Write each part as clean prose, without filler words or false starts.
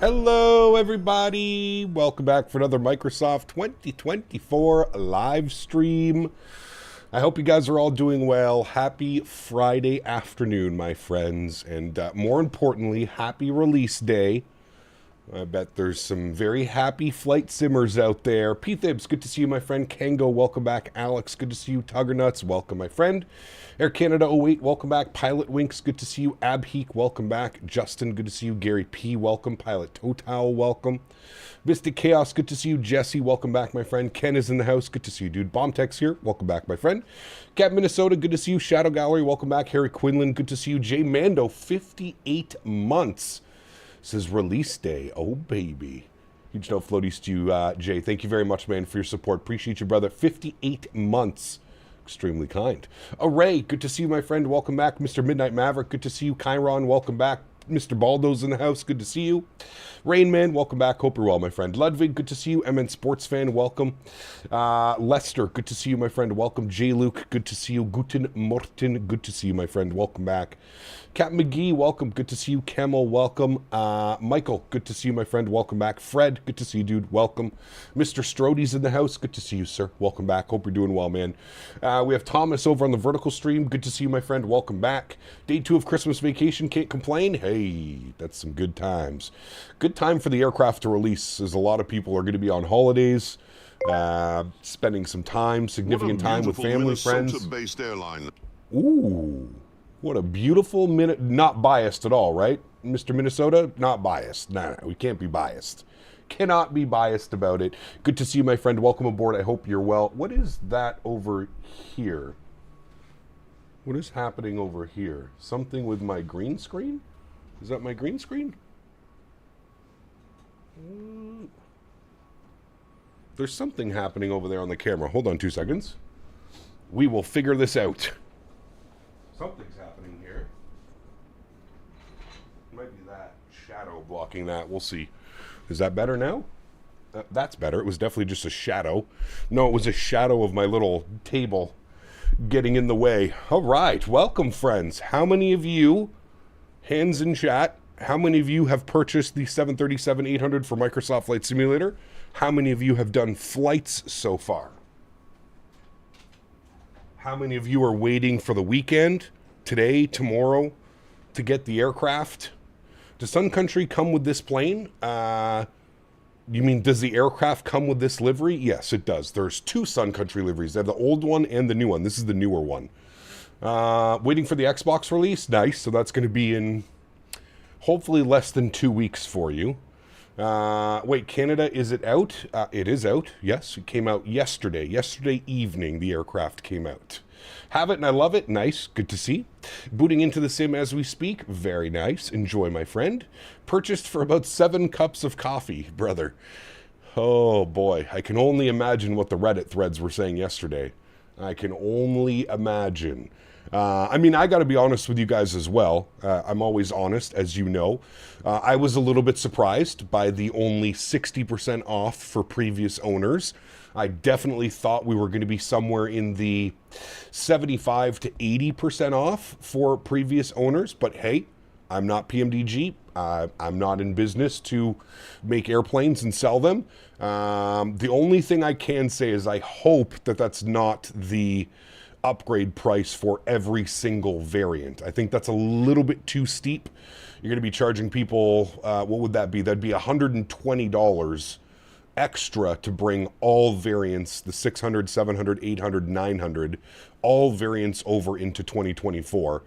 Hello, everybody. Welcome back for another Microsoft 2024 live stream. I hope you guys are all doing well. Happy Friday afternoon, my friends. And more importantly, happy release day. I bet there's some very happy flight simmers out there. P-Thibs, good to see you, my friend. Kango, welcome back. Alex, good to see you. Tuggernuts, welcome, my friend. Air Canada 08, welcome back. Pilot Winks, good to see you. Abheek, welcome back. Justin, good to see you. Gary P, welcome. Pilot Total, welcome. Mystic Chaos, good to see you. Jesse, welcome back, my friend. Ken is in the house, good to see you, dude. Bombtex here, welcome back, my friend. Cat Minnesota, good to see you. Shadow Gallery, welcome back. Harry Quinlan, good to see you. Jay Mando, 58 months. This is release day. Oh, baby. Huge no floaties to you, Jay. Thank you very much, man, for your support. Appreciate you, brother. 58 months. Extremely kind. Array, good to see you, my friend. Welcome back. Mr. Midnight Maverick, good to see you. Chiron, welcome back. Mr. Baldo's in the house. Good to see you. Rainman, welcome back. Hope you're well, my friend. Ludwig, good to see you. MN Sports Fan, welcome. Lester, good to see you, my friend. Welcome. J. Luke, good to see you. Guten Morten, good to see you, my friend. Welcome back. Cap McGee, welcome. Good to see you. Camel, welcome. Michael, good to see you, my friend. Welcome back. Fred, good to see you, dude. Welcome. Mr. Strode's in the house. Good to see you, sir. Welcome back. Hope you're doing well, man. We have Thomas over on the vertical stream. Good to see you, my friend. Welcome back. Day 2 of Christmas vacation. Can't complain. Hey, that's some good times. Good time for the aircraft to release, as a lot of people are going to be on holidays, spending some time, significant time with family, friends. Minnesota-based airline. Ooh, what a beautiful minute. Not biased at all, right, Mr. Minnesota? Not biased. No, we can't be biased. Cannot be biased about it. Good to see you, my friend. Welcome aboard. I hope you're well. What is that over here? What is happening over here? Something with my green screen? Is that my green screen? There's something happening over there on the camera. Hold on 2 seconds. We will figure this out. Something's happening here. Might be that shadow blocking that. We'll see. Is that better now? That's better. It was definitely just a shadow. No, it was a shadow of my little table getting in the way. All right. Welcome, friends. How many of you, hands in chat, how many of you have purchased the 737-800 for Microsoft Flight Simulator? How many of you have done flights so far? How many of you are waiting for the weekend, today, tomorrow, to get the aircraft? Does Sun Country come with this plane? You mean, does the aircraft come with this livery? Yes, it does. There's 2 Sun Country liveries. They have the old one and the new one. This is the newer one. Waiting for the Xbox release? Nice. So that's going to be in hopefully less than 2 weeks for you. Wait, Canada, is it out? It is out. Yes, it came out yesterday. Yesterday evening, the aircraft came out. Have it and I love it. Nice. Good to see. Booting into the sim as we speak. Very nice. Enjoy, my friend. Purchased for about 7 cups of coffee, brother. Oh, boy. I can only imagine what the Reddit threads were saying yesterday. I can only imagine. I mean, I got to be honest with you guys as well. I'm always honest, as you know. I was a little bit surprised by the only 60% off for previous owners. I definitely thought we were going to be somewhere in the 75 to 80% off for previous owners. But hey, I'm not PMDG. I'm not in business to make airplanes and sell them. The only thing I can say is I hope that that's not the upgrade price for every single variant. I think that's a little bit too steep. You're going to be charging people, what would that be? That'd be $120 extra to bring all variants, the 600, 700, 800, 900, all variants over into 2024.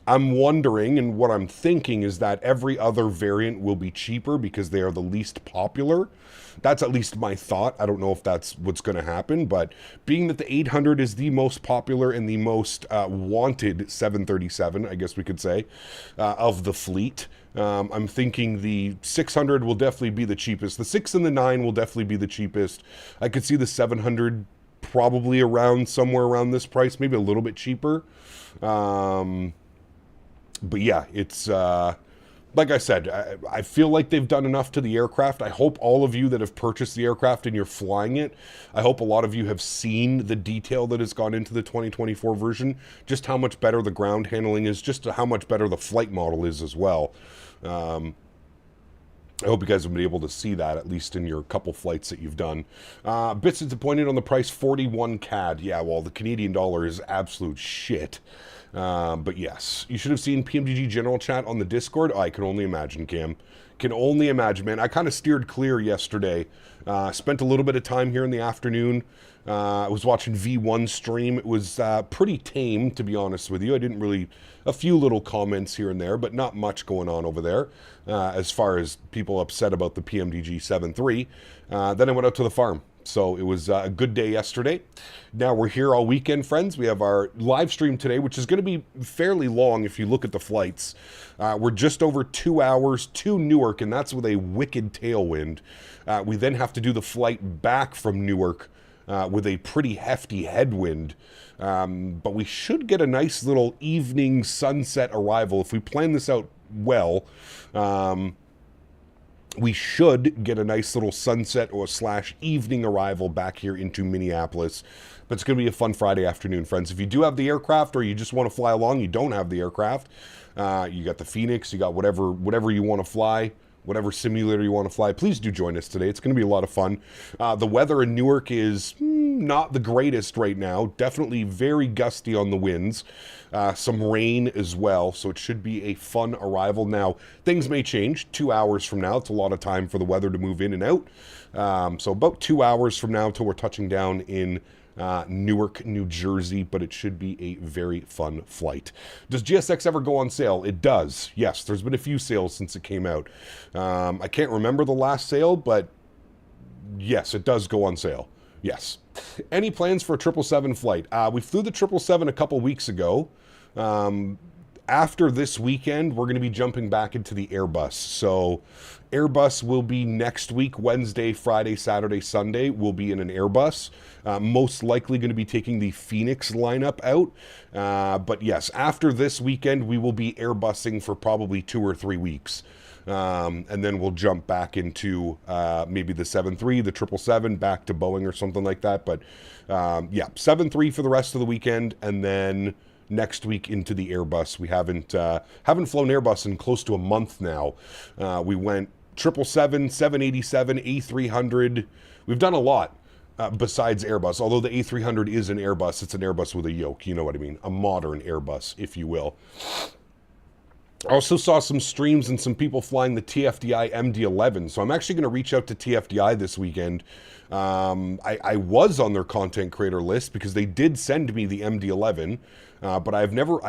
I'm wondering, and what I'm thinking is that every other variant will be cheaper because they are the least popular. That's at least my thought. I don't know if that's what's going to happen, but being that the 800 is the most popular and the most wanted 737, I guess we could say, of the fleet, I'm thinking the 600 will definitely be the cheapest. The 6 and the 9 will definitely be the cheapest. I could see the 700 probably around somewhere around this price, maybe a little bit cheaper. But yeah, it's like I said, I feel like they've done enough to the aircraft. I hope all of you that have purchased the aircraft and you're flying it, I hope a lot of you have seen the detail that has gone into the 2024 version, just how much better the ground handling is, just how much better the flight model is as well. I hope you guys have been able to see that, at least in your couple flights that you've done. Bit disappointed on the price, 41 CAD. Yeah, well, the Canadian dollar is absolute shit. But yes, you should have seen PMDG general chat on the Discord. I can only imagine, Cam. Can only imagine, man. I kind of steered clear yesterday. Spent a little bit of time here in the afternoon. I was watching V1 stream. It was pretty tame, to be honest with you. I didn't really... A few little comments here and there, but not much going on over there as far as people upset about the PMDG 7.3. Then I went out to the farm. So it was a good day yesterday. Now we're here all weekend, friends. We have our live stream today, which is going to be fairly long if you look at the flights. We're just over 2 hours to Newark, and that's with a wicked tailwind. We then have to do the flight back from Newark with a pretty hefty headwind. But we should get a nice little evening sunset arrival. If we plan this out well, we should get a nice little sunset or / evening arrival back here into Minneapolis. But it's going to be a fun Friday afternoon, friends. If you do have the aircraft or you just want to fly along, you don't have the aircraft, you got the Phoenix, you got whatever you want to fly, whatever simulator you want to fly, please do join us today. It's going to be a lot of fun. The weather in Newark is not the greatest right now. Definitely very gusty on the winds. Some rain as well, so it should be a fun arrival. Now, things may change 2 hours from now. It's a lot of time for the weather to move in and out. So about 2 hours from now until we're touching down in Newark, New Jersey, but it should be a very fun flight. Does GSX ever go on sale? It does. Yes, there's been a few sales since it came out. I can't remember the last sale, but yes, it does go on sale. Yes. Any plans for a 777 flight? We flew the 777 a couple weeks ago. After this weekend, we're going to be jumping back into the Airbus. So Airbus will be next week, Wednesday, Friday, Saturday, Sunday. We'll be in an Airbus. Most likely going to be taking the Phoenix lineup out. But yes, after this weekend, we will be Airbusing for probably 2 or 3 weeks. And then we'll jump back into maybe the 7.3, the 777, back to Boeing or something like that. But yeah, 7.3 for the rest of the weekend, and then next week into the Airbus. We haven't flown Airbus in close to a month now. We went 777, 787, A300. We've done a lot besides Airbus. Although the A300 is an Airbus, it's an Airbus with a yoke. You know what I mean? A modern Airbus, if you will. I also saw some streams and some people flying the TFDI MD-11. So I'm actually going to reach out to TFDI this weekend. I was on their content creator list because they did send me the MD-11, but I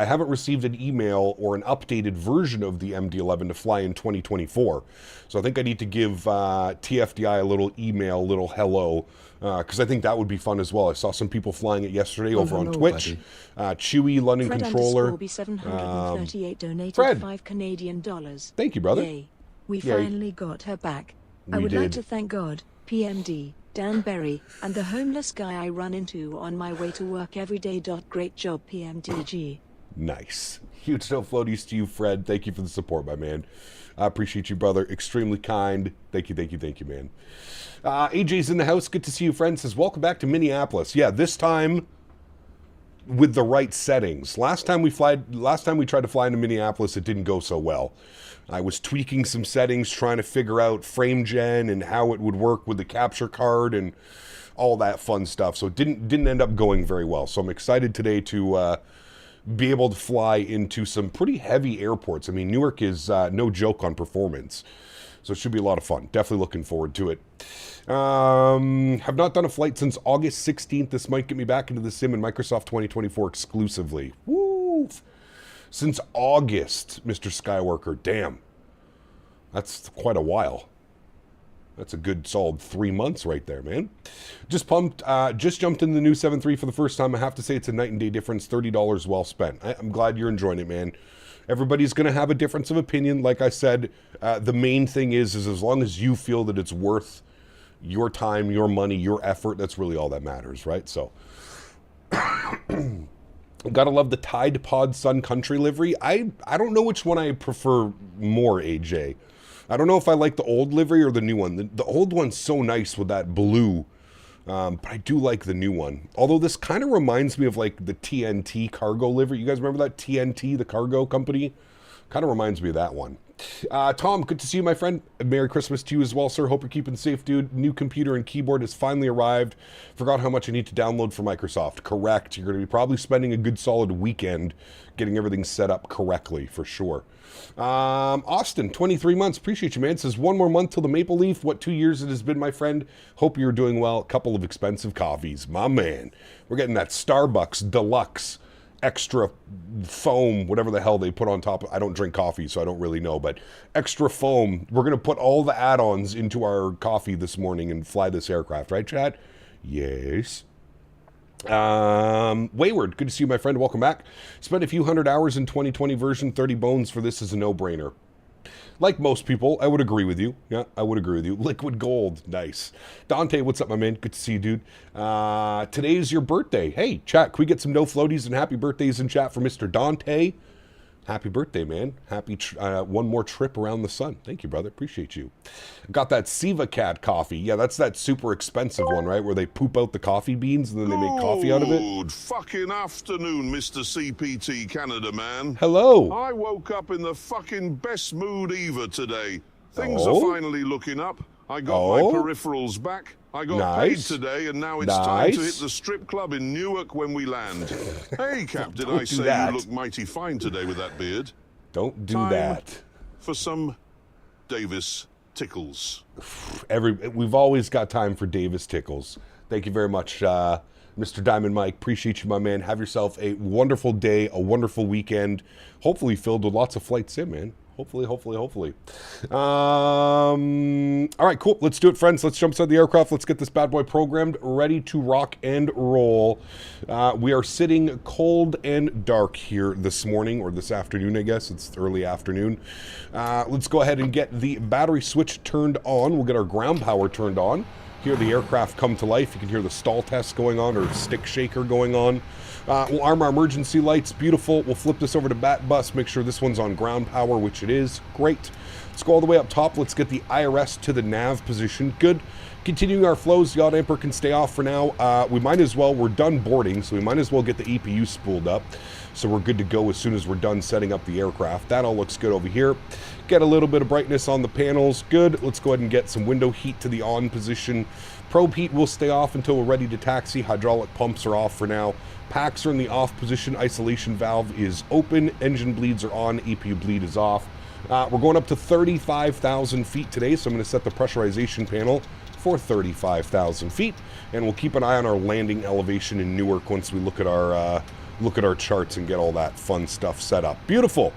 haven't received an email or an updated version of the MD-11 to fly in 2024. So I think I need to give TFDI a little email, a little hello, because I think that would be fun as well. I saw some people flying it yesterday over on Twitch. Chewy, London Fred Controller. _738 donated Fred. $5 Thank you, brother. Yay. We Yay. finally got her back. I We would like did. to thank God, PMD, Dan Berry, and the homeless guy I run into on my way to work every day. Great job, PMDG. Nice. Huge no floaties to you, Fred. Thank you for the support, my man. I appreciate you, brother. Extremely kind. Thank you, man. AJ's in the house. Good to see you, friend. Says, welcome back to Minneapolis. Yeah, this time with the right settings. Last time we tried to fly into Minneapolis, it didn't go so well. I was tweaking some settings, trying to figure out frame gen and how it would work with the capture card and all that fun stuff. So it didn't end up going very well. So I'm excited today to be able to fly into some pretty heavy airports. I mean, Newark is no joke on performance. So it should be a lot of fun. Definitely looking forward to it. Have not done a flight since August 16th. This might get me back into the sim in Microsoft 2024 exclusively. Woo! Since August, Mr. Skyworker. Damn. That's quite a while. That's a good solid 3 months right there, man. Just pumped. Just jumped in the new 7.3 for the first time. I have to say it's a night and day difference. $30 well spent. I'm glad you're enjoying it, man. Everybody's going to have a difference of opinion. Like I said, the main thing is as long as you feel that it's worth your time, your money, your effort, that's really all that matters, right? So, gotta love the Tide Pod Sun Country livery. I don't know which one I prefer more, AJ. I don't know if I like the old livery or the new one. The old one's so nice with that blue, but I do like the new one. Although this kind of reminds me of like the TNT cargo livery. You guys remember that TNT, the cargo company? Kind of reminds me of that one. Tom, good to see you, my friend. Merry Christmas to you as well, sir. Hope you're keeping safe, dude. New computer and keyboard has finally arrived. Forgot how much I need to download for Microsoft. Correct. You're going to be probably spending a good solid weekend getting everything set up correctly, for sure. Austin, 23 months. Appreciate you, man. Says, one more month till the Maple Leaf. What 2 years it has been, my friend. Hope you're doing well. A couple of expensive coffees. My man. We're getting that Starbucks Deluxe extra foam, whatever the hell they put on top. I don't drink coffee, so I don't really know, but extra foam. We're going to put all the add-ons into our coffee this morning and fly this aircraft, right, Chad? Yes. Wayward, good to see you, my friend. Welcome back. Spent a few hundred hours in 2020 version. 30 bones for this is a no-brainer. Like most people, I would agree with you. Yeah, I would agree with you. Liquid gold. Nice. Dante, what's up, my man? Good to see you, dude. Today's your birthday. Hey, chat, can we get some no floaties and happy birthdays in chat for Mr. Dante? Happy birthday, man. Happy one more trip around the sun. Thank you, brother. Appreciate you. Got that Siva Cat coffee. Yeah, that's that super expensive one, right? Where they poop out the coffee beans and then they make coffee out of it. Good fucking afternoon, Mr. CPT Canada man. Hello. I woke up in the fucking best mood ever today. Things are finally looking up. I got my peripherals back. I got paid today, and now it's time to hit the strip club in Newark when we land. Hey, Cap, did I say you look mighty fine today with that beard? Don't do that. For some Davis tickles. We've always got time for Davis tickles. Thank you very much, Mr. Diamond Mike. Appreciate you, my man. Have yourself a wonderful day, a wonderful weekend. Hopefully filled with lots of flight sim, man. Hopefully. All right, cool. Let's do it, friends. Let's jump inside the aircraft. Let's get this bad boy programmed, ready to rock and roll. We are sitting cold and dark here this morning, or this afternoon, I guess. It's early afternoon. Let's go ahead and get the battery switch turned on. We'll get our ground power turned on. Hear the aircraft come to life. You can hear the stall test going on, or stick shaker going on. We'll arm our emergency lights. Beautiful. We'll flip this over to bat bus. Make sure this one's on ground power, which it is. Great. Let's go all the way up top. Let's get the IRS to the nav position. Good. Continuing our flows. The yacht anchor can stay off for now. We might as well. We're done boarding, so we might as well get the EPU spooled up. So we're good to go as soon as we're done setting up the aircraft. That all looks good over here. Get a little bit of brightness on the panels. Good. Let's go ahead and get some window heat to the on position. Probe heat will stay off until we're ready to taxi. Hydraulic pumps are off for now. Packs are in the off position. Isolation valve is open. Engine bleeds are on. EPU bleed is off. We're going up to 35,000 feet today, so I'm going to set the pressurization panel for 35,000 feet, and we'll keep an eye on our landing elevation in Newark once we look at our charts and get all that fun stuff set up. Beautiful.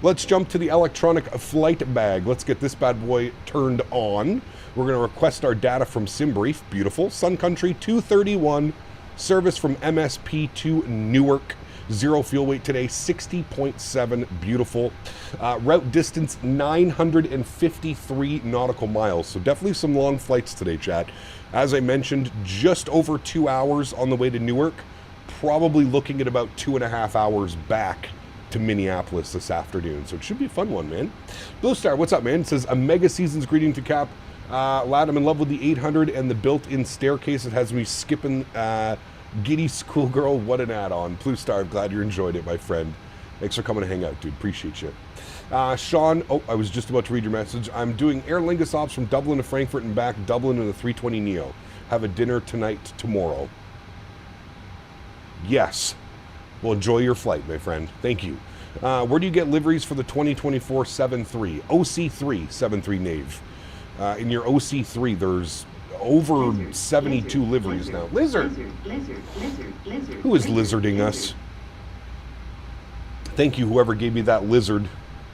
Let's jump to the electronic flight bag. Let's get this bad boy turned on. We're going to request our data from SimBrief. Beautiful. Sun Country 231. Service from MSP to Newark. Zero fuel weight today, 60.7. Beautiful. Route distance, 953 nautical miles. So definitely some long flights today, chat. As I mentioned, just over 2 hours on the way to Newark. Probably looking at about 2.5 hours back to Minneapolis this afternoon. So it should be a fun one, man. Blue Star, what's up, man? It says, a mega season's greeting to Cap. Lad, I'm in love with the 800 and the built-in staircase. It has me skipping Giddy Schoolgirl. What an add-on. Blue Star, I'm glad you enjoyed it, my friend. Thanks for coming to hang out, dude. Appreciate you. Sean, I was just about to read your message. I'm doing Air Lingus ops from Dublin to Frankfurt and back, Dublin in the 320neo. Have a dinner tonight, tomorrow. Yes. Well, enjoy your flight, my friend. Thank you. Where do you get liveries for the 2024 7.3? OC3 7.3 Nave. In your OC3, there's over 72 liveries now. Lizard! Who is lizarding us? Thank you, whoever gave me that lizard.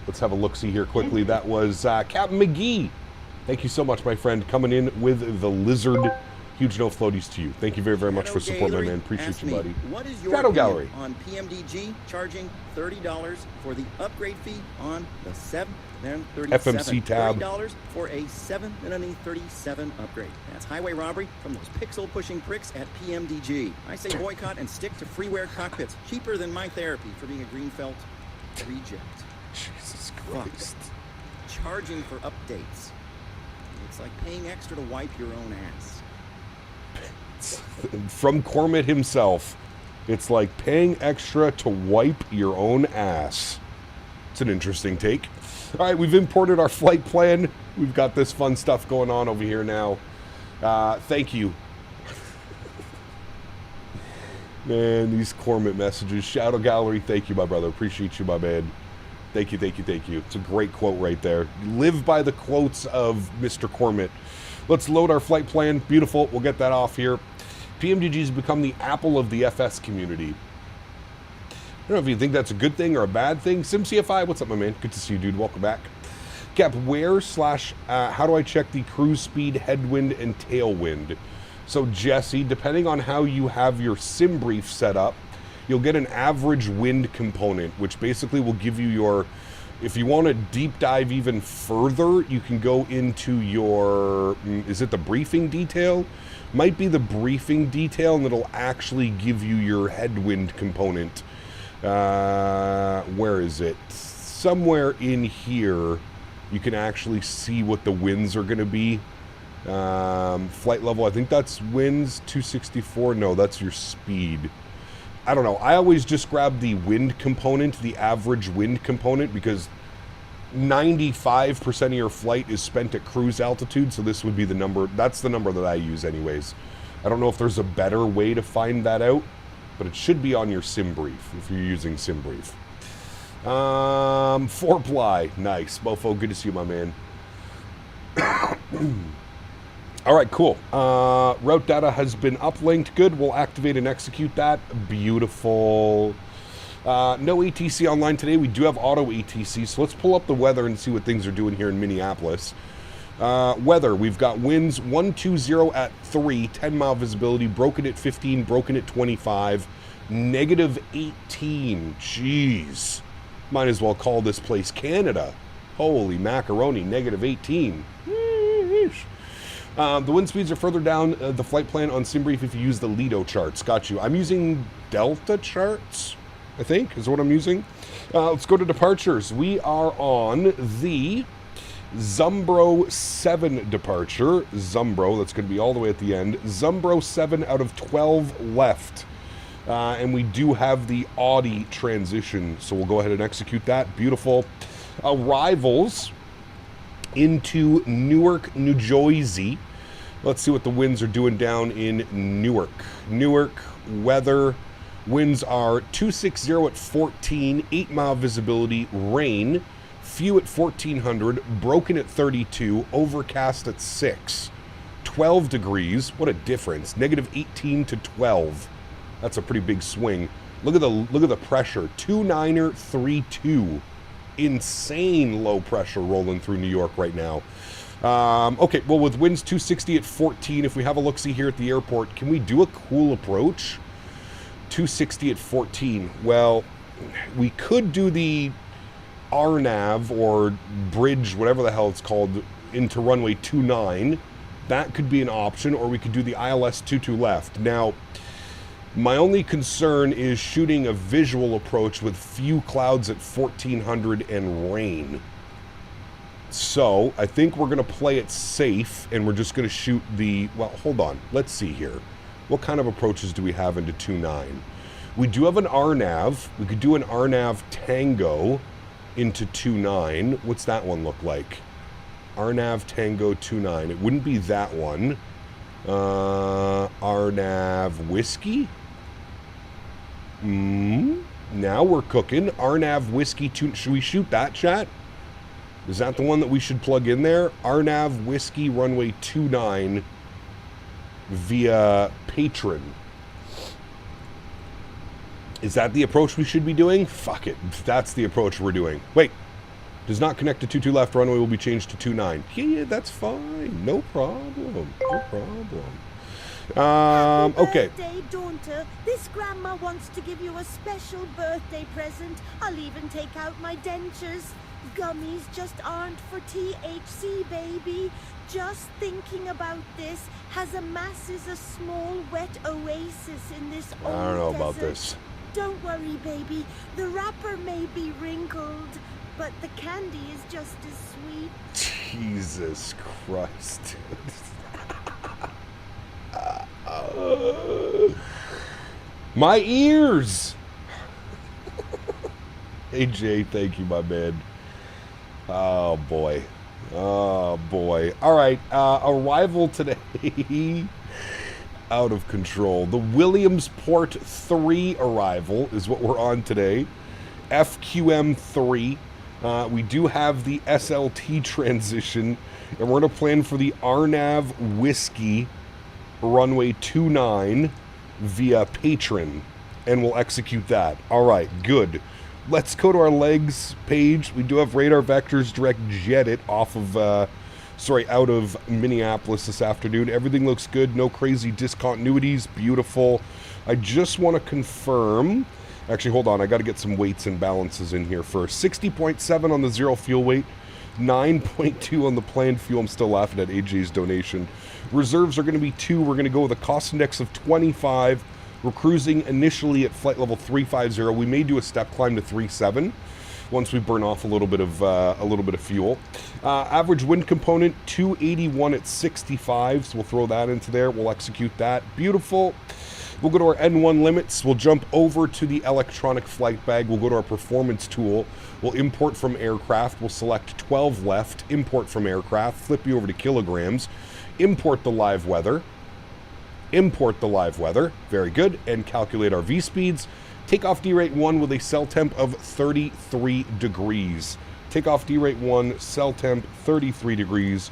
Let's have a look-see here quickly. That was Captain McGee. Thank you so much, my friend, coming in with the lizard. Huge no floaties to you. Thank you very, very much for support, my man. Appreciate you, buddy. What is your Shadow opinion Gallery on PMDG charging $30 for the upgrade fee on the 737? FMC tab. $30 for a 737 upgrade. That's highway robbery from those pixel-pushing pricks at PMDG. I say boycott and stick to freeware cockpits. Cheaper than my therapy for being a Greenfelt reject. Jesus Christ. Charging for updates. It's like paying extra to wipe your own ass. From Cormit himself, it's like paying extra to wipe your own ass. It's an interesting take. All right, we've imported our flight plan. We've got this fun stuff going on over here now. Thank you. Man, these Cormit messages. Shadow Gallery, thank you, my brother. Appreciate you, my man. Thank you, thank you, thank you. It's a great quote right there. Live by the quotes of Mr. Cormit. Let's load our flight plan. Beautiful. We'll get that off here. PMDG has become the Apple of the FS community. I don't know if you think that's a good thing or a bad thing. SimCFI, what's up, my man? Good to see you, dude. Welcome back. Cap, how do I check the cruise speed, headwind, and tailwind? So, Jesse, depending on how you have your sim brief set up, you'll get an average wind component, which basically will give you your, if you want to deep dive even further, you can go into your, is it the briefing detail? Might be the briefing detail, and it'll actually give you your headwind component. Where is it? Somewhere in here, you can actually see what the winds are going to be. Flight level, I think that's winds 264. No, that's your speed. I don't know. I always just grab the wind component, the average wind component, because 95% of your flight is spent at cruise altitude, so this would be the number. That's the number that I use anyways. I don't know if there's a better way to find that out, but it should be on your sim brief if you're using sim brief. 4ply, nice. Mofo, good to see you, my man. All right, cool. Route data has been uplinked. Good. We'll activate and execute that. Beautiful. No ATC online today. We do have auto ATC, so let's pull up the weather and see what things are doing here in Minneapolis. Weather, we've got winds 120 at 3, 10-mile visibility, broken at 15, broken at 25, negative 18. Jeez. Might as well call this place Canada. Holy macaroni, negative 18. The wind speeds are further down the flight plan on SimBrief if you use the Lido charts. Got you. I'm using Delta charts, I think, is what I'm using. Let's go to departures. We are on the Zumbro 7 departure. Zumbro, that's going to be all the way at the end. Zumbro 7 out of 12 left. And we do have the Audi transition, so we'll go ahead and execute that. Beautiful. Arrivals into Newark, New Jersey. Let's see what the winds are doing down in Newark. Newark, weather, winds are 260 at 14, 8-mile visibility, rain, few at 1400, broken at 32, overcast at 6, 12 degrees, what a difference, negative 18 to 12. That's a pretty big swing. Look at the pressure, 2932. Insane low pressure rolling through New York right now. Okay, well, with winds 260 at 14, if we have a look-see here at the airport, can we do a cool approach? 260 at 14. Well, we could do the RNAV or bridge, whatever the hell it's called, into runway 29. That could be an option, or we could do the ILS 22 left. Now, my only concern is shooting a visual approach with few clouds at 1400 and rain. So, I think we're going to play it safe, and we're just going to shoot the... Well, hold on. Let's see here. What kind of approaches do we have into 2.9? We do have an RNAV. We could do an RNAV Tango into 2.9. What's that one look like? RNAV Tango 2.9. It wouldn't be that one. RNAV Whiskey? Now we're cooking. RNAV Whiskey 2... Should we shoot that, chat? Is that the one that we should plug in there? RNAV Whiskey runway 29 via Patron. Is that the approach we should be doing? Fuck it. That's the approach we're doing. Wait. Does not connect to 22 left. Runway will be changed to 29. Yeah, that's fine. No problem. No problem. Okay. Happy birthday, daughter. This grandma wants to give you a special birthday present. I'll even take out my dentures. Gummies just aren't for THC, baby. Just thinking about this has amasses a small wet oasis in this old I don't know desert. about this. Don't worry, baby. The wrapper may be wrinkled, but the candy is just as sweet. Jesus Christ. My ears. AJ, thank you, my man. Oh, boy. Oh, boy. All right, arrival today. Out of control. The Williamsport 3 arrival is what we're on today. FQM3. We do have the SLT transition, and we're going to plan for the Arnav Whiskey runway 29 via Patron, and we'll execute that. All right, good. Let's go to our legs page. We do have radar vectors direct jet it off of, out of Minneapolis this afternoon. Everything looks good. No crazy discontinuities. Beautiful. I just want to confirm. Actually, hold on. I got to get some weights and balances in here first. 60.7 on the zero fuel weight. 9.2 on the planned fuel. I'm still laughing at AJ's donation. Reserves are going to be 2. We're going to go with a cost index of 25. We're cruising initially at flight level 350. We may do a step climb to 37 once we burn off a little bit of fuel. Average wind component 281 at 65. So we'll throw that into there. We'll execute that. Beautiful. We'll go to our N1 limits. We'll jump over to the electronic flight bag. We'll go to our performance tool. We'll import from aircraft. We'll select 12 left. Import from aircraft. Flip you over to kilograms. Import the live weather. Import the live weather. Very good. And calculate our V-speeds. Takeoff D-rate 1 with a cell temp of 33 degrees. Takeoff D-rate 1, cell temp 33 degrees.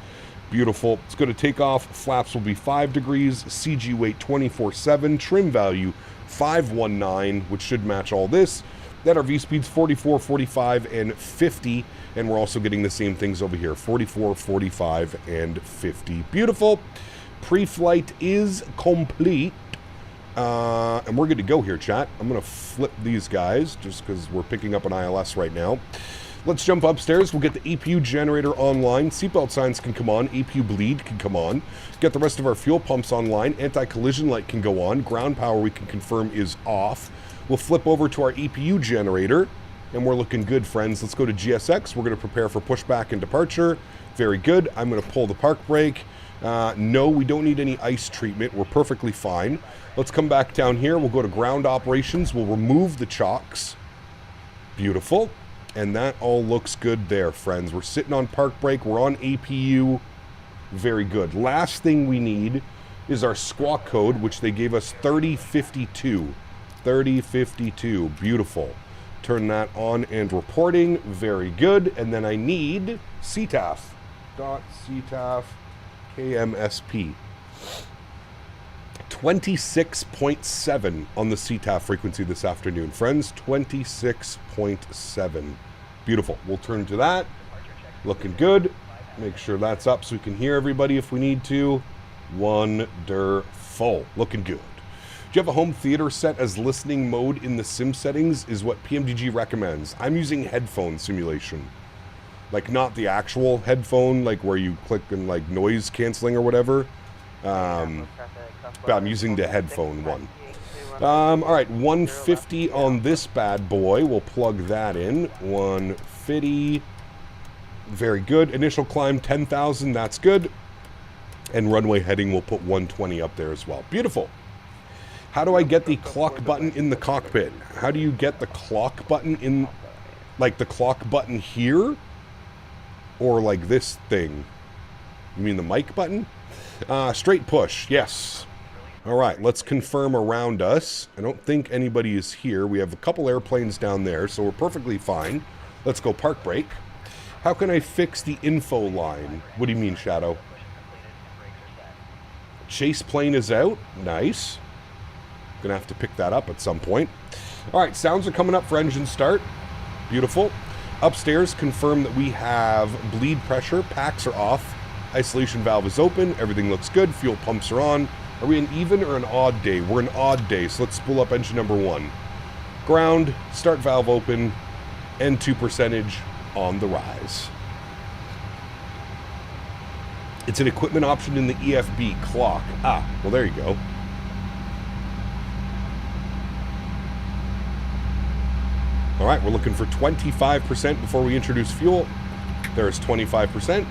Beautiful. It's going to take off. Flaps will be 5 degrees. CG weight 24/7. Trim value 519, which should match all this. Then our V-speeds 44, 45, and 50. And we're also getting the same things over here. 44, 45, and 50. Beautiful. Pre-flight is complete. And we're good to go here, chat. I'm going to flip these guys just because we're picking up an ILS right now. Let's jump upstairs. We'll get the EPU generator online. Seatbelt signs can come on. EPU bleed can come on. Get the rest of our fuel pumps online. Anti-collision light can go on. Ground power we can confirm is off. We'll flip over to our EPU generator. And we're looking good, friends. Let's go to GSX. We're going to prepare for pushback and departure. Very good. I'm going to pull the park brake. No, we don't need any ice treatment. We're perfectly fine. Let's come back down here. We'll go to ground operations. We'll remove the chocks. Beautiful. And that all looks good there, friends. We're sitting on park brake. We're on APU. Very good. Last thing we need is our squawk code, which they gave us 3052. 3052. Beautiful. Turn that on and reporting. Very good. And then I need CTAF. .CTAF KMSP. 26.7 on the CTAF frequency this afternoon, friends. 26.7. Beautiful. We'll turn to that. Looking good. Make sure that's up so we can hear everybody if we need to. Wonderful. Looking good. Do you have a home theater set as listening mode in the sim settings? Is what PMDG recommends. I'm using headphone simulation. Like, not the actual headphone, like where you click and like noise canceling or whatever. But I'm using the headphone one. All right, 150 on this bad boy. We'll plug that in. 150. Very good. Initial climb 10,000. That's good. And runway heading, we'll put 120 up there as well. Beautiful. How do I get the clock button in the cockpit? How do you get the clock button in, like the clock button here? Or like this thing? You mean the mic button? Straight push, yes. All right, let's confirm around us. I don't think anybody is here. We have a couple airplanes down there, so we're perfectly fine. Let's go park brake. How can I fix the info line? What do you mean, Shadow? Chase plane is out. Nice. Gonna have to pick that up at some point. All right, sounds are coming up for engine start. Beautiful. Upstairs, confirm that we have bleed pressure. Packs are off. Isolation valve is open. Everything looks good. Fuel pumps are on. Are we an even or an odd day? We're an odd day, so let's spool up engine number 1. Ground, start valve open, N2 percentage on the rise. It's an equipment option in the EFB clock. Ah, well, there you go. All right, we're looking for 25% before we introduce fuel. There's 25%.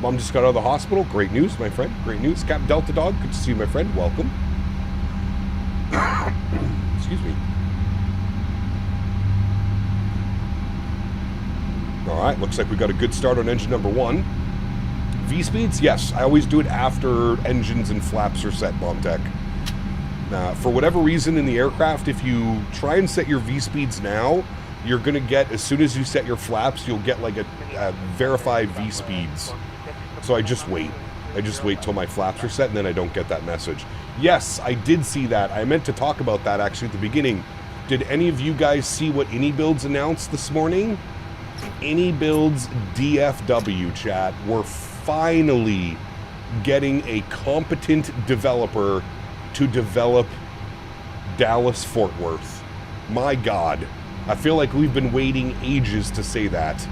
Mom just got out of the hospital. Great news, my friend. Great news. Cap Delta Dog, good to see you, my friend. Welcome. Excuse me. All right, looks like we got a good start on engine number 1. V-speeds, yes, I always do it after engines and flaps are set, Bomb Tech. For whatever reason in the aircraft, if you try and set your V-speeds now, you're going to get, as soon as you set your flaps, you'll get like a verified V-speeds. So I just wait. I just wait till my flaps are set and then I don't get that message. Yes, I did see that. I meant to talk about that actually at the beginning. Did any of you guys see what AnyBuilds announced this morning? AnyBuilds DFW, chat. We're finally getting a competent developer to develop Dallas-Fort Worth. My God. I feel like we've been waiting ages to say that.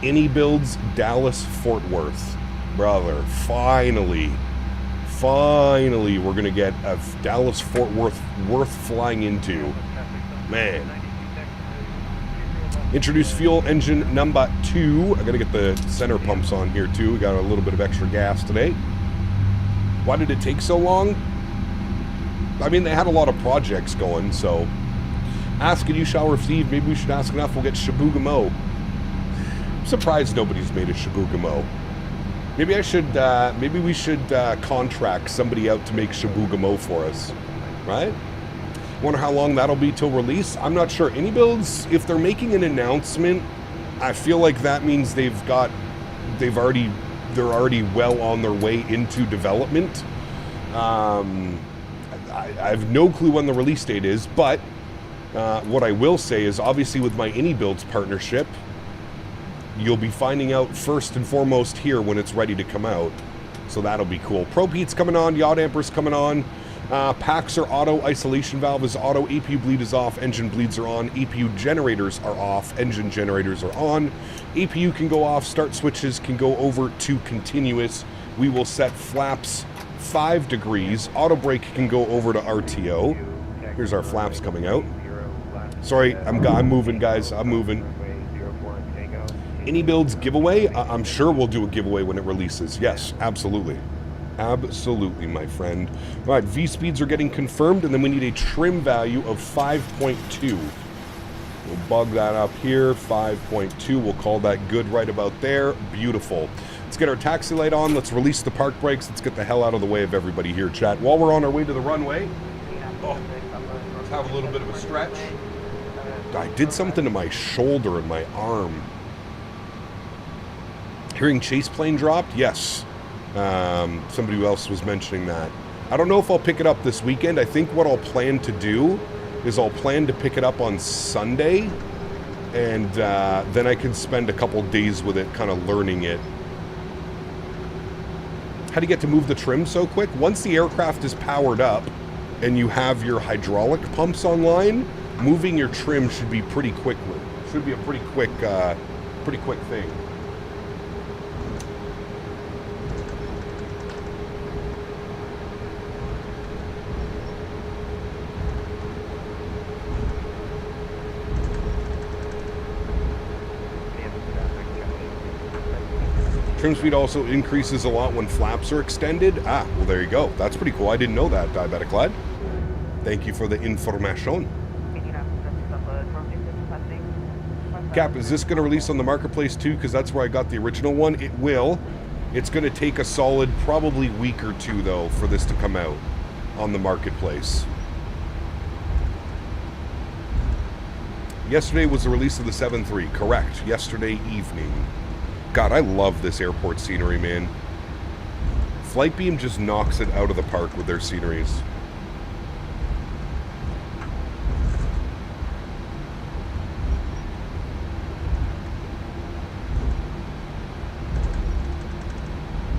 AnyBuilds Dallas-Fort Worth. Brother, finally we're going to get a Dallas-Fort Worth worth flying into. Man. Introduce fuel engine number 2. I got to get the center pumps on here too. We got a little bit of extra gas today. Why did it take so long? I mean, they had a lot of projects going, so... Ask and you shall receive. Maybe we should ask enough. We'll get Shabugamo. I'm surprised nobody's made a Shabugamo. Maybe I should, maybe we should contract somebody out to make Shabugamo for us, right? Wonder how long that'll be till release. I'm not sure. AnyBuilds, if they're making an announcement, I feel like that means they're already well on their way into development. I have no clue when the release date is, but what I will say is, obviously with my AnyBuilds partnership, you'll be finding out first and foremost here when it's ready to come out. So that'll be cool. Probe heat's coming on, yaw damper's coming on, packs are auto, isolation valve is auto, APU bleed is off, engine bleeds are on, APU generators are off, engine generators are on, APU can go off, start switches can go over to continuous. We will set flaps 5 degrees, auto brake can go over to RTO. Here's our flaps coming out. Sorry, I'm moving, guys. I'm moving. AnyBuilds giveaway? I'm sure we'll do a giveaway when it releases. Yes, absolutely. Absolutely, my friend. All right, V-speeds are getting confirmed, and then we need a trim value of 5.2. We'll bug that up here, 5.2. We'll call that good right about there. Beautiful. Let's get our taxi light on. Let's release the park brakes. Let's get the hell out of the way of everybody here, chat. While we're on our way to the runway, let's have a little bit of a stretch. I did something to my shoulder and my arm. Hearing chase plane dropped? Yes. Somebody else was mentioning that. I don't know if I'll pick it up this weekend. I think what I'll plan to do is I'll plan to pick it up on Sunday, and then I can spend a couple days with it kind of learning it. How do you get to move the trim so quick? Once the aircraft is powered up and you have your hydraulic pumps online, moving your trim should be pretty quick. Should be a pretty quick thing. Trim speed also increases a lot when flaps are extended. Ah, well there you go. That's pretty cool. I didn't know that, Diabetic Lad. Thank you for the information. Cap, is this going to release on the marketplace too? Because that's where I got the original one. It will. It's going to take a solid probably week or two though for this to come out on the marketplace. Yesterday was the release of the 7.3. Correct. Yesterday evening. God, I love this airport scenery, man. Flightbeam just knocks it out of the park with their sceneries.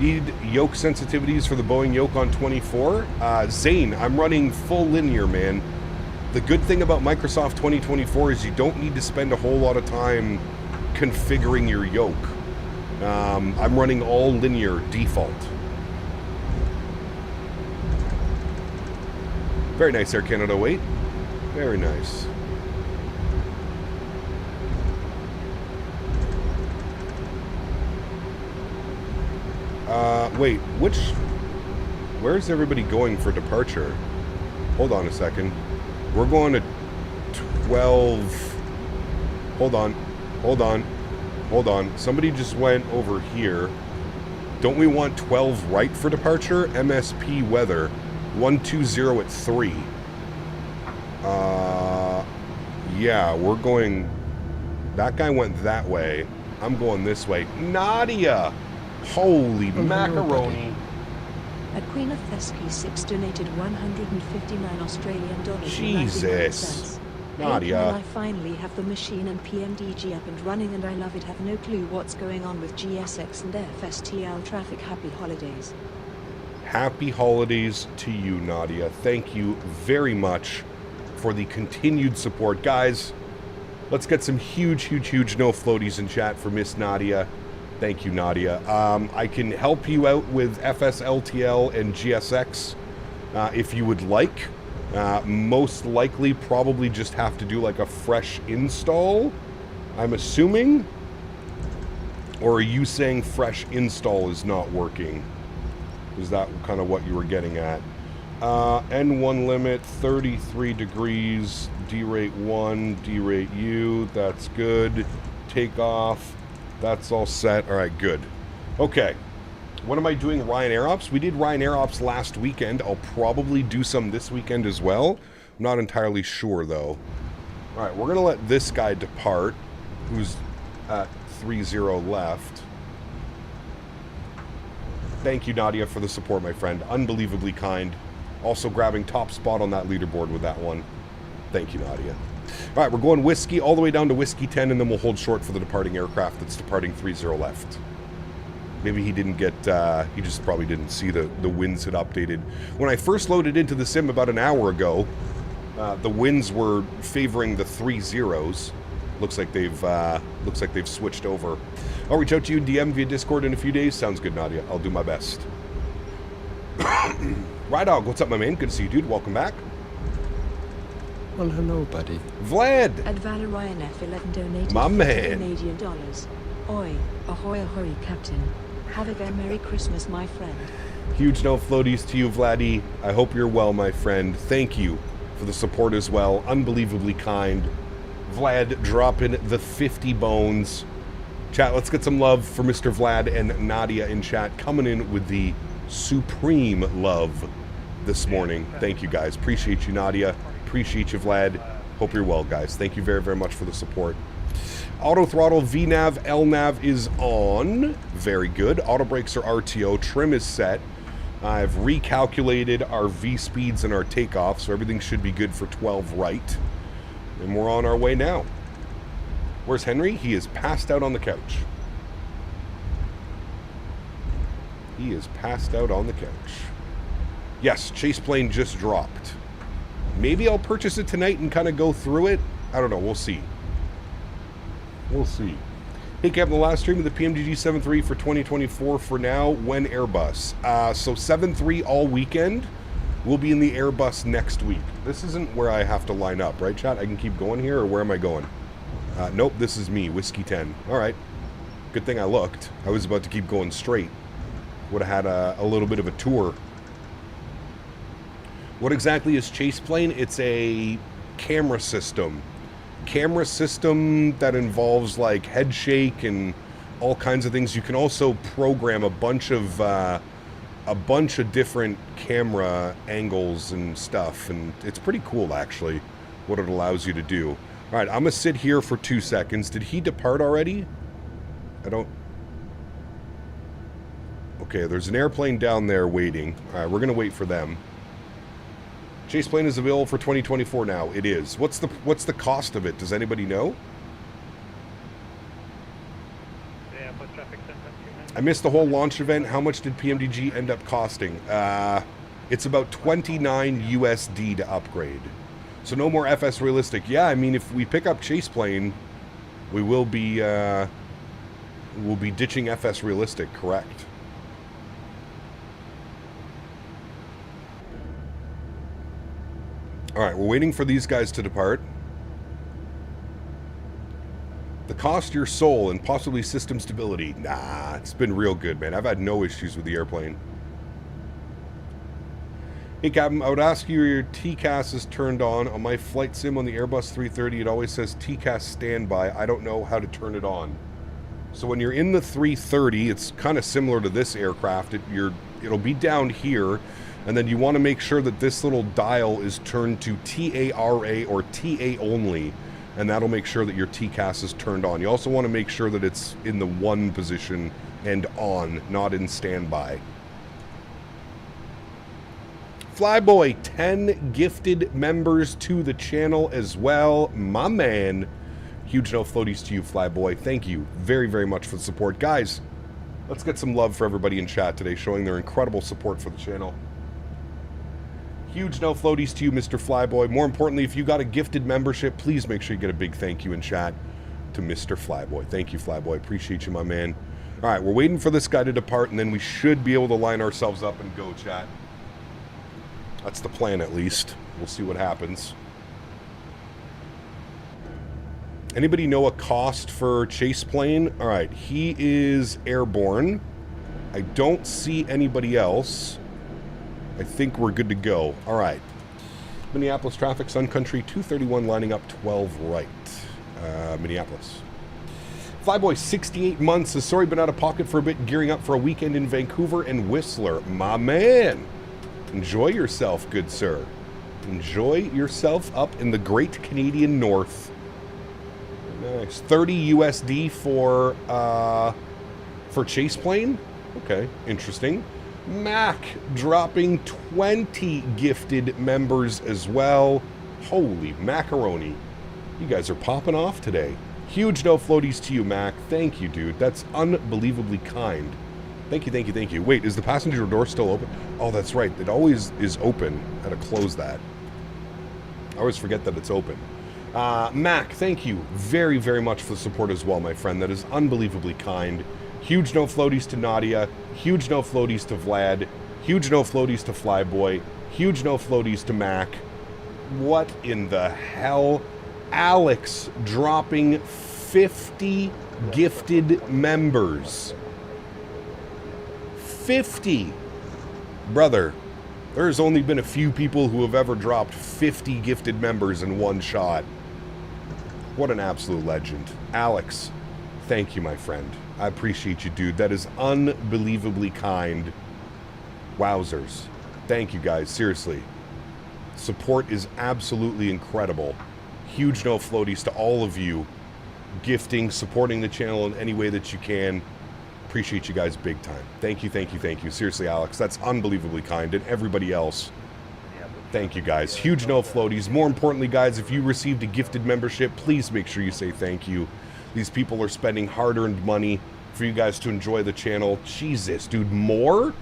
Need yoke sensitivities for the Boeing yoke on 24? Zane, I'm running full linear, man. The good thing about Microsoft 2024 is you don't need to spend a whole lot of time configuring your yoke. I'm running all linear default. Very nice, Air Canada 08. Very nice. Wait, where's everybody going for departure? Hold on a second. We're going to 12. Hold on. Hold on. Somebody just went over here. Don't we want 12 right for departure? MSP weather. 120 at 3. Yeah, we're going... That guy went that way. I'm going this way. Nadya! Holy macaroni. A Queen of Thesky 6 donated 159 Australian dollars. Jesus. Nadya. I finally have the machine and PMDG up and running, and I love it. Have no clue what's going on with GSX and FSTL traffic. Happy holidays. Happy holidays to you, Nadya. Thank you very much for the continued support. Guys, let's get some huge no floaties in chat for Miss Nadya. Thank you, Nadya. I can help you out with FSLTL and GSX if you would like. Most likely probably just have to do like a fresh install, I'm assuming. Or are you saying fresh install is not working? Is that kind of what you were getting at? N1 limit, 33 degrees, D-rate 1, D-rate U, that's good. Takeoff, that's all set. All right, good. Okay, what am I doing? Ryan Air Ops? We did Ryan Air Ops last weekend. I'll probably do some this weekend as well. I'm not entirely sure, though. All right, we're going to let this guy depart, who's at 3-0 left. Thank you, Nadya, for the support, my friend. Unbelievably kind. Also grabbing top spot on that leaderboard with that one. Thank you, Nadya. All right, we're going whiskey all the way down to whiskey 10, and then we'll hold short for the departing aircraft that's departing 3-0 left. Maybe he didn't get, he just probably didn't see the winds had updated. When I first loaded into the sim about an hour ago, the winds were favoring the 3-0s. Looks like they've switched over. I'll reach out to you DM via Discord in a few days. Sounds good, Nadya. I'll do my best. Rydog, what's up, my man? Good to see you, dude. Welcome back. Well, hello, buddy. Vlad. At Valerian F11 donated my man. Canadian dollars. Oi, ahoy, ahoy, Captain. Have a very Merry Christmas, my friend. Huge no floaties to you, Vladdy. I hope you're well, my friend. Thank you for the support as well. Unbelievably kind. Vlad dropping the 50 bones. Chat, let's get some love for Mr. Vlad and Nadya in chat, coming in with the supreme love this morning. Thank you, guys. Appreciate you, Nadya. Appreciate you, Vlad. Hope you're well, guys. Thank you very, very much for the support. Auto throttle, VNAV, LNAV is on. Very good. Auto brakes are RTO. Trim is set. I've recalculated our V speeds and our takeoff, so everything should be good for 12 right. And we're on our way now. Where's Henry? He is passed out on the couch. He is passed out on the couch. Yes, Chase plane just dropped. Maybe I'll purchase it tonight and kind of go through it. I don't know. We'll see. We'll see. Hey, Kevin, the last stream of the PMDG 7.3 for 2024 for now. When Airbus? So 7.3 all weekend. We'll be in the Airbus next week. This isn't where I have to line up, right, chat? I can keep going here, or where am I going? Nope, this is me, Whiskey 10. All right. Good thing I looked. I was about to keep going straight. Would have had a little bit of a tour. What exactly is Chase Plane? It's a camera system. Camera system that involves like head shake and all kinds of things. You can also program a bunch of different camera angles and stuff, and it's pretty cool actually what it allows you to do. All right, I'm gonna sit here for 2 seconds. Did he depart already? I don't... Okay, there's an airplane down there waiting. All right, we're gonna wait for them. Chase plane is available for 2024 now. It is. What's the cost of it? Does anybody know? I missed the whole launch event. How much did PMDG end up costing? It's about 29 USD to upgrade. So no more FS realistic. Yeah, I mean, if we pick up Chase plane, we will be we'll be ditching FS realistic, correct? All right, we're waiting for these guys to depart. The cost your soul and possibly system stability. Nah, it's been real good, man. I've had no issues with the airplane. Hey, Captain, I would ask you your TCAS is turned on my flight sim on the Airbus 330. It always says TCAS standby. I don't know how to turn it on. So when you're in the 330, it's kind of similar to this aircraft. It'll be down here, and then you want to make sure that this little dial is turned to TARA or TA only, and that'll make sure that your TCAS is turned on. You also want to make sure that it's in the 1 position and on, not in standby. Flyboy, 10 gifted members to the channel as well. My man. Huge no floaties to you, Flyboy. Thank you very, very much for the support. Guys, let's get some love for everybody in chat today, showing their incredible support for the channel. Huge no floaties to you, Mr. Flyboy. More importantly, if you got a gifted membership, please make sure you get a big thank you in chat to Mr. Flyboy. Thank you, Flyboy. Appreciate you, my man. All right, we're waiting for this guy to depart, and then we should be able to line ourselves up and go, chat. That's the plan, at least. We'll see what happens. Anybody know a cost for Chase Plane? All right, he is airborne. I don't see anybody else. I think we're good to go. All right. Minneapolis traffic, Sun Country 231 lining up 12 right. Minneapolis. Flyboy, 68 months, has sorry been out of pocket for a bit, gearing up for a weekend in Vancouver and Whistler. My man. Enjoy yourself, good sir. Enjoy yourself up in the great Canadian North. Nice. 30 USD for Chase Plane. Okay, interesting. Mac dropping 20 gifted members as well. Holy macaroni. You guys are popping off today. Huge no floaties to you, Mac. Thank you, dude. That's unbelievably kind. Thank you, thank you, thank you. Wait, is the passenger door still open? Oh, that's right. It always is open. I gotta close that. I always forget that it's open. Mac, thank you very, very much for the support as well, my friend. That is unbelievably kind. Huge no floaties to Nadya. Huge no floaties to Vlad. Huge no floaties to Flyboy. Huge no floaties to Mac. What in the hell? Alex dropping 50 gifted members. 50. Brother, there's only been a few people who have ever dropped 50 gifted members in one shot. What an absolute legend. Alex, thank you, my friend. I appreciate you, dude. That is unbelievably kind. Wowzers. Thank you, guys. Seriously. Support is absolutely incredible. Huge no floaties to all of you. Gifting, supporting the channel in any way that you can. Appreciate you guys big time. Thank you, thank you, thank you. Seriously, Alex, that's unbelievably kind. And everybody else, thank you, guys. Huge no floaties. More importantly, guys, if you received a gifted membership, please make sure you say thank you. These people are spending hard-earned money for you guys to enjoy the channel. Jesus, dude, more?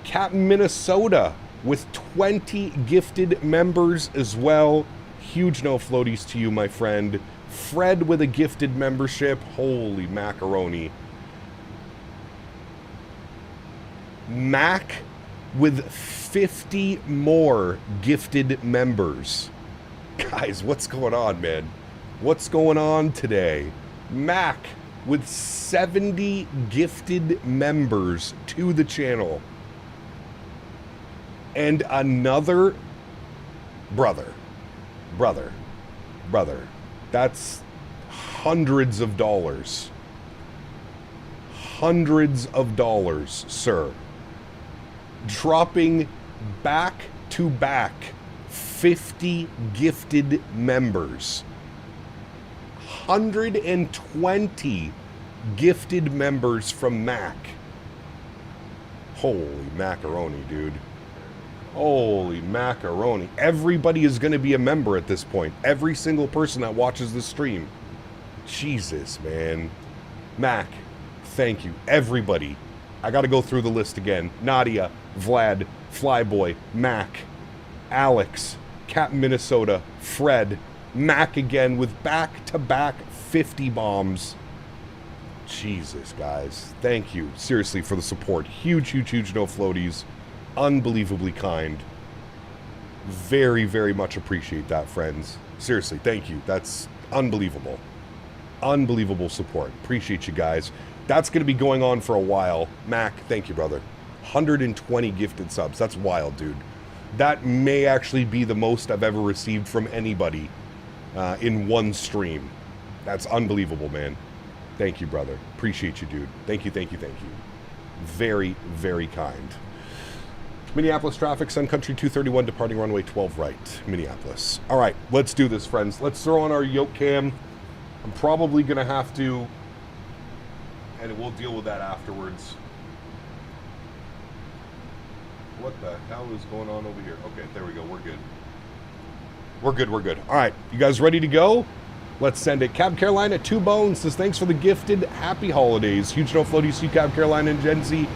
Captain Minnesota with 20 gifted members as well. Huge no floaties to you, my friend. Fred with a gifted membership. Holy macaroni. Mac with 50 more gifted members. Guys, what's going on, man? What's going on today? Mac with 70 gifted members to the channel. And another brother. That's hundreds of dollars. Hundreds of dollars, sir. Dropping back to back 50 gifted members. 120 gifted members from Mac. Holy macaroni, dude. Holy macaroni. Everybody is going to be a member at this point. Every single person that watches the stream. Jesus, man. Mac, thank you. Everybody. I got to go through the list again. Nadya, Vlad, Flyboy, Mac, Alex, Captain Minnesota, Fred, Mac again with back-to-back 50 bombs. Jesus, guys. Thank you, seriously, for the support. Huge, huge, huge no floaties. Unbelievably kind. Very, very much appreciate that, friends. Seriously, thank you. That's unbelievable. Unbelievable support. Appreciate you guys. That's going to be going on for a while. Mac, thank you, brother. 120 gifted subs. That's wild, dude. That may actually be the most I've ever received from anybody in one stream. That's unbelievable, man. Thank you, brother. Appreciate you, dude. Thank you, thank you, thank you. Very, very kind. Minneapolis traffic, Sun Country 231, departing runway 12 right, Minneapolis. All right, let's do this, friends. Let's throw on our yoke cam. I'm probably going to have to, and we'll deal with that afterwards. What the hell is going on over here? Okay, there we go. We're good. We're good, we're good. All right, you guys ready to go? Let's send it. Cab Carolina, 2 Bones says, thanks for the gifted. Happy holidays. Huge no floaties to you, Cab Carolina and Gen Z.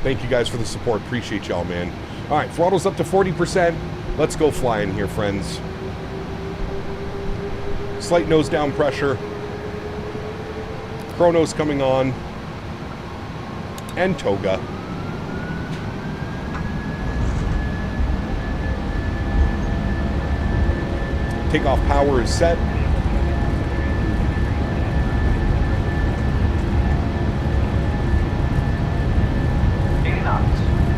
Thank you guys for the support. Appreciate y'all, man. All right, throttle's up to 40%. Let's go flying here, friends. Slight nose down pressure. Chrono's coming on. And Toga. Takeoff power is set.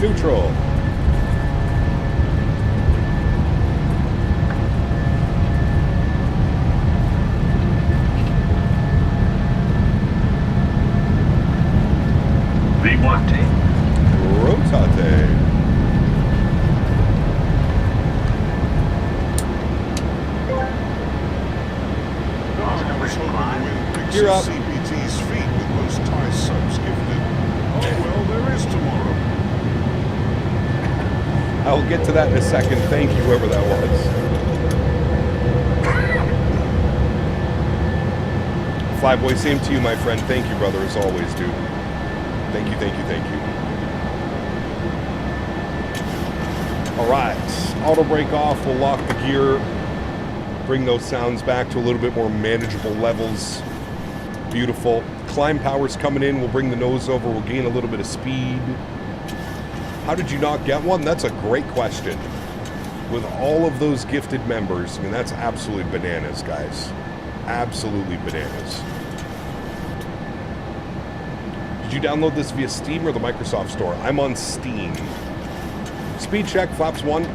Neutral. Rotate. Rotate. You're up. CPT's feet with those tie subs gifted. Oh well, there is tomorrow. I'll get to that in a second. Thank you, whoever that was. Flyboy, same to you, my friend. Thank you, brother, as always, dude. Thank you, thank you, thank you. All right. Auto brake off. We'll lock the gear. Bring those sounds back to a little bit more manageable levels. Beautiful. Climb power's coming in. We'll bring the nose over. We'll gain a little bit of speed. How did you not get one? That's a great question. With all of those gifted members, I mean, that's absolutely bananas, guys. Absolutely bananas. Did you download this via Steam or the Microsoft Store? I'm on Steam. Speed check, flaps 1.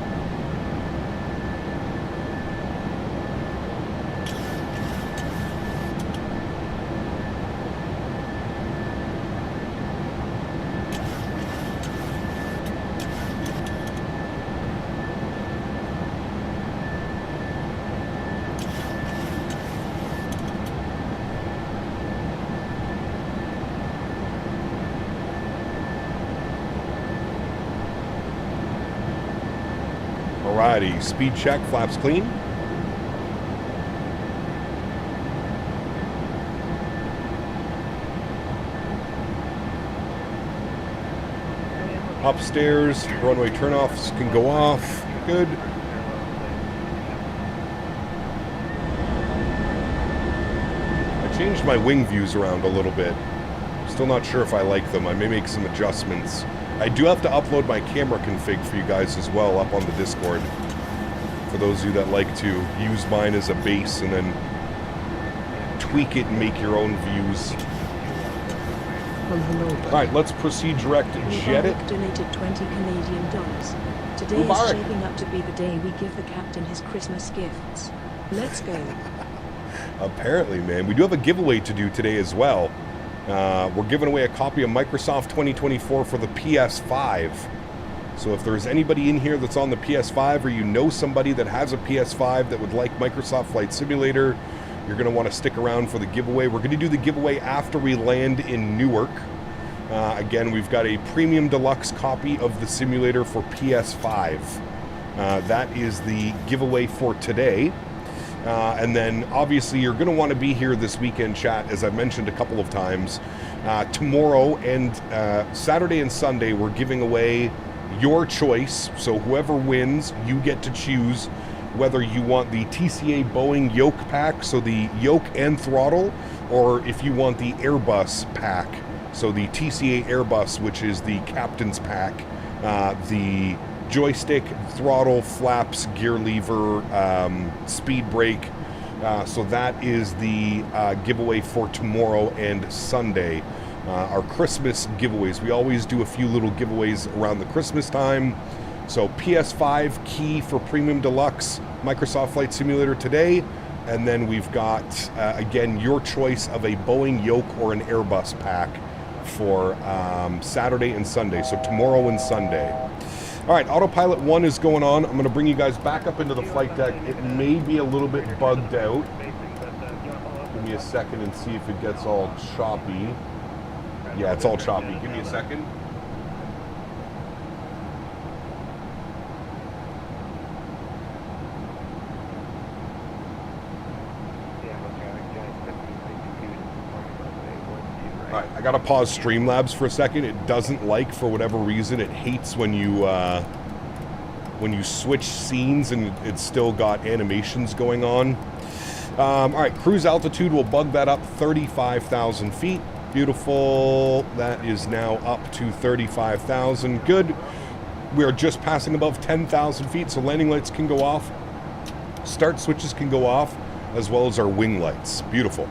Alrighty, speed check, flaps clean. Upstairs, runway turnoffs can go off. Good. I changed my wing views around a little bit. Still not sure if I like them. I may make some adjustments. I do have to upload my camera config for you guys as well up on the Discord. For those of you that like to use mine as a base and then tweak it and make your own views. Alright, let's proceed direct to jet it. Donated 20 Canadian dollars. Today is shaping up to be the day we give the captain his Christmas gifts. Let's go. Apparently, man. We do have a giveaway to do today as well. We're giving away a copy of Microsoft 2024 for the PS5. So if there's anybody in here that's on the PS5 or you know somebody that has a PS5 that would like Microsoft Flight Simulator, you're going to want to stick around for the giveaway. We're going to do the giveaway after we land in Newark. Again, we've got a premium deluxe copy of the simulator for PS5. That is the giveaway for today. And then obviously you're going to want to be here this weekend, chat, as I've mentioned a couple of times. Tomorrow and Saturday and Sunday, we're giving away your choice. So whoever wins, you get to choose whether you want the TCA Boeing yoke pack, so the yoke and throttle, or if you want the Airbus pack, so the TCA Airbus, which is the captain's pack, the joystick, throttle, flaps, gear lever, speed brake. So that is the giveaway for tomorrow and Sunday. Our Christmas giveaways. We always do a few little giveaways around the Christmas time. So PS5 key for Premium Deluxe Microsoft Flight Simulator today. And then we've got, again, your choice of a Boeing yoke or an Airbus pack for Saturday and Sunday. So tomorrow and Sunday. All right, Autopilot 1 is going on. I'm going to bring you guys back up into the flight deck. It may be a little bit bugged out. Give me a second and see if it gets all choppy. Yeah, it's all choppy. Give me a second. All right, I got to pause Streamlabs for a second. It doesn't like, for whatever reason, it hates when you switch scenes and it's still got animations going on. All right, cruise altitude, will bug that up 35,000 feet. Beautiful. That is now up to 35,000. Good. We are just passing above 10,000 feet, so landing lights can go off. Start switches can go off, as well as our wing lights. Beautiful.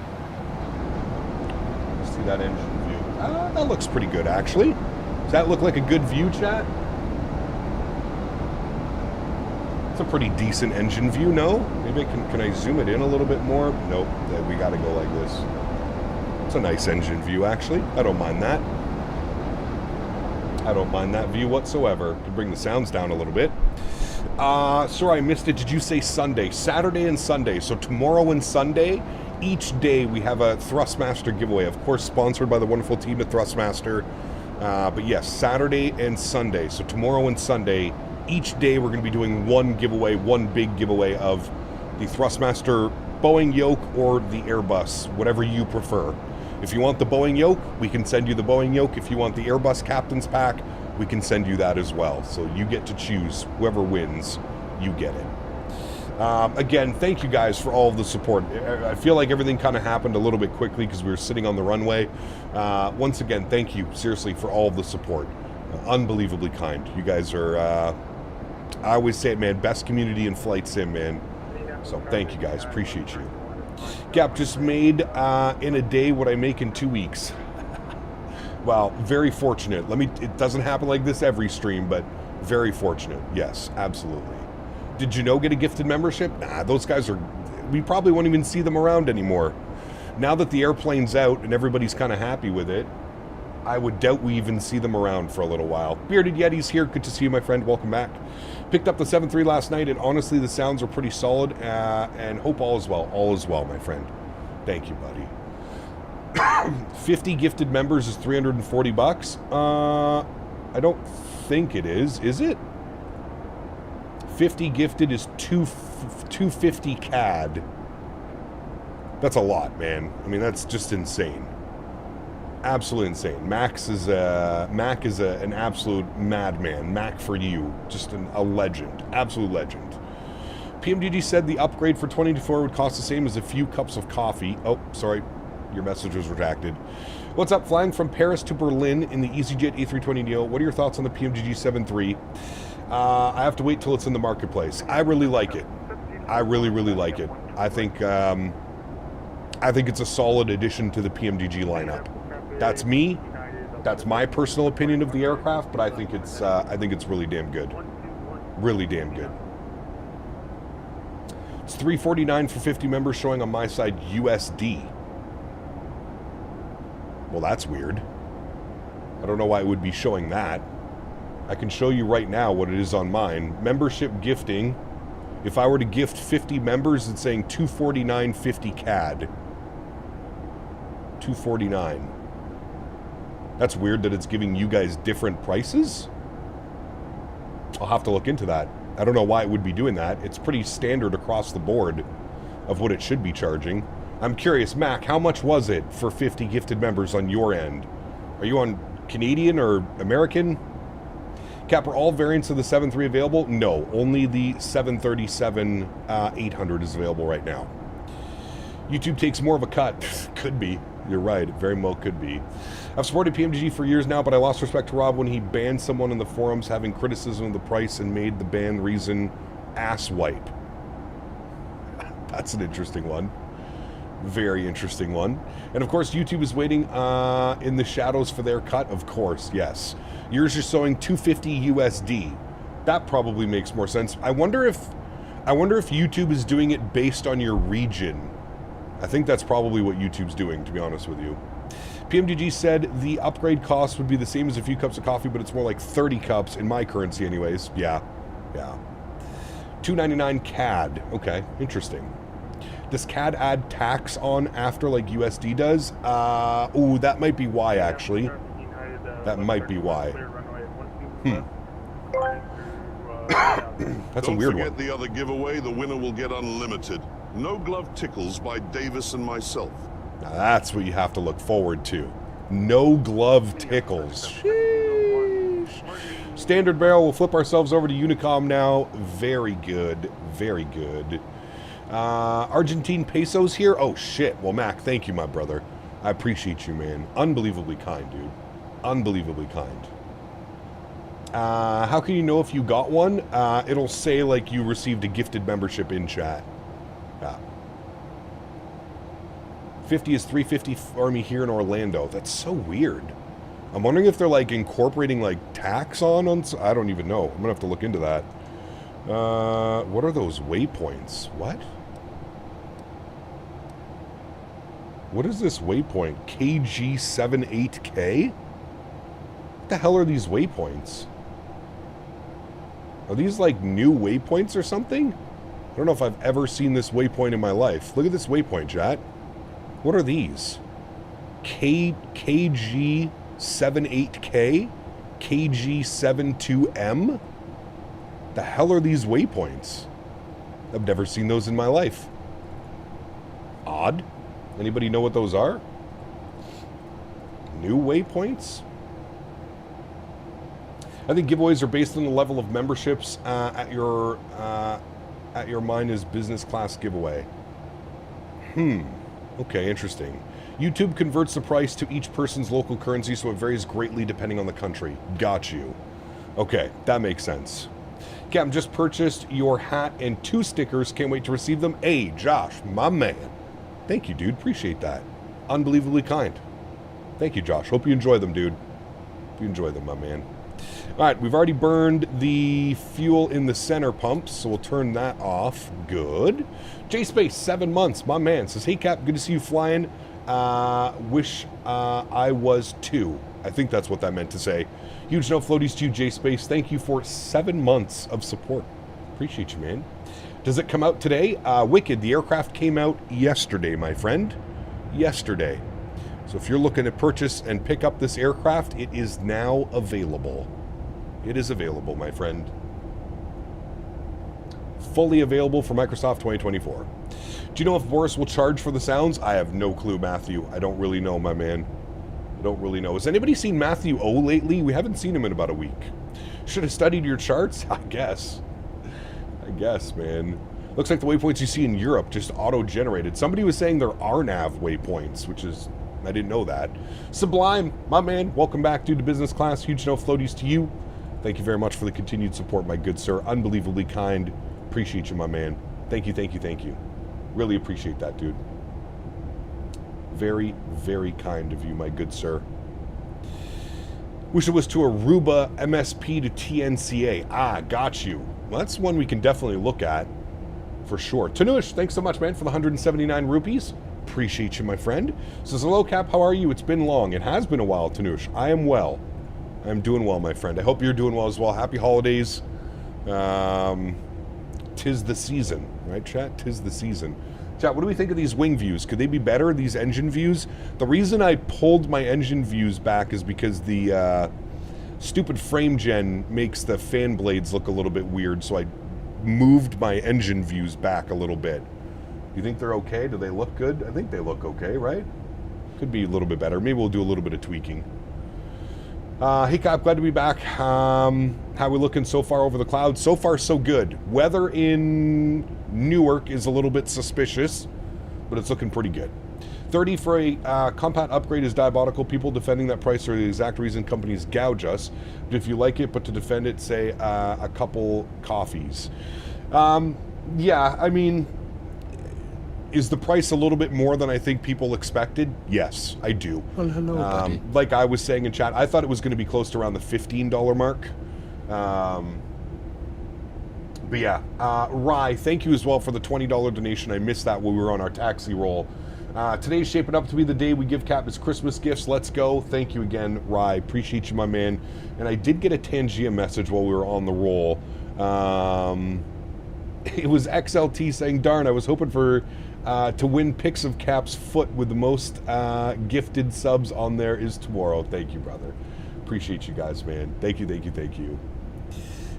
See that engine view? That looks pretty good, actually. Does that look like a good view, chat? It's a pretty decent engine view, no? Maybe can I zoom it in a little bit more? Nope, we gotta go like this. It's a nice engine view, actually. I don't mind that. I don't mind that view whatsoever. Could bring the sounds down a little bit. Sorry, I missed it. Did you say Sunday? Saturday and Sunday. So tomorrow and Sunday, each day we have a Thrustmaster giveaway. Of course, sponsored by the wonderful team at Thrustmaster. But yes, Saturday and Sunday. So tomorrow and Sunday, each day we're going to be doing one giveaway, one big giveaway of the Thrustmaster Boeing yoke or the Airbus, whatever you prefer. If you want the Boeing yoke, we can send you the Boeing yoke. If you want the Airbus Captain's Pack, we can send you that as well. So you get to choose. Whoever wins, you get it. Again, thank you guys for all of the support. I feel like everything kind of happened a little bit quickly because we were sitting on the runway. Once again, thank you, seriously, for all of the support. Unbelievably kind. You guys are, I always say it, man, best community in flight sim, man. So thank you guys, appreciate you. Gap just made in a day what I make in 2 weeks. Well, very fortunate. It doesn't happen like this every stream, but very fortunate. Yes, absolutely. Did you know get a gifted membership? Nah, those guys are, we probably won't even see them around anymore. Now that the airplane's out and everybody's kind of happy with it, I would doubt we even see them around for a little while. Bearded Yeti's here. Good to see you, my friend. Welcome back. Picked up the 7.3 last night, and honestly, the sounds are pretty solid, and hope all is well. All is well, my friend. Thank you, buddy. 50 gifted members is 340 bucks. I don't think it is it? 50 gifted is 250 CAD. That's a lot, man. I mean, that's just insane. Absolutely insane. Mac is an absolute madman. Mac for you, just a legend, absolute legend. PMDG said the upgrade for 2024 would cost the same as a few cups of coffee. Oh, sorry, your message was retracted. What's up? Flying from Paris to Berlin in the EasyJet A320neo. What are your thoughts on the PMDG 7.3? I have to wait till it's in the marketplace. I really like it. I really like it. I think it's a solid addition to the PMDG lineup. That's me. That's my personal opinion of the aircraft, but I think it's really damn good. Really damn good. It's $349 for 50 members, showing on my side USD. Well, that's weird. I don't know why it would be showing that. I can show you right now what it is on mine. Membership gifting. If I were to gift 50 members, it's saying $249.50 CAD. $249. That's weird that it's giving you guys different prices. I'll have to look into that. I don't know why it would be doing that. It's pretty standard across the board of what it should be charging. I'm curious, Mac, how much was it for 50 gifted members on your end? Are you on Canadian or American? Cap, are all variants of the 7.3 available? No, only the 737-800 is available right now. YouTube takes more of a cut. Could be. You're right. It very well could be. I've supported PMDG for years now, but I lost respect to Rob when he banned someone in the forums having criticism of the price and made the ban reason ass wipe. That's an interesting one. Very interesting one. And of course, YouTube is waiting in the shadows for their cut. Of course, yes. Yours is showing $250 USD. That probably makes more sense. I wonder if I wonder if YouTube is doing it based on your region. I think that's probably what YouTube's doing, to be honest with you. PMDG said the upgrade cost would be the same as a few cups of coffee, but it's more like 30 cups in my currency anyways. Yeah. $2.99 CAD. Okay, interesting. Does CAD add tax on after like USD does? Ooh, that might be why, actually. That might be why. That's a weird one. Don't forget the other giveaway. The winner will get unlimited. No Glove Tickles by Davis and myself. Now that's what you have to look forward to. No Glove Tickles. Sheesh. Standard barrel. We'll flip ourselves over to Unicom now. Very good. Very good. Argentine pesos here. Oh, shit. Well, Mac, thank you, my brother. I appreciate you, man. Unbelievably kind, dude. Unbelievably kind. How can you know if you got one? It'll say, like, you received a gifted membership in chat. Yeah. 50 is 350 for me here in Orlando. That's so weird. I'm wondering if they're, like, incorporating, like, tax on... I don't even know. I'm gonna have to look into that. What are those waypoints? What? What is this waypoint? KG78K? What the hell are these waypoints? Are these like new waypoints or something? I don't know if I've ever seen this waypoint in my life. Look at this waypoint, chat. What are these? KG78K? KG72M? The hell are these waypoints? I've never seen those in my life. Odd. Anybody know what those are? New waypoints? I think giveaways are based on the level of memberships at your mine is business class giveaway. Okay, interesting. YouTube converts the price to each person's local currency, so it varies greatly depending on the country. Got you. Okay, that makes sense. Captain, just purchased your hat and 2 stickers. Can't wait to receive them. Hey, Josh, my man. Thank you, dude. Appreciate that. Unbelievably kind. Thank you, Josh. Hope you enjoy them, dude. Hope you enjoy them, my man. All right, we've already burned the fuel in the center pumps, so we'll turn that off. Good. J-Space, 7 months. My man says, hey, Cap, good to see you flying. Wish I was too. I think that's what that meant to say. Huge no floaties to you, J-Space. Thank you for 7 months of support. Appreciate you, man. Does it come out today? Wicked, the aircraft came out yesterday, my friend. Yesterday. So if you're looking to purchase and pick up this aircraft, it is now available. It is available, my friend. Fully available for Microsoft 2024. Do you know if Boris will charge for the sounds? I have no clue, Matthew. I don't really know, my man. I don't really know. Has anybody seen Matthew O lately? We haven't seen him in about a week. Should have studied your charts? I guess. I guess, man. Looks like the waypoints you see in Europe just auto-generated. Somebody was saying they're RNAV waypoints, which is... I didn't know that. Sublime, my man. Welcome back, dude, to business class. Huge no floaties to you. Thank you very much for the continued support, my good sir. Unbelievably kind. Appreciate you, my man. Thank you, thank you, thank you. Really appreciate that, dude. Very, very kind of you, my good sir. Wish it was to Aruba, MSP to TNCA. Ah, got you. Well, that's one we can definitely look at, for sure. Tanush, thanks so much, man, for the 179 rupees. Appreciate you, my friend. Says, hello, Cap, how are you? It's been long. It has been a while, Tanush. I am well. I'm doing well, my friend. I hope you're doing well as well. Happy holidays. Tis the season, right, chat? Tis the season. Chat, what do we think of these wing views? Could they be better, these engine views? The reason I pulled my engine views back is because the stupid frame gen makes the fan blades look a little bit weird, so I moved my engine views back a little bit. You think they're okay? Do they look good? I think they look okay, right? Could be a little bit better. Maybe we'll do a little bit of tweaking. Hey, Cap, glad to be back. How we looking so far over the clouds? So far, so good. Weather in Newark is a little bit suspicious, but it's looking pretty good. 30 for a compat upgrade is diabolical. People defending that price are the exact reason companies gouge us. But if you like it, but to defend it, say a couple coffees. Yeah, I mean... Is the price a little bit more than I think people expected? Yes, I do. Well, hello, buddy. Like I was saying in chat, I thought it was going to be close to around the $15 mark. But yeah, Rye, thank you as well for the $20 donation. I missed that when we were on our taxi roll. Today's shaping up to be the day we give Cap his Christmas gifts. Let's go. Thank you again, Rye. Appreciate you, my man. And I did get a Tangia message while we were on the roll. It was XLT saying, darn, I was hoping for to win pics of Cap's foot with the most gifted subs on there is tomorrow. Thank you, brother. Appreciate you guys, man. Thank you, thank you, thank you.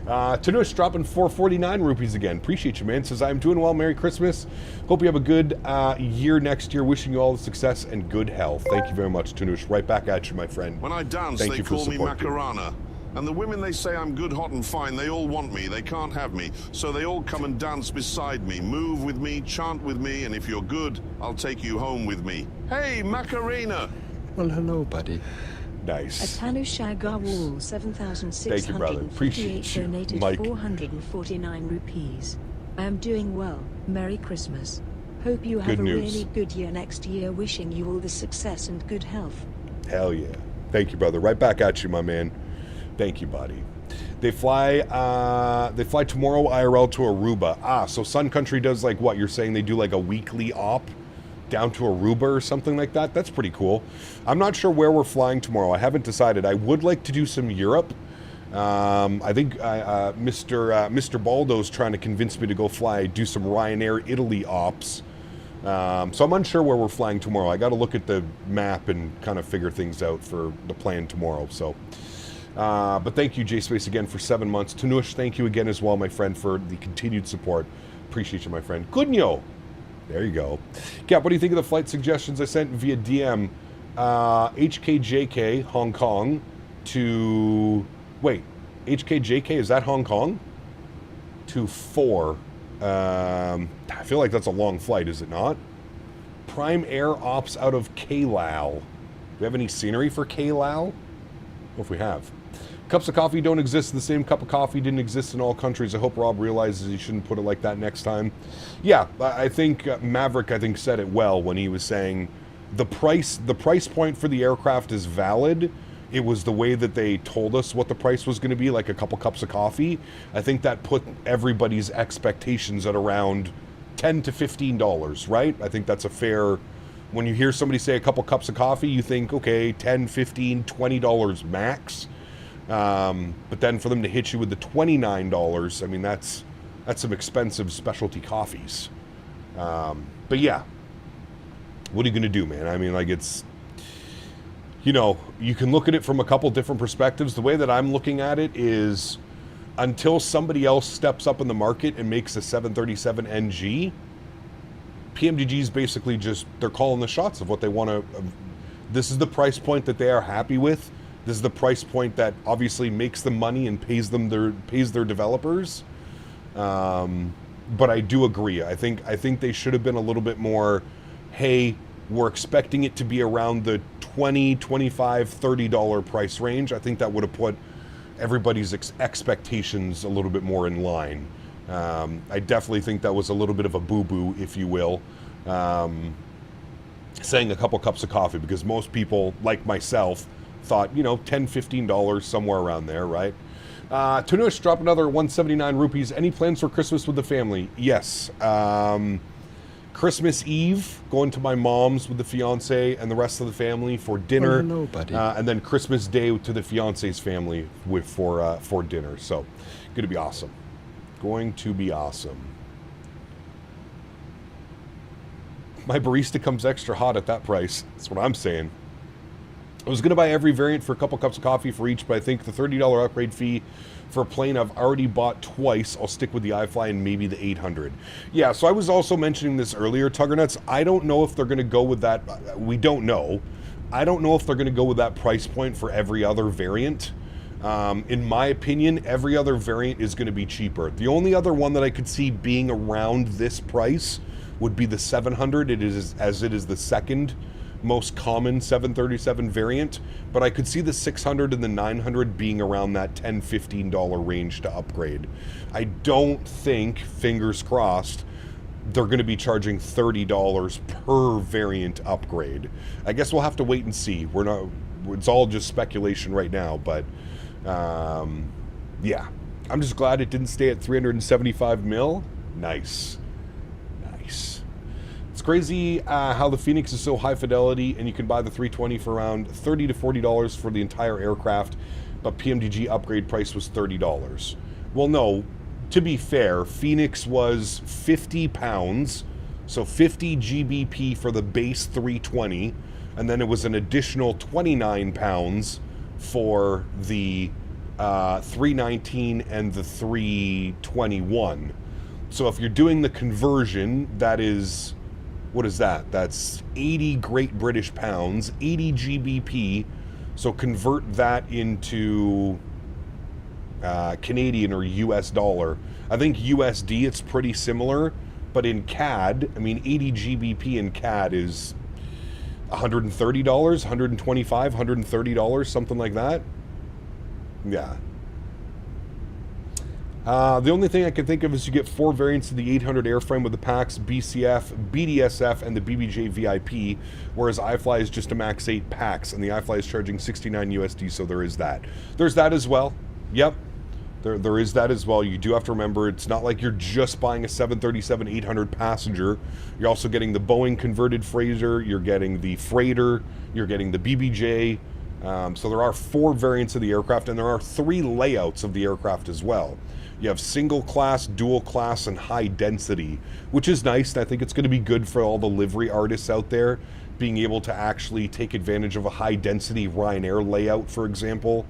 Tanush dropping 449 rupees again. Appreciate you, man. Says, I'm doing well. Merry Christmas. Hope you have a good year next year. Wishing you all the success and good health. Thank you very much, Tanush. Right back at you, my friend. When I dance, they call me Macarena. And the women, they say I'm good, hot, and fine. They all want me. They can't have me. So they all come and dance beside me, move with me, chant with me, and if you're good, I'll take you home with me. Hey, Macarena! Well, hello, buddy. Nice. Atanu Shagawal 7,658 donated Mike. 449 rupees. I am doing well. Merry Christmas. Hope you have a really good year next year. Wishing you all the success and good health. Hell yeah. Thank you, brother. Right back at you, my man. Thank you, buddy. They fly tomorrow IRL to Aruba. So Sun Country does like what? You're saying they do like a weekly op down to Aruba or something like that? That's pretty cool. I'm not sure where we're flying tomorrow. I haven't decided. I would like to do some Europe. I think Mr. Baldo's trying to convince me to go do some Ryanair Italy ops. So I'm unsure where we're flying tomorrow. I got to look at the map and kind of figure things out for the plan tomorrow. So, but thank you, J-Space, again for 7 months. Tanush, thank you again as well, my friend, for the continued support. Appreciate you, my friend. Goodnyo. There you go. Cap, what do you think of the flight suggestions I sent via DM? HKJK, Hong Kong, to... Wait, HKJK, is that Hong Kong? To 4. I feel like that's a long flight, is it not? Prime Air ops out of Kalal. Do we have any scenery for Kalal? What if we have? Cups of coffee don't exist. The same cup of coffee didn't exist in all countries. I hope Rob realizes he shouldn't put it like that next time. Yeah, I think Maverick, said it well when he was saying the price point for the aircraft is valid. It was the way that they told us what the price was going to be, like a couple cups of coffee. I think that put everybody's expectations at around $10 to $15, right? I think that's a fair... When you hear somebody say a couple cups of coffee, you think, okay, $10, $15, $20 max. But then for them to hit you with the $29, I mean, that's some expensive specialty coffees. But yeah, what are you going to do, man? I mean, like, it's, you know, you can look at it from a couple different perspectives. The way that I'm looking at it is until somebody else steps up in the market and makes a 737 NG, PMDG is basically just, they're calling the shots of what they want to, this is the price point that they are happy with. This is the price point that obviously makes them money and pays their developers. But I do agree. I think they should have been a little bit more, hey, we're expecting it to be around the $20, $25, $30 price range. I think that would have put everybody's expectations a little bit more in line. I definitely think that was a little bit of a boo-boo, if you will, saying a couple cups of coffee, because most people, like myself, thought, you know, $10, $15, somewhere around there, right? Tanush, drop another 179 rupees. Any plans for Christmas with the family? Yes. Christmas Eve, going to my mom's with the fiance and the rest of the family for dinner. Hello, buddy. And then Christmas Day to the fiance's family for dinner. So, going to be awesome. Going to be awesome. My barista comes extra hot at that price. That's what I'm saying. I was going to buy every variant for a couple cups of coffee for each, but I think the $30 upgrade fee for a plane I've already bought twice, I'll stick with the iFly and maybe the 800. Yeah, so I was also mentioning this earlier, Tuggernuts. I don't know if they're going to go with that. We don't know. I don't know if they're going to go with that price point for every other variant. In my opinion, every other variant is going to be cheaper. The only other one that I could see being around this price would be the 700. It is the second most common 737 variant, but I could see the 600 and the 900 being around that $10, $15 range to upgrade. I don't think, fingers crossed, they're going to be charging $30 per variant upgrade. I guess we'll have to wait and see. It's all just speculation right now, but yeah, I'm just glad it didn't stay at 375 mil. Nice. Nice. It's crazy how the Phoenix is so high fidelity, and you can buy the 320 for around $30 to $40 for the entire aircraft, but PMDG upgrade price was $30. Well, no, to be fair, Phoenix was 50 pounds, so 50 GBP for the base 320, and then it was an additional 29 pounds for the 319 and the 321. So if you're doing the conversion, that is, what is that? That's 80 Great British Pounds, 80 GBP. So convert that into Canadian or US dollar. I think USD, it's pretty similar, but in CAD, I mean, 80 GBP in CAD is $130, $125, $130, something like that. Yeah. The only thing I can think of is you get 4 variants of the 800 airframe with the PAX, BCF, BDSF, and the BBJ VIP, whereas iFly is just a MAX 8 PAX, and the iFly is charging 69 USD, so there is that. There's that as well. Yep. There is that as well. You do have to remember, it's not like you're just buying a 737-800 passenger. You're also getting the Boeing converted freighter, you're getting the freighter, you're getting the BBJ. So there are 4 variants of the aircraft, and there are 3 layouts of the aircraft as well. You have single class, dual class, and high density, which is nice. And I think it's going to be good for all the livery artists out there, being able to actually take advantage of a high density Ryanair layout, for example,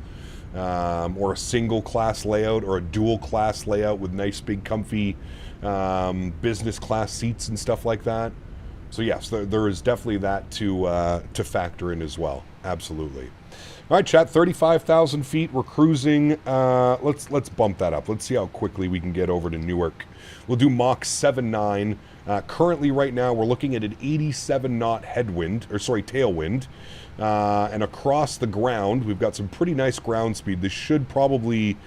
or a single class layout, or a dual class layout with nice big comfy business class seats and stuff like that. So yes, there is definitely that to factor in as well. Absolutely. All right, chat, 35,000 feet. We're cruising. Let's bump that up. Let's see how quickly we can get over to Newark. We'll do Mach 7.9. Currently, right now, we're looking at an 87 knot headwind, or sorry, tailwind. And across the ground, we've got some pretty nice ground speed. This should probably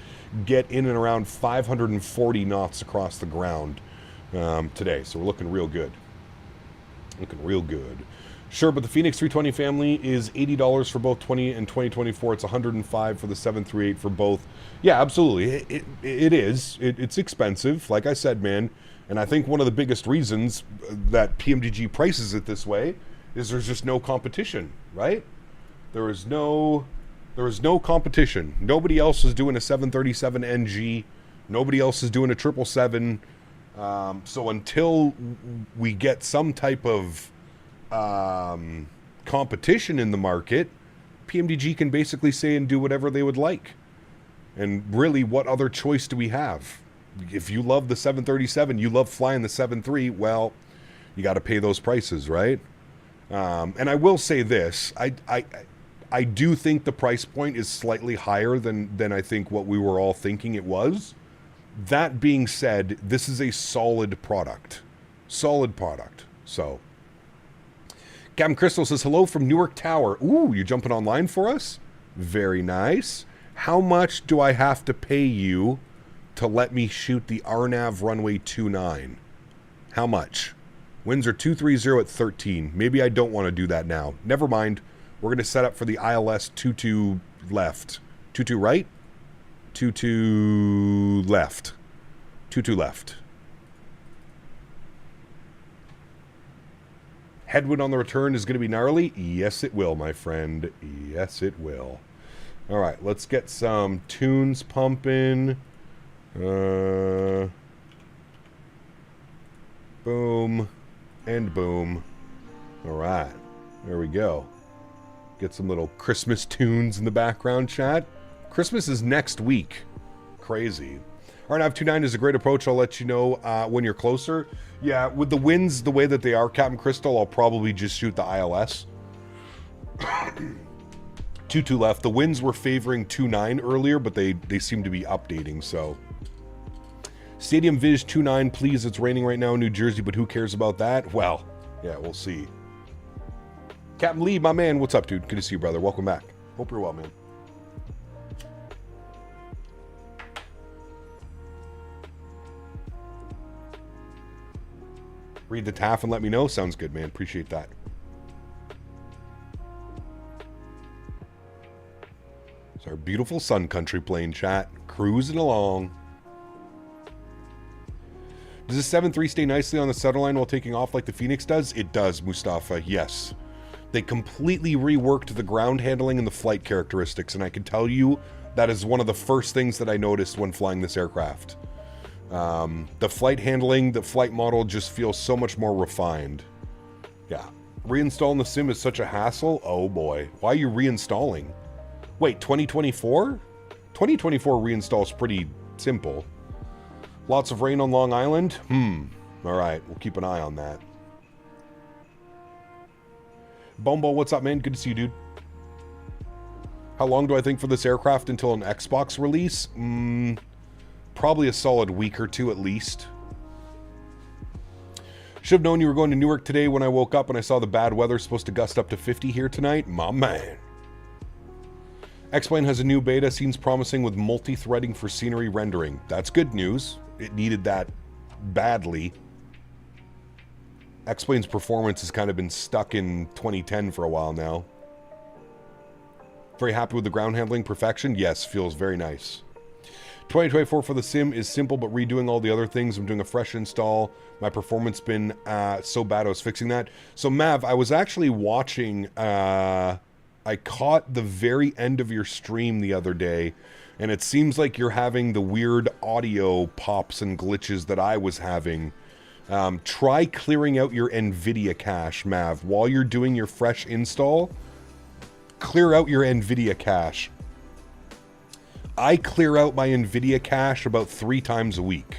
get in and around 540 knots across the ground today. So we're looking real good. Looking real good. Sure, but the Phoenix 320 family is $80 for both 20 and 2024. It's $105 for the 738 for both. Yeah, absolutely. It is. It's expensive, like I said, man. And I think one of the biggest reasons that PMDG prices it this way is there's just no competition, right? There is no competition. Nobody else is doing a 737 NG. Nobody else is doing a 777. So until we get some type of competition in the market, PMDG can basically say and do whatever they would like. And really, what other choice do we have? If you love the 737, you love flying the 73, well, you got to pay those prices, right? And I will say this, I do think the price point is slightly higher than I think what we were all thinking it was. That being said, this is a solid product. Solid product. So, Captain Crystal says, hello from Newark Tower. Ooh, you jumping online for us? Very nice. How much do I have to pay you to let me shoot the RNAV runway 29? How much? Winds are 230 at 13. Maybe I don't want to do that now. Never mind. We're going to set up for the ILS 22 left. 22 right? 22 left. 22 left. Headwind on the return is going to be gnarly. Yes, it will, my friend. Yes, it will. All right, let's get some tunes pumping. Boom. And boom. All right, there we go. Get some little Christmas tunes in the background, chat. Christmas is next week. Crazy. RNAV 29 is a great approach. I'll let you know when you're closer. Yeah, with the winds the way that they are, Captain Crystal, I'll probably just shoot the ILS. 22 left. The winds were favoring 29 earlier, but they seem to be updating, so. Stadium Viz 29, please. It's raining right now in New Jersey, but who cares about that? Well, yeah, we'll see. Captain Lee, my man, what's up, dude? Good to see you, brother. Welcome back. Hope you're well, man. Read the TAF and let me know. Sounds good, man. Appreciate that. It's our beautiful Sun Country plane, chat. Cruising along. Does the 7-3 stay nicely on the centerline while taking off like the Phoenix does? It does, Mustafa, yes. They completely reworked the ground handling and the flight characteristics, and I can tell you that is one of the first things that I noticed when flying this aircraft. The flight handling, the flight model just feels so much more refined. Yeah. Reinstalling the sim is such a hassle? Oh boy. Why are you reinstalling? Wait, 2024? 2024 reinstall is pretty simple. Lots of rain on Long Island? Alright, we'll keep an eye on that. Bombo, what's up, man? Good to see you, dude. How long do I think for this aircraft until an Xbox release? Probably a solid week or two at least. Should have known you were going to Newark today when I woke up and I saw the bad weather supposed to gust up to 50 here tonight. My man. X-Plane has a new beta, seems promising with multi-threading for scenery rendering. That's good news. It needed that badly. X-Plane's performance has kind of been stuck in 2010 for a while now. Very happy with the ground handling perfection? Yes, feels very nice. 2024 for the sim is simple, but redoing all the other things. I'm doing a fresh install. My performance been so bad I was fixing that. So Mav, I was actually watching, I caught the very end of your stream the other day, and it seems like you're having the weird audio pops and glitches that I was having. Try clearing out your NVIDIA cache, Mav. While you're doing your fresh install, clear out your NVIDIA cache. I clear out my NVIDIA cache about 3 times a week.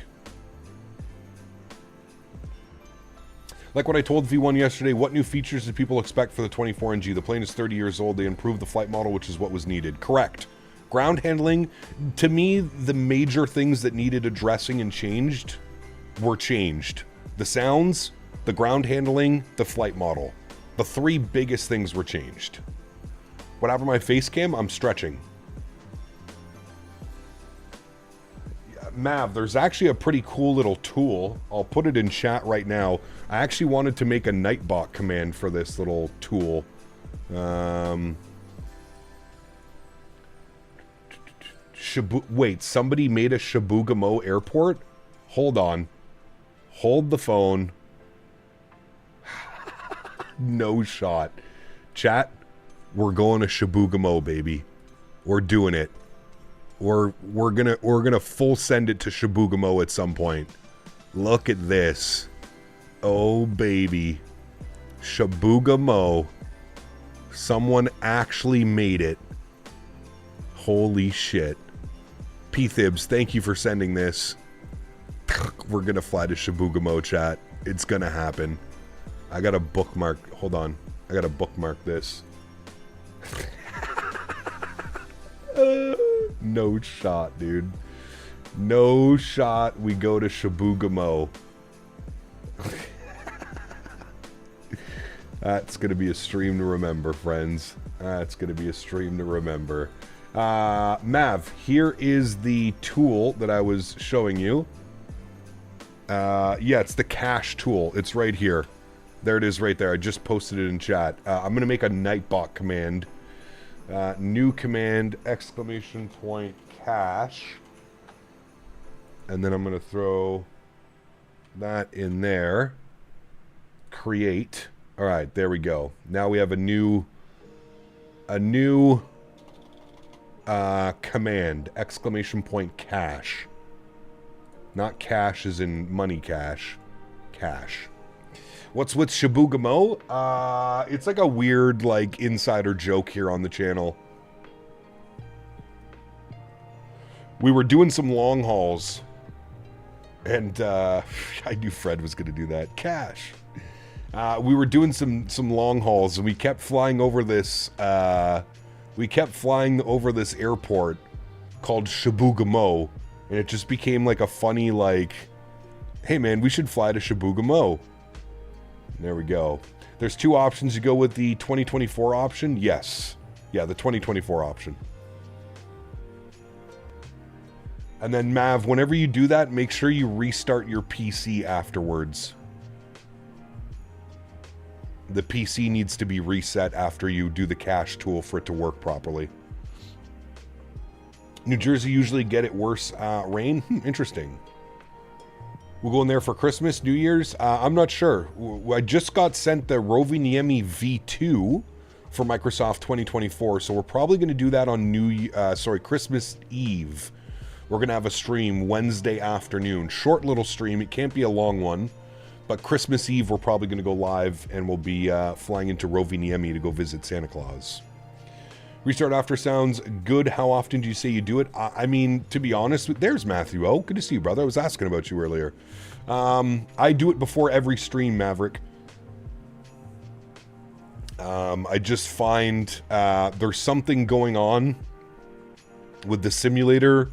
Like what I told V1 yesterday, what new features do people expect for the 24NG? The plane is 30 years old. They improved the flight model, which is what was needed. Correct. Ground handling, to me, the major things that needed addressing and changed were changed. The sounds, the ground handling, the flight model. The 3 biggest things were changed. What happened to my face cam? I'm stretching. Mav, there's actually a pretty cool little tool. I'll put it in chat right now. I actually wanted to make a Nightbot command for this little tool. Wait, somebody made a Chibougamau airport? Hold on. Hold the phone. No shot. Chat, we're going to Chibougamau, baby. We're doing it. We're gonna full send it to Chibougamau at some point. Look at this. Oh baby. Chibougamau. Someone actually made it. Holy shit. P-Thibs, thank you for sending this. We're gonna fly to Chibougamau, chat. It's gonna happen. I gotta bookmark. Hold on. I gotta bookmark this. No shot, dude. No shot. We go to Chibougamau. That's going to be a stream to remember, friends. That's going to be a stream to remember. Mav, here is the tool that I was showing you. Yeah, it's the cache tool. It's right here. There it is right there. I just posted it in chat. I'm going to make a Nightbot command. New command, exclamation point, cache. And then I'm going to throw that in there. Create. All right, there we go. Now we have a new command, exclamation point, cache. Not cash as in money cash. Cache. What's with Chibougamau? It's like a weird, like, insider joke here on the channel. We were doing some long hauls. And, I knew Fred was going to do that. Cash. We were doing some long hauls, and we kept flying over this, airport called Chibougamau. And it just became like a funny, like, hey man, we should fly to Chibougamau. There we go. There's 2 options. You go with the 2024 option? Yes. Yeah, the 2024 option. And then, Mav, whenever you do that, make sure you restart your PC afterwards. The PC needs to be reset after you do the cache tool for it to work properly. New Jersey usually get it worse rain. Interesting. We'll go in there for Christmas, New Year's. I'm not sure. I just got sent the Rovaniemi V2 for Microsoft 2024, so we're probably going to do that on Christmas Eve. We're going to have a stream Wednesday afternoon. Short little stream. It can't be a long one. But Christmas Eve, we're probably going to go live, and we'll be flying into Rovaniemi to go visit Santa Claus. Restart after sounds good. How often do you say you do it? I mean, to be honest, there's Matthew. Oh, good to see you, brother. I was asking about you earlier. I do it before every stream, Maverick. I just find there's something going on with the simulator,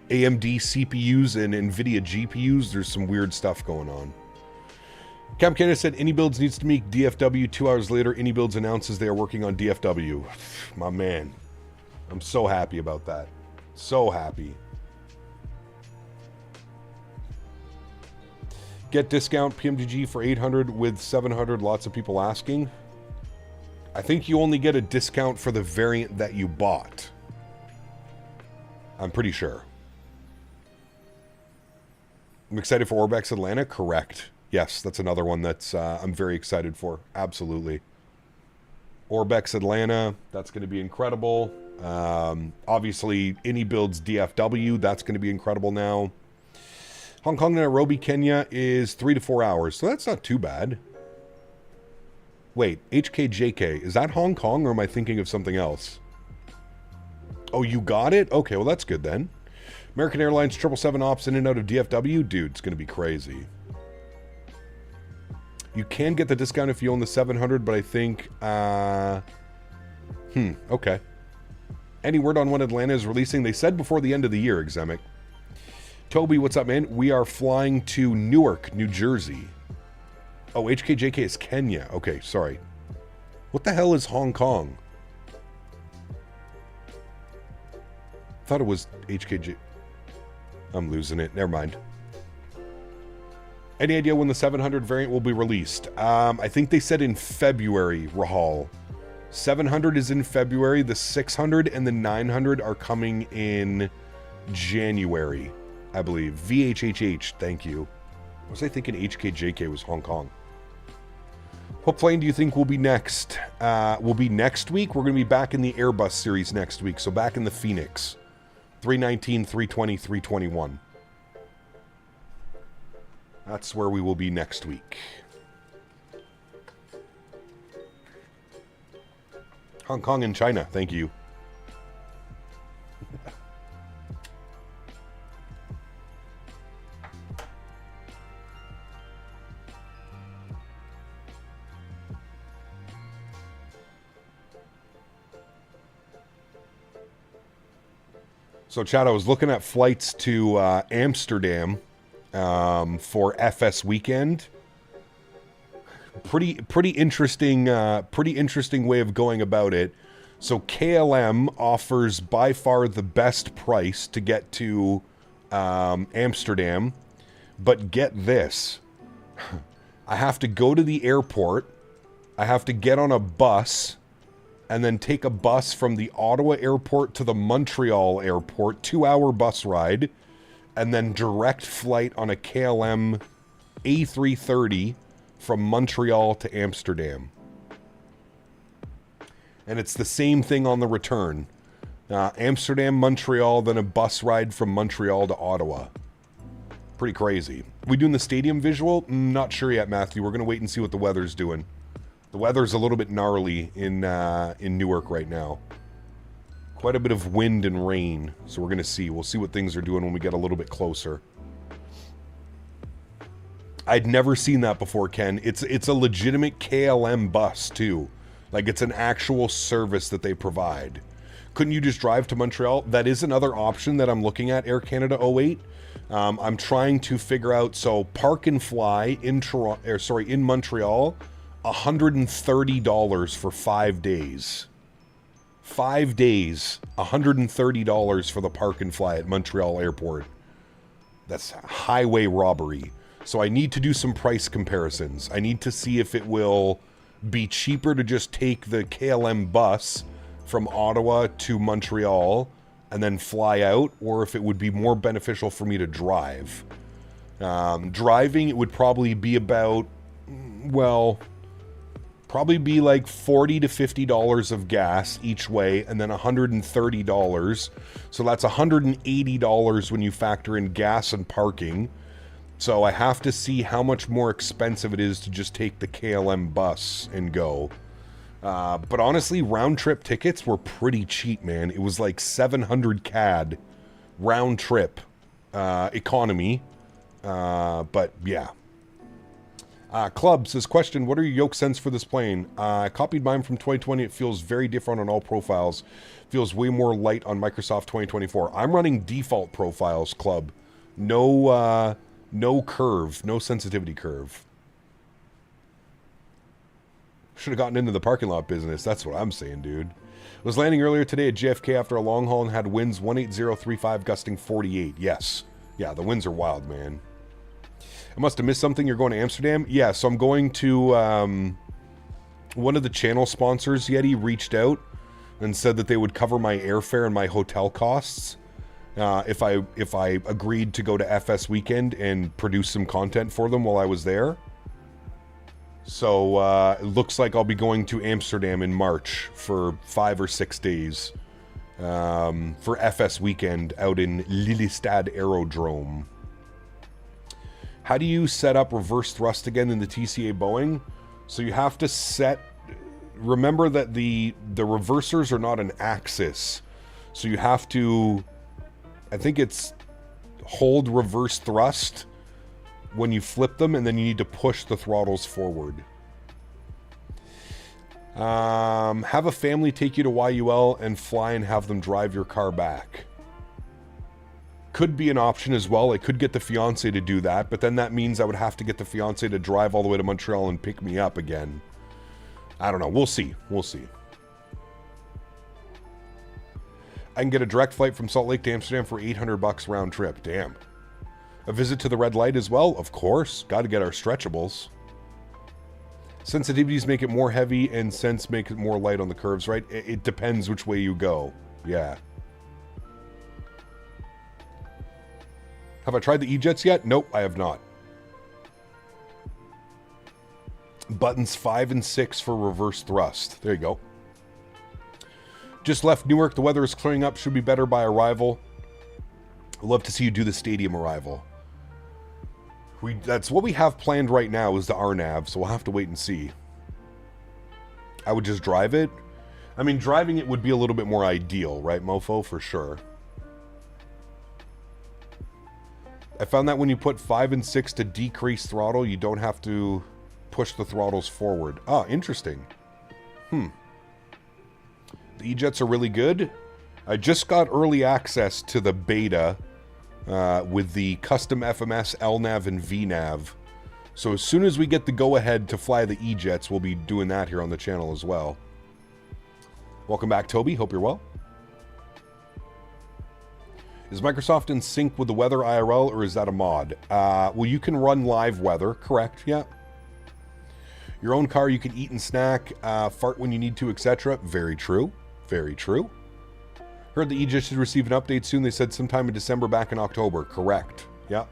AMD CPUs, and NVIDIA GPUs. There's some weird stuff going on. Cam Canada said, AnyBuilds needs to make DFW. 2 hours later, AnyBuilds announces they are working on DFW. My man. I'm so happy about that. So happy. Get discount PMDG for 800 with 700. Lots of people asking. I think you only get a discount for the variant that you bought. I'm pretty sure. I'm excited for Orbex Atlanta. Correct. Yes, that's another one that's I'm very excited for. Absolutely. Orbex Atlanta, that's going to be incredible. Obviously, AnyBuilds DFW, that's going to be incredible now. Hong Kong to Nairobi, Kenya is 3 to 4 hours, so that's not too bad. Wait, HKJK, is that Hong Kong, or am I thinking of something else? Oh, you got it? Okay, well, that's good then. American Airlines 777 ops in and out of DFW? Dude, it's going to be crazy. You can get the discount if you own the 700, but I think, okay. Any word on when Atlanta is releasing? They said before the end of the year, Exemic. Toby, what's up, man? We are flying to Newark, New Jersey. Oh, HKJK is Kenya. Okay, sorry. What the hell is Hong Kong? Thought it was HKJ. I'm losing it. Never mind. Any idea when the 700 variant will be released? I think they said in February, Rahal. 700 is in February. The 600 and the 900 are coming in January, I believe. VHHH, thank you. Was I thinking HKJK was Hong Kong? What plane do you think will be next? Will be next week? We're going to be back in the Airbus series next week. So back in the Phoenix. 319, 320, 321. That's where we will be next week. Hong Kong and China, thank you. So, Chad, I was looking at flights to Amsterdam for FS weekend. Pretty interesting way of going about it. So KLM offers by far the best price to get to Amsterdam, but get this. I have to go to the airport, I have to get on a bus, and then take a bus from the Ottawa airport to the Montreal airport, 2-hour bus ride, and then direct flight on a KLM A330 from Montreal to Amsterdam. And it's the same thing on the return. Amsterdam, Montreal, then a bus ride from Montreal to Ottawa. Pretty crazy. We doing the stadium visual? Not sure yet, Matthew. We're going to wait and see what the weather's doing. The weather's a little bit gnarly in Newark right now. Quite a bit of wind and rain, so we're going to see. We'll see what things are doing when we get a little bit closer. I'd never seen that before, Ken. It's a legitimate KLM bus, too. Like, it's an actual service that they provide. Couldn't you just drive to Montreal? That is another option that I'm looking at, Air Canada 08. I'm trying to figure out, so park and fly in Montreal, $130 for 5 days. 5 days, $130 for the park and fly at Montreal Airport. That's highway robbery. So I need to do some price comparisons. I need to see if it will be cheaper to just take the KLM bus from Ottawa to Montreal, and then fly out, or if it would be more beneficial for me to drive. Driving, it would probably be about, well, probably be like $40 to $50 of gas each way, and then $130. So that's $180 when you factor in gas and parking. So I have to see how much more expensive it is to just take the KLM bus and go. But honestly, round trip tickets were pretty cheap, man. It was like 700 CAD round trip economy. But yeah. Club says, question, what are your yoke sends for this plane? I copied mine from 2020. It feels very different on all profiles. Feels way more light on Microsoft 2024. I'm running default profiles, Club. No curve, no sensitivity curve. Should have gotten into the parking lot business. That's what I'm saying, dude. Was landing earlier today at JFK after a long haul and had winds 18035 gusting 48. Yes. Yeah, the winds are wild, man. I must have missed something. You're going to Amsterdam? Yeah, so I'm going to... one of the channel sponsors, Yeti, reached out and said that they would cover my airfare and my hotel costs if I agreed to go to FS Weekend and produce some content for them while I was there. So it looks like I'll be going to Amsterdam in March for 5 or 6 days for FS Weekend out in Lelystad Aerodrome. How do you set up reverse thrust again in the TCA Boeing? So you have to set... Remember that the reversers are not an axis. So you have to... I think it's hold reverse thrust when you flip them, and then you need to push the throttles forward. Have a family take you to YUL and fly and have them drive your car back. Could be an option as well. I could get the fiance to do that, but then that means I would have to get the fiance to drive all the way to Montreal and pick me up again. I don't know. We'll see. We'll see. I can get a direct flight from Salt Lake to Amsterdam for $800 round trip. Damn. A visit to the red light as well? Of course. Got to get our stretchables. Sensitivities make it more heavy and sense make it more light on the curves, right? It depends which way you go. Yeah. Have I tried the E-Jets yet? Nope, I have not. Buttons 5 and 6 for reverse thrust. There you go. Just left Newark. The weather is clearing up. Should be better by arrival. I'd love to see you do the stadium arrival. That's what we have planned right now is the RNAV, so we'll have to wait and see. I would just drive it. I mean, driving it would be a little bit more ideal, right, mofo? For sure. I found that when you put 5 and 6 to decrease throttle, you don't have to push the throttles forward. Ah, interesting. The E-Jets are really good. I just got early access to the beta with the custom FMS, LNAV, and VNAV. So as soon as we get the go-ahead to fly the E-Jets, we'll be doing that here on the channel as well. Welcome back, Toby. Hope you're well. Is Microsoft in sync with the weather IRL, or is that a mod? Well, you can run live weather, correct? Yeah. Your own car, you can eat and snack, fart when you need to, etc. Very true. Very true. Heard the E-Jet should receive an update soon. They said sometime in December, back in October. Correct. Yep.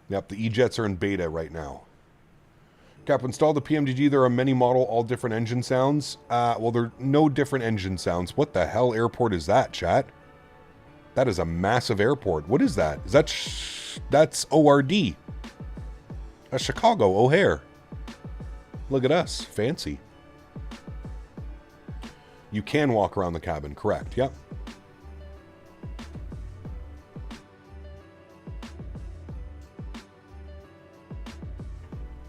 Yep, the E-Jets are in beta right now. Cap, install the PMDG. There are many model, all different engine sounds. Well, there are no different engine sounds. What the hell airport is that, chat? That is a massive airport. What is that? Is that... that's ORD. That's Chicago, O'Hare. Look at us. Fancy. You can walk around the cabin, correct. Yep.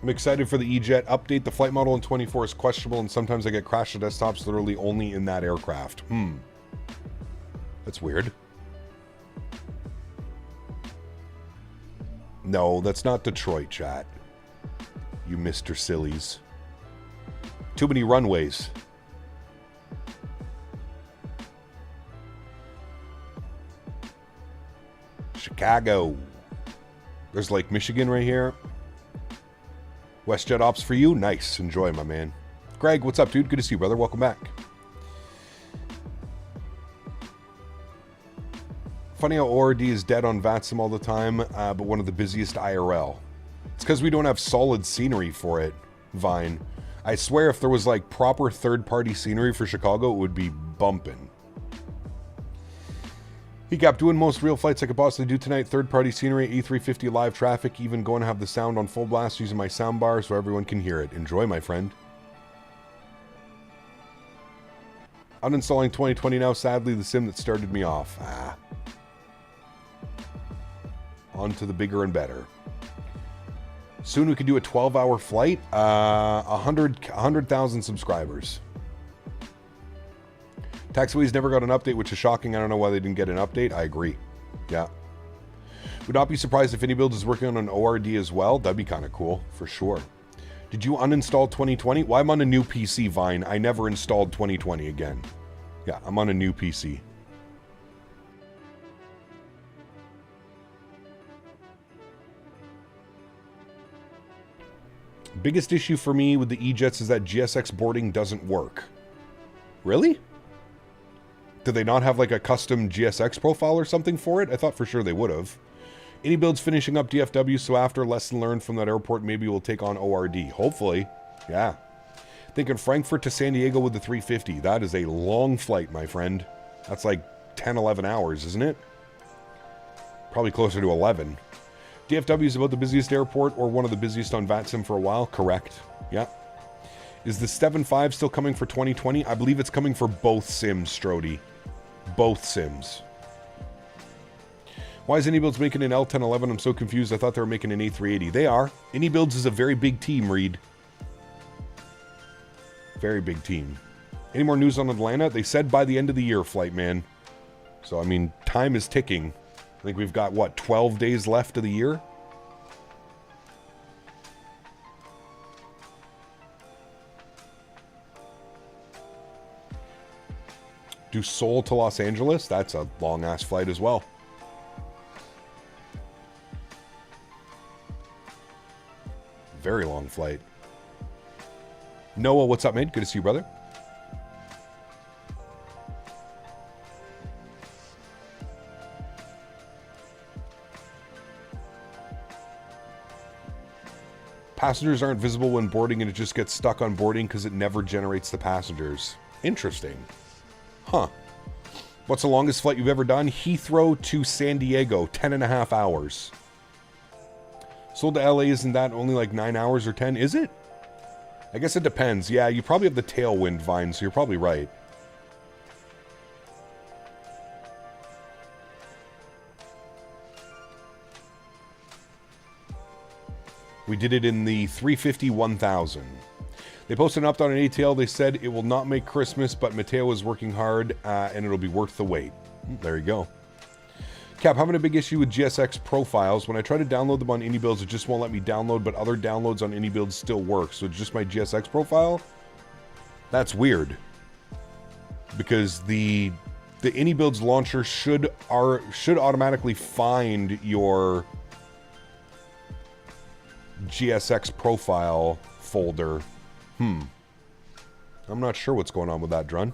I'm excited for the E-Jet update. The flight model in 24 is questionable, and sometimes I get crashed to desktops literally only in that aircraft. That's weird. No, that's not Detroit, chat. You Mr. Sillies. Too many runways. Chicago. There's Lake Michigan right here. WestJet ops for you. Nice. Enjoy, my man. Greg, what's up, dude? Good to see you, brother. Welcome back. Funny how ORD is dead on VATSIM all the time, but one of the busiest IRL. It's because we don't have solid scenery for it, Vine. I swear if there was like proper third-party scenery for Chicago, it would be bumping. He kept doing most real flights I could possibly do tonight. Third-party scenery, E350 live traffic, even going to have the sound on full blast using my soundbar so everyone can hear it. Enjoy, my friend. Uninstalling 2020 now, sadly, the sim that started me off. On to the bigger and better. Soon we could do a 12-hour flight. 100,000 subscribers. Taxiways never got an update, which is shocking. I don't know why they didn't get an update. I agree. Yeah. Would not be surprised if AnyBuild is working on an ORD as well. That'd be kind of cool, for sure. Did you uninstall 2020? Well, I'm on a new PC, Vine. I never installed 2020 again. Yeah, I'm on a new PC. Biggest issue for me with the E-Jets is that GSX boarding doesn't work. Really? Do they not have like a custom GSX profile or something for it? I thought for sure they would have. AnyBuild's finishing up DFW, so after lesson learned from that airport, maybe we'll take on ORD. Hopefully. Yeah. Thinking Frankfurt to San Diego with the 350. That is a long flight, my friend. That's like 10, 11 hours, isn't it? Probably closer to 11. DFW is about the busiest airport or one of the busiest on VATSIM for a while. Correct. Yeah. Is the 7.5 still coming for 2020? I believe it's coming for both sims, Strody. Both sims. Why is AnyBuilds making an L1011? I'm so confused. I thought they were making an A380. They are. AnyBuilds is a very big team, Reed. Very big team. Any more news on Atlanta? They said by the end of the year, Flight Man. So, I mean, time is ticking. I think we've got, what, 12 days left of the year? Do Seoul to Los Angeles? That's a long-ass flight as well. Very long flight. Noah, what's up, man? Good to see you, brother. Passengers aren't visible when boarding and it just gets stuck on boarding because it never generates the passengers. Interesting. Huh. What's the longest flight you've ever done? Heathrow to San Diego, 10.5 hours. Seoul to LA, isn't that only like 9 hours or 10? Is it? I guess it depends. Yeah, you probably have the tailwind, Vine, so you're probably right. We did it in the 350-1000. They posted an update on ATL. They said it will not make Christmas, but Mateo is working hard, and it'll be worth the wait. There you go. Cap, having a big issue with GSX profiles. When I try to download them on AnyBuilds, it just won't let me download, but other downloads on AnyBuilds still work. So it's just my GSX profile? That's weird. Because the AnyBuilds launcher should automatically find your GSX profile folder. I'm not sure what's going on with that, Drun.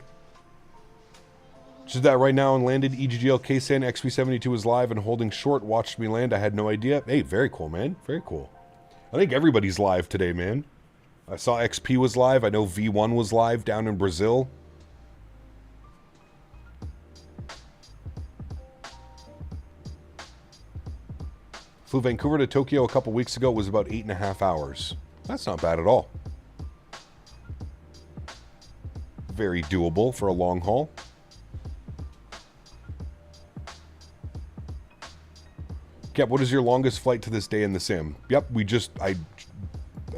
Just that right now and landed EGGL KSAN XP72 is live and holding short. Watched me land. I had no idea. Hey, very cool, man. Very cool. I think everybody's live today, man. I saw XP was live. I know V1 was live down in Brazil. Flew Vancouver to Tokyo a couple weeks ago. It was about 8.5 hours. That's not bad at all. Very doable for a long haul. Cap, what is your longest flight to this day in the sim? Yep, I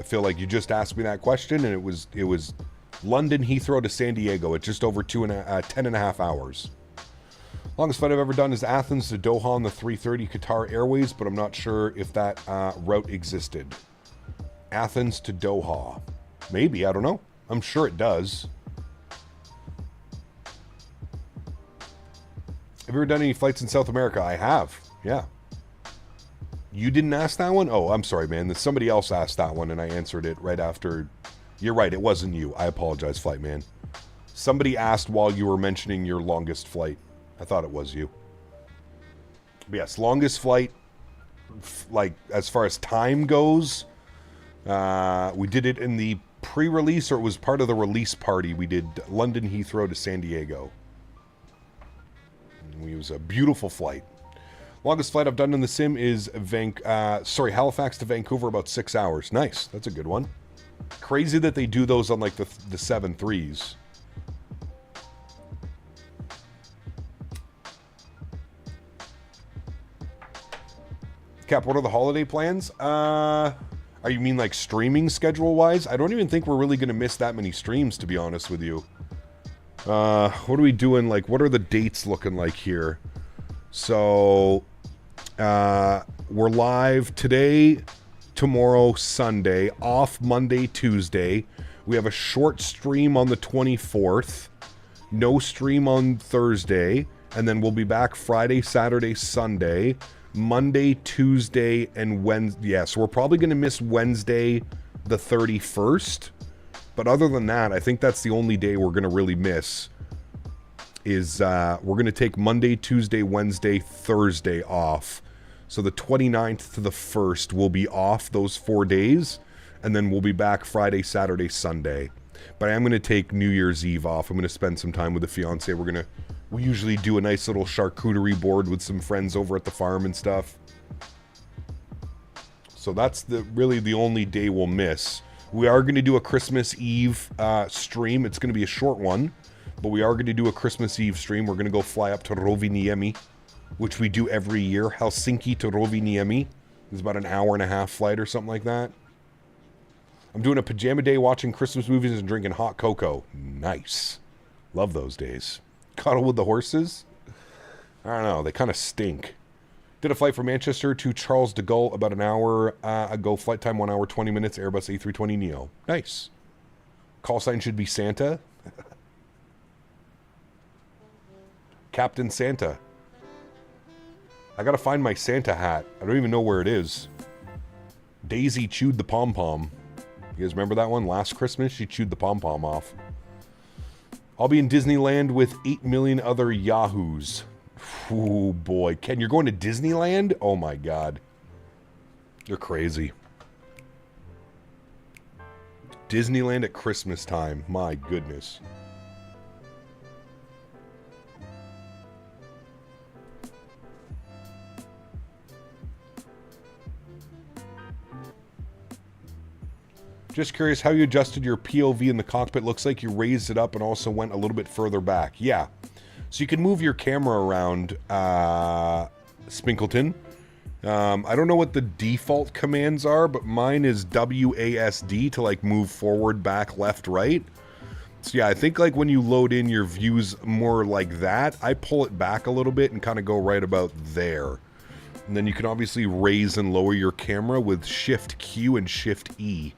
feel like you just asked me that question, and it was London Heathrow to San Diego at just over 10.5 hours. Longest flight I've ever done is Athens to Doha on the 330 Qatar Airways, but I'm not sure if that route existed. Athens to Doha. Maybe, I don't know. I'm sure it does. Have you ever done any flights in South America? I have, yeah. You didn't ask that one? Oh, I'm sorry, man. Somebody else asked that one, and I answered it right after. You're right, it wasn't you. I apologize, Flight Man. Somebody asked while you were mentioning your longest flight. I thought it was you. But yes, longest flight, like as far as time goes, we did it in the pre-release, or it was part of the release party. We did London Heathrow to San Diego. It was a beautiful flight. Longest flight I've done in the sim is Halifax to Vancouver, about 6 hours. Nice. That's a good one. Crazy that they do those on like the 7.3s. Cap, what are the holiday plans? Are you mean like streaming schedule-wise? I don't even think we're really going to miss that many streams, to be honest with you. What are we doing? Like, what are the dates looking like here? So, we're live today, tomorrow, Sunday, off Monday, Tuesday. We have a short stream on the 24th, no stream on Thursday, and then we'll be back Friday, Saturday, Sunday, Monday, Tuesday, and Wednesday. Yeah, so we're probably going to miss Wednesday the 31st. But other than that, I think that's the only day we're going to really miss is we're going to take Monday, Tuesday, Wednesday, Thursday off. So the 29th to the 1st will be off those 4 days. And then we'll be back Friday, Saturday, Sunday. But I am going to take New Year's Eve off. I'm going to spend some time with the fiance. We usually do a nice little charcuterie board with some friends over at the farm and stuff. So that's really the only day we'll miss. We are going to do a Christmas Eve stream. It's going to be a short one, but we are going to do a Christmas Eve stream. We're going to go fly up to Rovaniemi, which we do every year. Helsinki to Rovaniemi. It's about an hour and a half flight or something like that. I'm doing a pajama day watching Christmas movies and drinking hot cocoa. Nice. Love those days. Cuddle with the horses? I don't know. They kind of stink. Did a flight from Manchester to Charles de Gaulle about an hour ago. Flight time 1 hour, 20 minutes. Airbus A320neo. Nice. Call sign should be Santa. Captain Santa. I gotta find my Santa hat. I don't even know where it is. Daisy chewed the pom-pom. You guys remember that one? Last Christmas, she chewed the pom-pom off. I'll be in Disneyland with 8 million other yahoos. Oh boy. Ken, you're going to Disneyland? Oh my god. You're crazy. Disneyland at Christmas time. My goodness. Just curious how you adjusted your POV in the cockpit. Looks like you raised it up and also went a little bit further back. Yeah. So you can move your camera around, Spinkleton. I don't know what the default commands are, but mine is WASD to like move forward, back, left, right. So yeah, I think like when you load in your views more like that, I pull it back a little bit and kind of go right about there. And then you can obviously raise and lower your camera with Shift Q and Shift E.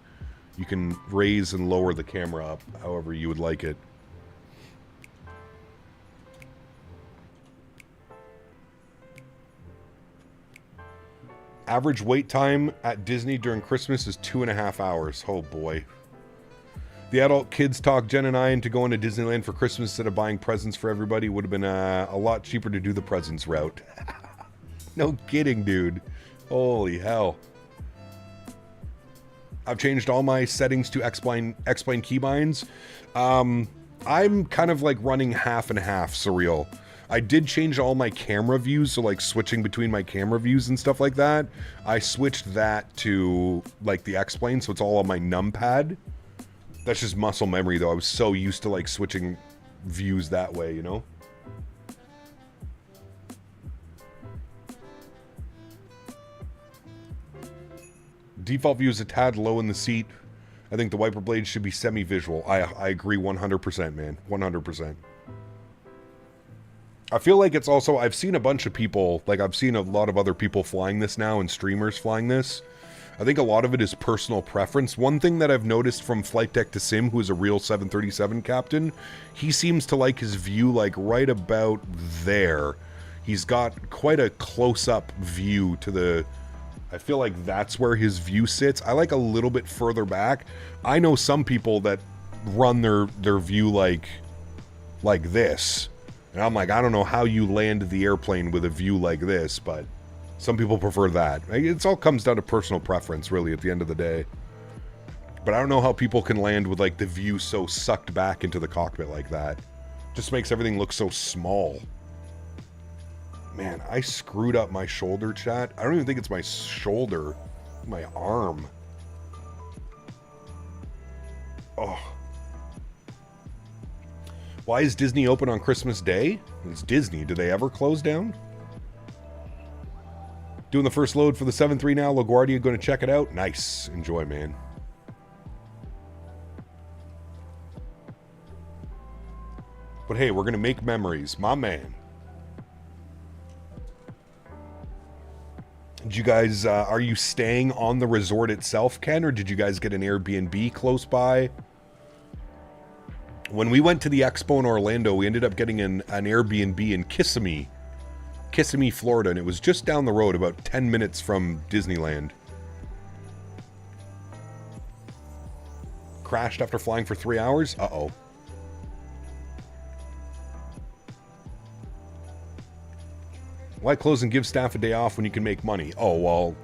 You can raise and lower the camera up however you would like it. Average wait time at Disney during Christmas is 2.5 hours. Oh boy. The adult kids talked Jen and I into going to Disneyland for Christmas instead of buying presents for everybody. Would have been a lot cheaper to do the presents route. No kidding, dude. Holy hell. I've changed all my settings to explain keybinds. I'm kind of like running half and half, Surreal. I did change all my camera views, so like switching between my camera views and stuff like that. I switched that to like the explain, so it's all on my numpad. That's just muscle memory though. I was so used to like switching views that way, you know? Default view is a tad low in the seat. I think the wiper blade should be semi-visual. I agree 100%, man. 100%. I feel like it's also... I've seen a bunch of people... Like, I've seen a lot of other people flying this now and streamers flying this. I think a lot of it is personal preference. One thing that I've noticed from Flight Deck to Sim, who is a real 737 captain, he seems to like his view, like, right about there. He's got quite a close-up view to the... I feel like that's where his view sits. I like a little bit further back. I know some people that run their view like this. And I'm like, I don't know how you land the airplane with a view like this, but some people prefer that. It all comes down to personal preference, really, at the end of the day. But I don't know how people can land with, like, the view so sucked back into the cockpit like that. Just makes everything look so small. Man, I screwed up my shoulder, chat. I don't even think it's my shoulder. My arm. Oh. Why is Disney open on Christmas Day? It's Disney. Do they ever close down? Doing the first load for the 7-3 now. LaGuardia going to check it out. Nice. Enjoy, man. But hey, we're going to make memories. My man. Did you guys, are you staying on the resort itself, Ken? Or did you guys get an Airbnb close by? When we went to the expo in Orlando, we ended up getting an Airbnb in Kissimmee, Florida. And it was just down the road, about 10 minutes from Disneyland. Crashed after flying for 3 hours? Uh-oh. Why close and give staff a day off when you can make money? Oh, well,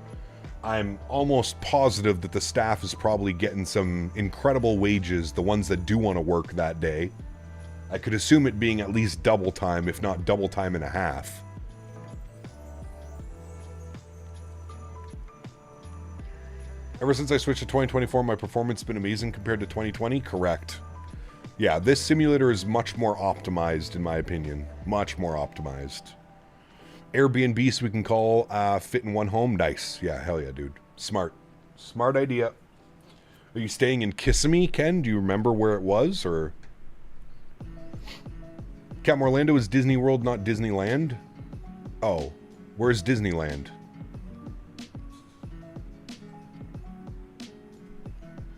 I'm almost positive that the staff is probably getting some incredible wages, the ones that do want to work that day. I could assume it being at least double time, if not double time and a half. Ever since I switched to 2024, my performance has been amazing compared to 2020? Correct. Yeah, this simulator is much more optimized, in my opinion. Much more optimized. Airbnb, so we can call fit in one home. Nice. Yeah, hell yeah, dude. Smart. Smart idea. Are you staying in Kissimmee, Ken? Do you remember where it was, or? Captain Orlando is Disney World, not Disneyland? Oh. Where's Disneyland?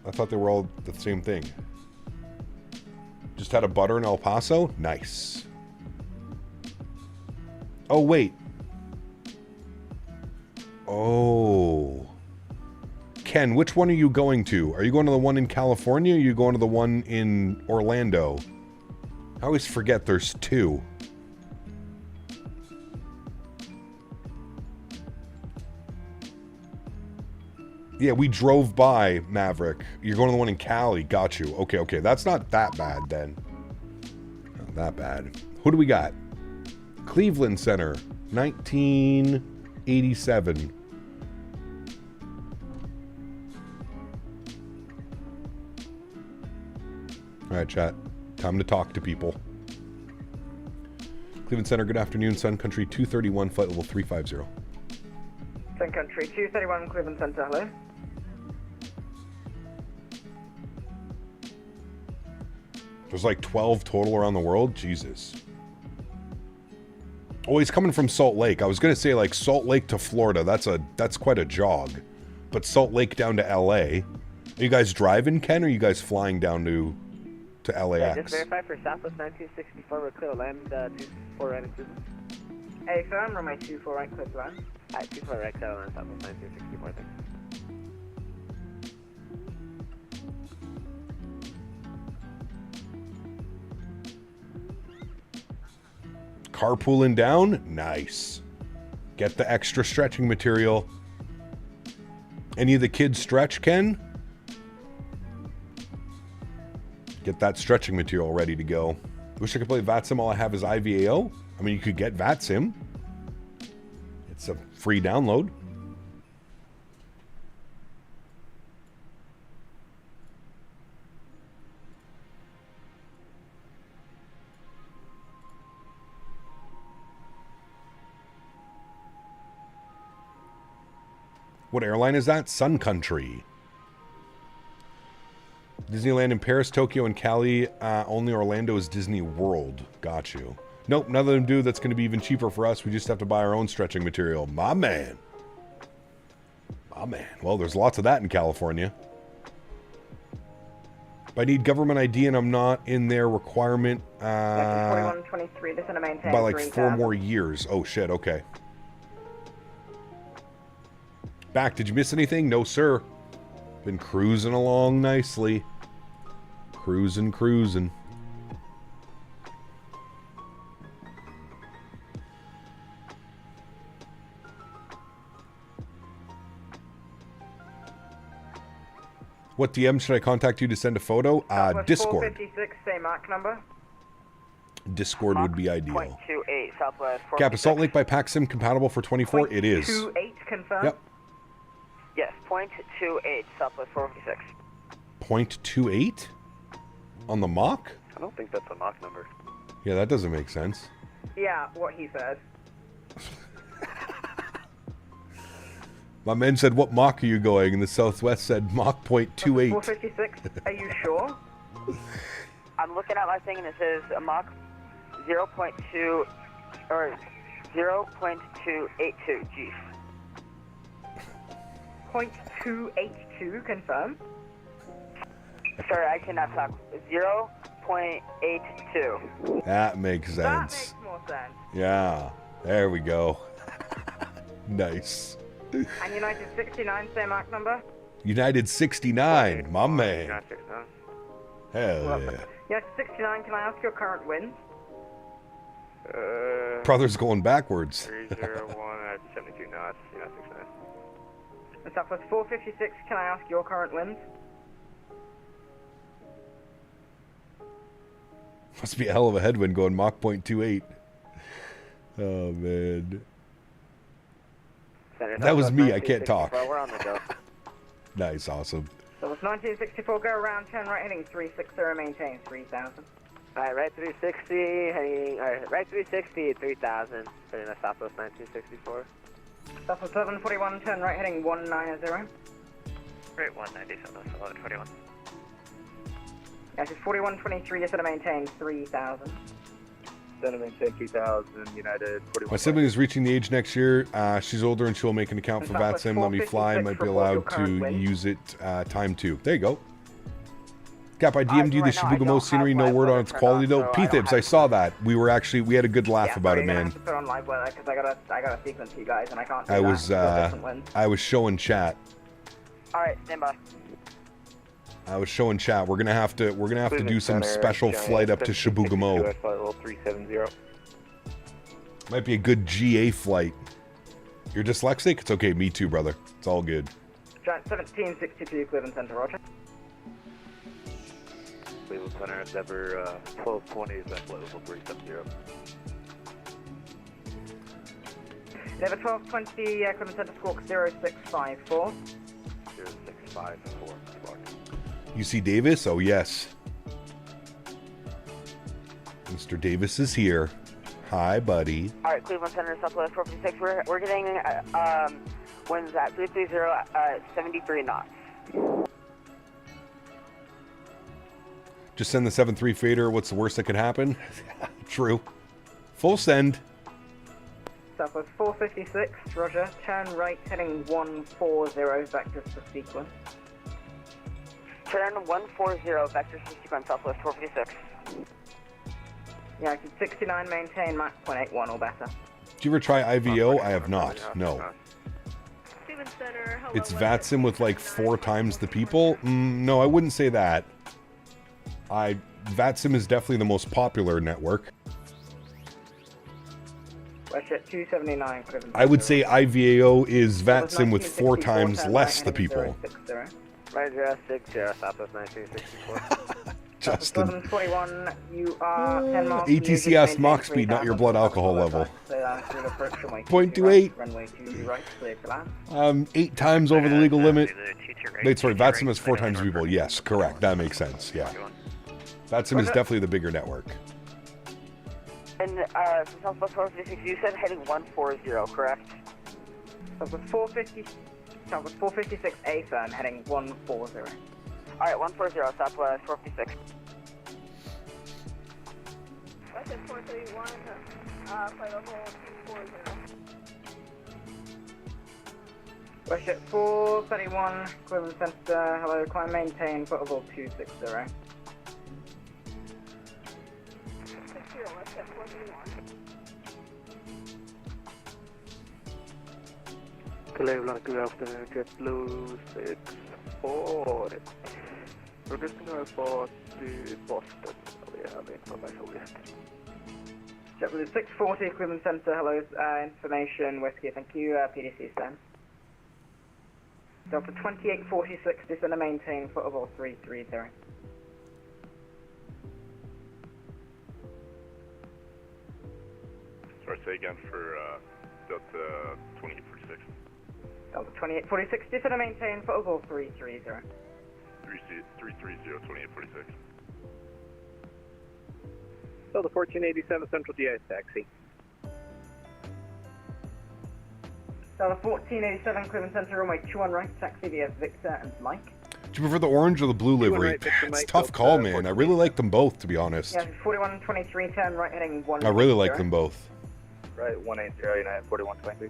I thought they were all the same thing. Just had a butter in El Paso? Nice. Oh, wait. Oh. Ken, which one are you going to? Are you going to the one in California, or are you going to the one in Orlando? I always forget there's two. Yeah, we drove by Maverick. You're going to the one in Cali. Got you. Okay, okay. That's not that bad then. Not that bad. Who do we got? Cleveland Center, 1987. All right, chat. Time to talk to people. Cleveland Center, good afternoon. Sun Country 231, flight level 350. Sun Country 231, Cleveland Center, hello. There's like 12 total around the world? Jesus. Oh, he's coming from Salt Lake. I was going to say, like, Salt Lake to Florida. That's quite a jog. But Salt Lake down to LA. Are you guys driving, Ken, or are you guys flying down to LAX? Yeah, just verify for Southwest 9264, we're clear to land, 24 right into Hey, so I'm runway 24 right, clear to land. Alright, 24 right, clear to land, Southwest 9264, thanks. Carpooling down? Nice. Get the extra stretching material. Any of the kids stretch, Ken? Get that stretching material ready to go. Wish I could play VATSIM. All I have is IVAO. I mean, you could get VATSIM. It's a free download. What airline is that? Sun Country. Disneyland in Paris, Tokyo, and Cali. Only Orlando is Disney World. Got you. Nope, none of them do. That's going to be even cheaper for us. We just have to buy our own stretching material. My man. My man. Well, there's lots of that in California. If I need government ID and I'm not in their requirement That's 4123, this is a maintain by like 4 more years. Oh, shit. Okay. Back. Did you miss anything? No, sir. Been cruising along nicely. Cruising. What DM should I contact you to send a photo? Discord. 456, same mark number. Discord would be ideal. 0.28 Southwest. Cap, is Salt Lake by PacSim compatible for 24? It is. 0.28 confirmed. Yep. Yes, 0.28 Southwest 456. 0.28? On the mock? I don't think that's a mock number. Yeah, that doesn't make sense. Yeah, what he said. My man said, what mock are you going? And the Southwest said, Mach 0.28. 456, are you sure? I'm looking at my thing and it says a Mach 0.2 or 0.282 G. 0.282 confirm? Sorry, I cannot talk. 0.82. That makes sense. That makes more sense. Yeah, there we go. Nice. And United 69, same mark number? United 69, my man. Hell yeah. United 69, can I ask your current wins? Brother's going backwards. 301 at 72 knots, United 69. And Southwest 456, can I ask your current wins? Must be a hell of a headwind going Mach 0.28. Oh, man. That was me. I can't talk. We're on the go. Nice. Awesome. So it's 1964, go around 10 right, heading 360, maintain 3000. Alright, right 360, heading, alright, right 360, 3000, heading to Southwest 1964. Southwest 741, turn right, heading 190. Right, 190, Southwest 1121. Yes, it's 4123, just to maintain 3000. Maintain 2000, United 41. My sibling is reaching the age next year. She's older and she'll make an account for VATSIM. Let me fly. Might be allowed to use it time 2. There you go. Cap, I DM'd you the Shibuya scenery. No word on its quality though. P-Thibs, I saw that. We had a good laugh about it, man. Put on live weather because I gotta sequence you guys and I can't. Do I was showing chat. All right, stand by. I was showing chat. We're gonna have to do some special flight up to Shibuya. Might be a good GA flight. You're dyslexic? It's okay. Me too, brother. It's all good. Giant 1762 Cleveland Center, Roger. Cleveland Center, Endeavor 1220 is that flight level 370. Endeavor 1220, Cleveland Center, Squawk 0654. 0654. UC Davis? Oh, yes. Mr. Davis is here. Hi, buddy. All right, Cleveland Center, Southwest 456. We're getting winds at 330 73 knots. Just send the 7-3 fader. What's the worst that could happen? True. Full send. Southwest 456, Roger. Turn right, heading 140, vectors for sequence. Turn 140, vectors for sequence, Southwest 456. Yeah, 69, maintain Mach 0.81 or better. Did you ever try IVO? I have not. No. It's VATSIM with like 4 times the people? No, I wouldn't say that. VATSIM is definitely the most popular network. Westjet 279. I would say IVAO is VATSIM with 4 times less the people. Roger, 60, Southwest 1964. Justin. 741, you are 10 miles. ATC asked Mach speed, not your blood alcohol level. 0.28. 8 times over the legal limit. Wait, sorry, VATSIM is 4 times people. Yes, correct. That makes sense. Yeah. VATSIM is definitely the bigger network. And from Southwest 456, you said heading 140, correct? Southwest 456 A firm, heading 140. Alright, 140, Southwest 456. Westjet 431, flight level 240. Westjet 431, Cleveland Center, hello, climb maintain, flight level 260. Westjet 431. Cleveland, good afternoon, JetBlue 64. We're just going to report to Boston. We have information list. JetBlue 640, Cleveland Center, hello, information, Whiskey, thank you, PDC stand. Delta 2846, descend and maintain footable 330. Sorry, say again for Delta 2846. Delta 2846, descend and maintain footable 330. 330, 2846. Delta 1487, Central GIS taxi. Delta 1487, Cleveland Center, runway 21 right, taxi via Victor and Mike. Do you prefer the orange or the blue livery? It's a tough call, man. I really like them both, to be honest. Yeah, 4123, turn right, heading 1. I really like them both. Right, 180, United 4123.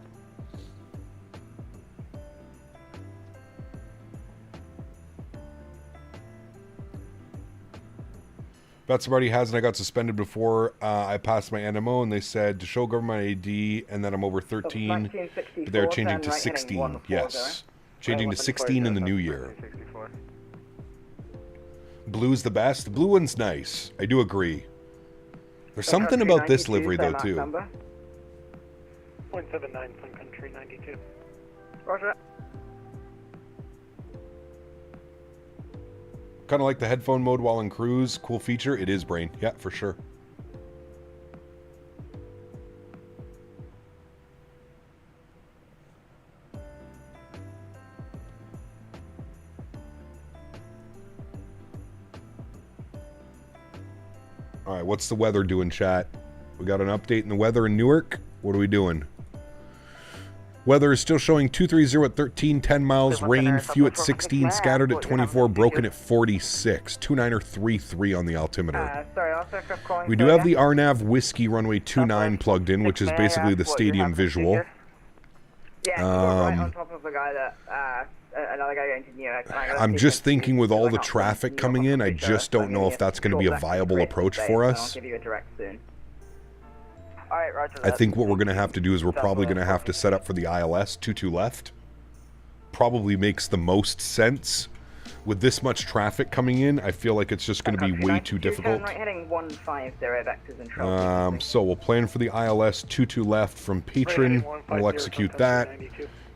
Bet somebody hasn't. I got suspended before I passed my NMO, and they said to show government ID, and then I'm over 13. They're changing to 16. Yes. Changing to 16 in the new year. Blue's the best. The blue one's nice. I do agree. There's something about this livery, though, too. 0.79, Sun Country 92. Roger. Kind of like the headphone mode while in cruise. Cool feature. It is, Brain. Yeah, for sure. All right, what's the weather doing, chat? We got an update in the weather in Newark. What are we doing? Weather is still showing 230 at 13, 10 miles, rain, few at 16, scattered at 24, broken at 46. 2933 on the altimeter. We do have the RNAV Whiskey runway 29 plugged in, which is basically the stadium visual. I'm just thinking with all the traffic coming in, I just don't know if that's going to be a viable approach for us. I think what we're going to have to do is we're probably going to have to set up for the ILS 22 left. Probably makes the most sense. With this much traffic coming in, I feel like it's just going to be way too difficult. So we'll plan for the ILS 22 left from Patron. We'll execute that.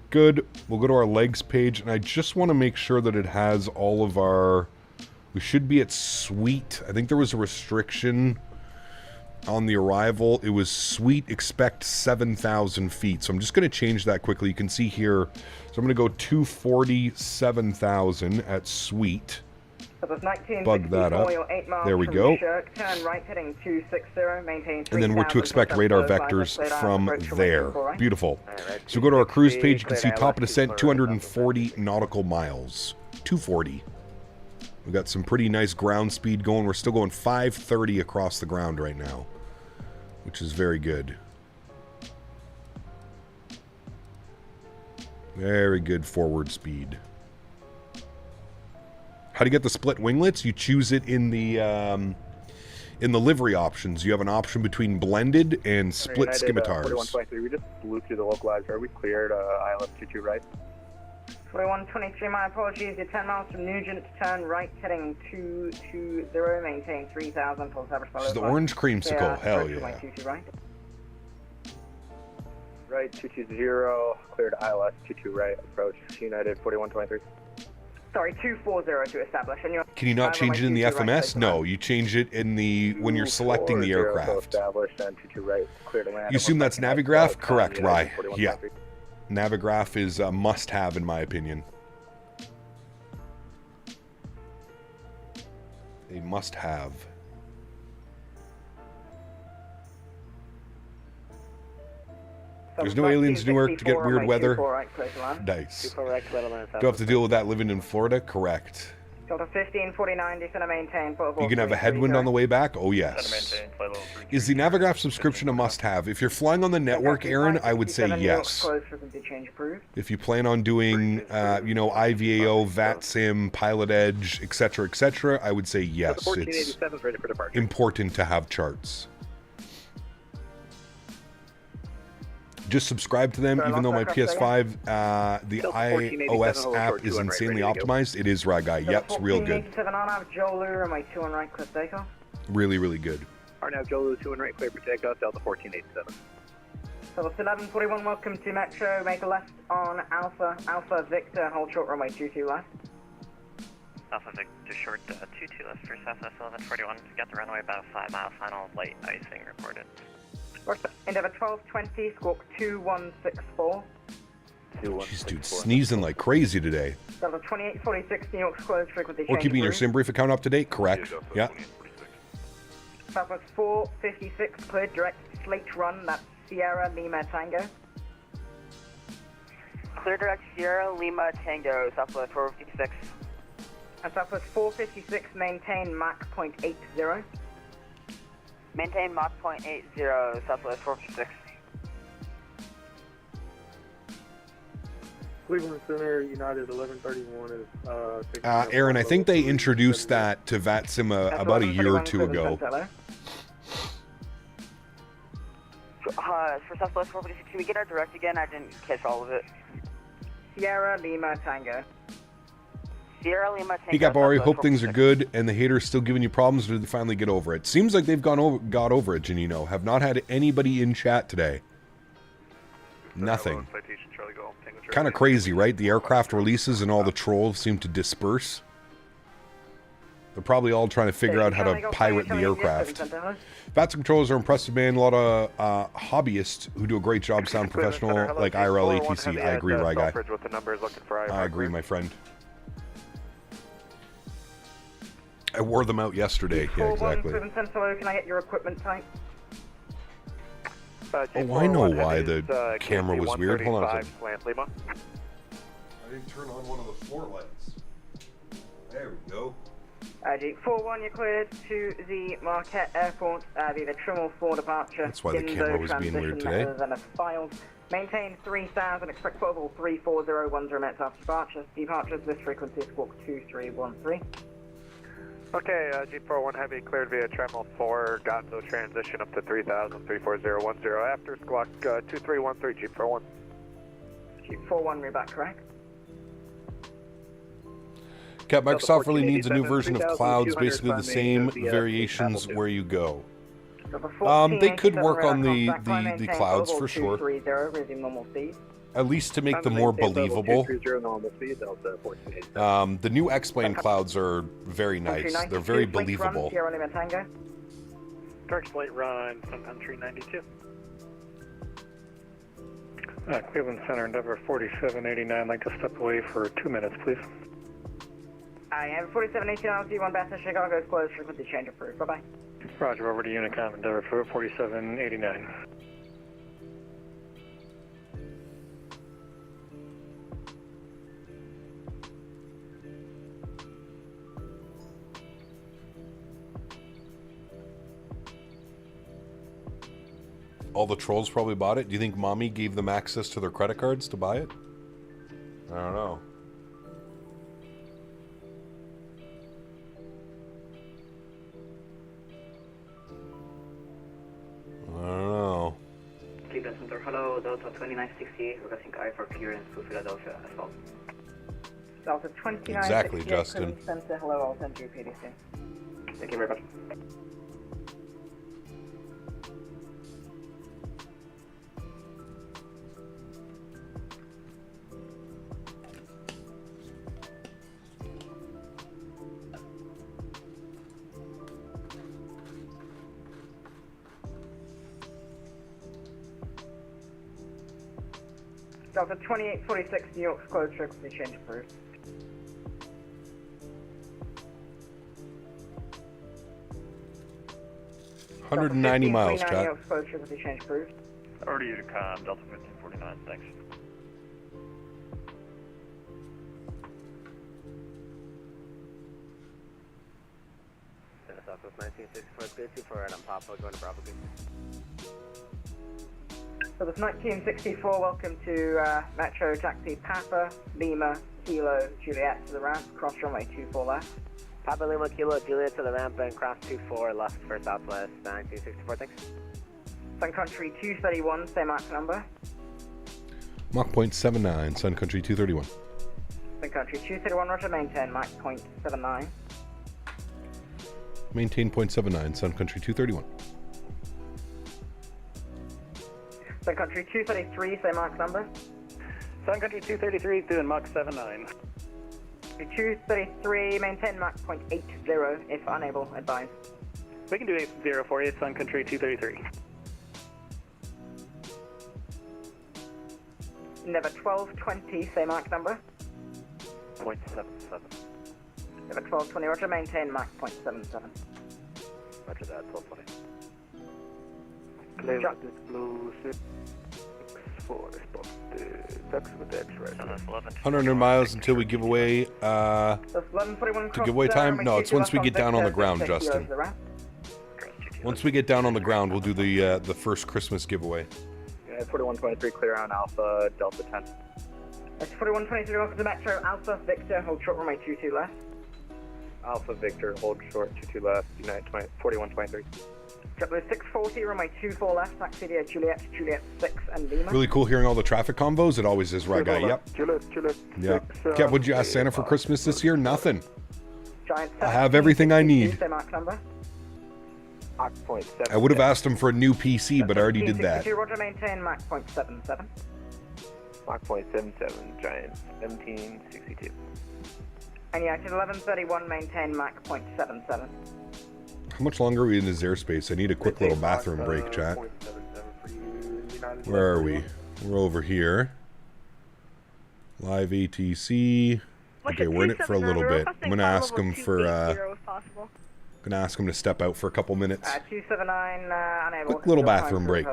Good. We'll go to our legs page, and I just want to make sure that it has all of our... We should be at Suite. I think there was a restriction on the arrival. It was Suite expect 7,000 feet. So I'm just going to change that quickly. You can see here. So I'm going to go 247,000 at Suite. Bug that up. There we go. And then we're to expect radar vectors from there. Beautiful. So go to our cruise page. You can see top of descent 240 nautical miles. 240. We've got some pretty nice ground speed going. We're still going 530 across the ground right now, which is very good. Very good forward speed. How do you get the split winglets? You choose it in the livery options. You have an option between blended and split scimitars. 4123, we just blew through the localizer. We cleared ILS 22 right. 4123, my apologies. You're 10 miles from Nugent, turn right, heading 220, maintain 3,000, full average follow. This is the orange creamsicle, hell yeah. Right, 220, cleared ILS 22 right, approach United 4123. Sorry, 240 to establish. And can you not change it in the FMS? No, you change it in the when you're selecting the aircraft. You assume that's Navigraph? Correct, Rye. Yeah. Navigraph is a must-have in my opinion. A must-have. There's no aliens in Newark to get weird weather. Nice. Don't have to deal with that living in Florida? Correct. Delta 1549, descend and maintain. You can have a headwind on the way back? Oh, yes. Is the Navigraph subscription a must-have? If you're flying on the network, Erin, I would say yes. If you plan on doing, IVAO, VATSIM, Pilot Edge, etc., I would say yes. It's important to have charts. Just subscribe to them, even though my PS5, the iOS app is insanely optimized. It is, Ragai. Yep, it's real good. Really, really good. RNAV Jolu, 2 and right, clear for takeoff, Delta 1487. Southwest 1141, welcome to Metro. Make a left on Alpha. Alpha Victor, hold short runway 22 left. Alpha Victor short 22 left for Southwest 1141. Got the runway about 5 mile, final light icing reported. Endeavour 1220, squawk 2164. Jeez, dude, sneezing like crazy today. Delta 2846, New York's closed, frequency change. Or keeping your sim brief account up to date, correct? Yeah. Southwest 456, cleared, direct slate run, that's Sierra Lima Tango. Clear direct Sierra Lima Tango, Southwest 456. And Southwest 456, maintain Mach 0.80. Maintain Mach 0.80, Southwest 456. Cleveland Center, United 1131 is... Erin, I think they introduced that to VATSIM about a year or two ago. For Southwest 456, can we get our direct again? I didn't catch all of it. Sierra Lima Tango. Sierra Lima Tango. Hey, Gabari, hope things are good and the haters still giving you problems, or did they finally get over it? Seems like they've got over it, Janino. Have not had anybody in chat today. Nothing. Kind of crazy, right? The aircraft releases and all the trolls seem to disperse. They're probably all trying to figure out how to pirate the aircraft. VATSIM controllers are impressive, man. A lot of hobbyists who do a great job, sound professional, like IRL ATC. I agree, Rye Guy. I agree, my friend. I wore them out yesterday. Yeah, exactly. Can I get your equipment type? Oh, I know why the camera was weird. Hold on a second. I didn't turn on one of the floor lights. There we go. G41, you're cleared to the Marquette Airport via the Trimmel 4 departure. That's why the camera was being weird today. Maintain 3000, expect level 34010 minutes after departure. Departures, this frequency is squawk 2313. Okay, G41 Heavy cleared via Tremel 4, Gonzo transition up to 3000, 34010 after squawk 2313, G41. G41, read back correct. Cap, Microsoft really needs a new version of clouds, basically the same variations where you go. They could work on the clouds for sure. At least to make them more believable. The new X-Plane clouds are very nice. They're very believable. Direct flight run, Sun Country 92. Cleveland Center, Endeavor 4789. I'd like to step away for 2 minutes, please. I have 4789, C1 Boston, Chicago is closed, frequency change approved. Bye-bye. Roger, over to Unicom, Endeavor 4789. All the trolls probably bought it. Do you think mommy gave them access to their credit cards to buy it? I don't know. I don't know. Cleveland Center, hello, Delta 2968, requesting I for clearance to Philadelphia as well. Delta 2968, exactly, Justin. Center, hello, I'll send you PDC. Thank you very much. Delta 2846, New York's closed, frequency change approved. Delta 190 miles, chat. New York's closed, frequency change approved. Over to Unicom, Delta 1549, thanks. Southwest 1964, good 24 right on Papa, going to Bravo. So this 1964, welcome to Metro Taxi Papa, Lima, Kilo, Juliet to the ramp, cross runway 24 left. Papa, Lima, Kilo, Juliet to the ramp and cross 24 left for Southwest 1964, thanks. Sun Country 231, same Mach number. Mach 0.79, Sun Country 231. Sun Country 231, roger, maintain Mach 0.79. Maintain 0.79, Sun Country 231. Sun Country 233, say Mark number. Sun Country 233 doing Mach 79. 233, maintain Mach 0.80 if unable, advise. We can do 80 for you, Sun Country 233. Never 1220, say Mark number. 0.77. Never 1220, roger, maintain Mach 0.77. Roger that, 1220. Clear with this blue 64 response to ducks with the X-ray. 100 miles until we give away, to give away time? No, it's once we get down on the ground, Justin. Once we get down on the ground, we'll do the first Christmas giveaway. Yeah, 4123 clear on Alpha, Delta 10. It's 4123, welcome to Metro, Alpha, Victor, hold short runway 22 left. Alpha, Victor, hold short, 22 left, United 4123. JetBlue 640, runway 24 left, taxi via Juliet, Juliet 6 and Lima. Really cool hearing all the traffic convos. It always is right, guy. Yep. Juliet Yeah. 6, Kev, what'd you ask Santa for Christmas this year? Nothing. Giant I have everything I need. Mark number. I would have asked him for a new PC, but I already did that. Roger, maintain Mach 0.77. Mach 0.77, Giant 1762. And United 1131, maintain Mach 0.77. How much longer are we in this airspace? I need a quick little bathroom break, chat. Where are we? We're over here. Live ATC. Okay, we're in it for a little bit. I'm gonna ask him for gonna ask him to step out for a couple minutes. 279, unable. Quick little bathroom break.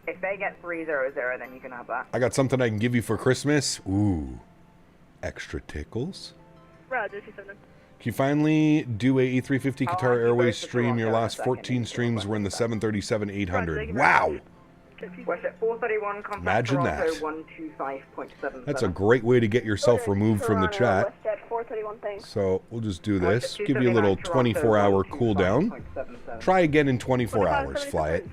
If they get 300, then you can have that. I got something I can give you for Christmas. Ooh, extra tickles. Roger, 279. Can you finally do a E350 Qatar Airways stream? Your last 14 streams were in the 737-800. Wow! Imagine that. That's a great way to get yourself removed from the chat. So we'll just do this. Give you a little 24-hour cooldown. Try again in 24 hours, Flite.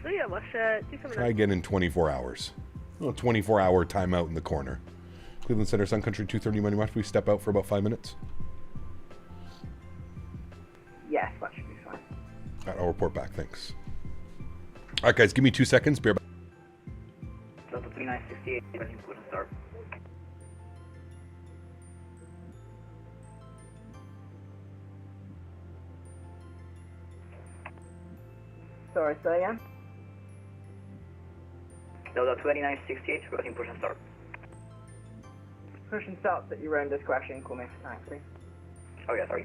Try again in 24 hours. A little 24-hour timeout in the corner. Cleveland Center, Sun Country 230 Money March. We step out for about 5 minutes. Yes, that should be fine. All right, I'll report back. Thanks. All right, guys, give me 2 seconds. Bear back. Delta 3968, ready for the start. Sorry, say again? Delta 2968, ready for the start. Push and start at your own discretion. Call me for taxi. Oh yeah, sorry.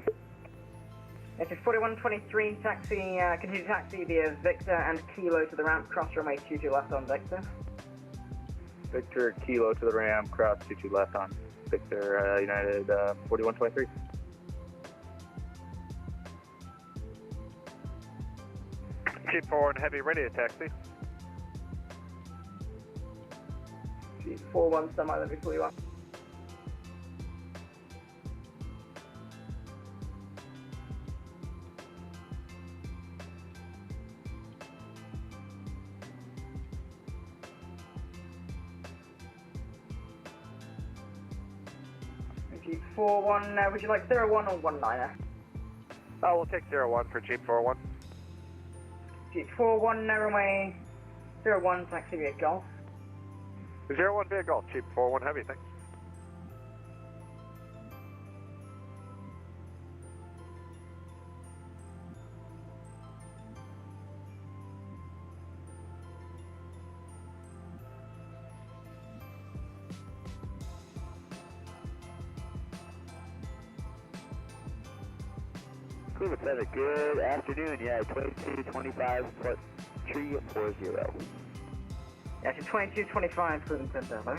It is 4123, taxi, continue taxi via Victor and Kilo to the ramp, cross runway 22 left on Victor. Victor, Kilo to the ramp, cross 22 left on Victor, United 4123. Keep forward, heavy, ready to taxi. G41 semi, let me pull you up. Jeep 41, would you like 01 or 19er? Oh, we'll take 01 for Jeep 41. Jeep 41, runway 01, taxi via Golf. 01 via Golf, Jeep 41 heavy, thanks. Cleveland Center, good afternoon. Yeah, 2225 foot 340. Yeah, it's 2225 Cleveland Center, hello.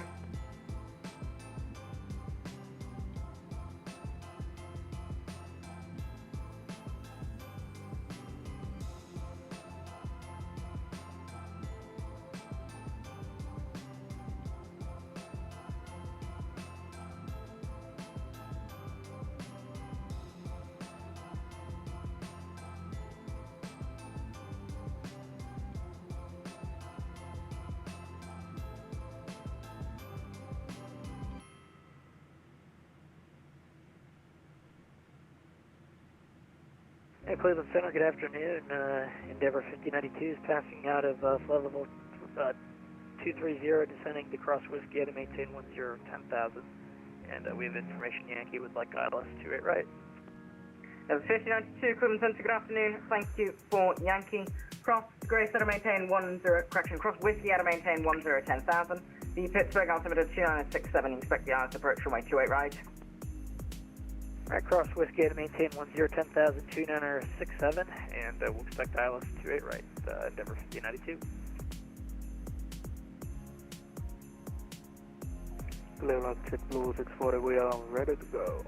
Hey, Cleveland Center, good afternoon. Endeavor 5092 is passing out of flight level 230 descending to cross Whiskey to maintain 10,000. And we have information Yankee would like ILS28 right. 5092, Cleveland Center, good afternoon. Thank you for Yankee. Cross Grace out of maintain 10, cross Whiskey out of maintain 10,000. The Pittsburgh altimeter 2967, expect the ILS approach runway 28 right. Alright, cross Whiskey out of maintain 10,000, 2967, and we'll expect ILS28 right, Endeavor 5092. Cleveland, check blue 640, we are ready to go.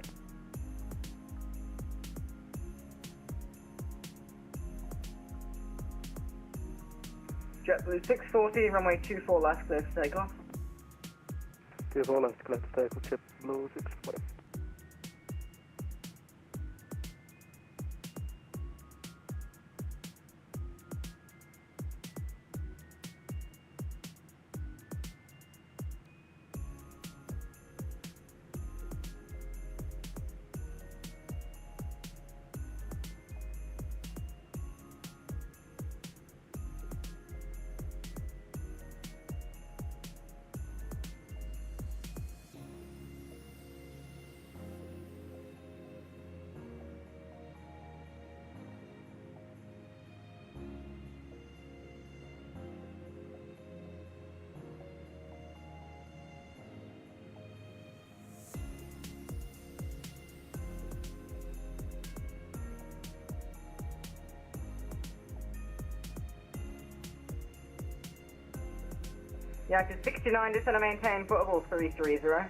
JetBlue 640, runway 24 left, clear for takeoff. 24 left, clear for takeoff, JetBlue 640. Yeah, to 69, descend and maintain, footable 330.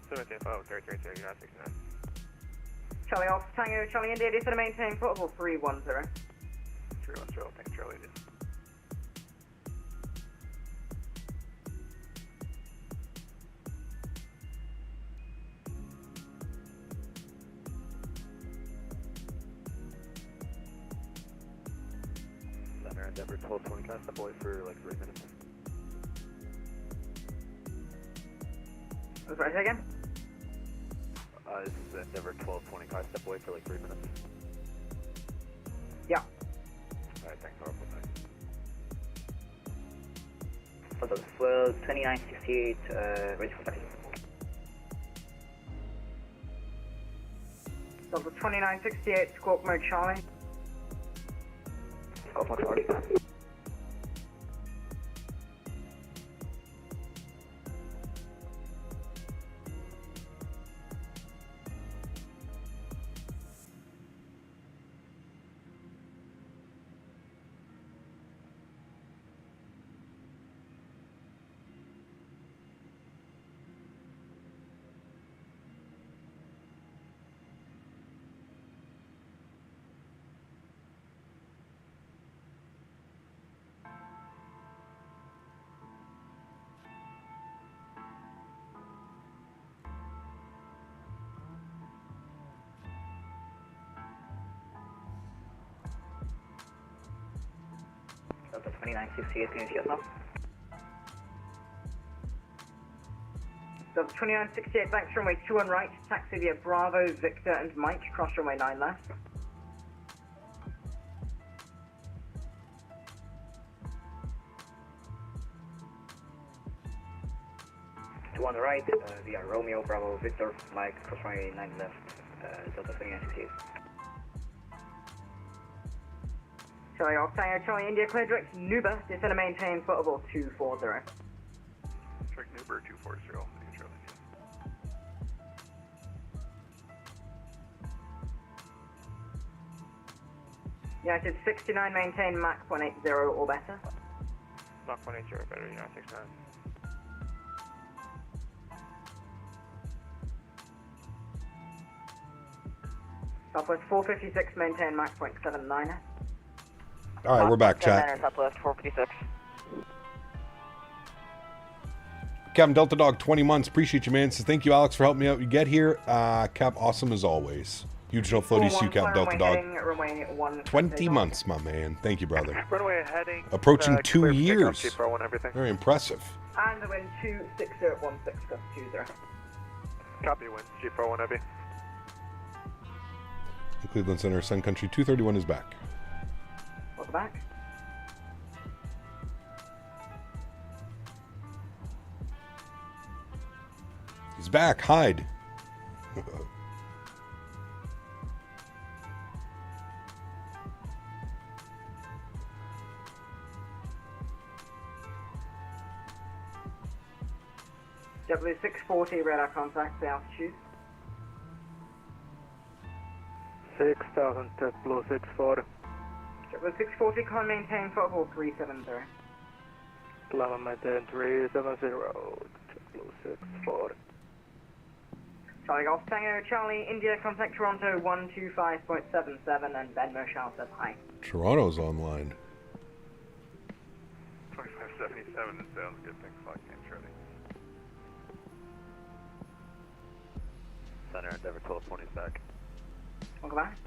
330, you're not 69. Charlie off, Tango, Charlie India, descend and maintain, footable 310. 310, thanks Charlie. Endeavor 1220, can I step away for like 3 minutes? Sorry, say again? This is Endeavor 1220, can I step away for like 3 minutes? Yeah. Alright, thanks, Karl. For the swell 2968, ready for taxi. Delta 2968, squawk mode Charlie. Squawk mode Charlie. Delta 2968, can you see us now? Delta 2968, thanks, runway 21 right, taxi via Bravo, Victor and Mike, cross runway 9 left. To on the right, via Romeo, Bravo, Victor, Mike, cross runway 9 left, Delta 2968. Charlie off, Tango, Charlie India, clear direct Nuba, descend and maintain, footable 240. Check Uber 240, Charlie. United 69, maintain Mach 180 or better. Mach 180 better, United 69. Southwest 456, maintain Mach 0.79. All right, we're back, chat. Southwest 456. Captain Delta Dog, 20 months. Appreciate you, man. So thank you, Alex, for helping me out. You get here. Cap, awesome as always. Huge no floaty, see you, Captain Delta Dog. 20 months, my man. Thank you, brother. Runway heading. Approaching 2 years. Very impressive. And the wind 26016, gust 20. Copy, wind G41 heavy. The Cleveland Center, Sun Country 231 is back. Welcome back. He's back. Hide. JetBlue 640, radar contact, the altitude. 6000, JetBlue 640. JetBlue 640, can maintain foothold 370. Climb maintain 370, JetBlue 640. Charlie Golf Tango, Charlie, India, contact Toronto 125.77, and Ben Mershal says hi. Toronto's online. 2577, it sounds good. Thanks, Flight Charlie. Center Endeavor 1220 back. Welcome back.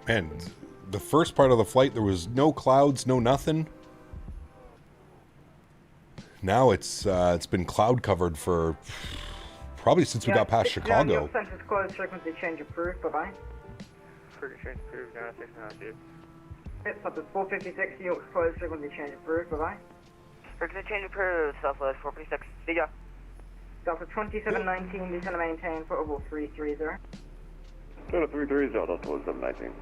Man, the first part of the flight, there was no clouds, no nothing. Now it's been cloud covered for probably since we got past Chicago. Center's closed, frequency change approved, bye-bye. Frequency change approved, 9692. It's up to 456, New York's closed, frequency change approved, bye-bye. Frequency change approved, Southwest 456, see ya. Delta 2719, descend to maintain, footable 330. Delta 330, Delta 2719.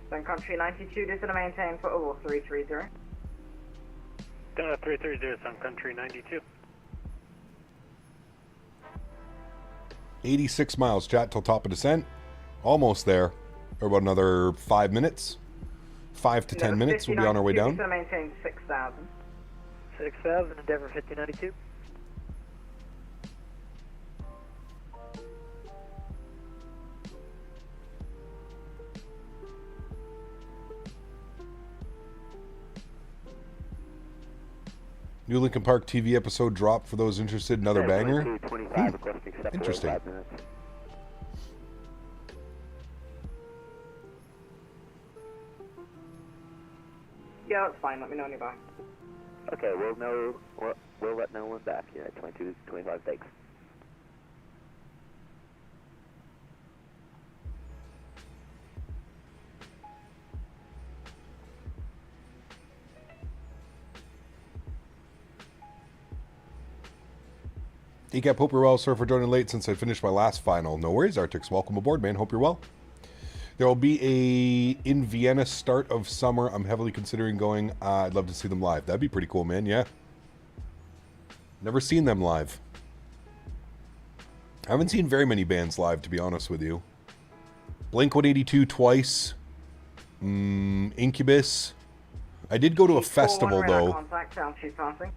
Sun Country 92, descend to maintain, footable 330. Delta 330, Sun Country 92. 86 miles, chat, till top of descent. Almost there. Or about another 5 minutes. 5 to 10 minutes, we'll be on our way down. Descend to maintain 6,000. 6,000, Endeavor 5092. New Lincoln Park TV episode dropped for those interested. Another banger. Interesting. Yeah, that's fine. Let me know when you're back. Okay, we'll let no one back. Yeah, 22, 25 takes. Decap, hope you're well. Sorry for joining late since I finished my last final. No worries, Arctics. Welcome aboard, man. Hope you're well. There will be a in Vienna start of summer. I'm heavily considering going. I'd love to see them live. That'd be pretty cool, man. Yeah. Never seen them live. I haven't seen very many bands live, to be honest with you. Blink-182 twice. Incubus. I did go to a festival, though,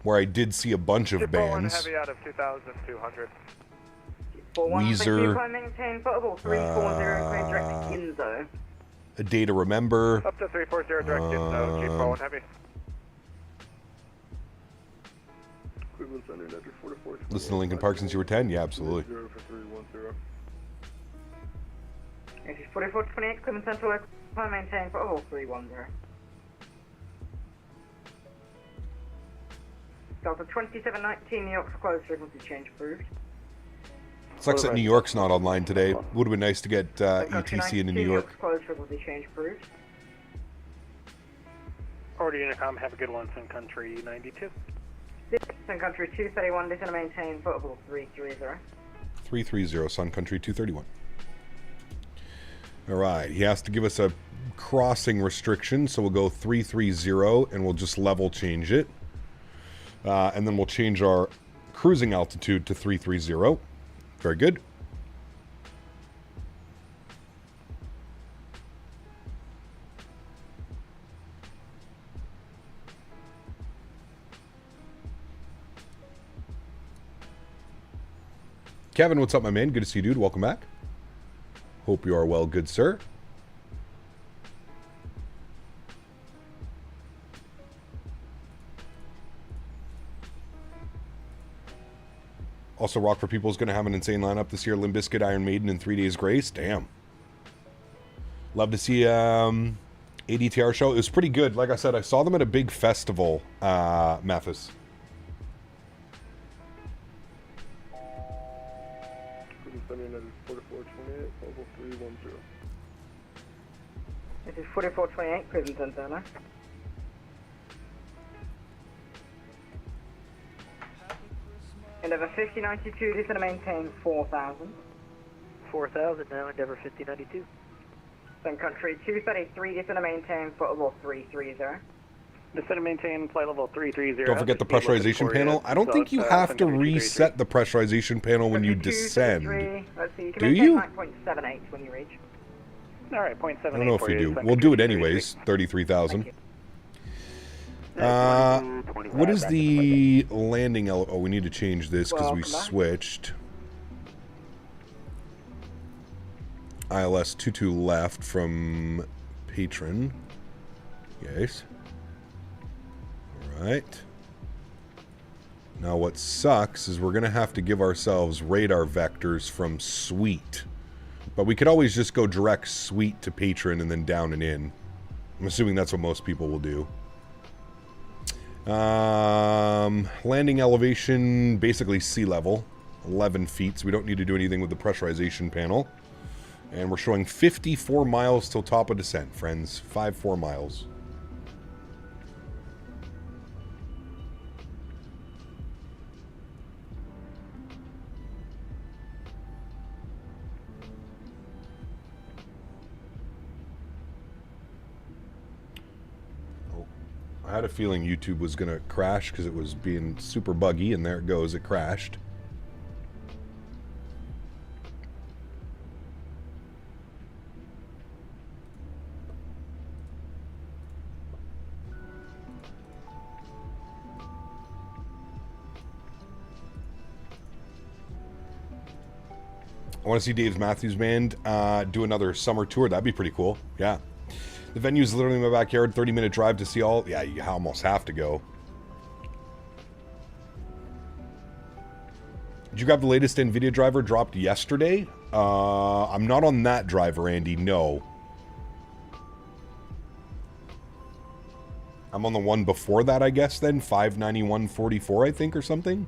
where I did see a bunch of bands. Heavy out of 2,200. Weezer. A Day to Remember. Up to 340 direct Ginzo, keep forward heavy. Listen to Lincoln Park since you were 10? Yeah, absolutely. 4428, Cleveland Central, climb maintain for 310. Delta 2719, New York's closed, frequency change approved. Sucks that New York's not online today. Would have been nice to get ETC into New York. Closed, frequency change approved. Order Unicom, have a good one, Sun Country 92. Sun Country 231, descend to maintain, footable 330. 330, Sun Country 231. Alright, he has to give us a crossing restriction, so we'll go 330 and we'll just level change it. And then we'll change our cruising altitude to 330. Very good. Kevin, what's up, my man? Good to see you, dude. Welcome back. Hope you are well, good sir. Also, Rock for People is going to have an insane lineup this year. Limp Bizkit, Iron Maiden, and 3 Days Grace. Damn. Love to see ADTR show. It was pretty good. Like I said, I saw them at a big festival, Mathis. This is 4428, Cruising Santana. Endeavour 5092, this is going to maintain 4,000. 4,000 now, Endeavour 5092. Sun Country 233, this is going to maintain foot level 330. This is going to maintain flight level 330. Don't forget the pressurization panel. I don't think you have to reset the pressurization panel when you descend. Let's see, you can Do maintain you? 9.78 when you reach. All right, 0.78. I don't know if we do. We'll do it anyways. 33,000. What is the landing? Oh, we need to change this because we switched. ILS 22 left from Patron. Yes. All right. Now what sucks is we're going to have to give ourselves radar vectors from Suite. But we could always just go direct Suite to Patron and then down and in. I'm assuming that's what most people will do. Landing elevation, basically sea level, 11 feet, so we don't need to do anything with the pressurization panel. And we're showing 54 miles till top of descent, friends. 54 miles. I had a feeling YouTube was going to crash because it was being super buggy, and there it goes, it crashed. I want to see Dave's Matthews Band do another summer tour. That'd be pretty cool. Yeah. The venue's literally in my backyard, 30-minute drive to see all. Yeah, you almost have to go. Did you grab the latest NVIDIA driver dropped yesterday? I'm not on that driver, Andy, no. I'm on the one before that, I guess, then. 591.44, I think, or something.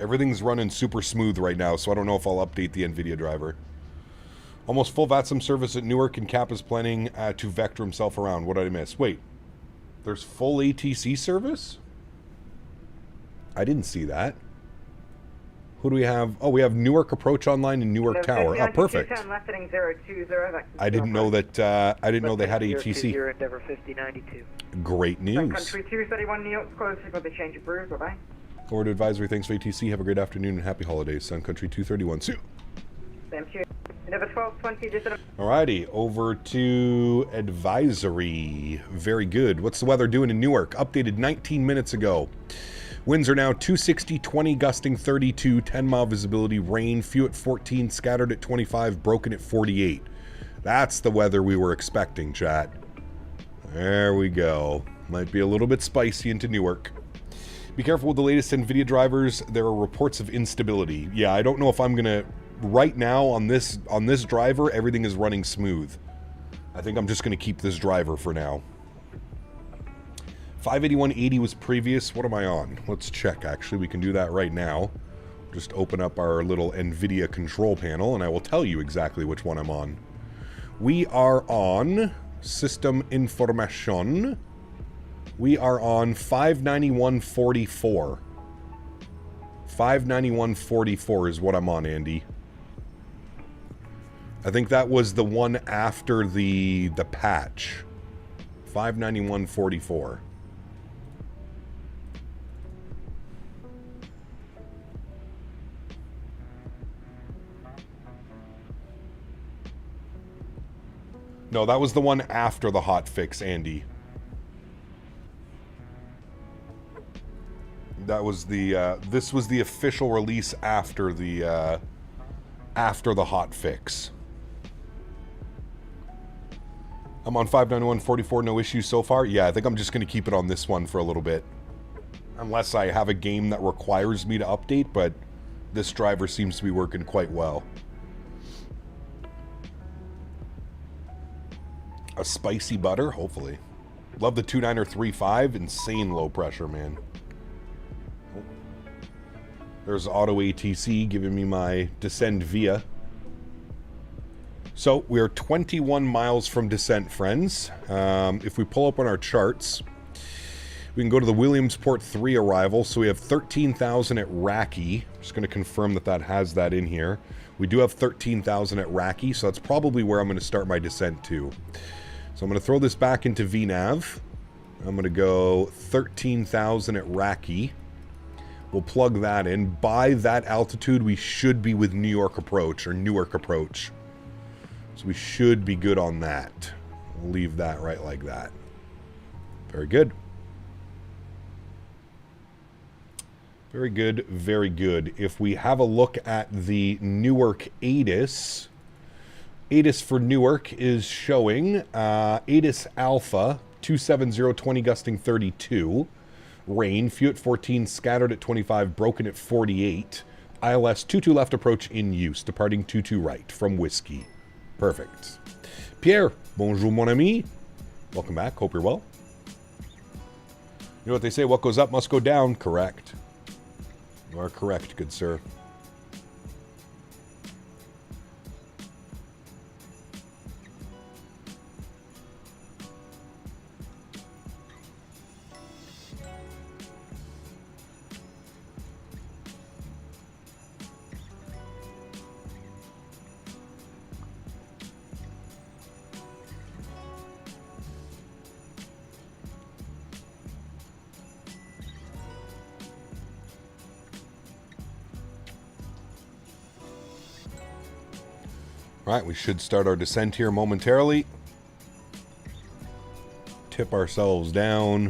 Everything's running super smooth right now, so I don't know if I'll update the NVIDIA driver. Almost full VATSIM service at Newark, and Cap is planning to vector himself around. What did I miss? Wait, there's full ATC service? I didn't see that. Who do we have? Oh, we have Newark Approach Online and Newark Tower. Oh, perfect. I didn't know that. I didn't know they had ATC. Endeavour 5092. Great news. Country 231 New York, close for the change approved. Bye-bye. Forward advisory, thanks for ATC. Have a great afternoon and happy holidays. Sun Country 231. See you. Thank you. Endeavour 1220. Alrighty, over to advisory. Very good. What's the weather doing in Newark? Updated 19 minutes ago. Winds are now 260, 20, gusting 32, 10-mile visibility, rain, few at 14, scattered at 25, broken at 48. That's the weather we were expecting, chat. There we go. Might be a little bit spicy into Newark. Be careful with the latest NVIDIA drivers. There are reports of instability. Yeah, I don't know if I'm gonna... Right now, on this driver, everything is running smooth. I think I'm just gonna keep this driver for now. 581.80 was previous. What am I on? Let's check, actually. We can do that right now. Just open up our little NVIDIA control panel, and I will tell you exactly which one I'm on. We are on System Information. We are on 591.44. 591.44 is what I'm on, Andy. I think that was the one after the patch. 591.44. No, that was the one after the hot fix, Andy. That was the, this was the official release after the hot fix. I'm on 591.44, no issues so far. Yeah, I think I'm just going to keep it on this one for a little bit. Unless I have a game that requires me to update, but this driver seems to be working quite well. A spicy butter, hopefully. Love the 2935, insane low pressure, man. There's auto ATC giving me my descend via. So we are 21 miles from descent, friends. If we pull up on our charts, we can go to the Williamsport 3 arrival. So we have 13,000 at Raki. Just going to confirm that that has that in here. We do have 13,000 at Raki, so that's probably where I'm going to start my descent to. So I'm going to throw this back into VNav. I'm going to go 13,000 at Raki. We'll plug that in. By that altitude, we should be with New York approach, or Newark approach. So we should be good on that. We'll leave that right like that. Very good. Very good, very good. If we have a look at the Newark ATIS, ATIS for Newark is showing ATIS Alpha, 270, gusting 32. Rain, few at 14, scattered at 25, broken at 48. ILS 22 left approach in use, departing 22 right from Whiskey. Perfect. Pierre, bonjour mon ami. Welcome back, hope you're well. You know what they say, what goes up must go down. Correct. You are correct, good sir. Right, we should start our descent here momentarily. Tip ourselves down.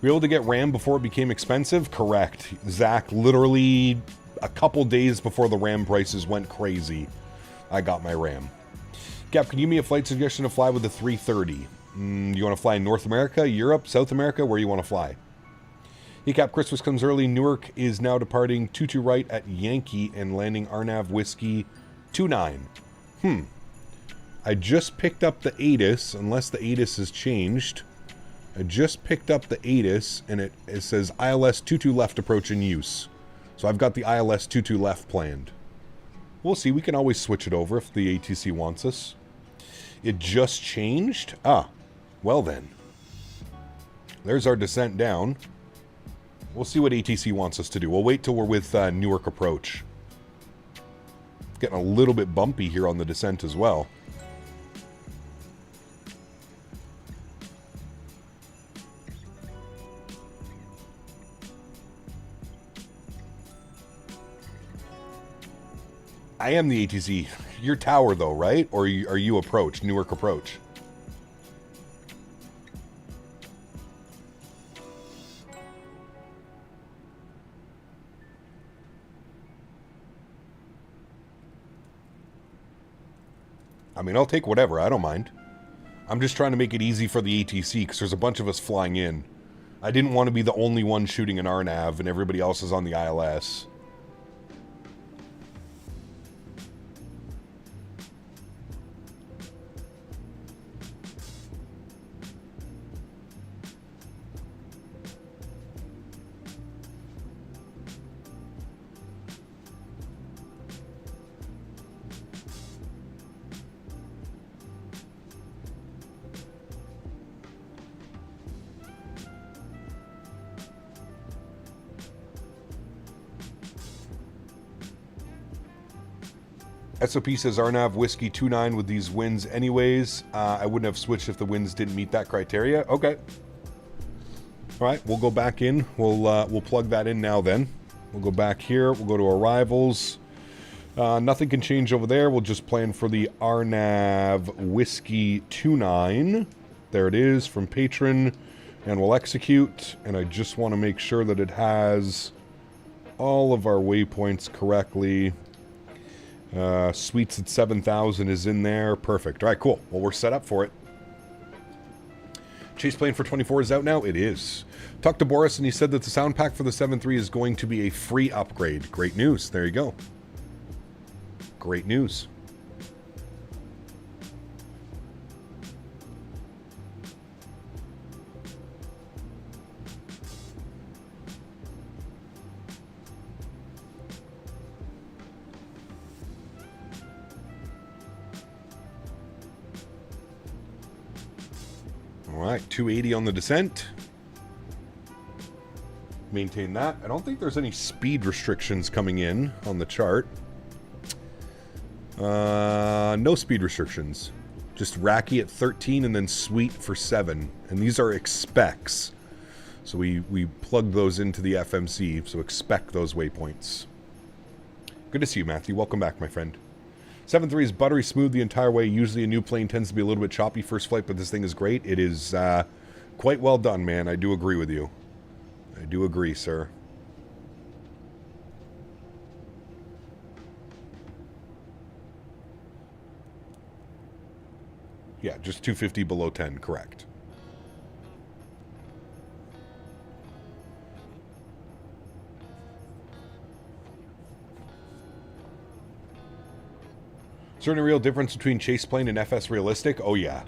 Were you able to get RAM before it became expensive? Correct. Zach, literally a couple days before the RAM prices went crazy, I got my RAM. Cap, can you give me a flight suggestion to fly with the 330? You want to fly in North America, Europe, South America? Where you want to fly? Hey Cap, Christmas comes early. Newark is now departing 22 right at Yankee and landing RNAV Whiskey 29. I just picked up the ATIS, unless the ATIS has changed. I just picked up the ATIS, and it says ILS 22 left approach in use. So I've got the ILS 22 left planned. We'll see, we can always switch it over if the ATC wants us. It just changed? Ah, well then. There's our descent down. We'll see what ATC wants us to do. We'll wait till we're with Newark approach. It's getting a little bit bumpy here on the descent as well. I am the ATC. You're tower though, right? Or are you approach, Newark approach? I mean, I'll take whatever. I don't mind. I'm just trying to make it easy for the ATC because there's a bunch of us flying in. I didn't want to be the only one shooting an RNAV and everybody else is on the ILS. SOP says RNAV Whiskey 29 with these winds anyways. I wouldn't have switched if the winds didn't meet that criteria. Okay. All right, we'll go back in. We'll plug that in now then. We'll go back here. We'll go to arrivals. Nothing can change over there. We'll just plan for the RNAV Whiskey 29. There it is from Patron. And we'll execute. And I just want to make sure that it has all of our waypoints correctly. Suites at 7,000 is in there. Perfect. All right, cool. Well, we're set up for it. Chase plane for 24 is out now? It is. Talked to Boris, and he said that the sound pack for the 7.3 is going to be a free upgrade. Great news. There you go. Great news. All right, 280 on the descent. Maintain that. I don't think there's any speed restrictions coming in on the chart. No speed restrictions. Just Racky at 13 and then Sweet for 7. And these are expecs. So we plug those into the FMC, so expect those waypoints. Good to see you, Matthew. Welcome back, my friend. 7.3 is buttery smooth the entire way. Usually a new plane tends to be a little bit choppy first flight, but this thing is great. It is quite well done, man. I do agree with you. I do agree, sir. Yeah, just 250 below 10, correct. Is there any real difference between chase plane and FS realistic? Oh, yeah.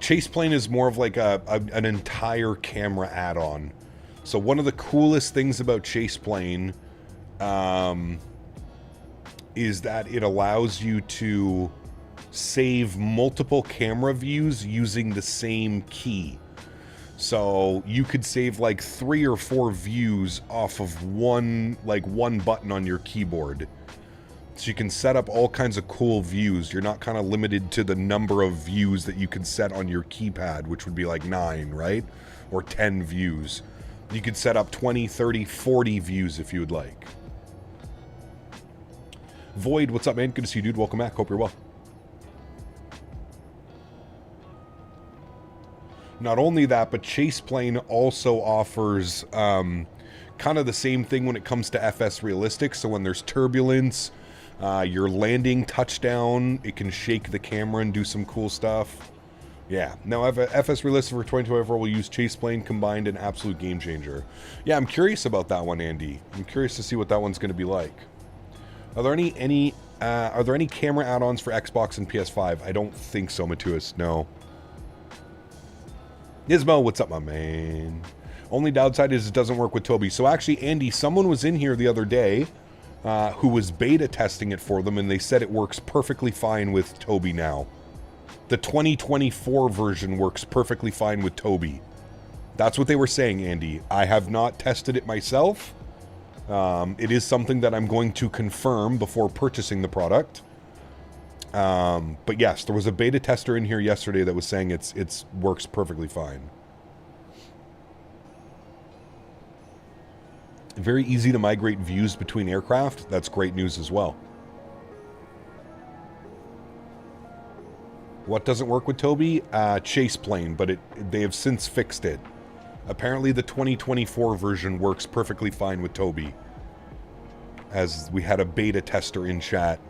Chase plane is more of like an entire camera add-on. So one of the coolest things about chase plane is that it allows you to save multiple camera views using the same key. So you could save like 3 or 4 views off of one button on your keyboard. So you can set up all kinds of cool views. You're not kind of limited to the number of views that you can set on your keypad, which would be like 9, right? Or 10 views. You could set up 20, 30, 40 views if you would like. Void, what's up, man? Good to see you, dude. Welcome back. Hope you're well. Not only that, but chase plane also offers kind of the same thing when it comes to FS realistic. So when there's turbulence, your landing touchdown, it can shake the camera and do some cool stuff. Yeah, now FS realistic for 2024 will use chase plane combined, an absolute game changer. Yeah, I'm curious about that one, Andy. I'm curious to see what that one's going to be like. Are there any camera add-ons for Xbox and PS5? I don't think so, Matuus. No. Nismo, what's up, my man? Only downside is it doesn't work with Toby. So actually, Andy, someone was in here the other day who was beta testing it for them, and they said it works perfectly fine with Toby now. The 2024 version works perfectly fine with Toby. That's what they were saying, Andy. I have not tested it myself. It is something that I'm going to confirm before purchasing the product. But yes, there was a beta tester in here yesterday that was saying it's works perfectly fine. Very easy to migrate views between aircraft. That's great news as well. What doesn't work with Toby? Chase plane, but they have since fixed it. Apparently the 2024 version works perfectly fine with Toby. As we had a beta tester in chat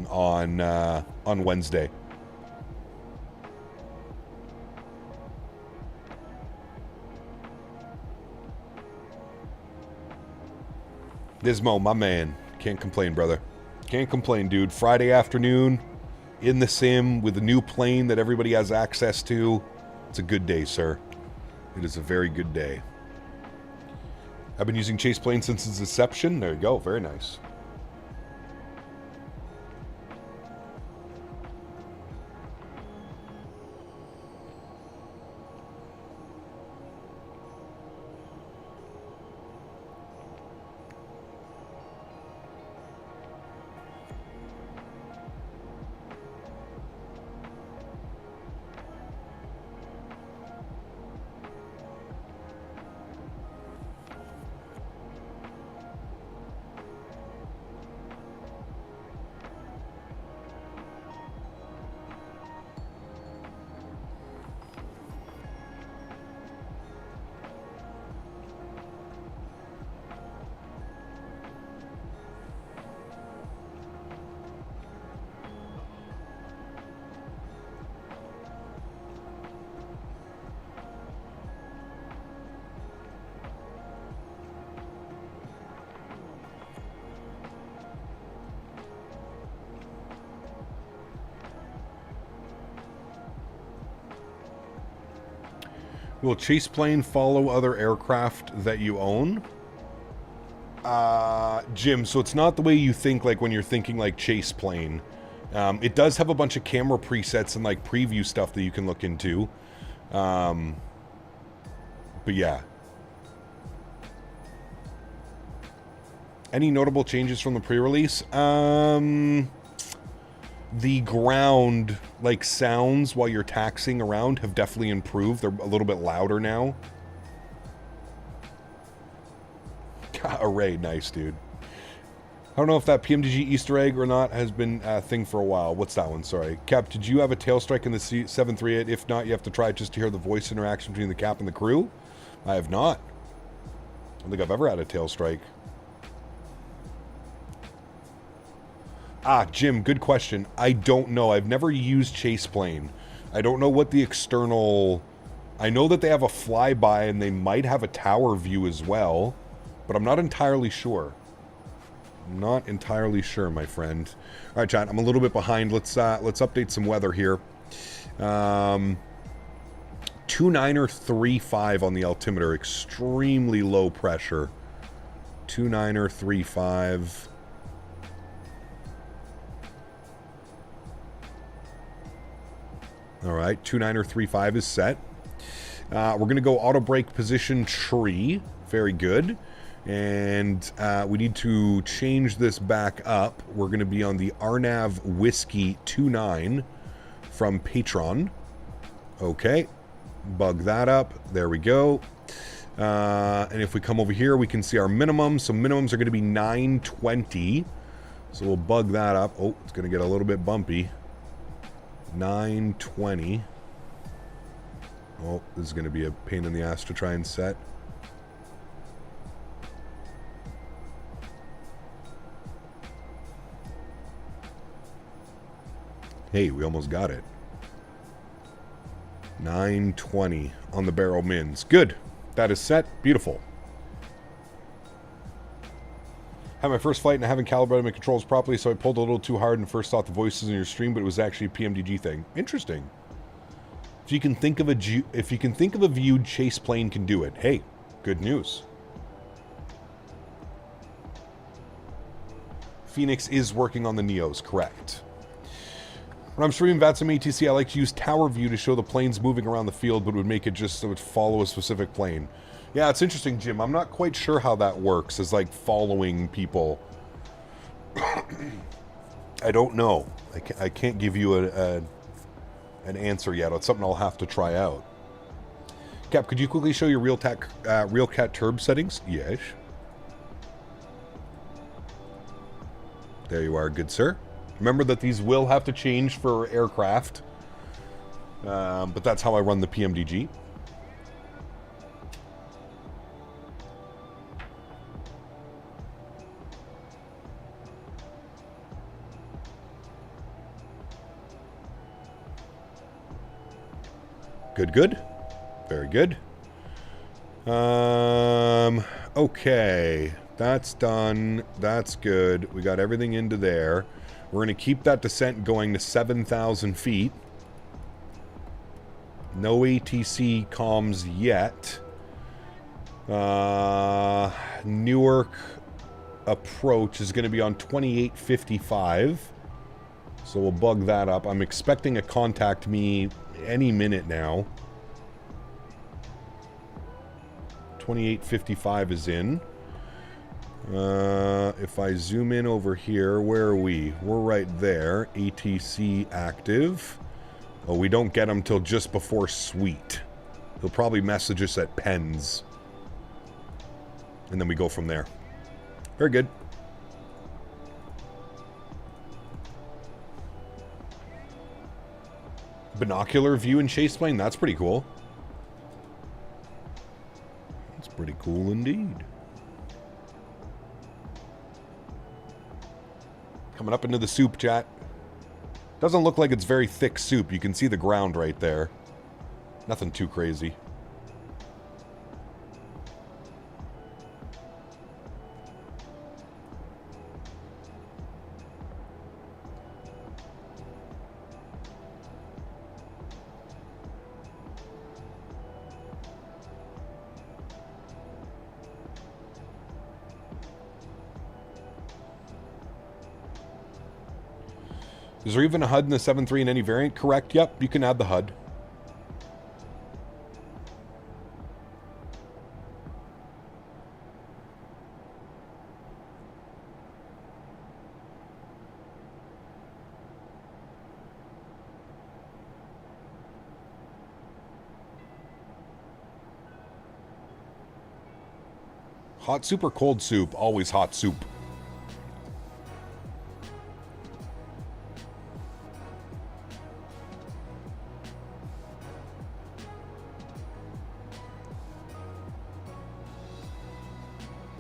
on Wednesday. Nismo, my man. Can't complain, brother. Can't complain, dude. Friday afternoon, in the sim, with a new plane that everybody has access to. It's a good day, sir. It is a very good day. I've been using chase plane since its inception. There you go. Very nice. Will chase plane follow other aircraft that you own? Jim, so it's not the way you think, like when you're thinking like chase plane. It does have a bunch of camera presets and like preview stuff that you can look into. But yeah. Any notable changes from the pre-release? The ground, like, sounds while you're taxiing around have definitely improved. They're a little bit louder now. Array, nice, dude. I don't know if that PMDG Easter egg or not has been a thing for a while. What's that one? Sorry. Cap, did you have a tail strike in the 738? If not, you have to try it just to hear the voice interaction between the cap and the crew. I have not. I don't think I've ever had a tail strike. Jim, good question. I don't know. I've never used chase plane. I don't know what the external... I know that they have a flyby and they might have a tower view as well, but I'm not entirely sure. I'm not entirely sure, my friend. All right, chat, I'm a little bit behind. Let's update some weather here. 29er35 on the altimeter. Extremely low pressure. 29er35. All right, 29er35 is set. We're going to go auto brake position tree. Very good. And we need to change this back up. We're going to be on the Arnav Whiskey 29 from Patron. Okay. Bug that up. There we go. And if we come over here, we can see our minimum. So minimums are going to be 920. So we'll bug that up. Oh, it's going to get a little bit bumpy. 920. Oh, this is going to be a pain in the ass to try and set. Hey, we almost got it. 920 on the barrel mins. Good. That is set. Beautiful. Had my first flight and I haven't calibrated my controls properly, so I pulled a little too hard and first thought the voices in your stream, but it was actually a PMDG thing. Interesting. If you can think of a viewed chase plane can do it. Hey, good news. Phoenix is working on the Neos, correct. When I'm streaming VATSIM ATC, I like to use tower view to show the planes moving around the field, but would make it just so it follow a specific plane. Yeah, it's interesting, Jim. I'm not quite sure how that works as, like, following people. I don't know. I can't give you an answer yet. It's something I'll have to try out. Cap, could you quickly show your RealCat turb settings? Yes. There you are, good sir. Remember that these will have to change for aircraft. But that's how I run the PMDG. Good, good. Very good. Okay. That's done. That's good. We got everything into there. We're going to keep that descent going to 7,000 feet. No ATC comms yet. Newark approach is going to be on 2855. So we'll bug that up. I'm expecting a contact me any minute now. 2855 is in. If I zoom in over here, where are we? We're right there. ATC active. Oh, we don't get him till just before Sweet. He'll probably message us at Pens. And then we go from there. Very good. Binocular view in chase plane, that's pretty cool. That's pretty cool indeed. Coming up into the soup, chat. Doesn't look like it's very thick soup. You can see the ground right there. Nothing too crazy. Is there even a HUD in the 7.3 in any variant? Correct. Yep, you can add the HUD. Hot soup or cold soup? Always hot soup.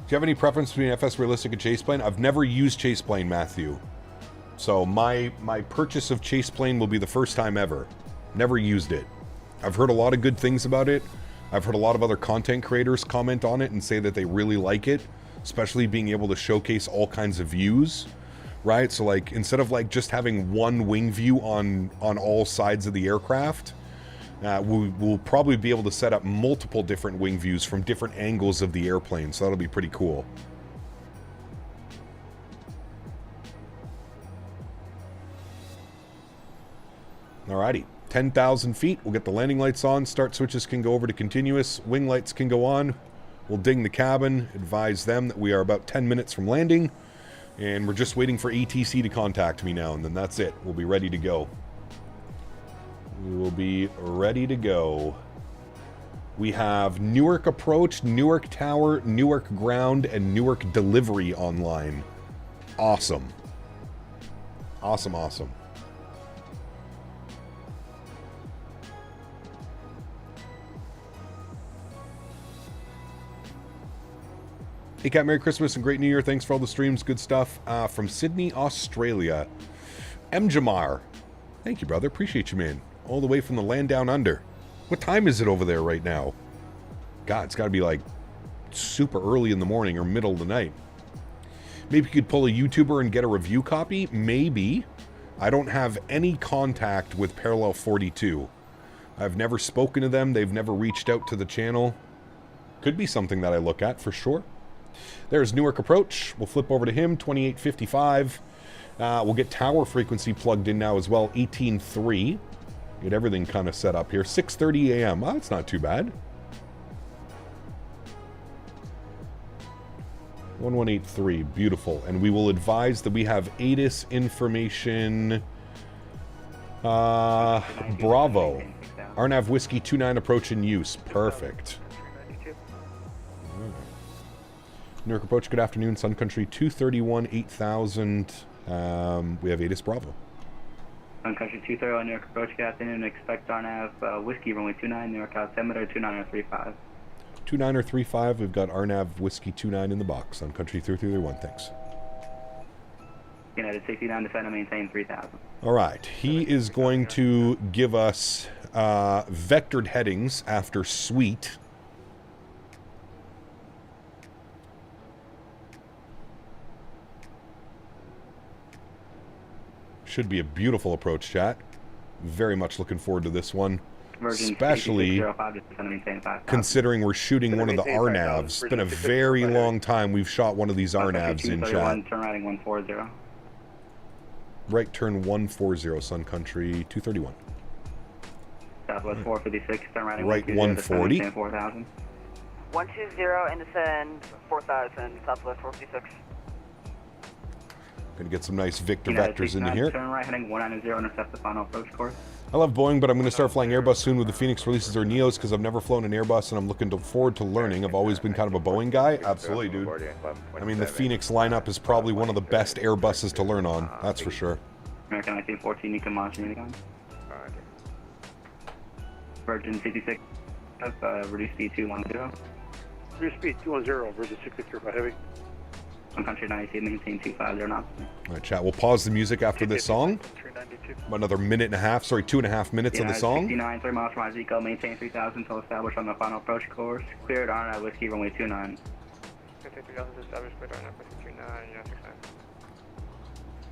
Do you have any preference between FS Realistic and Chase Plane? I've never used Chase Plane, Matthew. So my purchase of Chase Plane will be the first time ever. Never used it. I've heard a lot of good things about it. I've heard a lot of other content creators comment on it and say that they really like it, especially being able to showcase all kinds of views, right? So like instead of like just having one wing view on all sides of the aircraft, we'll probably be able to set up multiple different wing views from different angles of the airplane, so that'll be pretty cool. Alrighty. 10,000 feet, we'll get the landing lights on, start switches can go over to continuous, wing lights can go on, we'll ding the cabin, advise them that we are about 10 minutes from landing, and we're just waiting for ATC to contact me now, and then that's it. We'll be ready to go. We will be ready to go. We have Newark approach, Newark tower, Newark ground, and Newark delivery online. Awesome. Awesome, awesome. Hey Cat, Merry Christmas and Great New Year. Thanks for all the streams. Good stuff. From Sydney, Australia. M. Jamar. Thank you, brother. Appreciate you, man. All the way from the land down under. What time is it over there right now? God, it's got to be like super early in the morning or middle of the night. Maybe you could pull a YouTuber and get a review copy? Maybe. I don't have any contact with Parallel 42. I've never spoken to them. They've never reached out to the channel. Could be something that I look at for sure. There's Newark approach. We'll flip over to him, 2855. We'll get tower frequency plugged in now as well, 18.3. Get everything kind of set up here. 6:30 a.m. Oh, that's not too bad. 1183, beautiful. And we will advise that we have ATIS information. Bravo. Arnav Whiskey 29 approach in use. Perfect. Newark approach, good afternoon. Sun Country 231, 8000. We have ATIS Bravo. Sun Country 231, Newark approach, good afternoon. Expect Arnav Whiskey runway 29, Newark altimeter 2935. 2935, we've got Arnav Whiskey 29 in the box. Sun Country 3331, thanks. United 69, defend and maintain 3000. All right, he is going to give us vectored headings after sweet. Should be a beautiful approach, chat. Very much looking forward to this one. Especially considering we're shooting one of the RNAVs. It's been a very long time we've shot one of these RNAVs in chat. Turn right 140. Right turn 140, Sun Country 231. Southwest 456, turn right 140. 4000. 120 and descend 4000, Southwest 456. Gonna get some nice Victor vectors into here. Turn right heading 190, intercept the final approach course. I love Boeing, but I'm going to start flying Airbus soon with the Phoenix releases their Neos because I've never flown an Airbus and I'm looking forward to learning. I've always been kind of a Boeing guy. Absolutely, dude. I mean, the Phoenix lineup is probably one of the best Airbuses to learn on. That's for sure. American 1914, you can launch Unigon. Virgin 66, reduce speed 210. Reduce speed 210, Virgin 63 by heavy. Sun Country 92, maintain 250 knots. All right, chat. We'll pause the music after this song. About another minute and a half, sorry, 2.5 minutes of the song. 69, 3 miles from Eco, maintain 3000 until established on the final approach course. Cleared Arnav Whiskey, runway 29.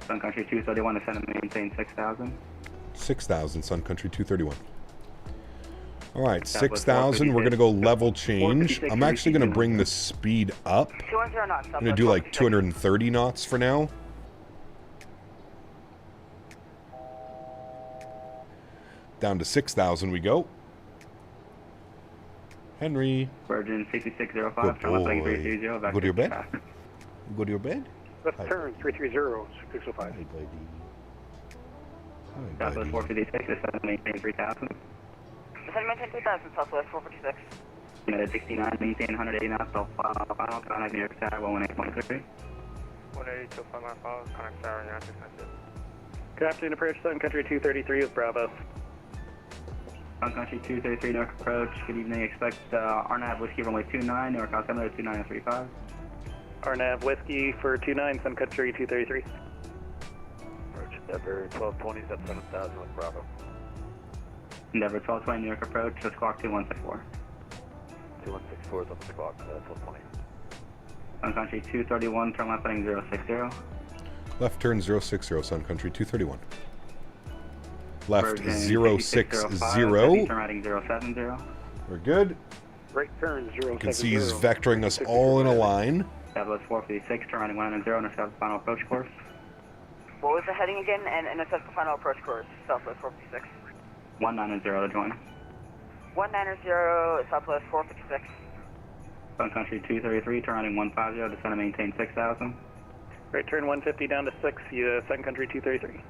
Sun Country 231, descend and maintain 6000. 6000, Sun Country 231. All right, 6,000. We're going to go level change. I'm actually going to bring the speed up. I'm going to do like 230 knots for now. Down to 6,000 we go. Henry. Virgin 6605. Good boy. Go to your bed? You go to your bed? Left turn 330, 605. Hi, buddy. Southwest 456, descend maintain 3000. Descend maintain 3000, Southwest 456. United 69, maintain 180 knots, final, contact New York Tower 118.3. 180 till 5 mile follows, contact Tower, United 696. Good afternoon, approach Sun Country 233 with Bravo. Sun Country 233, New York approach, good evening, expect RNAV Whiskey runway 29, New York altimeter 2935. RNAV Whiskey for 29, Sun Country 233. Approach Endeavor 1220, up 7,000 with Bravo. Endeavor 1220, New York approach, to squawk 2164. 2164 is up to squawk, 1220. Sun Country 231, turn left heading 060. Left turn 060, Sun Country 231. Left Virgin 060. 6605, turn riding 070. We're good. Right turn 070. You can see he's vectoring us all in a line. Southwest 456, turn riding 190, intercept final approach course. What was the heading again? And intercept the final approach course, Southwest 456. 190 to join. 190, Southwest 456. Sun Country 233, turn riding 150, descend and maintain 6,000. Right turn 150 down to 6, Sun Country 233.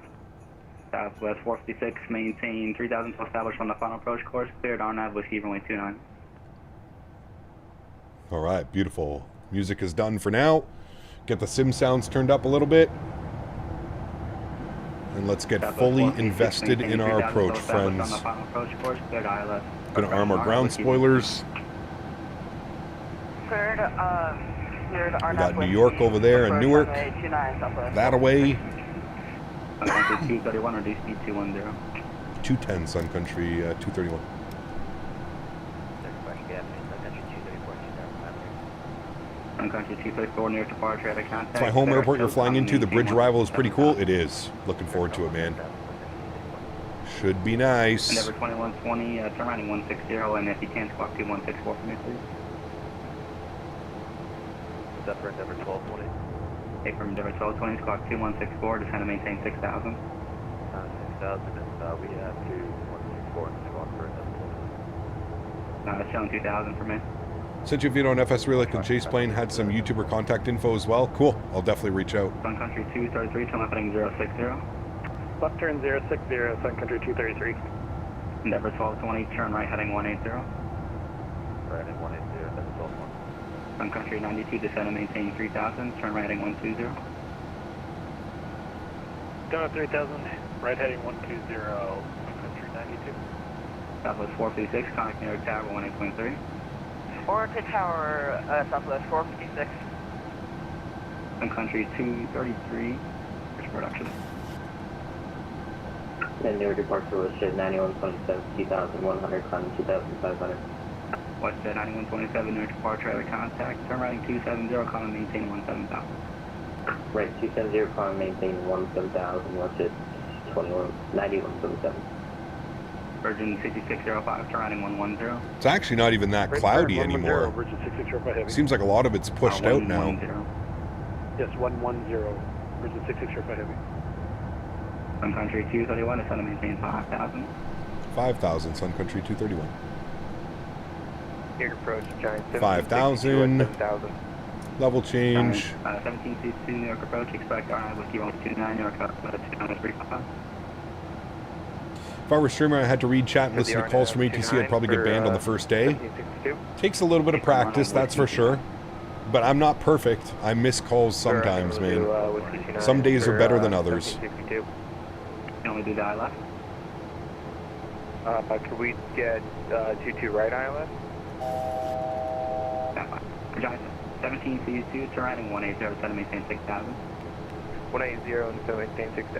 Southwest 456, maintain 3,000 to establish on the final approach course, cleared RNAV Whiskey runway 29. All right, beautiful. Music is done for now. Get the sim sounds turned up a little bit. And let's get fully invested in our approach, friends. Gonna arm our ground spoilers. Cleared, We got New York over there and Newark. That away. 231 or speed 210. 210 Sun Country 231. Sun Country 234 near departure at a contact. It's my home airport you're flying into. The bridge arrival is pretty cool. It is. Looking forward to it, man. Should be nice. Endeavor 2120, turn riding 160, and if you can, squawk 2164 for me, please. Is that for Endeavor 1220? Hey, from Endeavor 1220, squawk 2164, descend and maintain 6,000. 6,000, and we have 2164 and squawk for Endeavor 1220. Showing 2,000 for me. Sent you a video on FS Relay and Chase Plane. Had some YouTuber contact info as well. Cool. I'll definitely reach out. Sun Country 233, turn left heading 060. Left turn 060, Sun Country 233. Endeavor 1220, turn right heading 180. Right heading 180, Endeavor 1220. Sun Country 92, descend and maintain 3,000, turn right heading 120. Down at 3,000, right heading 120, Sun Country 92. Southwest 456, contact New York Tower 18.3. Or to Tower, Southwest 456. Sun Country 233, push production. And New York departure was shit 9127, 2,100, climbing 2,500. Westjet 9127, New York departure at a contact, turn riding 270, calling maintain 17,000. Right, 270, calling maintain 17,000, watch it 9177. Virgin 6605, turn riding 110. It's actually not even that cloudy anymore. Virgin 6605 heavy. Seems like a lot of it's pushed out now. Yes, 110. Virgin 6605 heavy. Sun Country 231, descend and maintain 5,000. 5,000 Sun Country 231. Here approach, Giant 5,000. 7,000. Level change. 17C2 New York approach, expect RNAV Whiskey runway 29, New York 2935. If I were a streamer, I had to read chat and listen to calls from ATC, I'd probably get banned on the first day. Takes a little bit of practice, that's for sure. But I'm not perfect. I miss calls sometimes, man. Some days are better than others. Can we do the ILS? Could we get 22 right ILS? 17C2, turn riding 180, descend and maintain 6,000. 180 and so maintain 6,000,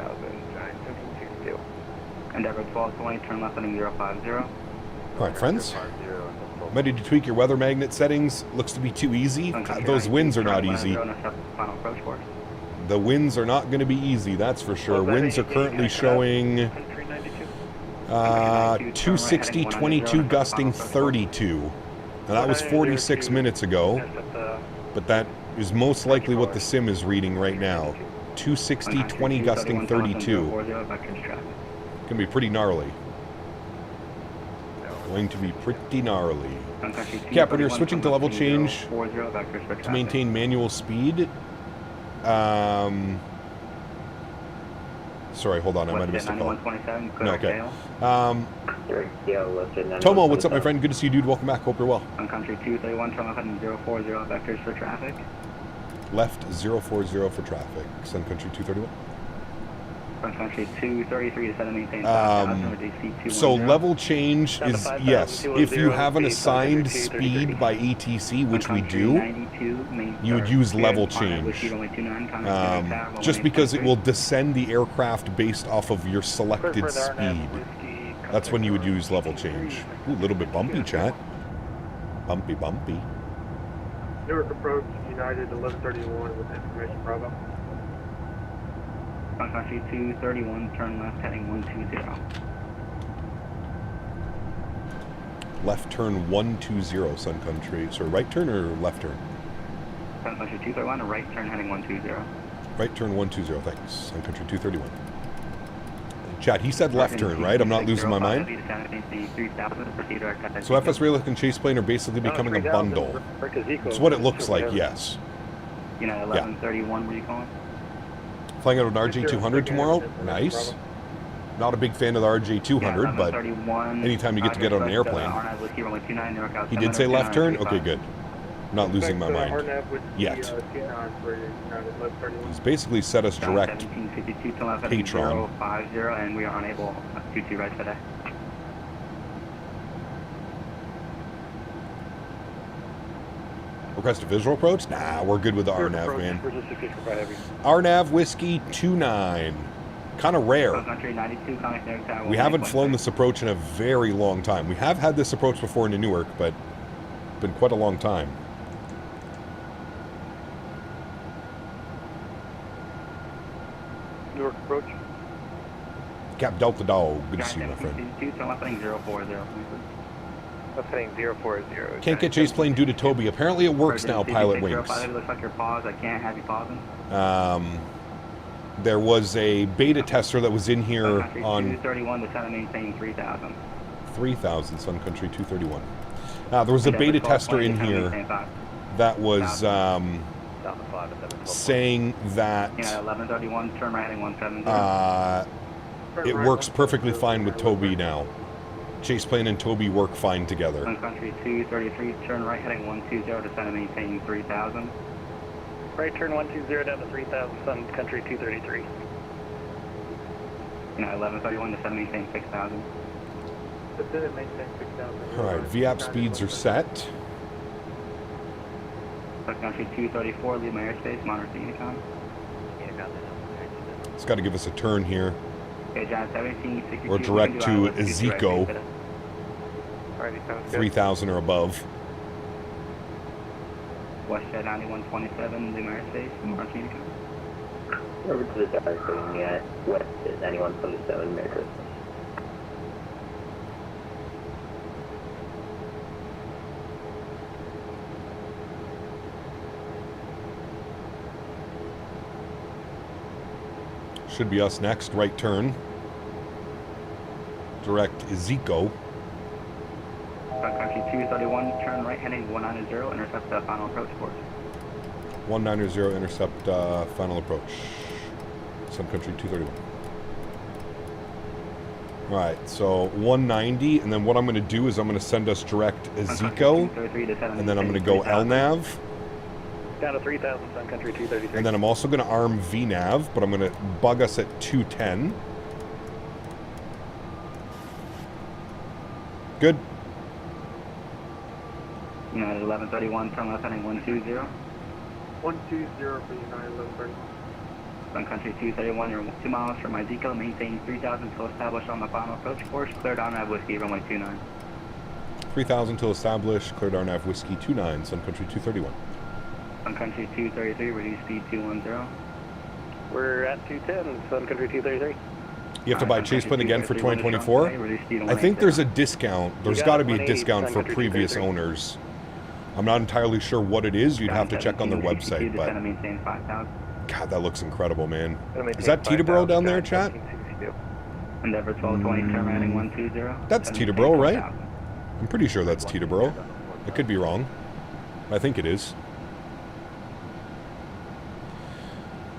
Giant 1762. Endeavor 1220, turn left heading 050. Alright, friends. Ready to tweak your weather magnet settings? Looks to be too easy. Those winds are not easy. The winds are not going to be easy, that's for sure. Winds are currently showing 260, 22, gusting 32. Now that was 46 minutes ago, but that is most likely what the sim is reading right now. 260, 20, gusting 32. Can be pretty gnarly. Going to be pretty gnarly. Cap, when you're switching to level change to maintain manual speed, sorry, hold on, I might have missed a call. No, okay. Tomo, what's up, my friend? Good to see you, dude. Welcome back. Hope you're well. On country 231, turn left heading 040, vectors for traffic. Left 040 for traffic. Sun Country 231. Sun Country 233 to set and maintain. So level change is, yes, if you have an assigned speed by ATC, which we do, you would use level change. Just because it will descend the aircraft based off of your selected speed. That's when you would use level change. Ooh, a little bit bumpy, chat. Bumpy, bumpy. Newark approach, United 1131 with information Bravo. Sun Country 231, turn left heading 120. Left turn 120, Sun Country. Sorry, right turn or left turn? Sun Country 231, a right turn heading 120. Right turn 120, thanks. Sun Country 231. Chat, he said left turn, right? I'm not losing my mind. So FS Raylick and Chase Plane are basically becoming a bundle. It's what it looks like, yes. You know, 1131, where you calling? Flying out of an RJ200 tomorrow? Nice. Not a big fan of the RJ200, but anytime you get to get on an airplane. He did say left turn? Okay, good. Not losing my mind yet. He's basically set us direct Patron. And we are unable to do right today. Request a visual approach? Nah, we're good with the RNAV, man. RNAV Whiskey 29. Kind of rare. We haven't flown this approach in a very long time. We have had this approach before into Newark, but it's been quite a long time. Newark approach. Cap Delta Dog, good to see you, my friend. Can't get Chase Plane due to Toby. Apparently it works now, Pilot Wings. Looks like you're paused. I can't have you pausing. There was a beta tester that was in here on 231 to set and maintain 3000. 3000, Sun Country 231. There was a beta tester in here that was saying that 1131, turn right heading 170. it works perfectly fine with Toby now. Chase Plane and Toby work fine together. Sun Country 233, turn right heading 120 to set and maintain 3000. Right turn 120 down to 3000, Sun Country 233. 1131 to set and maintain 6000. Alright, VAP speeds are set. Sun Country 234, leave my airspace, monitor the Unicom. It's got to give us a turn here. Okay, John 1762. Or direct to Ezeco. 3000 or above. Westjet 9127, leave my airspace, monitor the Unicom. Over to the dark zone yet. West is 9127, Merry Christmas. Should be us next, right turn. Direct Ezeco. Sun Country 231, turn right heading 190, intercept the final approach course. 190, intercept final approach. Sun Country 231. Alright, so 190, and then what I'm going to do is I'm going to send us direct Ezeco, and then I'm going to go LNAV. Down to 3000, Sun Country 233. And then I'm also going to arm VNAV, but I'm going to bug us at 210. Good. 1131, turn left heading 120. 120 for United 1131. Sun Country 231, you're 2 miles from Ezeco, maintain 3000 till established on the final approach course, cleared RNAV Whiskey, runway 29. 3000 till established, cleared RNAV Whiskey 29, Sun Country 231. Sun Country 233, reduce speed 210. We're at 210, Sun Country 233. You have to buy Chase Plane again for 2024? I think there's a discount. There's got to be a discount for previous owners. I'm not entirely sure what it is. You'd have to check on their website, but God, that looks incredible, man. Is that Teterboro down there, chat? Endeavor 1220, turn right heading 120. That's Teterboro, right? I'm pretty sure that's Teterboro. I could be wrong. I think it is.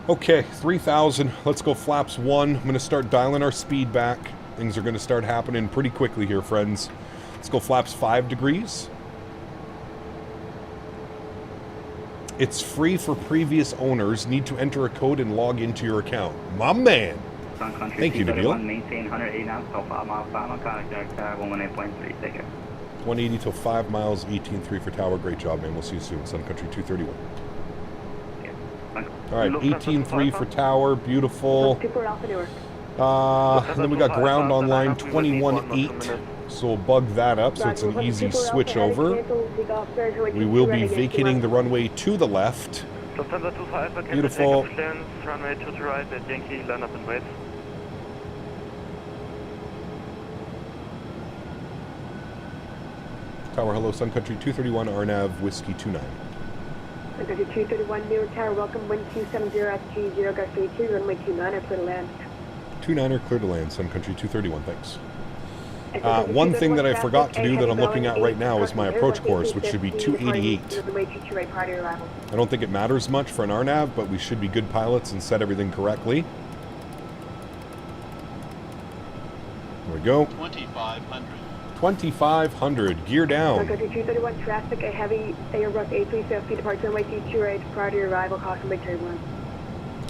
Okay, 3,000. Let's go flaps 1. I'm going to start dialing our speed back. Things are going to start happening pretty quickly here, friends. Let's go flaps 5 degrees. It's free for previous owners. Need to enter a code and log into your account. My man. Thank you, Nabil. Maintain 180 knots till 5 miles final. Contact 118.3. Take care. 180 till 5 miles, 18.3 for tower. Great job, man. We'll see you soon. Sun Country 231. All right, 18.3 for tower. Beautiful. And then we got ground on line 21.8. So we'll bug that up so it's an easy switch over. We will be vacating the runway to the left. Beautiful. Runway to the right at Yankee, land up and wait. Tower, hello, Sun Country 231, RNAV, Whiskey 29. Sun Country 231, New York Tower, welcome, wind 270 FG, 0 gust 32, runway 29, clear to land. 29er, clear to land, Sun Country 231, thanks. One thing that I forgot to do that I'm looking at right now is my approach course, which should be 288. I don't think it matters much for an RNAV, but we should be good pilots and set everything correctly. There we go. 2,500. 2,500. Gear down. Sun Country 231, traffic, a heavy Airbus A350 departure runway 28 prior to your arrival, caution big turbulence.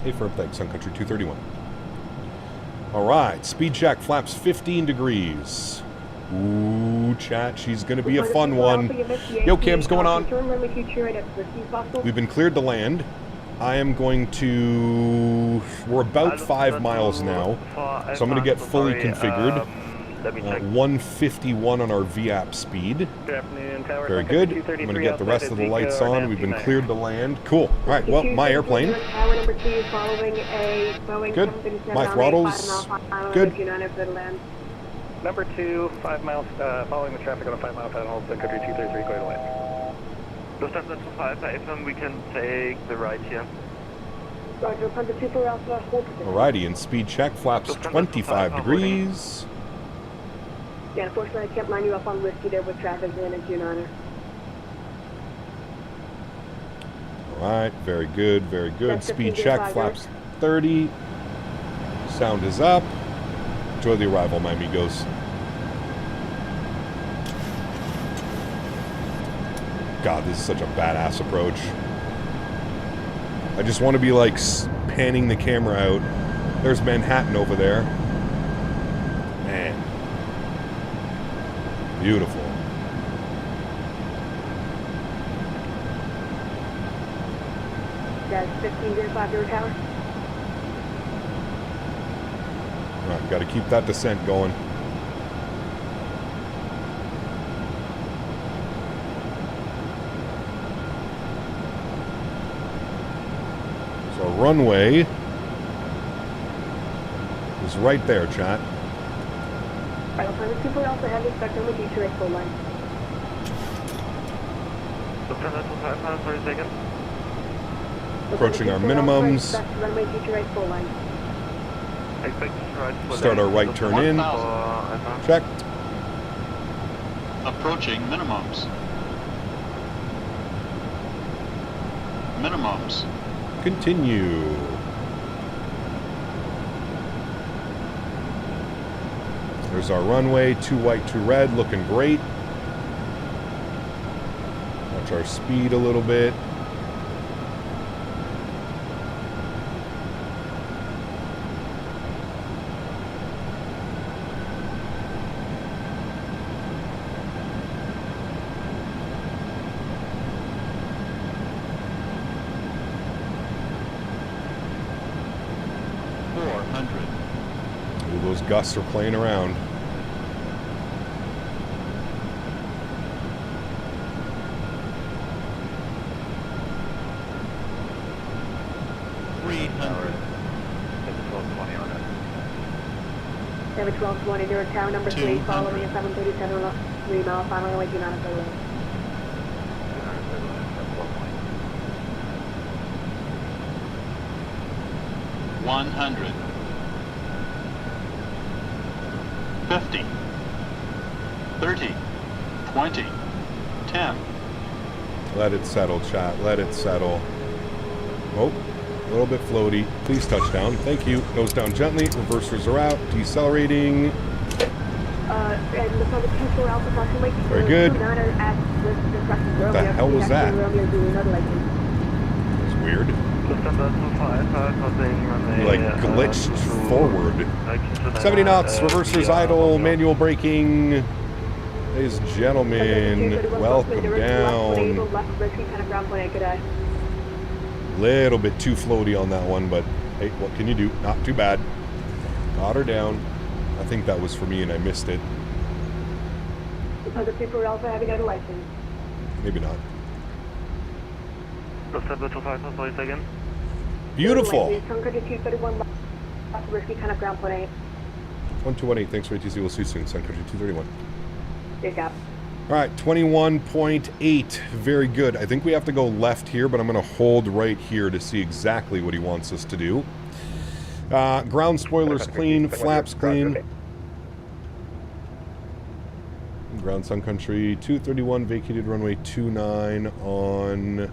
Hey, firm, thanks, Sun Country 231. All right, speed check, flaps 15 degrees. Ooh, chat, she's going to be a fun one. Yo, Cam's going on? We've been cleared to land. I am going to... We're about 5 miles now, so I'm going to get fully configured. 151 on our VAP speed. Very good. I'm going to get the rest of the lights on. We've been cleared to land. Cool. All right, well, my airplane. Good. My throttles. Good. Number 2, 5 miles, following the traffic on a 5 mile panel, Sun Country 233, clear to land. Lufthansa 25, FM, we can take the right here. Alrighty, and speed check, flaps 25 degrees. Yeah, unfortunately, I can't line you up on Whiskey there with traffic and it's United. Alright, very good, very good. Speed check, flaps 30. Sound is up. Enjoy the arrival, my amigos. God, this is such a badass approach. I just want to be like panning the camera out. There's Manhattan over there. Man. Beautiful. That's 1505 River Tower. Alright, got to keep that descent going. So runway is right there, chat. Right, I'll find the people also have the spectrum with you to a full line. Approaching our minimums. Start our right turn in. Checked. Approaching minimums. Minimums. Continue. There's our runway, 2 white, 2 red, looking great. Watch our speed a little bit. Those gusts are playing around. They have a 1220 Newark Tower, number 3, following a 737 3 mile, final way to United States. 100. 50. 30. 20, 10. Let it settle, chat. Let it settle. Oh, a little bit floaty. Please touch down. Thank you. Nose down gently. Reversers are out. Decelerating. Very good. What the hell was that? That's weird. Like glitched forward. 70 knots. Reversers idle. Manual braking. Ladies and gentlemen, welcome down. Little bit too floaty on that one, but hey, what can you do? Not too bad. Got her down. I think that was for me and I missed it. Maybe not. Beautiful. 1218, thanks for ATC. We'll see you soon. Sun Country 231. All right, 21.8. Very good. I think we have to go left here, but I'm going to hold right here to see exactly what he wants us to do. Ground spoilers clean, flaps clean. Ground Sun Country 231, vacated runway 29 on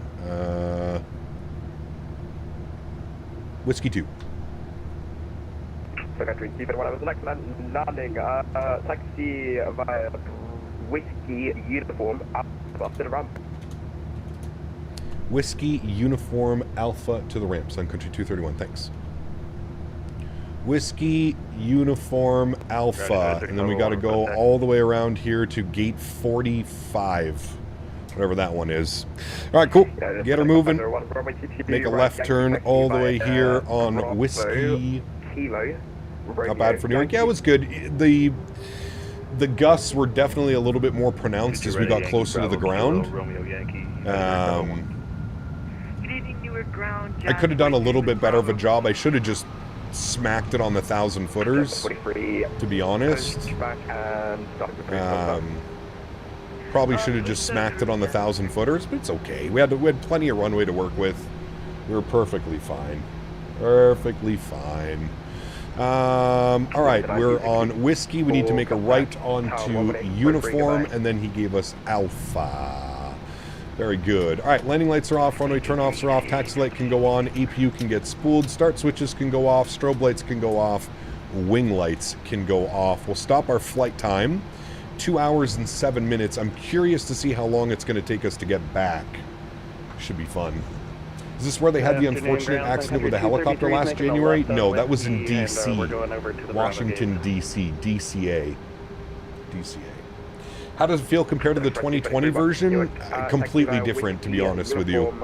Whiskey 2. Sun Country 231, I was landing, taxi via Whiskey Uniform Alpha to the ramp. Whiskey Uniform Alpha to the ramp. Sun Country 231, thanks. Whiskey Uniform Alpha, and then we got to go all the way around here to gate 45, whatever that one is. All right, cool. Get her moving. Make a left turn all the way here on Whiskey. Not bad for Newark. Yeah, it was good. The gusts were definitely a little bit more pronounced as we got closer to the ground. I could have done a little bit better of a job. I should have just smacked it on the 1,000 footers, to be honest. Probably should have just smacked it on the 1,000 footers, but it's okay. We had plenty of runway to work with. We were perfectly fine. Perfectly fine. All right, we're on Whiskey. We need to make a right onto Uniform, and then he gave us Alpha. Very good. All right, landing lights are off, runway turn-offs are off, taxi light can go on, APU can get spooled, start switches can go off, strobe lights can go off, wing lights can go off. We'll stop our flight time, 2 hours and 7 minutes. I'm curious to see how long it's going to take us to get back. Should be fun. Is this where they had the unfortunate accident with the helicopter last January? No, that was in D.C. Washington, D.C. DCA. How does it feel compared to the 2020 version? Completely different, to be honest with you.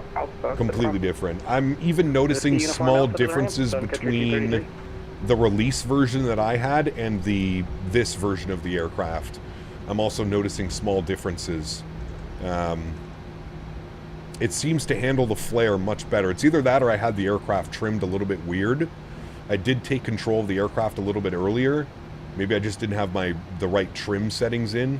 Completely different. I'm even noticing small differences between the release version that I had and this version of the aircraft. I'm also noticing small differences. It seems to handle the flare much better. It's either that or I had the aircraft trimmed a little bit weird. I did take control of the aircraft a little bit earlier. Maybe I just didn't have the right trim settings in.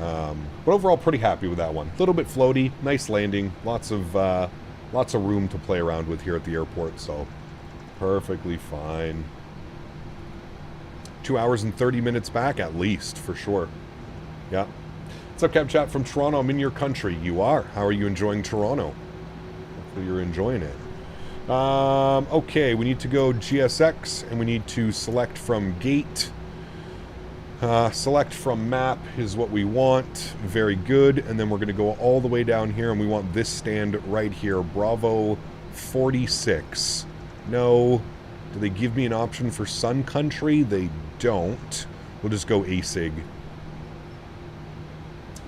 But overall, pretty happy with that one. A little bit floaty, nice landing, lots of room to play around with here at the airport, so perfectly fine. 2 hours and 30 minutes back, at least, for sure. Yeah. What's up, Cab Chat from Toronto? I'm in your country. You are. How are you enjoying Toronto? Hopefully you're enjoying it. Okay, we need to go GSX, and we need to select from gate. Select from map is what we want. Very good. And then we're going to go all the way down here, and we want this stand right here. Bravo 46. No. Do they give me an option for Sun Country? They don't. We'll just go ASIG.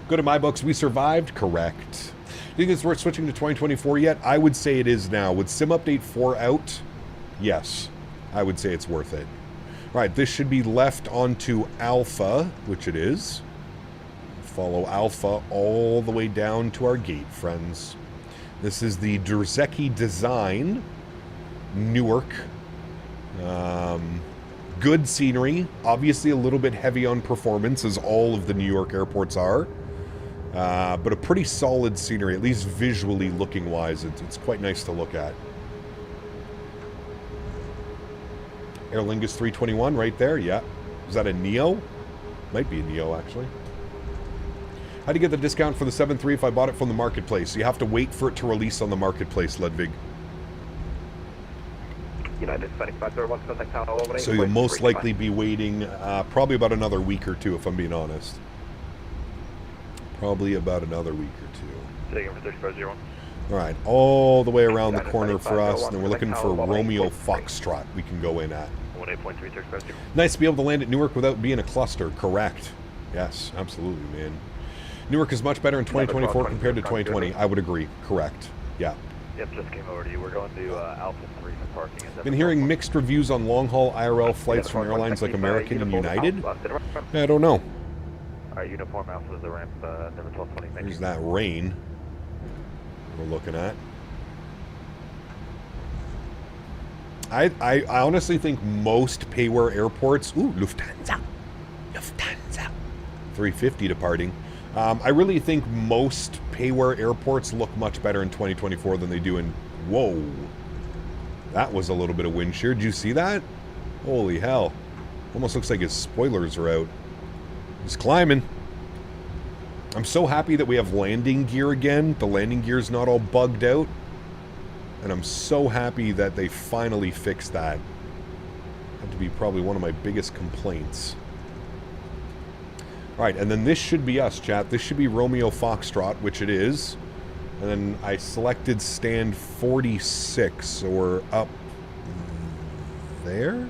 Good at my books. We survived. Correct. Do you think it's worth switching to 2024 yet? I would say it is now. With Sim Update 4 out, yes. I would say it's worth it. Right, this should be left onto Alpha, which it is. Follow Alpha all the way down to our gate, friends. This is the Drzecki design, Newark. Good scenery, obviously a little bit heavy on performance, as all of the New York airports are. But a pretty solid scenery, at least visually looking wise. It's quite nice to look at. Aer Lingus 321 right there, yeah. Is that a Neo? Might be a Neo, actually. How do you get the discount for the 7.3 if I bought it from the marketplace? You have to wait for it to release on the marketplace, Ludwig. So you'll most likely be waiting probably about another week or two, if I'm being honest. Probably about another week or two. Alright, all the way around the corner for us, and then we're looking for Romeo Foxtrot we can go in at. Nice to be able to land at Newark without being a cluster, correct. Yes, absolutely, man. Newark is much better in 2024 compared to 2020. I would agree, correct. Yeah. Yep, just came over to you. We're going to Alpha 3 for parking. Been hearing mixed reviews on long-haul IRL flights from airlines like American and United. I don't know. Alright, uniform Alpha is the ramp, number 1220. There's that rain we're looking at. I honestly think most payware airports... Ooh, Lufthansa. 350 departing. I really think most payware airports look much better in 2024 than they do in... Whoa. That was a little bit of wind shear. Did you see that? Holy hell. Almost looks like his spoilers are out. He's climbing. I'm so happy that we have landing gear again. The landing gear's not all bugged out. And I'm so happy that they finally fixed that. Had to be probably one of my biggest complaints. Alright, and then this should be us, chat. This should be Romeo Foxtrot, which it is. And then I selected stand 46, so we're up there?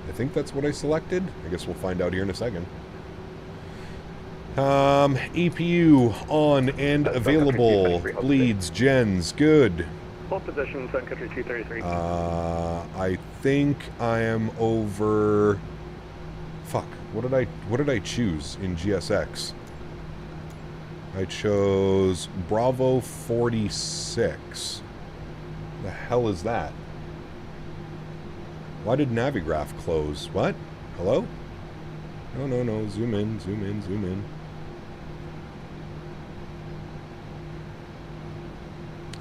I think that's what I selected. I guess we'll find out here in a second. EPU on and available. Bleeds, gens, good. Hold position, Sun Country 233. I think I am over... Fuck, what did I choose in GSX? I chose Bravo 46. The hell is that? Why did Navigraph close? What? Hello? No. Zoom in, zoom in, zoom in.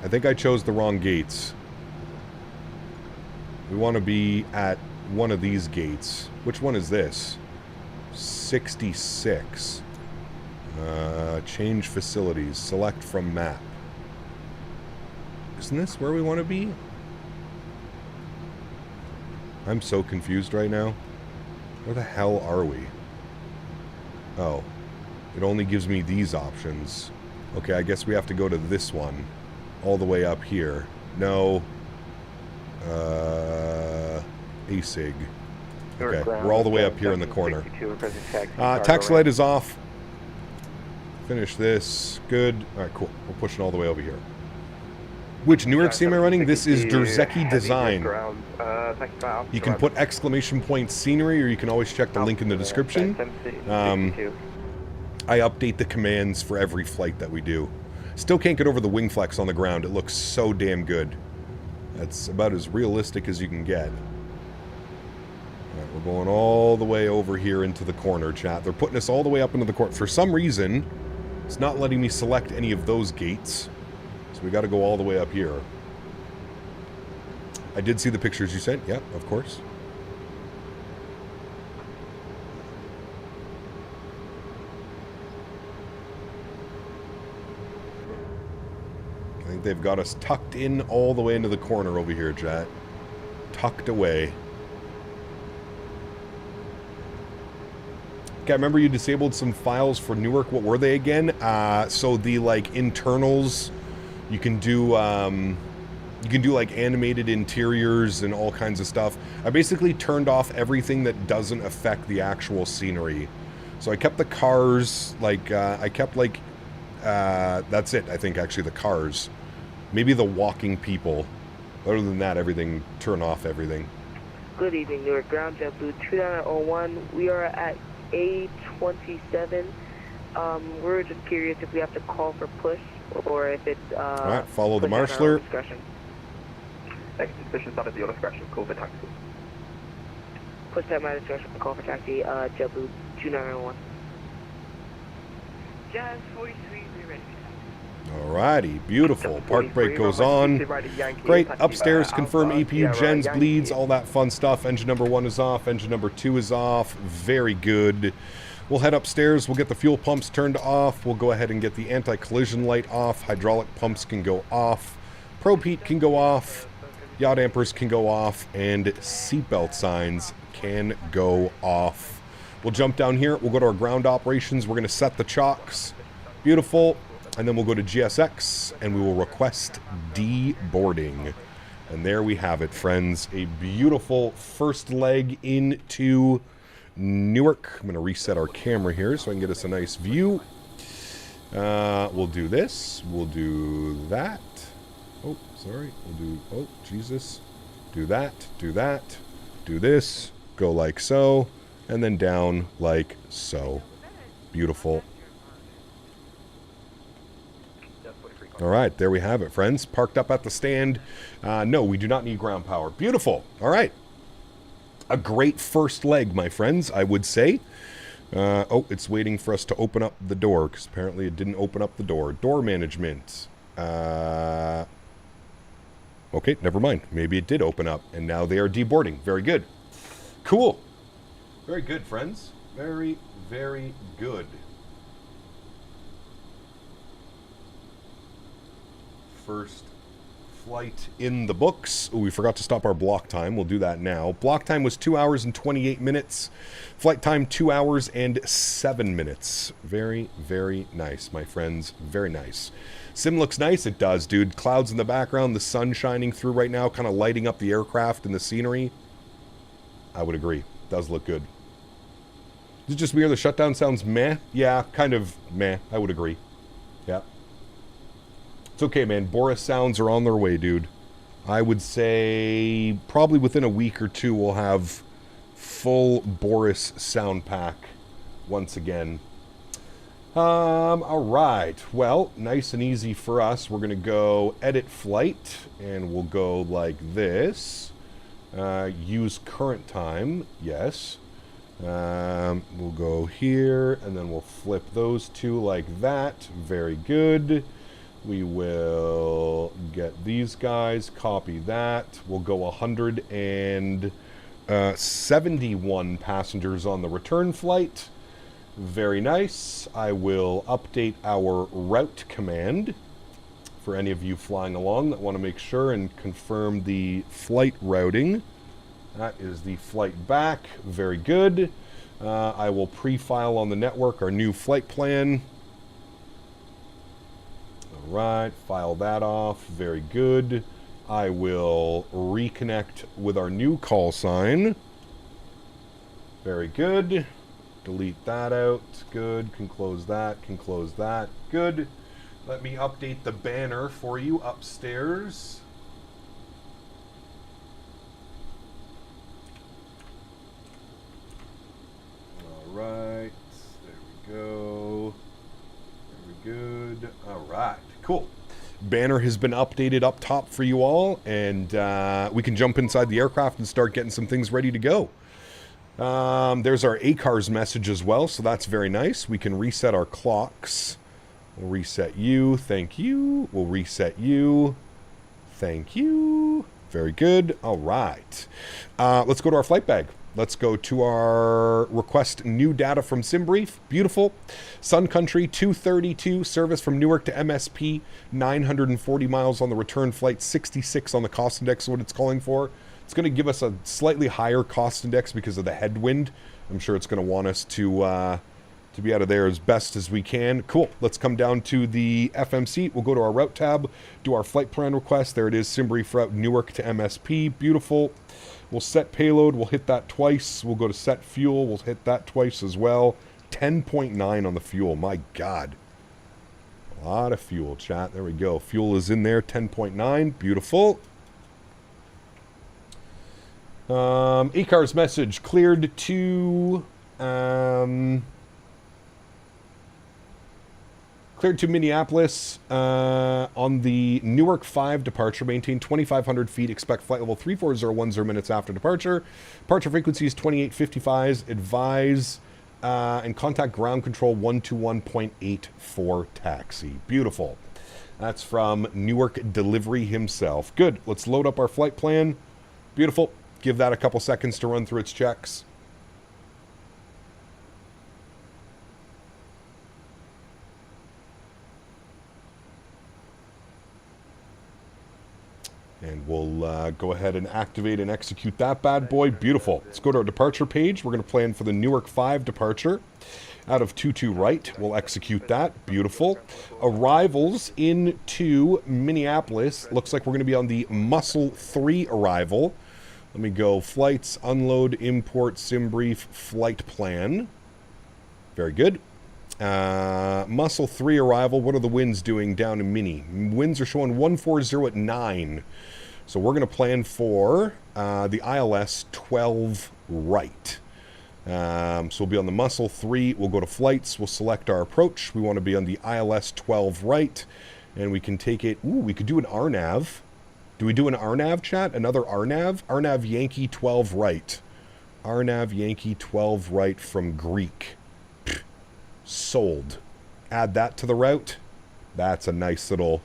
I think I chose the wrong gates. We want to be at one of these gates. Which one is this? 66. Change facilities. Select from map. Isn't this where we want to be? I'm so confused right now. Where the hell are we? Oh. It only gives me these options. Okay, I guess we have to go to this one. All the way up here. No. ASIG. Okay, we're all the way up here in the corner. Taxi light is off. Finish this. Good. Alright, cool. We're pushing all the way over here. Which Newark team am I running? This is Derzeki Design. You can put exclamation point scenery, or you can always check the link in the description. I update the commands for every flight that we do. Still can't get over the wing flex on the ground. It looks so damn good. That's about as realistic as you can get. Alright, we're going all the way over here into the corner, chat. They're putting us all the way up into the corner. For some reason, it's not letting me select any of those gates. So we got to go all the way up here. I did see the pictures you sent. Yep, of course. I think they've got us tucked in all the way into the corner over here, chat. Tucked away. Okay, I remember you disabled some files for Newark. What were they again? So the, like, internals, you can do like animated interiors and all kinds of stuff. I basically turned off everything that doesn't affect the actual scenery. So I kept the cars, like, that's it, I think, actually, the cars. Maybe the walking people. Other than that, everything, turn off everything. Good evening, Newark Ground, JetBlue 2901. We are at A27. We're just curious if we have to call for push or if it's, Alright, follow the marshaller. Next suspicion started the discretion. Call for taxi. Push that my discretion. Call for taxi. JetBlue 2901. Jazz 43, we're ready. Alrighty, beautiful. Park brake goes on. Great. Upstairs, confirm EPU, gens, bleeds, all that fun stuff. Engine number 1 is off. Engine number 2 is off. Very good. We'll head upstairs. We'll get the fuel pumps turned off. We'll go ahead and get the anti-collision light off. Hydraulic pumps can go off. Probe heat can go off. Yaw dampers can go off. And seatbelt signs can go off. We'll jump down here. We'll go to our ground operations. We're going to set the chocks. Beautiful. And then we'll go to GSX and we will request deboarding. And there we have it, friends. A beautiful first leg into Newark. I'm going to reset our camera here so I can get us a nice view. We'll do this. We'll do that. Oh, sorry. We'll do, oh, Jesus. Do that. Do that. Do this. Go like so. And then down like so. Beautiful. All right, there we have it, friends. Parked up at the stand. No, we do not need ground power. Beautiful. All right. A great first leg, my friends, I would say. Oh, it's waiting for us to open up the door, because apparently it didn't open up the door. Door management. Okay, never mind. Maybe it did open up, and now they are deboarding. Very good. Cool. Very good, friends. Very, very good. First flight in the books. Ooh, we forgot to stop our block time. We'll do that now. Block time was 2 hours and 28 minutes. Flight time 2 hours and 7 minutes. Very, very nice, my friends. Very nice. Sim looks nice. It does, dude. Clouds in the background, the sun shining through right now, kind of lighting up the aircraft and the scenery. I would agree. It does look good. Is it just me or the shutdown sounds meh? Yeah, kind of meh. I would agree. Yeah. It's okay, man. Boris sounds are on their way, dude. I would say probably within a week or two we'll have full Boris sound pack once again. All right. Well, nice and easy for us. We're going to go edit flight, and we'll go like this. Use current time. Yes. We'll go here, and then we'll flip those two like that. Very good. We will get these guys, copy that. We'll go 171 passengers on the return flight. Very nice. I will update our route command for any of you flying along that want to make sure and confirm the flight routing. That is the flight back. Very good. I will pre-file on the network our new flight plan. Right, file that off. Very good. I will reconnect with our new call sign. Very good. Delete that out. Good. Can close that. Can close that. Good. Let me update the banner for you upstairs. All right. There we go. Very good. All right. Cool. Banner has been updated up top for you all, and we can jump inside the aircraft and start getting some things ready to go. There's our ACARS message as well, so that's very nice. We can reset our clocks. We'll reset you. Thank you. We'll reset you. Thank you. Very good. All right. Let's go to our flight bag. Let's go to our request new data from SimBrief. Beautiful. Sun Country 232, service from Newark to MSP, 940 miles on the return flight, 66 on the cost index is what it's calling for. It's going to give us a slightly higher cost index because of the headwind. I'm sure it's going to want us to be out of there as best as we can. Cool. Let's come down to the FMC. We'll go to our route tab, do our flight plan request. There it is, SimBrief route Newark to MSP. Beautiful. We'll set payload. We'll hit that twice. We'll go to set fuel. We'll hit that twice as well. 10.9 on the fuel. My God. A lot of fuel, chat. There we go. Fuel is in there. 10.9. Beautiful. ACARS message. Cleared to... Cleared to Minneapolis on the Newark 5 departure. Maintain 2,500 feet. Expect flight level 34010 minutes after departure. Departure frequency is 2855. Advise and contact ground control 121.84 taxi. Beautiful. That's from Newark Delivery himself. Good. Let's load up our flight plan. Beautiful. Give that a couple seconds to run through its checks. we'll go ahead and activate and execute that bad boy. Beautiful. Let's go to our departure page. We're going to plan for the Newark 5 departure. Out of 22 right, we'll execute that. Beautiful. Arrivals into Minneapolis. Looks like we're going to be on the Muscle 3 arrival. Let me go flights, unload, import, sim brief, flight plan. Very good. Muscle 3 arrival. What are the winds doing down in Mini? Winds are showing 140 at 9. So we're going to plan for the ILS 12 right. So we'll be on the Muscle 3. We'll go to flights. We'll select our approach. We want to be on the ILS 12 right. And we can take it. Ooh, we could do an RNAV. Do we do an RNAV, chat? Another RNAV? RNAV Yankee 12 right. RNAV Yankee 12 right from Greek. Sold. Add that to the route. That's a nice little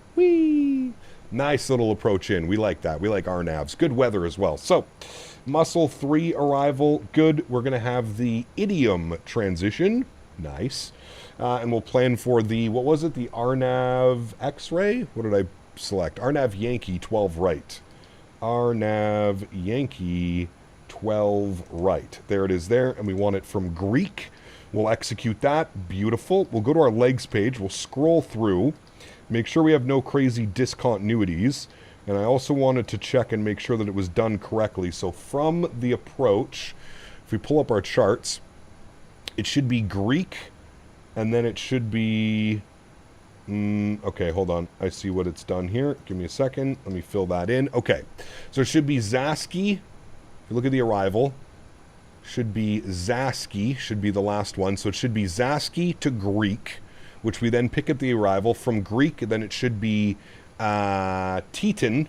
nice little approach in. We like that. We like RNAVs. Good weather as well. So, Muscle 3 arrival. Good. We're going to have the idiom transition. Nice. And we'll plan for the, what was it? The RNAV X-ray? What did I select? RNAV Yankee 12 right. RNAV Yankee 12 right. There it is there. And we want it from Greek. We'll execute that. Beautiful. We'll go to our legs page. We'll scroll through. Make sure we have no crazy discontinuities. And I also wanted to check and make sure that it was done correctly. So from the approach, if we pull up our charts, it should be Greek. And then it should be... okay, hold on. I see what it's done here. Give me a second. Let me fill that in. Okay. So it should be Zaski. If you look at the arrival, should be Zaski. Should be the last one. So it should be Zaski to Greek, which we then pick at the arrival. From Greek, then it should be Teton.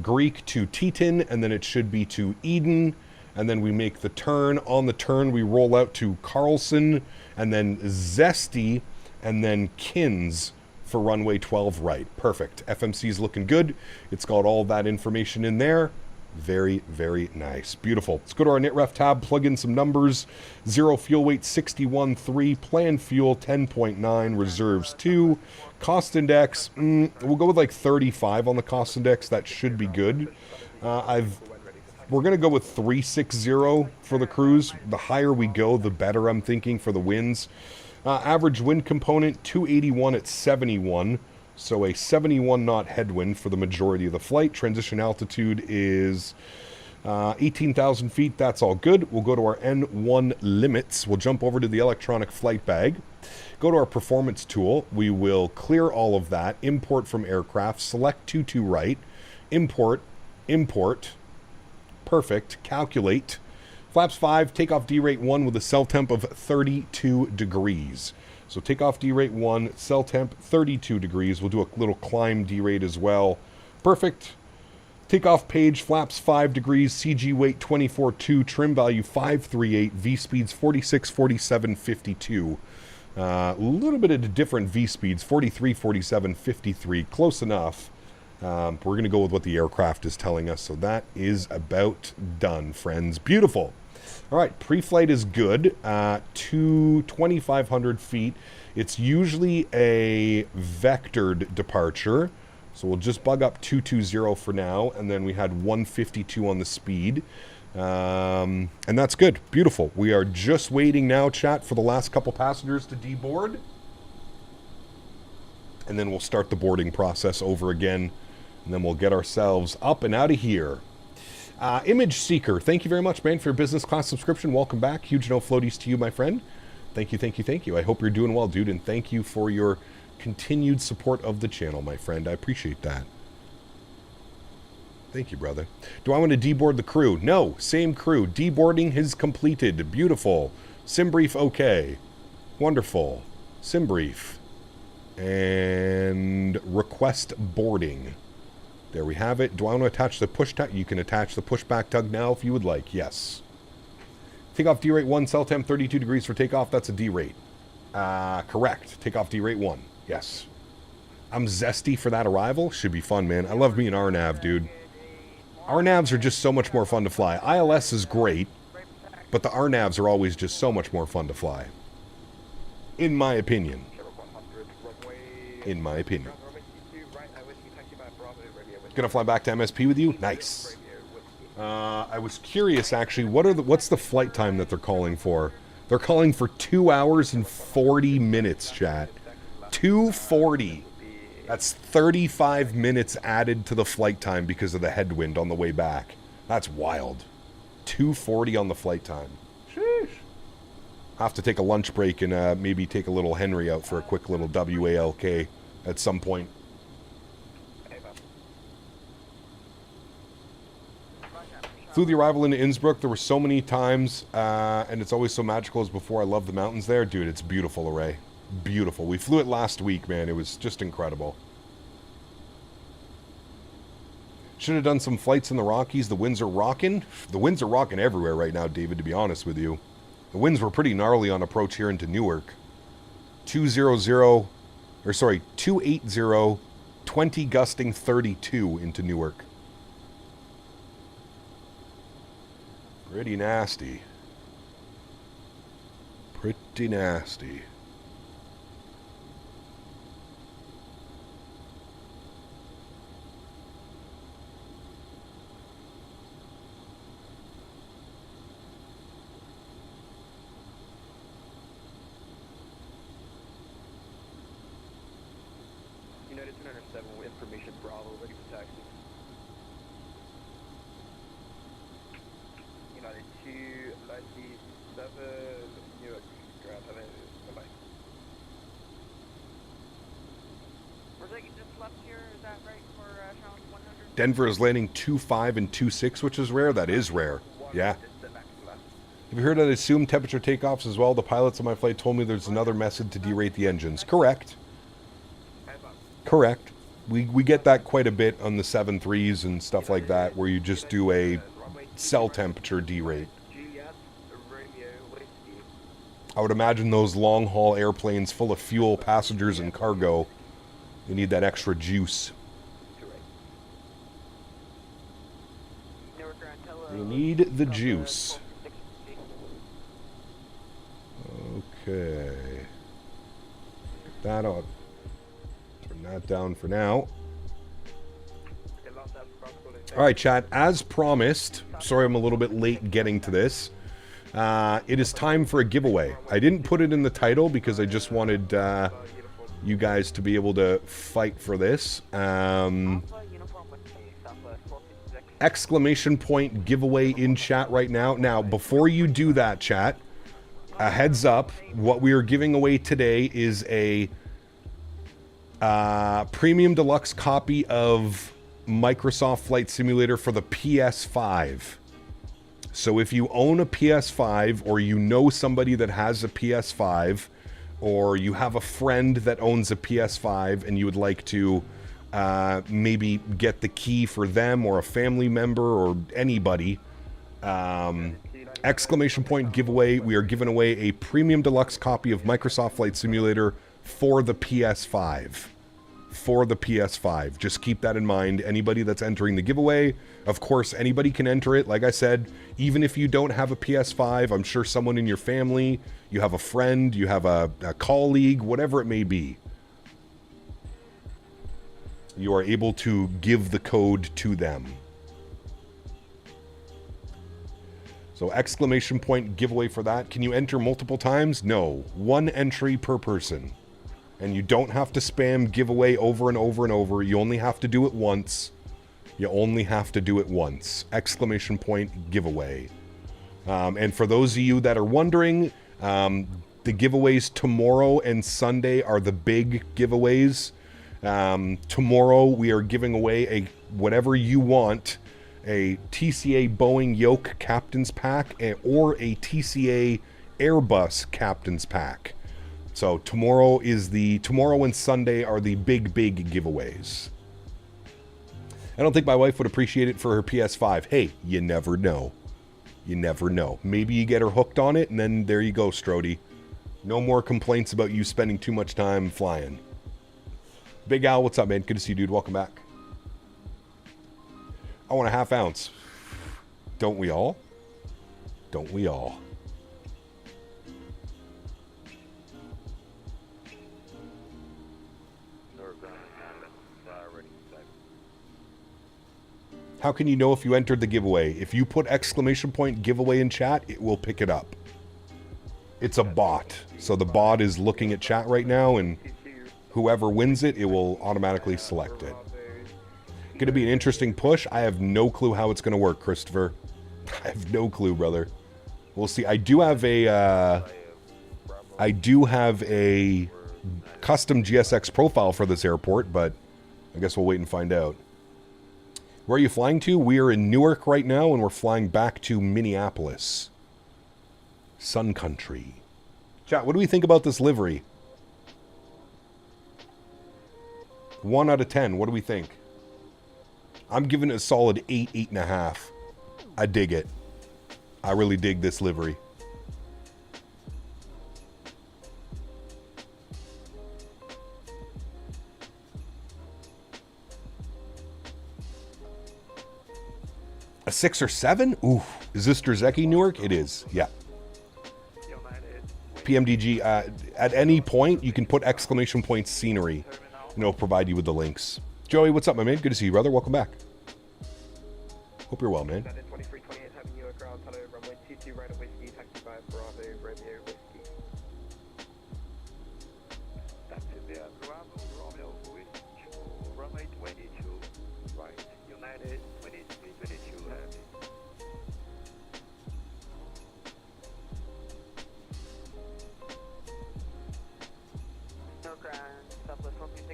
Greek to Teton, and then it should be to Eden. And then we make the turn. On the turn, we roll out to Carlson, and then Zesty, and then Kins for runway 12 right. Perfect. FMC is looking good. It's got all that information in there. Very, very nice. Beautiful. Let's go to our NitRef tab, plug in some numbers. 0 fuel weight 61.3, planned fuel 10.9, reserves 2. Cost index, we'll go with like 35 on the cost index. That should be good. We're going to go with 360 for the cruise. The higher we go, the better, I'm thinking, for the winds. Average wind component, 281 at 71. So a 71 knot headwind for the majority of the flight. Transition altitude is 18,000 feet. That's all good. We'll go to our N1 limits. We'll jump over to the electronic flight bag. Go to our performance tool. We will clear all of that. Import from aircraft. Select 22 right. Import. Perfect. Calculate. Flaps 5, takeoff D rate 1 with a cell temp of 32 degrees. So takeoff D rate 1, cell temp 32 degrees. We'll do a little climb D rate as well. Perfect. Takeoff page, flaps 5 degrees, CG weight 24.2, trim value 538, V speeds 46, 47, 52. A little bit of different V speeds, 43, 47, 53. Close enough. We're going to go with what the aircraft is telling us. So that is about done, friends. Beautiful. All right, pre-flight is good. To 2,500 feet. It's usually a vectored departure. So we'll just bug up 220 for now. And then we had 152 on the speed. And that's good. Beautiful. We are just waiting now, chat, for the last couple passengers to deboard. And then we'll start the boarding process over again. And then we'll get ourselves up and out of here. Image Seeker, thank you very much, man, for your business class subscription. Welcome back. Huge no floaties to you, my friend. Thank you, thank you, thank you. I hope you're doing well, dude, and thank you for your continued support of the channel, my friend. I appreciate that. Thank you, brother. Do I want to deboard the crew? No, same crew. Deboarding is completed. Beautiful. Sim brief, okay. Wonderful. Sim brief. And request boarding. There we have it. Do I want to attach the push tug? You can attach the pushback tug now if you would like. Yes. Takeoff D rate 1, cell temp 32 degrees for takeoff. That's a D rate. Correct. Takeoff D rate 1. Yes. I'm zesty for that arrival. Should be fun, man. I love me an RNAV, dude. RNAVs are just so much more fun to fly. ILS is great, but the RNAVs are always just so much more fun to fly. In my opinion. In my opinion. Gonna fly back to MSP with you? Nice. I was curious, actually, what's the flight time that they're calling for? They're calling for 2 hours and 40 minutes, chat. 2:40. That's 35 minutes added to the flight time because of the headwind on the way back. That's wild. 2:40 on the flight time. Sheesh. Have to take a lunch break and maybe take a little Henry out for a quick little WALK at some point. Flew the arrival into Innsbruck. There were so many times, and it's always so magical as before. I love the mountains there. Dude, it's beautiful, Array. Beautiful. We flew it last week, man. It was just incredible. Should have done some flights in the Rockies. The winds are rocking. The winds are rocking everywhere right now, David, to be honest with you. The winds were pretty gnarly on approach here into Newark. 280, 20 gusting 32 into Newark. Pretty nasty. Pretty nasty. United 207 with information Bravo, ready for taxi. United 2, Lacasse 7, Newark, ground, bye-bye. We're taking just left here, is that right, for challenge 100? Denver is landing 2.5 and 2.6, which is rare. That is rare. Yeah. Have you heard that I assume temperature takeoffs as well? The pilots on my flight told me there's another method to derate the engines. Correct. Correct. We get that quite a bit on the 7.3s and stuff like that, where you just do a cell temperature derate. I would imagine those long-haul airplanes full of fuel, passengers, and cargo, they need that extra juice. They need the juice. Okay. Get that on. Turn that down for now. Alright, chat. As promised, sorry I'm a little bit late getting to this. It is time for a giveaway. I didn't put it in the title because I just wanted you guys to be able to fight for this. Exclamation point giveaway in chat right now. Now, before you do that, chat, a heads up, what we are giving away today is a premium deluxe copy of Microsoft Flight Simulator for the PS5. So if you own a PS5, or you know somebody that has a PS5, or you have a friend that owns a PS5 and you would like to maybe get the key for them or a family member or anybody, exclamation point giveaway. We are giving away a premium deluxe copy of Microsoft Flight Simulator for the PS5. For the PS5. Just keep that in mind. Anybody that's entering the giveaway, of course, anybody can enter it. Like I said, even if you don't have a PS5, I'm sure someone in your family, you have a friend, you have a colleague, whatever it may be, you are able to give the code to them. So exclamation point giveaway for that. Can you enter multiple times? No. One entry per person. And you don't have to spam giveaway over and over and over. You only have to do it once. You only have to do it once. Exclamation point giveaway. And for those of you that are wondering, the giveaways tomorrow and Sunday are the big giveaways. Tomorrow we are giving away a whatever you want, a TCA Boeing Yoke Captain's Pack or a TCA Airbus Captain's Pack. So tomorrow and Sunday are the big giveaways. I don't think my wife would appreciate it for her PS5. Hey, you never know. You never know. Maybe you get her hooked on it, and then there you go, Strody. No more complaints about you spending too much time flying. Big Al, what's up, man? Good to see you, dude. Welcome back. I want a half ounce. Don't we all? Don't we all? How can you know if you entered the giveaway? If you put exclamation point giveaway in chat, it will pick it up. It's a bot. So the bot is looking at chat right now, and whoever wins it, it will automatically select it. Going to be an interesting push. I have no clue how it's going to work, Christopher. I have no clue, brother. We'll see. I do have a custom GSX profile for this airport, but I guess we'll wait and find out. Where are you flying to? We are in Newark right now, and we're flying back to Minneapolis. Sun Country. Chat, what do we think about this livery? 1 out of 10. What do we think? I'm giving it a solid 8, 8.5. I dig it. I really dig this livery. A 6 or 7? Ooh. Is this Drzecki Newark? It is. Yeah. PMDG. At any point, you can put exclamation point scenery, and it'll provide you with the links. Joey, what's up, my man? Good to see you, brother. Welcome back. Hope you're well, man.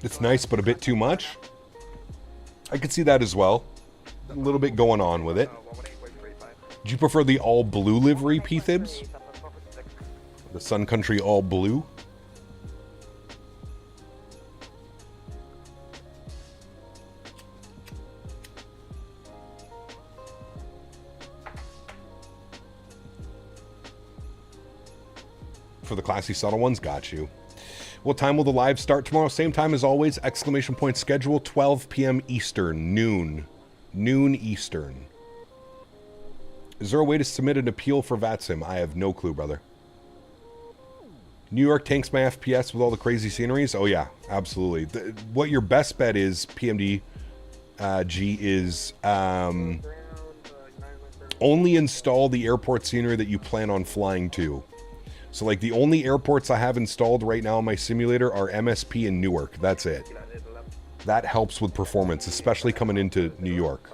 It's nice, but a bit too much. I could see that as well. A little bit going on with it. Do you prefer the all blue livery, P-Thibs? The Sun Country all blue? For the classy subtle ones, got you. What time will the live start tomorrow? Same time as always, exclamation point schedule, 12 p.m. Eastern, noon. Noon Eastern. Is there a way to submit an appeal for VATSIM? I have no clue, brother. New York tanks my FPS with all the crazy sceneries? Oh yeah, absolutely. What your best bet is, PMDG, is only install the airport scenery that you plan on flying to. So like the only airports I have installed right now on my simulator are MSP and Newark. That's it. That helps with performance, especially coming into New York.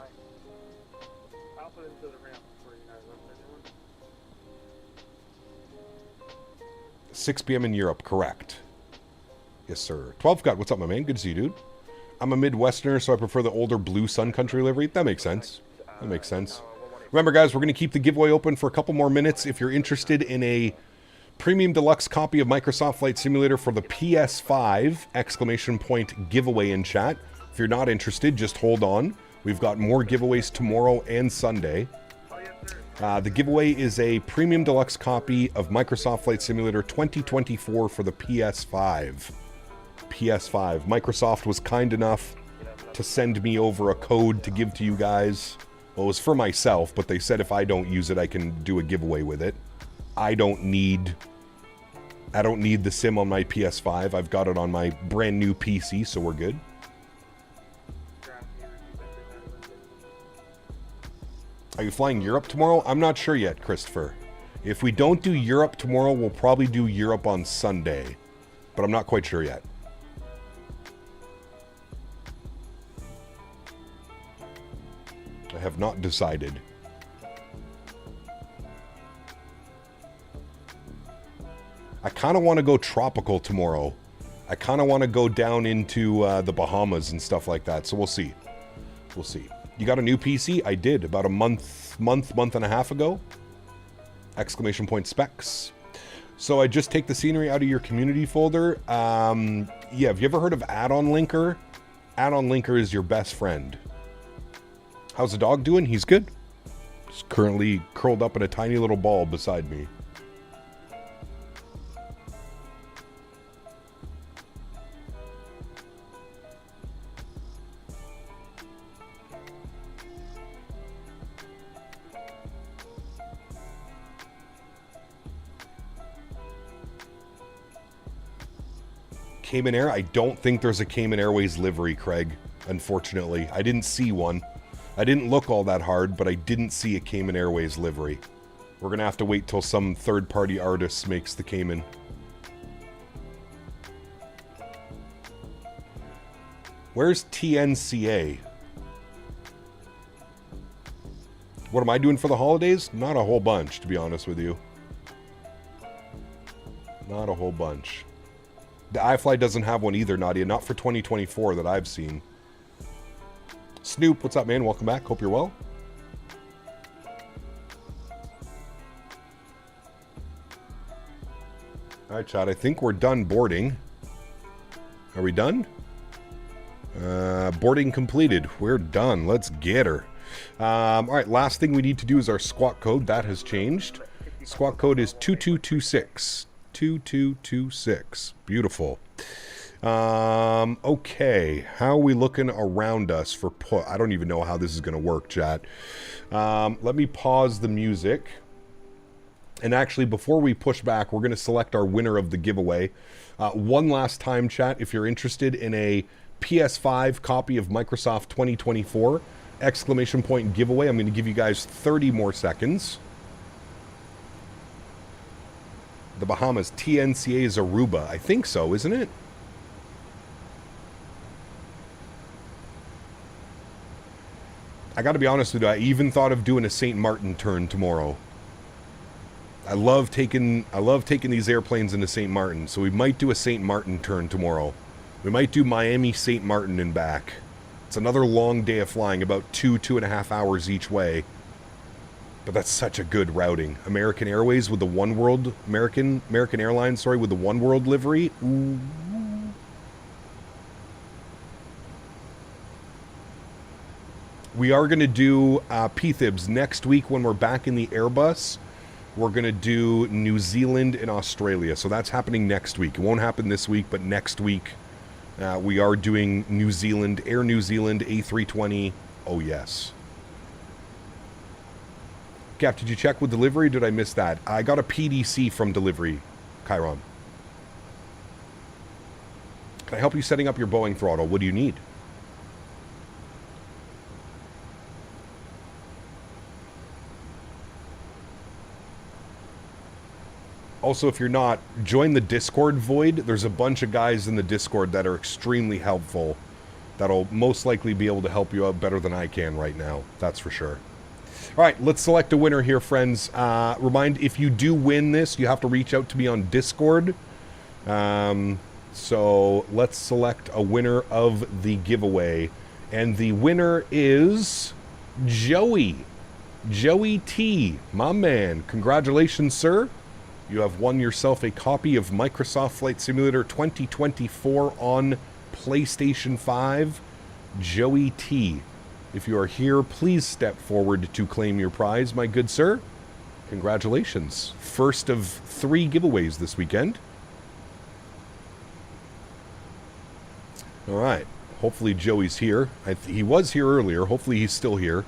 $6 p.m. in Europe, correct. Yes, sir. 12 Gut, what's up, my man? Good to see you, dude. I'm a Midwesterner, so I prefer the older blue Sun Country livery. That makes sense. That makes sense. Remember, guys, we're going to keep the giveaway open for a couple more minutes. If you're interested in a Premium Deluxe copy of Microsoft Flight Simulator for the PS5, exclamation point giveaway in chat. If you're not interested, just hold on. We've got more giveaways tomorrow and Sunday. The giveaway is a Premium Deluxe copy of Microsoft Flight Simulator 2024 for the PS5. PS5. Microsoft was kind enough to send me over a code to give to you guys. Well, it was for myself, but they said if I don't use it, I can do a giveaway with it. I don't need the sim on my PS5. I've got it on my brand new PC, so we're good. Are you flying Europe tomorrow? I'm not sure yet, Christopher. If we don't do Europe tomorrow, we'll probably do Europe on Sunday. But I'm not quite sure yet. I have not decided. I kind of want to go tropical tomorrow. I kind of want to go down into the Bahamas and stuff like that. So we'll see. We'll see. You got a new PC? I did about a month and a half ago. Exclamation point specs. So I just take the scenery out of your community folder. Yeah, have you ever heard of Add-on Linker? Add-on Linker is your best friend. How's the dog doing? He's good. He's currently curled up in a tiny little ball beside me. Cayman Air? I don't think there's a Cayman Airways livery, Craig. Unfortunately. I didn't see one. I didn't look all that hard, but I didn't see a Cayman Airways livery. We're going to have to wait till some third-party artist makes the Cayman. Where's TNCA? What am I doing for the holidays? Not a whole bunch, to be honest with you. Not a whole bunch. The iFly doesn't have one either, Nadya. Not for 2024 that I've seen. Snoop, what's up, man? Welcome back. Hope you're well. All right, Chad. I think we're done boarding. Are we done? Boarding completed. We're done. Let's get her. All right, last thing we need to do is our squawk code. That has changed. Squawk code is 2226. 2226. Beautiful. Okay. How are we looking around us for put? I don't even know how this is going to work, chat. Let me pause the music. And actually, before we push back, we're going to select our winner of the giveaway. One last time, chat, if you're interested in a PS5 copy of Microsoft 2024 exclamation point giveaway, I'm going to give you guys 30 more seconds. The Bahamas, TNCA is Aruba. I think so, isn't it? I got to be honest with you, I even thought of doing a St. Martin turn tomorrow. I love taking these airplanes into St. Martin, so we might do a St. Martin turn tomorrow. We might do Miami, St. Martin, and back. It's another long day of flying, about 2.5 hours each way. But that's such a good routing. American Airways with the One World, American Airlines, sorry, with the One World livery. Ooh. We are going to do PTHIBs next week when we're back in the Airbus. We're going to do New Zealand and Australia. So that's happening next week. It won't happen this week, but next week we are doing New Zealand, Air New Zealand, A320. Oh, yes. Cap, did you check with delivery? Did I miss that? I got a PDC from delivery, Chiron. Can I help you setting up your Boeing throttle? What do you need? Also, if you're not, join the Discord Void. There's a bunch of guys in the Discord that are extremely helpful. That'll most likely be able to help you out better than I can right now. That's for sure. All right, let's select a winner here, friends. Remind, if you do win this, you have to reach out to me on Discord. So let's select a winner of the giveaway. And the winner is Joey. Joey T, my man. Congratulations, sir. You have won yourself a copy of Microsoft Flight Simulator 2024 on PlayStation 5. Joey T. If you are here, please step forward to claim your prize, my good sir. Congratulations. First of 3 giveaways this weekend. All right. Hopefully Joey's here. He was here earlier. Hopefully he's still here.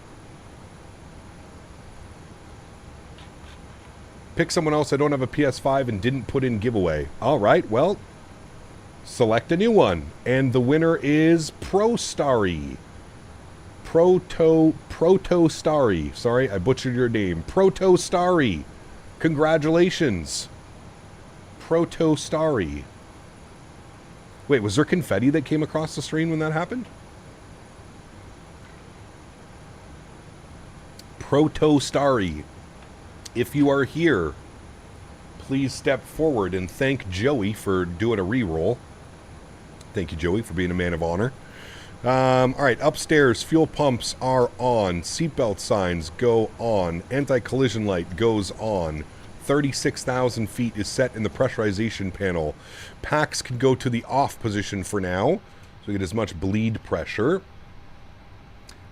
Pick someone else. I don't have a PS5 and didn't put in giveaway. All right. Well, select a new one. And the winner is ProStarry. Proto-Starry. Sorry, I butchered your name. Proto-Starry. Congratulations. Proto-Starry. Wait, was there confetti that came across the screen when that happened? Proto-Starry. If you are here, please step forward and thank Joey for doing a reroll. Thank you, Joey, for being a man of honor. All right, upstairs, fuel pumps are on. Seatbelt signs go on. Anti-collision light goes on. 36,000 feet is set in the pressurization panel. Packs can go to the off position for now, so we get as much bleed pressure.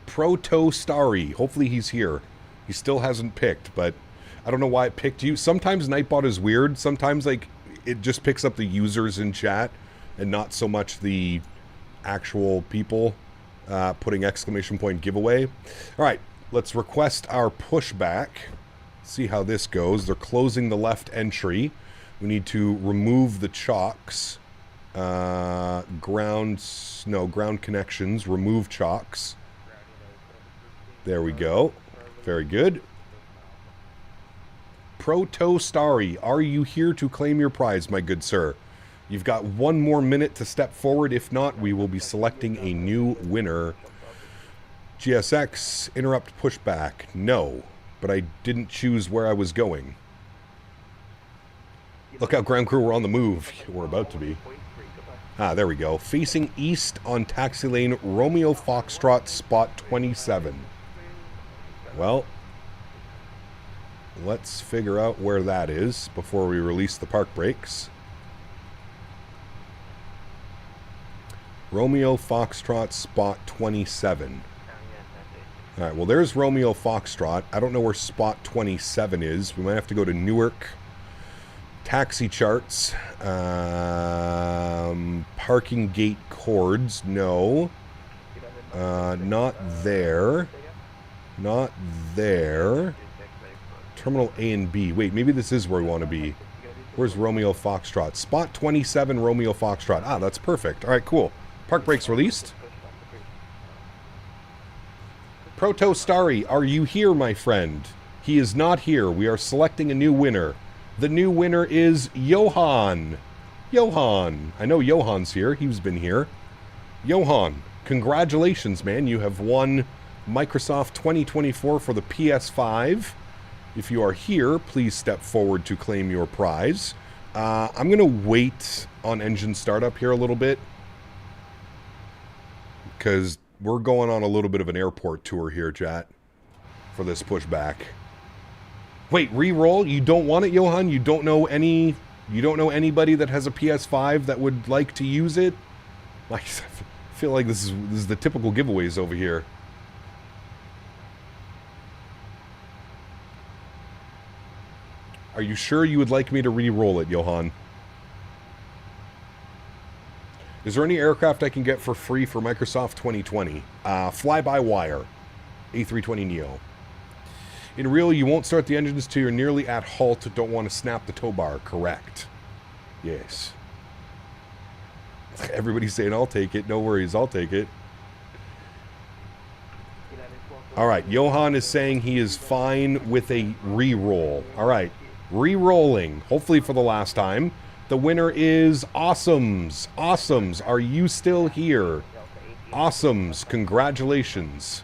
Proto-Starry. Hopefully he's here. He still hasn't picked, but I don't know why it picked you. Sometimes Nightbot is weird. Sometimes, like, it just picks up the users in chat and not so much the actual people putting exclamation point giveaway. All right, let's request our pushback. See how this goes. They're closing the left entry. We need to remove the chocks. Ground connections. Remove chocks. There we go. Very good. Protostari, are you here to claim your prize, my good sir? You've got 1 more minute to step forward. If not, we will be selecting a new winner. GSX, interrupt pushback. No, but I didn't choose where I was going. Look out, ground crew, we're on the move. We're about to be. Ah, there we go. Facing east on taxi lane, Romeo Foxtrot, spot 27. Well, let's figure out where that is before we release the park brakes. Romeo Foxtrot, spot 27. Alright, well there's Romeo Foxtrot. I don't know where spot 27 is. We might have to go to Newark. Taxi charts. Parking gate cords. No. Not there. Not there. Terminal A and B. Wait, maybe this is where we want to be. Where's Romeo Foxtrot? Spot 27, Romeo Foxtrot. Ah, that's perfect. Alright, cool. Park brakes released. Protostari, are you here, my friend? He is not here. We are selecting a new winner. The new winner is Johan. Johan. I know Johan's here. He's been here. Johan, congratulations, man. You have won Microsoft 2024 for the PS5. If you are here, please step forward to claim your prize. I'm going to wait on engine startup here a little bit, because we're going on a little bit of an airport tour here, chat, for this pushback. Wait, re-roll? You don't want it, Johan? You don't know anybody that has a PS5 that would like to use it? I feel like this is the typical giveaways over here. Are you sure you would like me to re-roll it, Johan? Is there any aircraft I can get for free for Microsoft 2020? Fly-by-wire. A320neo. In real, you won't start the engines till you're nearly at halt. Don't want to snap the tow bar. Correct. Yes. Everybody's saying, I'll take it. No worries, I'll take it. Alright, Johan is saying he is fine with a re-roll. Alright, re-rolling. Hopefully for the last time. The winner is Awesomes. Awesomes, are you still here? Awesomes, congratulations.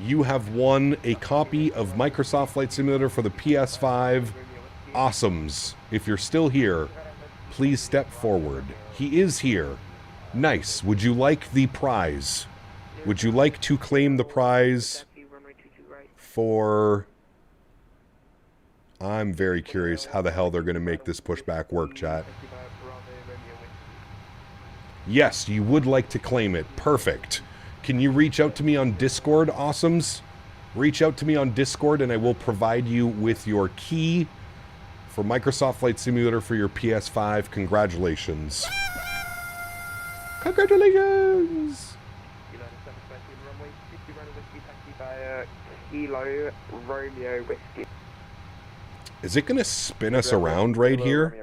You have won a copy of Microsoft Flight Simulator for the PS5. Awesomes, if you're still here, please step forward. He is here. Nice. Would you like the prize? Would you like to claim the prize for... I'm very curious how the hell they're going to make this pushback work, chat. Yes, you would like to claim it. Perfect. Can you reach out to me on Discord, Awesomes? Reach out to me on Discord and I will provide you with your key for Microsoft Flight Simulator for your PS5. Congratulations. Congratulations! Kilo Romeo Whiskey. Is it going to spin us around right here?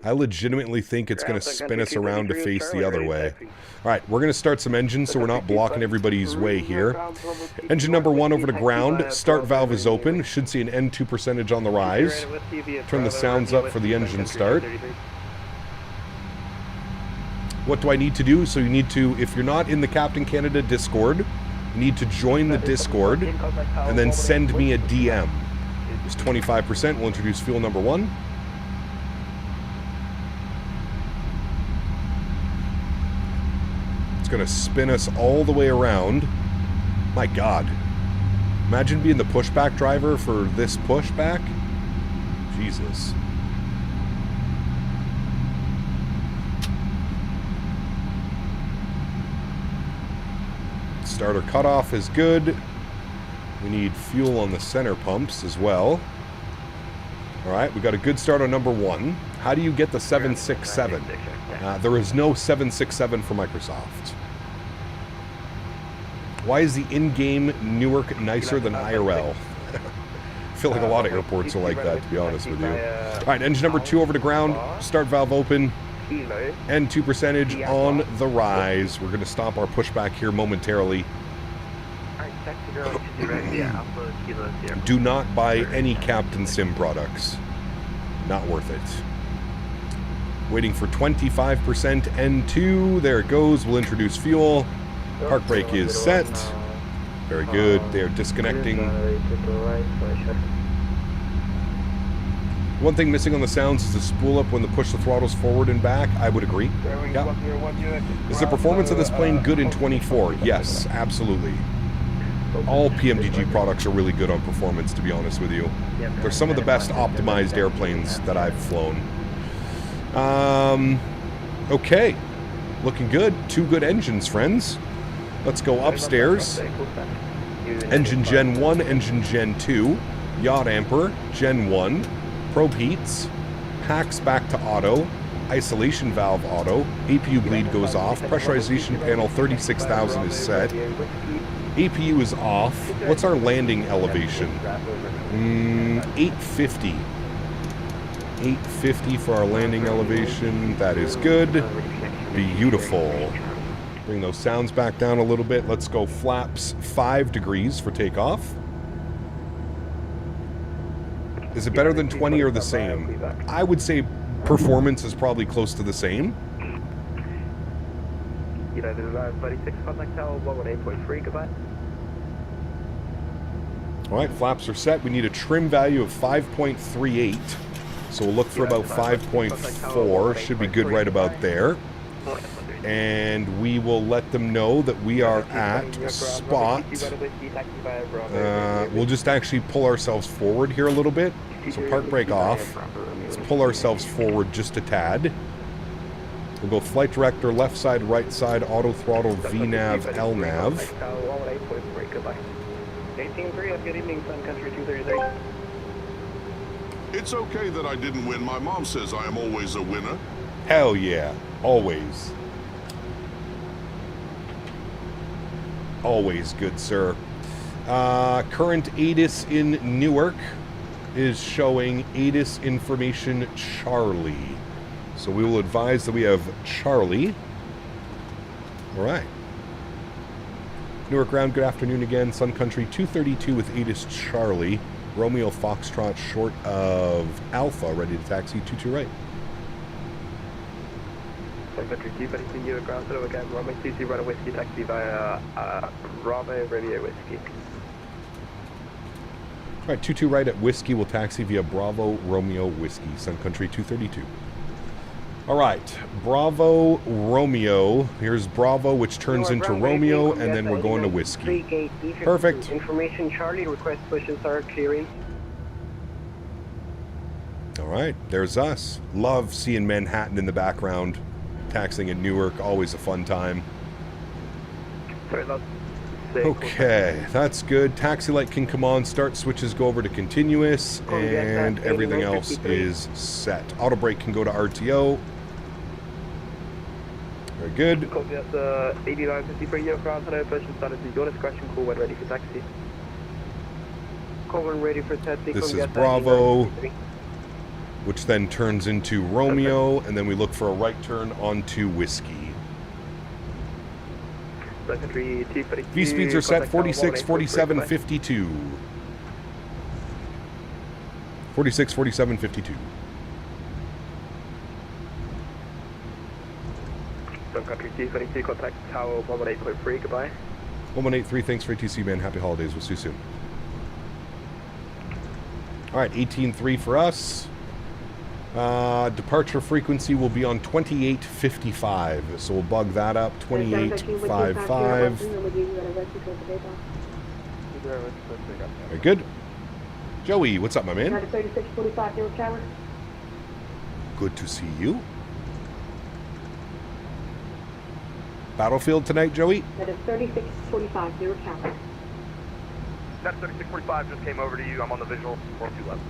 I legitimately think it's going to spin us around to face the other way. Alright, we're going to start some engines so we're not blocking everybody's way here. Engine number 1 over to ground. Start valve is open. Should see an N2 percentage on the rise. Turn the sounds up for the engine start. What do I need to do? So you need to, if you're not in the Captain Canada Discord, you need to join the Discord and then send me a DM. It's 25%. We'll introduce fuel number 1. It's going to spin us all the way around. My God. Imagine being the pushback driver for this pushback. Jesus. Starter cutoff is good. We need fuel on the center pumps as well. Alright, we got a good start on number 1. How do you get the 767? There is no 767 for Microsoft. Why is the in-game Newark nicer than IRL? I feel like a lot of airports are like that, to be honest with you. Alright, engine number 2 over to ground. Start valve open. N2 percentage on the rise. We're going to stop our pushback here momentarily. Do not buy any Captain Sim products. Not worth it. Waiting for 25% N2. There it goes. We'll introduce fuel. Park brake is set. Very good. They're disconnecting. One thing missing on the sounds is the spool up when the push the throttles forward and back. I would agree. Yeah. Is the performance of this plane good in 24? Yes, absolutely. All PMDG products are really good on performance, to be honest with you. They're some of the best optimized airplanes that I've flown. Okay. Looking good. 2 good engines, friends. Let's go upstairs. Engine Gen 1, Engine Gen 2, Yacht Amper, Gen 1, probe heats, packs back to auto, isolation valve auto, APU bleed goes off, pressurization panel 36,000 is set, APU is off. What's our landing elevation? 850. 850 for our landing elevation. That is good. Beautiful. Bring those sounds back down a little bit. Let's go flaps 5 degrees for takeoff. Is it better than 20 or the same? I would say performance is probably close to the same. Alright, flaps are set. We need a trim value of 5.38. So we'll look for about 5.4. Should be good right about there. And we will let them know that we are at spot. We'll just actually pull ourselves forward here a little bit. So park brake off. Let's pull ourselves forward just a tad. We'll go flight director, left side, right side, auto throttle, VNAV, LNAV. 18-3, good evening, Sun Country 233. It's okay that I didn't win. My mom says I am always a winner. Hell yeah, always. Always good, sir. Current ATIS in Newark is showing ATIS information Charlie. So we will advise that we have Charlie. All right. Newark ground, good afternoon again. Sun Country 232 with ATIS Charlie. Romeo Foxtrot short of Alpha, ready to taxi 22 right. Sun Country 232, Newark ground, so again, Romeo 22 right whiskey, taxi via Bravo, Radio Whiskey. All right, 22 right at Whiskey will taxi via Bravo, Romeo, Whiskey, Sun Country 232. All right, Bravo, Romeo. Here's Bravo, which turns into Romeo, and then we're going to Whiskey. Perfect. Information Charlie, request push and start clearing. All right, there's us. Love seeing Manhattan in the background. Taxiing in Newark, always a fun time. Okay, that's good. Taxi light can come on, start switches go over to continuous, and everything else is set. Auto brake can go to RTO. Very good. Copy at 8953 Newark ground, hello, push and start at your discretion, call when ready for taxi. Call when ready for taxi. This is Bravo, which then turns into Romeo, and then we look for a right turn onto Whiskey. V speeds are set 46, 47, 52. 46, 47, 52. Sun Country 222, contact Tower 118.3, goodbye. 1183, thanks for ATC, man. Happy holidays. We'll see you soon. All right, 18.3 for us. Departure frequency will be on 2855, so we'll bug that up. 2855. Very good. Joey, what's up, my man? 3645 Newark Tower. Good to see you. Battlefield tonight, Joey? That is 3645 Newark Tower. That's 3645, just came over to you. I'm on the visual, 42 left.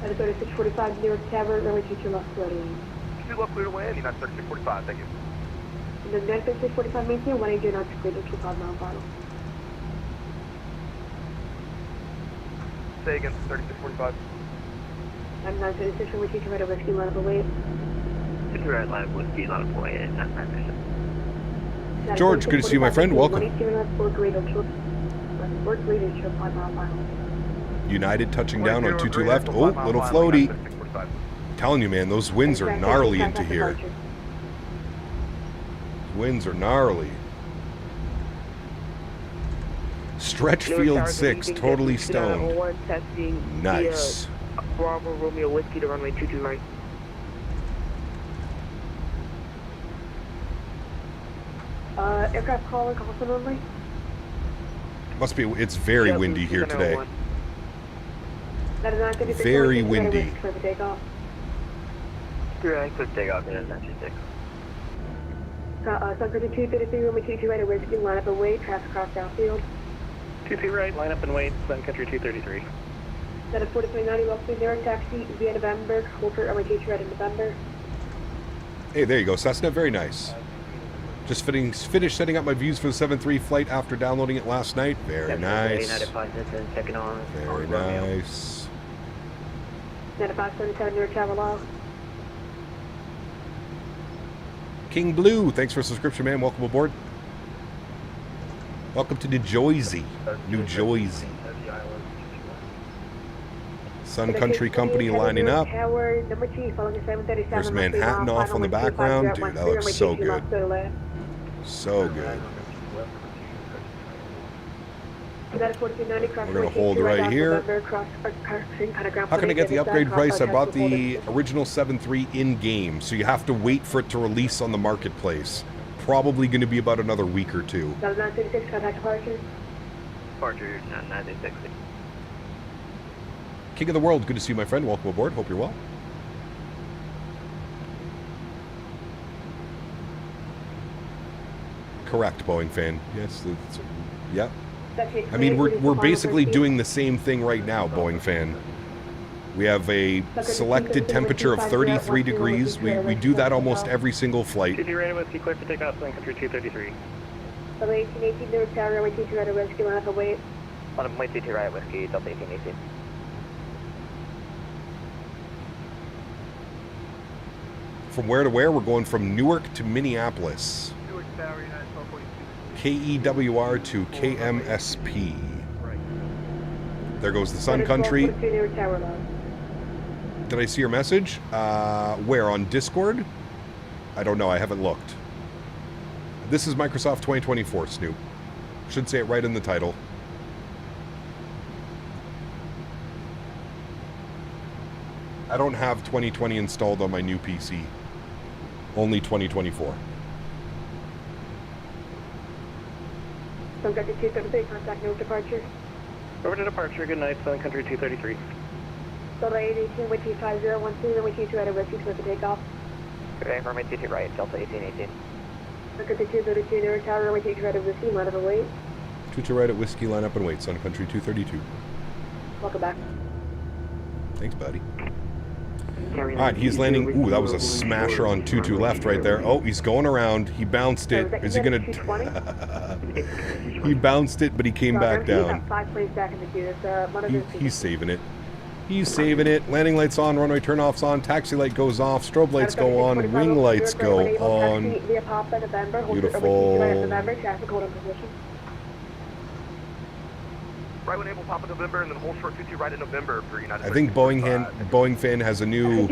That is 3645 Newark Tower, runway 22 left, clear to land. 2 left, clear to land, that's 3645, thank you. And then 3645 maintain, 180 knots, clear to 25 mile final. Say again, 3645. I'm 936, runway 22 right, Whiskey, line up away. 2 right, line up Whiskey, line up away, and that's my mission. George, good to see you, my friend. Welcome. We're leading to 5 mile final. United touching down on 22 left. Oh, little floaty. Telling you, man, those winds are gnarly into here. Winds are gnarly. Stretch field 6, totally stoned. Nice. Bravo Romeo Whiskey to runway 22 right. Aircraft calling, call for runway. Must be, it's very windy here today. That is not going to be very windy. For the takeoff. Right, quick takeoff in 96. Sun Country 233, runway 22 right, Whiskey, line up and wait, traffic cross downfield. 22 right, line up and wait, Sun Country 233. That is 4390, welcome to Erin, taxi via November, hold for runway 22 right in November. Hey, there you go, Cessna, very nice. Just finished setting up my views for the 7-3 flight after downloading it last night. Very nice. Very nice. 9577, New York Travel Law. King Blue, thanks for a subscription, man. Welcome aboard. Welcome to New Jersey. New Jersey. Sun Country Company lining up. There's Manhattan off on the background. Dude, that looks so good. So good. We're going to hold right here. How can I get the upgrade price? I bought the original 7.3 in-game, so you have to wait for it to release on the marketplace. Probably going to be about another week or two. Departure 960. King of the world, good to see you, my friend. Welcome aboard. Hope you're well. Correct, Boeing fan. Yes, yeah. I mean, we're basically doing the same thing right now, Boeing fan. We have a selected temperature of 33 degrees. We do that almost every single flight. 22 right Whiskey, clear for takeoff, Sun Country 233. 1818, New York Tower, runway 22 right Whiskey, line up and wait. Line up and wait, 22 right Whiskey, Delta 1818. From where to where? We're going from Newark to Minneapolis. KEWR to KMSP. There goes the Sun Country. Did I see your message? Where? On Discord? I don't know. I haven't looked. This is Microsoft 2024, Snoop. Should say it right in the title. I don't have 2020 installed on my new PC. Only 2024. Sun Country 233, contact Newark departure. Over to departure, good night, Sun Country 233. Delta 818, wind 25013, then wind 22 right Whiskey, clear for takeoff. Okay, runway 22 right, Delta 1818. Sun Country 232, New York Tower, runway 22 right Whiskey, line up and wait. 22 right at Whiskey, line up and wait, Sun Country 232. Welcome back. Thanks, buddy. Alright, he's landing. Ooh, that was a smasher on 22 left right there. Oh, he's going around. He bounced it. Is he going to... He bounced it, but he came back down. He's saving it. He's saving it. Landing lights on, runway turnoffs on, taxi light goes off, strobe lights go on, wing lights go on. Beautiful. Right when able, pop in November, and then hold short 22 right in November for United. I think Boeing fan has a new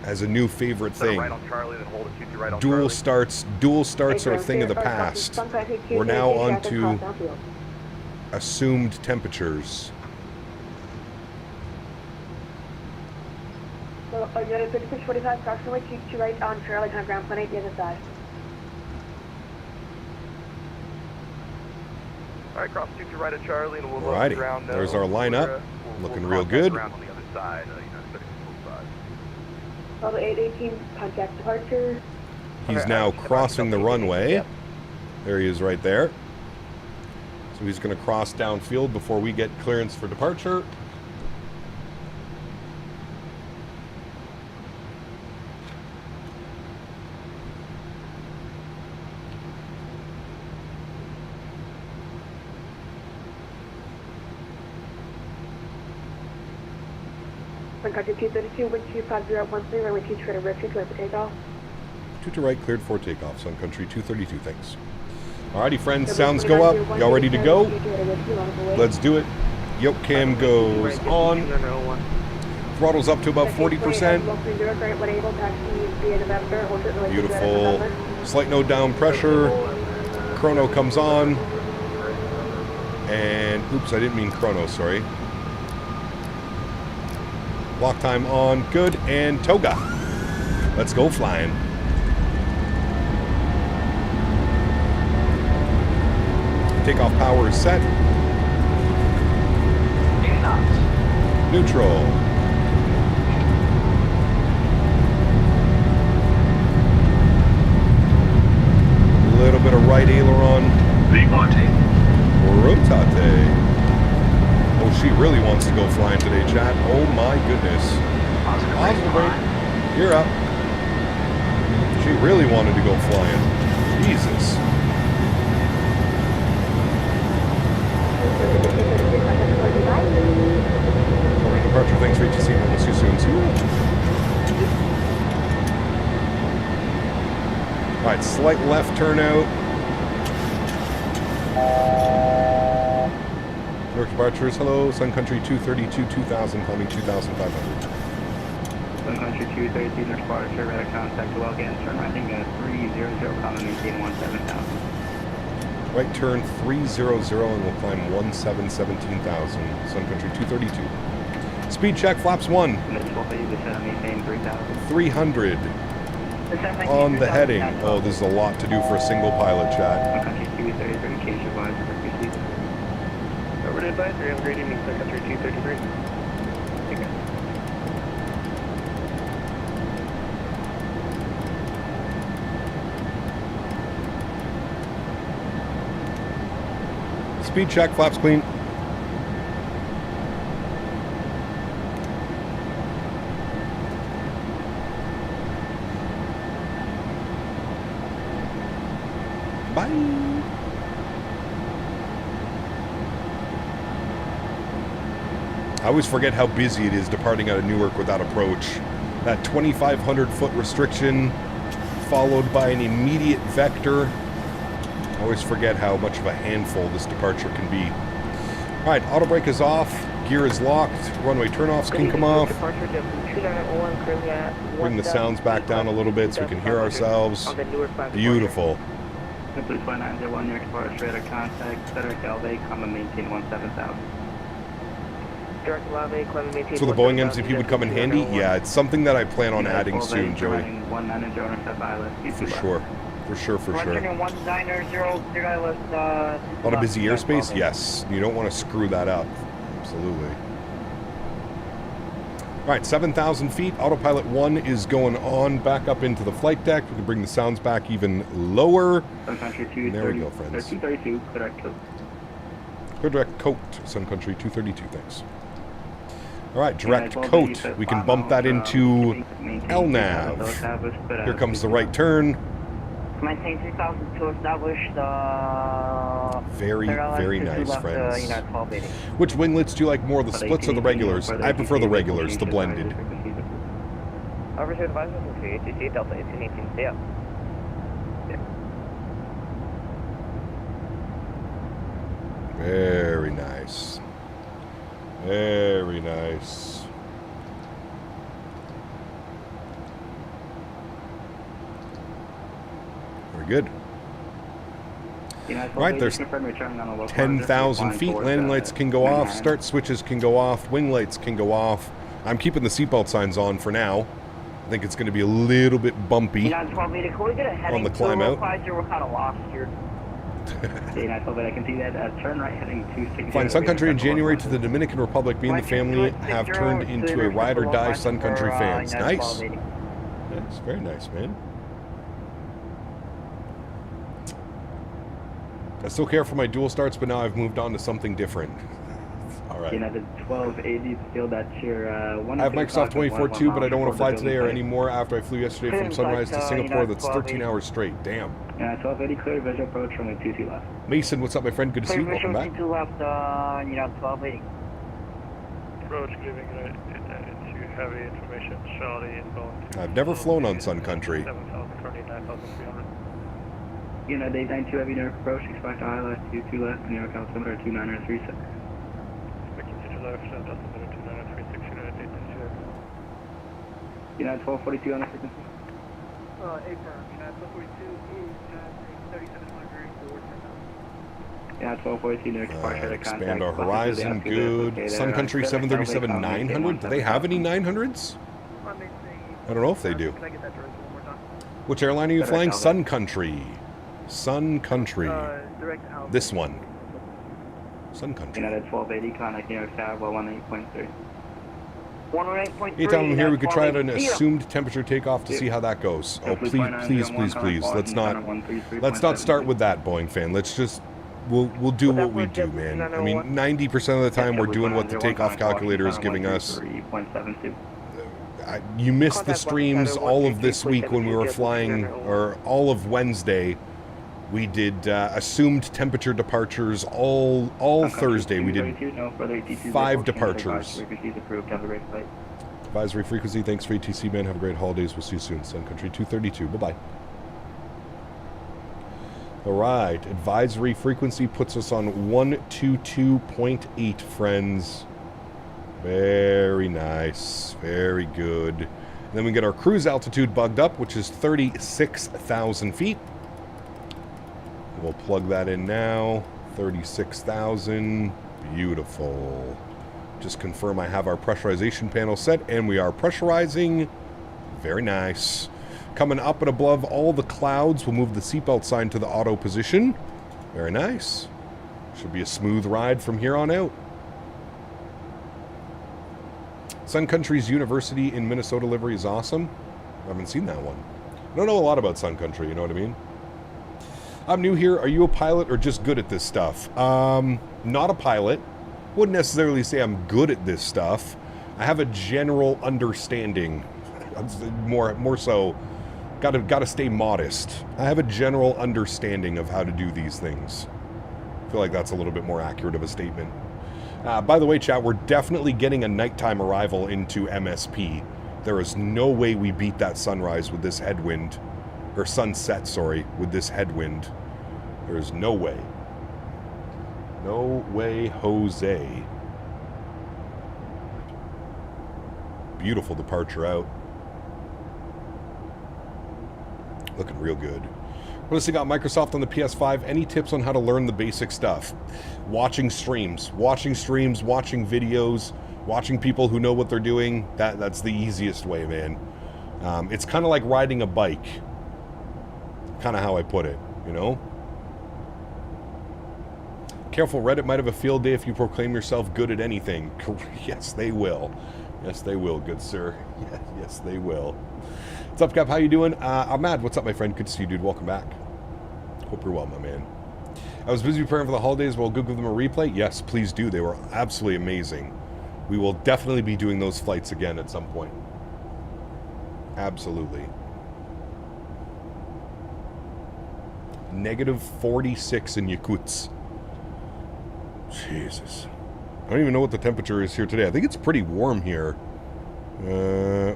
has a new favorite thing. Right on Charlie, then hold it 22 right on Dual Charlie. starts are a thing of the past. We're now on to assumed temperatures. So, United 5645, approximately 22 right on Charlie, kind of ground plane 8, the other side. Alright, cross 22 right at Charlie, and we'll look Alrighty, around. There's our lineup. Looking real good. On the other side, United 5645. Delta 818, contact departure. He's now crossing the runway. There he is right there. So he's going to cross downfield before we get clearance for departure. Sun Country 232, wind 25013, runway 22 right Whiskey, clear for takeoff. 2 to right, cleared for takeoff. Sun Country 232, thanks. Alrighty, friends, sounds go up. Y'all ready to go? Let's do it. Yoke cam goes on. Throttle's up to about 40%. Beautiful. Slight node down pressure. Chrono comes on. And, oops, I didn't mean chrono, sorry. Block time on, good, and toga. Let's go flying. Takeoff power is set. Neutral. A little bit of right aileron. Rotate. Oh, she really wants to go flying today, chat. Oh my goodness. Osprey, you're up. She really wanted to go flying. Jesus. Departure, thanks for HC. We'll see you soon. Alright, slight left turnout. Newark departures, hello, Sun Country 232, 2000, climbing 2,500. Sun Country 232, Newark departure, radar contact, well again, turn right heading 300, climbing maintain 17,000. Right turn 300 and we'll climb 17,000. Sun Country 232. Speed check, flaps 1. 300. On the heading. Oh, this is a lot to do for a single pilot, chat. Sun Country 233, change your visor for speed. Over to advisory, I'm Graydon, Sun Country 233. Take care. Speed check, flaps clean. Bye. I always forget how busy it is departing out of Newark without approach. That 2,500 foot restriction followed by an immediate vector. I always forget how much of a handful this departure can be. Alright, auto brake is off, gear is locked, runway turnoffs can come off. Bring the sounds back down a little bit so we can hear ourselves. Beautiful. Simply 2901 Newark departure, radar contact, Cedric Alvey, come and maintain 17,000. So the Boeing MCP would come in handy? Yeah, it's something that I plan on adding soon, Joey. For sure. For sure. A lot of busy airspace? Yes. You don't want to screw that up. Absolutely. Alright, 7,000 feet. Autopilot 1 is going on back up into the flight deck. We can bring the sounds back even lower. There we go, friends. 232, direct coat. Direct coat, Sun Country 232, thanks. Alright, direct coat. We can bump that into LNAV. Here comes the right turn. Maintain 3,000 to establish the... Very nice, friends. Which winglets do you like more, the splits or the regulars? I prefer the regulars, the blended. Officer advisor from ATC, Delta 1818, stay up. Very nice. Very nice. Very good. Right, there's 10,000 feet. Landing lights can go off. Start switches can go off. Wing lights can go off. I'm keeping the seatbelt signs on for now. I think it's going to be a little bit bumpy on the climb out. We're kind of lost here. I can see that turn right heading 260. Flying Sun Country in January to the Dominican Republic. Me and the family have turned into a ride or die Sun Country fans. Nice. That's very nice, man. I still care for my dual starts, but now I've moved on to something different. All right. United 1280, feel that your I have Microsoft 24 too, but I don't want to fly today or anymore after I flew yesterday from Sunrise to Singapore. That's 13 hours straight. Damn. Yeah, 1280 clear, visual approach from a 22 left. Mason, what's up, my friend? Good to see you. Welcome back. 2 left, 1280. Approach giving it into heavy information, Charlie inbound. I've never flown on Sun Country. 7,000 currently 9,300. United 892 Heavy Newark approach, expect ILS 22 left, New York altimeter 2936. Expecting 22 left, altimeter 2936, United 892. United 1242 on the frequency. Affirm, United 1242 is at 3700 for 10,000. Yeah, 1242 Newark departure to contact. Expand our horizon, good. Sun Country 737-900, do they have any 900s? I don't know if they do. Can I get that direct one more time? Which airline are you flying? Sun Country. Sun Country. Direct out. This one. Sun Country. United 1280, contact New York Tower, 118.3. 118.3. Anytime I'm here, we could try an assumed temperature takeoff to see how that goes. Oh, please. Let's not start with that, Boeing fan. Let's just, we'll do what we do, man. I mean, 90% of the time we're doing what the takeoff calculator is giving us. You missed the streams all of this week when we were flying, or all of Wednesday. We did assumed temperature departures all Thursday. We did 5 departures. Advisory frequency, thanks for ATC, man. Have a great holidays. We'll see you soon. Sun Country 232. Bye-bye. All right. Advisory frequency puts us on 122.8, friends. Very nice. Very good. And then we get our cruise altitude bugged up, which is 36,000 feet. We'll plug that in now. 36,000. Beautiful. Just confirm I have our pressurization panel set, and we are pressurizing. Very nice. Coming up and above all the clouds, we'll move the seatbelt sign to the auto position. Very nice. Should be a smooth ride from here on out. Sun Country's University in Minnesota livery is awesome. I haven't seen that one. I don't know a lot about Sun Country, you know what I mean? I'm new here. Are you a pilot or just good at this stuff? Not a pilot. Wouldn't necessarily say I'm good at this stuff. I have a general understanding. More so, gotta stay modest. I have a general understanding of how to do these things. I feel like that's a little bit more accurate of a statement. By the way, chat, we're definitely getting a nighttime arrival into MSP. There is no way we beat that sunrise with this headwind. Or sunset, sorry, with this headwind. There's no way. No way, Jose. Beautiful departure out. Looking real good. What else we got? Microsoft on the PS5. Any tips on how to learn the basic stuff? Watching streams, watching videos, watching people who know what they're doing. That's the easiest way, man. It's kind of like riding a bike. Kind of how I put it, you know? Careful, Reddit might have a field day if you proclaim yourself good at anything. Yes, they will. Yes, they will, good sir. Yes, they will. What's up, Cap? How you doing? I'm mad. What's up, my friend? Good to see you, dude. Welcome back. Hope you're well, my man. I was busy preparing for the holidays. We'll go give them a replay. Yes, please do. They were absolutely amazing. We will definitely be doing those flights again at some point. Absolutely. -46 in Yakutsk. Jesus. I don't even know what the temperature is here today. I think it's pretty warm here.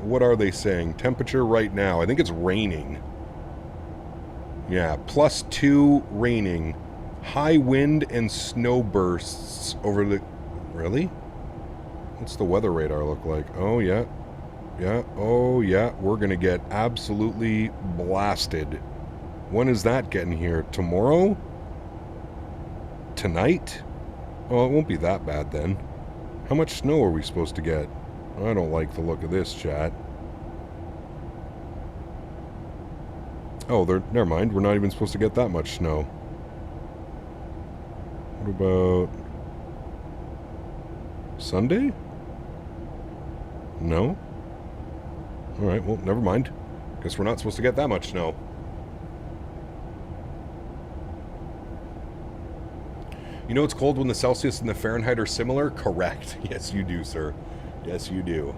What are they saying? Temperature right now. I think it's raining. Yeah, +2 raining. High wind and snow bursts over the... Really? What's the weather radar look like? Oh, yeah. Yeah, oh, yeah. We're going to get absolutely blasted. When is that getting here? Tomorrow? Tonight? Oh, it won't be that bad then. How much snow are we supposed to get? I don't like the look of this, chat. Oh, never mind. We're not even supposed to get that much snow. What about... Sunday? No? Alright, well, never mind. Guess we're not supposed to get that much snow. You know it's cold when the Celsius and the Fahrenheit are similar? Correct. Yes, you do, sir. Yes, you do.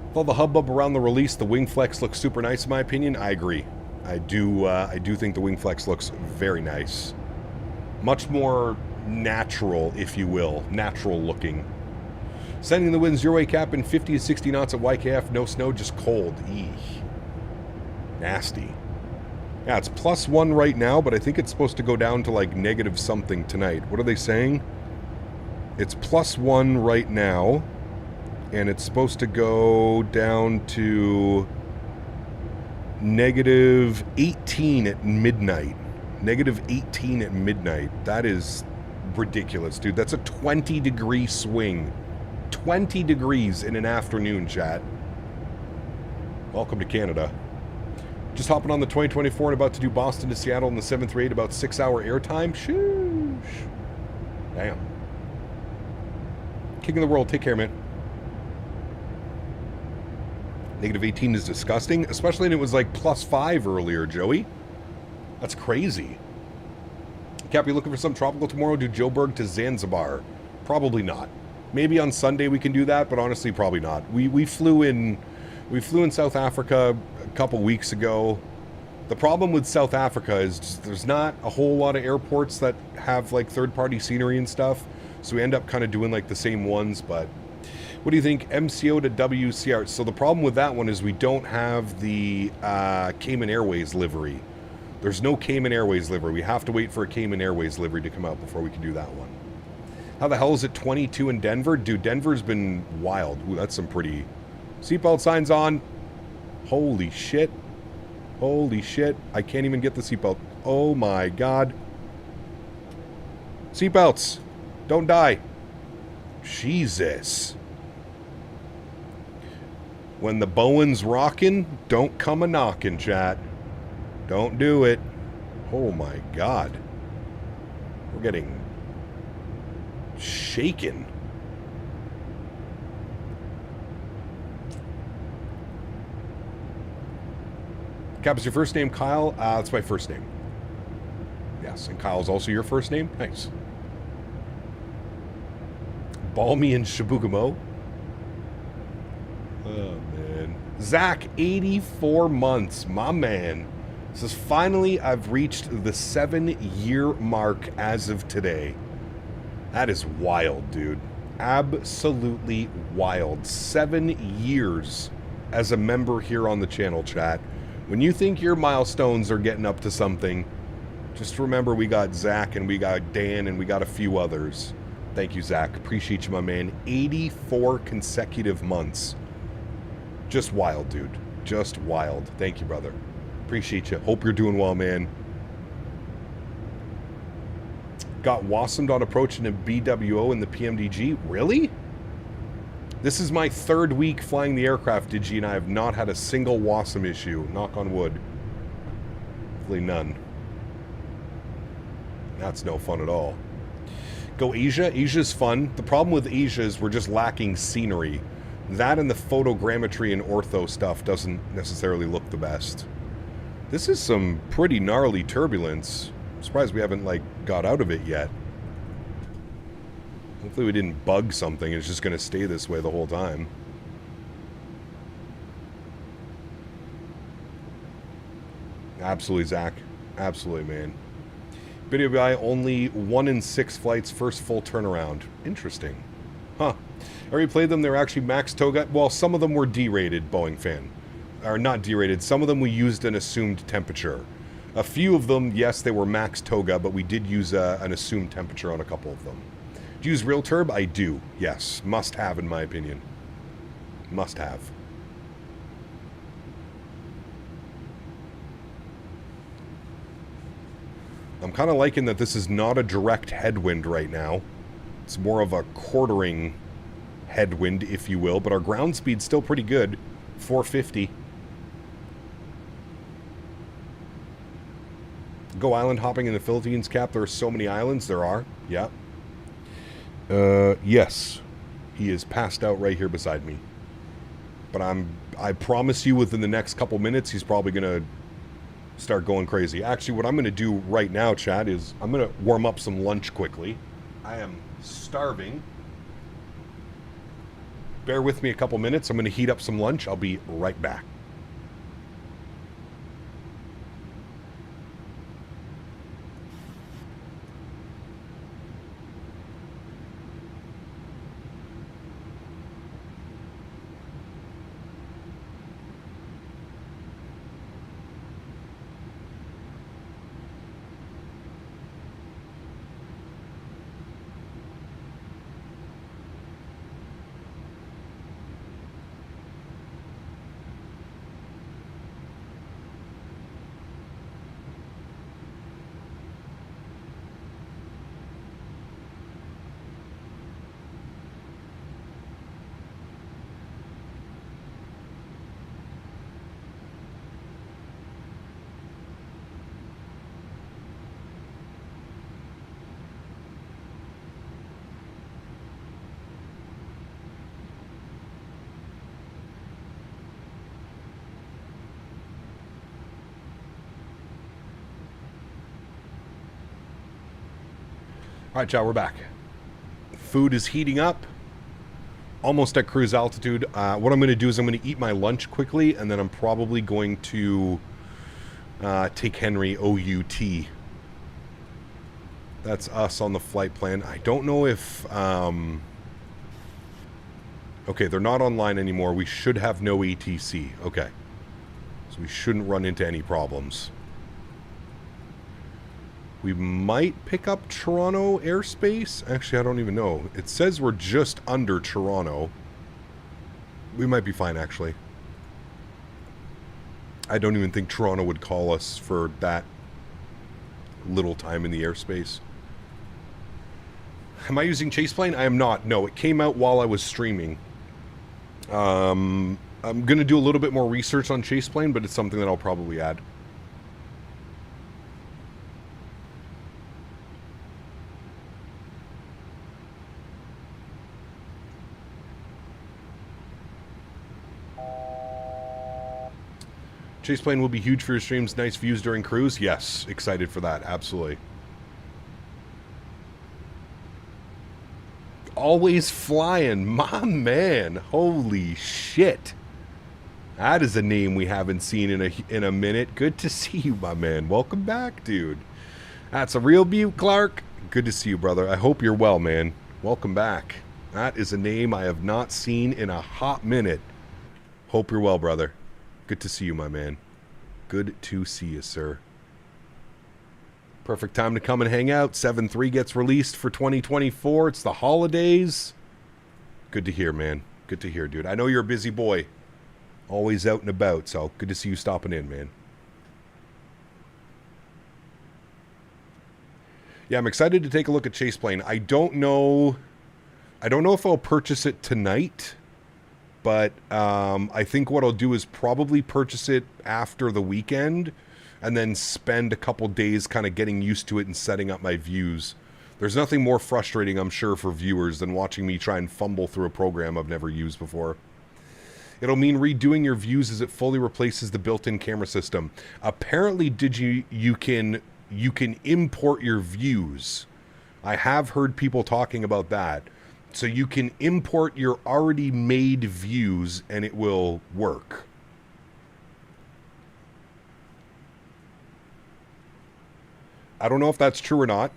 With all the hubbub around the release, the wing flex looks super nice in my opinion. I agree. I do think the wing flex looks very nice. Much more natural, if you will. Natural looking. Sending the winds your way, Captain. 50 to 60 knots at YKF. No snow, just cold. Eesh. Nasty. Yeah, it's +1 right now, but I think it's supposed to go down to like negative something tonight. What are they saying? It's +1 right now, and it's supposed to go down to negative 18 at midnight. Negative 18 at midnight. That is ridiculous, dude. That's a 20-degree swing. 20 degrees in an afternoon, chat. Welcome to Canada. Just hopping on the 2024 and about to do Boston to Seattle in the 738, about 6-hour airtime. Shoosh. Damn. King of the world. Take care, man. Negative 18 is disgusting, especially when it was like +5 earlier, Joey. That's crazy. Cap, you looking for some tropical tomorrow? Do Joburg to Zanzibar? Probably not. Maybe on Sunday we can do that, but honestly, probably not. We flew in South Africa a couple weeks ago. The problem with South Africa is just, there's not a whole lot of airports that have like third-party scenery and stuff, so we end up kind of doing like the same ones. But what do you think? MCO to WCR. So the problem with that one is we don't have the Cayman Airways livery. There's no Cayman Airways livery. We have to wait for a Cayman Airways livery to come out before we can do that one. How the hell is it 22 in Denver? Dude, Denver's been wild. Ooh, that's some pretty... Seatbelt signs on. Holy shit. Holy shit. I can't even get the seatbelt. Oh my god. Seatbelts. Don't die. Jesus. When the Boeing's rocking, don't come a knocking, chat. Don't do it. Oh my god. We're getting shaken. Cap, is your first name Kyle? That's my first name. Yes, and Kyle's also your first name? Nice. Balmy and Shabugamo. Oh, man. Zach, 84 months. My man. Says, finally, I've reached the 7-year mark as of today. That is wild, dude. Absolutely wild. 7 years as a member here on the channel, chat. When you think your milestones are getting up to something, just remember we got Zach and we got Dan and we got a few others. Thank you, Zach. Appreciate you, my man. 84 consecutive months. Just wild, dude. Just wild. Thank you, brother. Appreciate you. Hope you're doing well, man. Got wassomed on approaching a BWO in the PMDG. Really? This is my 3rd week flying the aircraft, Digi, and I have not had a single wassom issue. Knock on wood. Hopefully none. That's no fun at all. Go Asia. Asia's fun. The problem with Asia is we're just lacking scenery. That and the photogrammetry and ortho stuff doesn't necessarily look the best. This is some pretty gnarly turbulence. I'm surprised we haven't, like, got out of it yet. Hopefully we didn't bug something. It's just going to stay this way the whole time. Absolutely, Zach. Absolutely, man. Video guy, only 1 in 6 flights, first full turnaround. Interesting. Huh. I already played them. They were actually max toga. Well, some of them were derated, Boeing fan. Or not derated. Some of them we used an assumed temperature. A few of them, yes, they were max toga, but we did use an assumed temperature on a couple of them. Do you use real turb? I do, yes. Must have, in my opinion. Must have. I'm kind of liking that this is not a direct headwind right now. It's more of a quartering headwind, if you will, but our ground speed's still pretty good. 450. Go island hopping in the Philippines, Cap. There are so many islands. There are. Yeah. Yes. He is passed out right here beside me. But I promise you within the next couple minutes, he's probably going to start going crazy. Actually, what I'm going to do right now, chat, is I'm going to warm up some lunch quickly. I am starving. Bear with me a couple minutes. I'm going to heat up some lunch. I'll be right back. All right, y'all, we're back. Food is heating up. Almost at cruise altitude. What I'm going to do is I'm going to eat my lunch quickly, and then I'm probably going to take Henry OUT. That's us on the flight plan. I don't know if... Okay, they're not online anymore. We should have no ATC. Okay. So we shouldn't run into any problems. We might pick up Toronto airspace. Actually, I don't even know. It says we're just under Toronto. We might be fine, actually. I don't even think Toronto would call us for that little time in the airspace. Am I using Chaseplane? I am not. No, it came out while I was streaming. I'm going to do a little bit more research on Chaseplane, but it's something that I'll probably add. Chaseplane will be huge for your streams. Nice views during cruise. Yes, excited for that. Absolutely. Always flying, my man. Holy shit. That is a name we haven't seen in a minute. Good to see you, my man. Welcome back, dude. That's a real beaut, Clark. Good to see you, brother. I hope you're well, man. Welcome back. That is a name I have not seen in a hot minute. Hope you're well, brother. Good to see you, my man. Good to see you, sir. Perfect time to come and hang out. 7.3 gets released for 2024. It's the holidays. Good to hear, man. Good to hear, dude. I know you're a busy boy. Always out and about, so good to see you stopping in, man. Yeah, I'm excited to take a look at Chaseplane. I don't know if I'll purchase it tonight. But I think what I'll do is probably purchase it after the weekend and then spend a couple days kind of getting used to it and setting up my views. There's nothing more frustrating, I'm sure, for viewers than watching me try and fumble through a program I've never used before. It'll mean redoing your views as it fully replaces the built-in camera system. Apparently, you can import your views. I have heard people talking about that. So you can import your already made views and it will work. I don't know if that's true or not.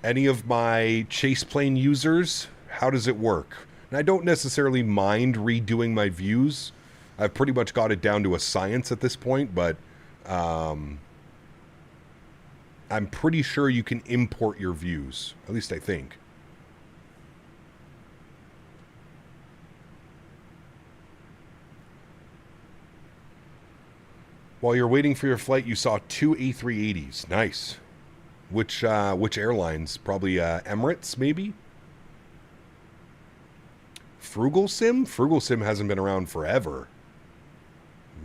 Any of my Chaseplane users, how does it work? And I don't necessarily mind redoing my views. I've pretty much got it down to a science at this point, but I'm pretty sure you can import your views. At least I think. While you're waiting for your flight, you saw 2 A380s. Nice. Which airlines? Probably Emirates, maybe? Frugal Sim? Frugal Sim hasn't been around forever.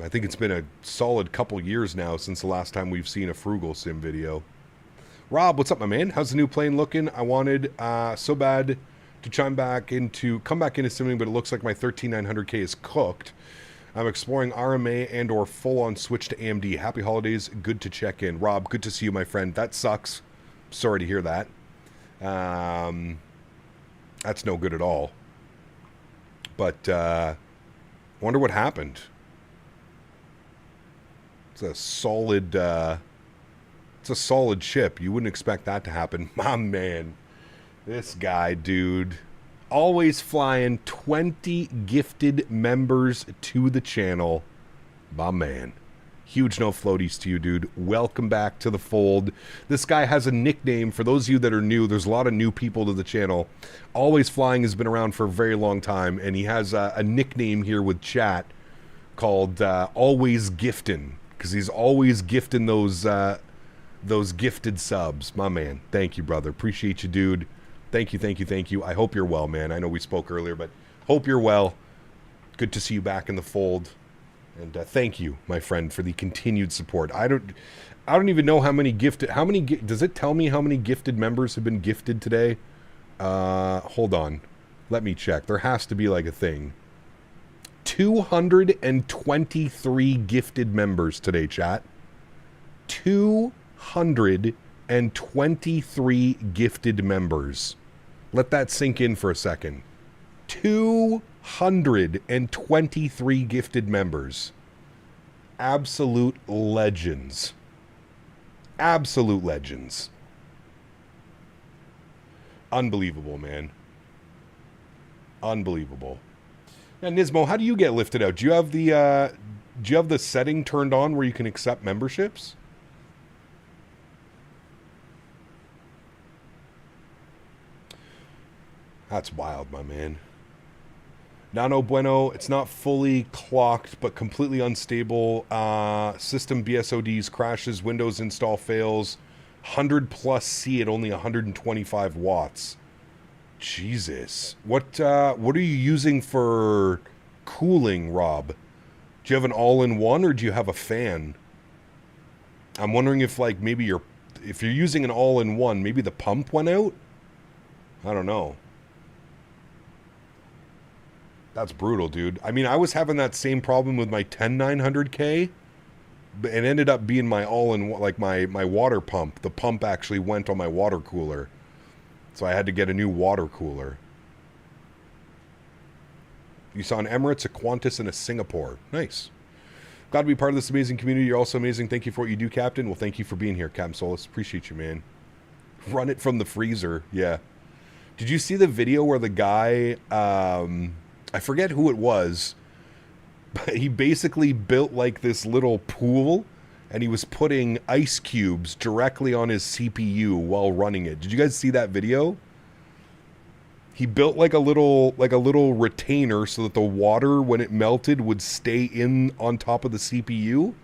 I think it's been a solid couple years now since the last time we've seen a Frugal Sim video. Rob, what's up, my man? How's the new plane looking? I wanted so bad to come back into simming, but it looks like my 13900K is cooked. I'm exploring RMA and or full-on switch to AMD. Happy holidays. Good to check in. Rob, good to see you, my friend. That sucks. Sorry to hear that. That's no good at all. But wonder what happened. It's a solid ship. You wouldn't expect that to happen. My man. This guy, dude. Always flying 20 gifted members to the channel. My man. Huge no floaties to you, dude. Welcome back to the fold. This guy has a nickname. For those of you that are new, there's a lot of new people to the channel. Always Flying has been around for a very long time, and he has a nickname here with chat called Always Giftin', because he's always gifting those gifted subs. My man. Thank you, brother. Appreciate you, dude. Thank you, thank you, thank you. I hope you're well, man. I know we spoke earlier, but hope you're well. Good to see you back in the fold. And thank you, my friend, for the continued support. I don't even know how many gifted... does it tell me how many gifted members have been gifted today? Hold on. Let me check. There has to be like a thing. 223 gifted members today, chat. 223 223 gifted members. Let that sink in for a second. 223 gifted members. Absolute legends. Absolute legends. Unbelievable, man. Unbelievable. Now, Nismo, how do you get lifted out? Do you have the setting turned on where you can accept memberships? That's wild, my man. Nano bueno, it's not fully clocked, but completely unstable. System BSODs crashes, Windows install fails. 100 plus C at only 125 watts. Jesus. What are you using for cooling, Rob? Do you have an all-in-one or do you have a fan? I'm wondering if like maybe if you're using an all-in-one, maybe the pump went out? I don't know. That's brutal, dude. I mean, I was having that same problem with my 10900K. It ended up being my all-in-one, like my water pump. The pump actually went on my water cooler. So I had to get a new water cooler. You saw an Emirates, a Qantas, and a Singapore. Nice. Glad to be part of this amazing community. You're also amazing. Thank you for what you do, Captain. Well, thank you for being here, Captain Solus. Appreciate you, man. Run it from the freezer. Yeah. Did you see the video where the guy... I forget who it was, but he basically built like this little pool and he was putting ice cubes directly on his CPU while running it. Did you guys see that video? He built like a little retainer so that the water, when it melted, would stay in on top of the CPU,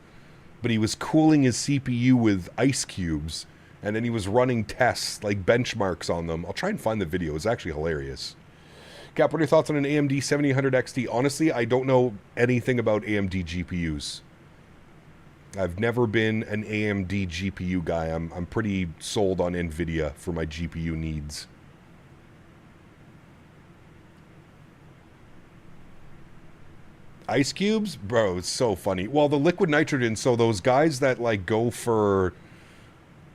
but he was cooling his CPU with ice cubes and then he was running tests, like benchmarks on them. I'll try and find the video. It's actually hilarious. Cap, what are your thoughts on an AMD 7800 XT? Honestly, I don't know anything about AMD GPUs. I've never been an AMD GPU guy. I'm pretty sold on NVIDIA for my GPU needs. Ice cubes? Bro, it's so funny. Well, the liquid nitrogen, so those guys that like go for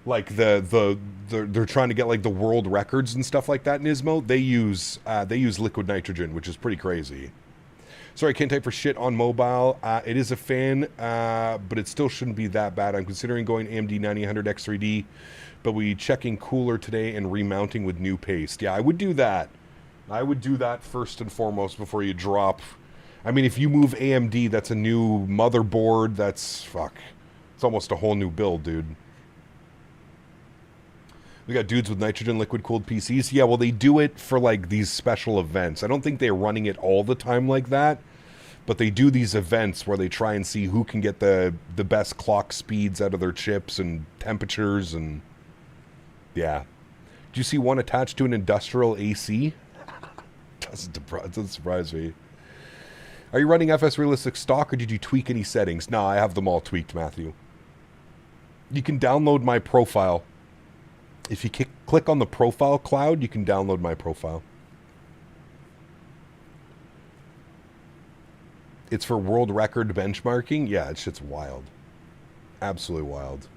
like they're trying to get like the world records and stuff like that, Nismo, they use liquid nitrogen, which is pretty crazy. Sorry, I can't type for shit on mobile. It is a fan, but it still shouldn't be that bad. I'm considering going AMD 9800 X3D, but we checking cooler today and remounting with new paste. Yeah, I would do that. I would do that first and foremost before you drop. I mean, if you move AMD, that's a new motherboard. That's, fuck. It's almost a whole new build, dude. We got dudes with nitrogen liquid-cooled PCs. Yeah, well, they do it for, like, these special events. I don't think they're running it all the time like that, but they do these events where they try and see who can get the best clock speeds out of their chips and temperatures and... Yeah. Do you see one attached to an industrial AC? Doesn't surprise me. Are you running FS Realistic stock, or did you tweak any settings? No, I have them all tweaked, Matthew. You can download my profile. If you click on the profile cloud, you can download my profile. It's for world record benchmarking. Yeah, it's shit's wild. Absolutely wild.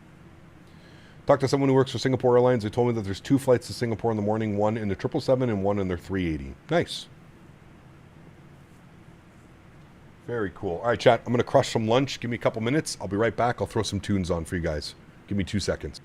Talked to someone who works for Singapore Airlines. They told me that there's 2 flights to Singapore in the morning, one in the 777 and one in their 380. Nice. Very cool. All right, chat. I'm going to crush some lunch. Give me a couple minutes. I'll be right back. I'll throw some tunes on for you guys. Give me 2 seconds.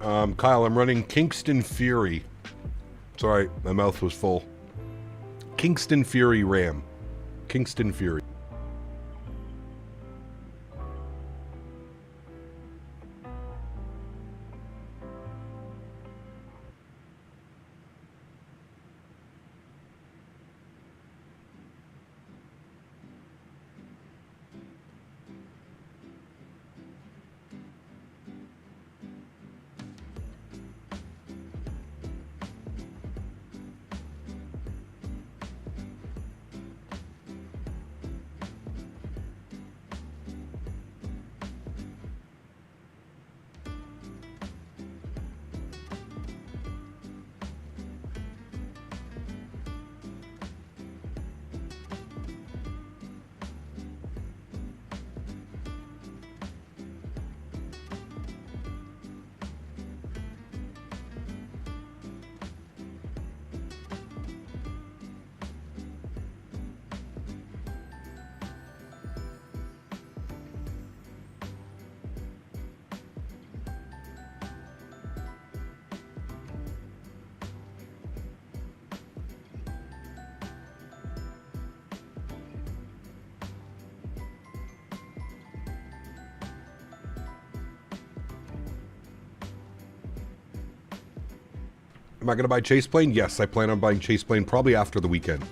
Kyle, I'm running Kingston Fury. Sorry, my mouth was full. Kingston Fury Ram. Kingston Fury. Am I going to buy Chase Plane? Yes, I plan on buying Chase Plane probably after the weekend.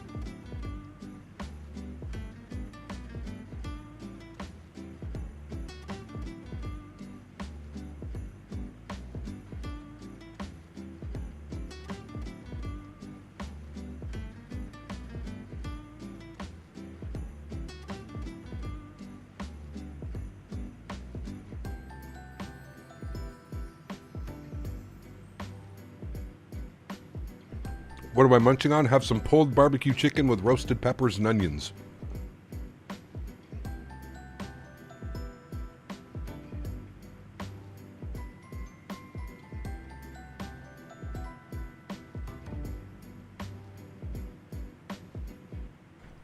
What am I munching on? Have some pulled barbecue chicken with roasted peppers and onions.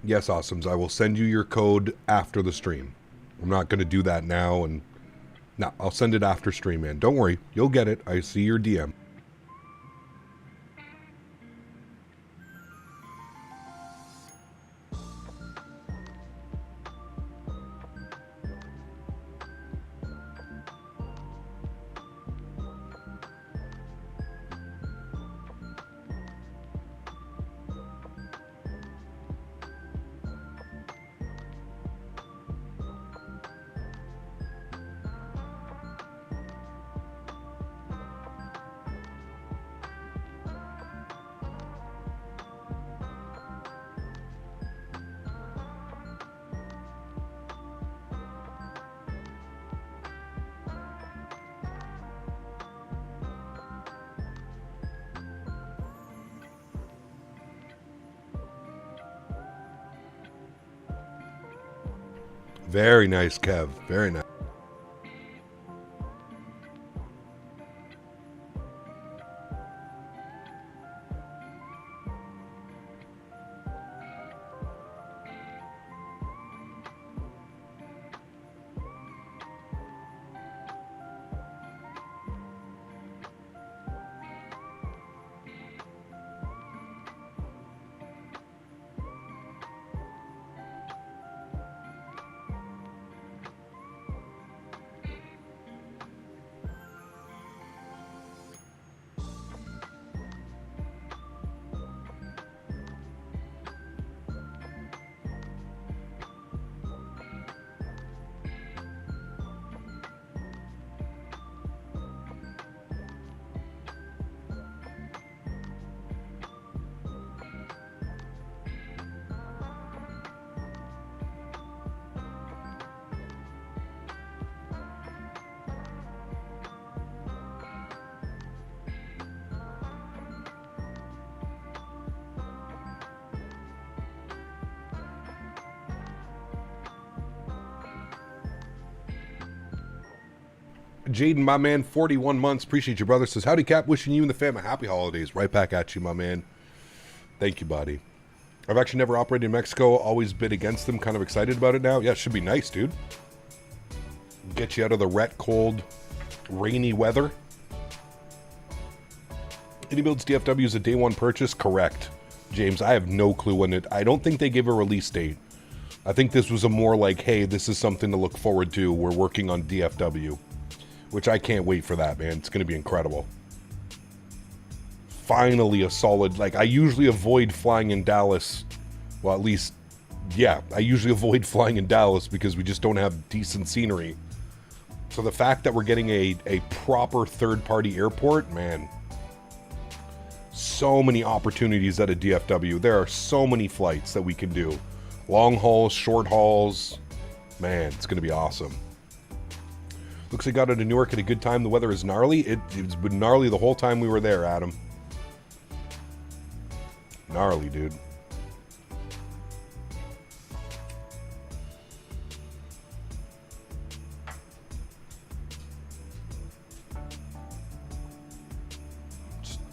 Yes, Awesomes, I will send you your code after the stream. I'm not going to do that now, and no, I'll send it after stream, man. Don't worry, you'll get it. I see your DM. Very nice, Kev. Very nice. Jaden, my man, 41 months. Appreciate you, brother. Says, howdy, Cap. Wishing you and the fam a happy holidays. Right back at you, my man. Thank you, buddy. I've actually never operated in Mexico. Always been against them. Kind of excited about it now. Yeah, it should be nice, dude. Get you out of the wet, cold, rainy weather. Builds DFW is a day one purchase? Correct. James, I have no clue when it... I don't think they gave a release date. I think this was a more like, hey, this is something to look forward to. We're working on DFW. Which I can't wait for that, man. It's going to be incredible. Finally a solid... Like, I usually avoid flying in Dallas. Well, at least... Yeah, I usually avoid flying in Dallas because we just don't have decent scenery. So the fact that we're getting a proper third-party airport, man... So many opportunities at a DFW. There are so many flights that we can do. Long hauls, short hauls. Man, it's going to be awesome. Looks like I got out of Newark at a good time. The weather is gnarly. It's been gnarly the whole time we were there, Adam. Gnarly, dude.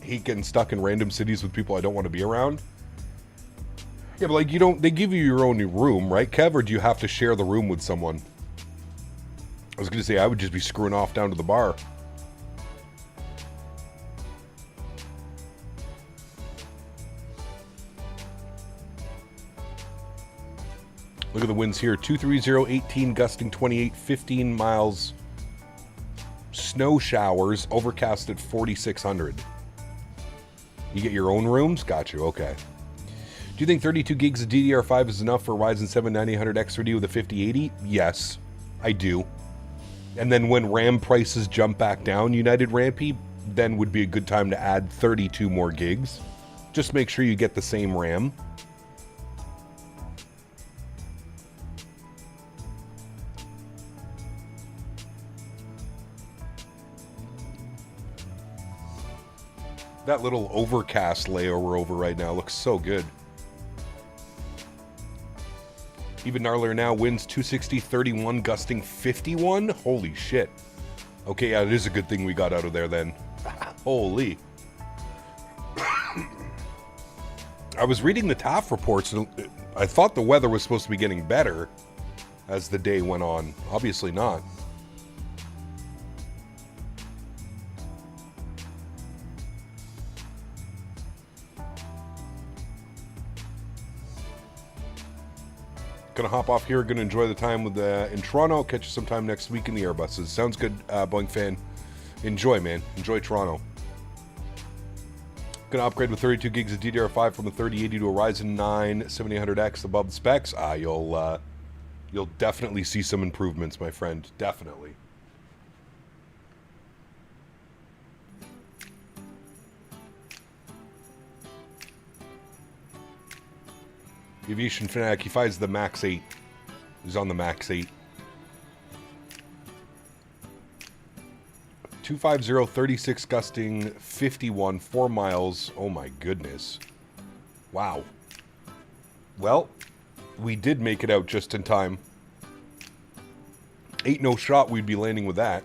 Hate getting stuck in random cities with people I don't want to be around. Yeah, but like, you don't... They give you your own room, right, Kev? Or do you have to share the room with someone? I was going to say, I would just be screwing off down to the bar. Look at the winds here. 230, 18, gusting 28, 15 miles. Snow showers, overcast at 4,600. You get your own rooms? Got you, okay. Do you think 32 gigs of DDR5 is enough for Ryzen 7 9800X3D with a 5080? Yes, I do. And then when RAM prices jump back down, United Rampy, then would be a good time to add 32 more gigs. Just make sure you get the same RAM. That little overcast layover over right now looks so good. Even gnarlier now, winds 260, 31, gusting 51. Holy shit. Okay, yeah, it is a good thing we got out of there then. Holy. I was reading the TAF reports, and I thought the weather was supposed to be getting better as the day went on. Obviously not. Gonna hop off here. Gonna enjoy the time with in Toronto. Catch you sometime next week in the Airbuses. Sounds good, Boeing fan. Enjoy, man. Enjoy Toronto. Gonna upgrade with 32 gigs of DDR5 from a 3080 to a Ryzen 9 7800X above the specs. You'll definitely see some improvements, my friend. Definitely. Aviation Fanatic, he flies the Max 8. He's on the Max 8. 250, 36 gusting, 51, 4 miles. Oh my goodness. Wow. Well, we did make it out just in time. Ain't no shot we'd be landing with that.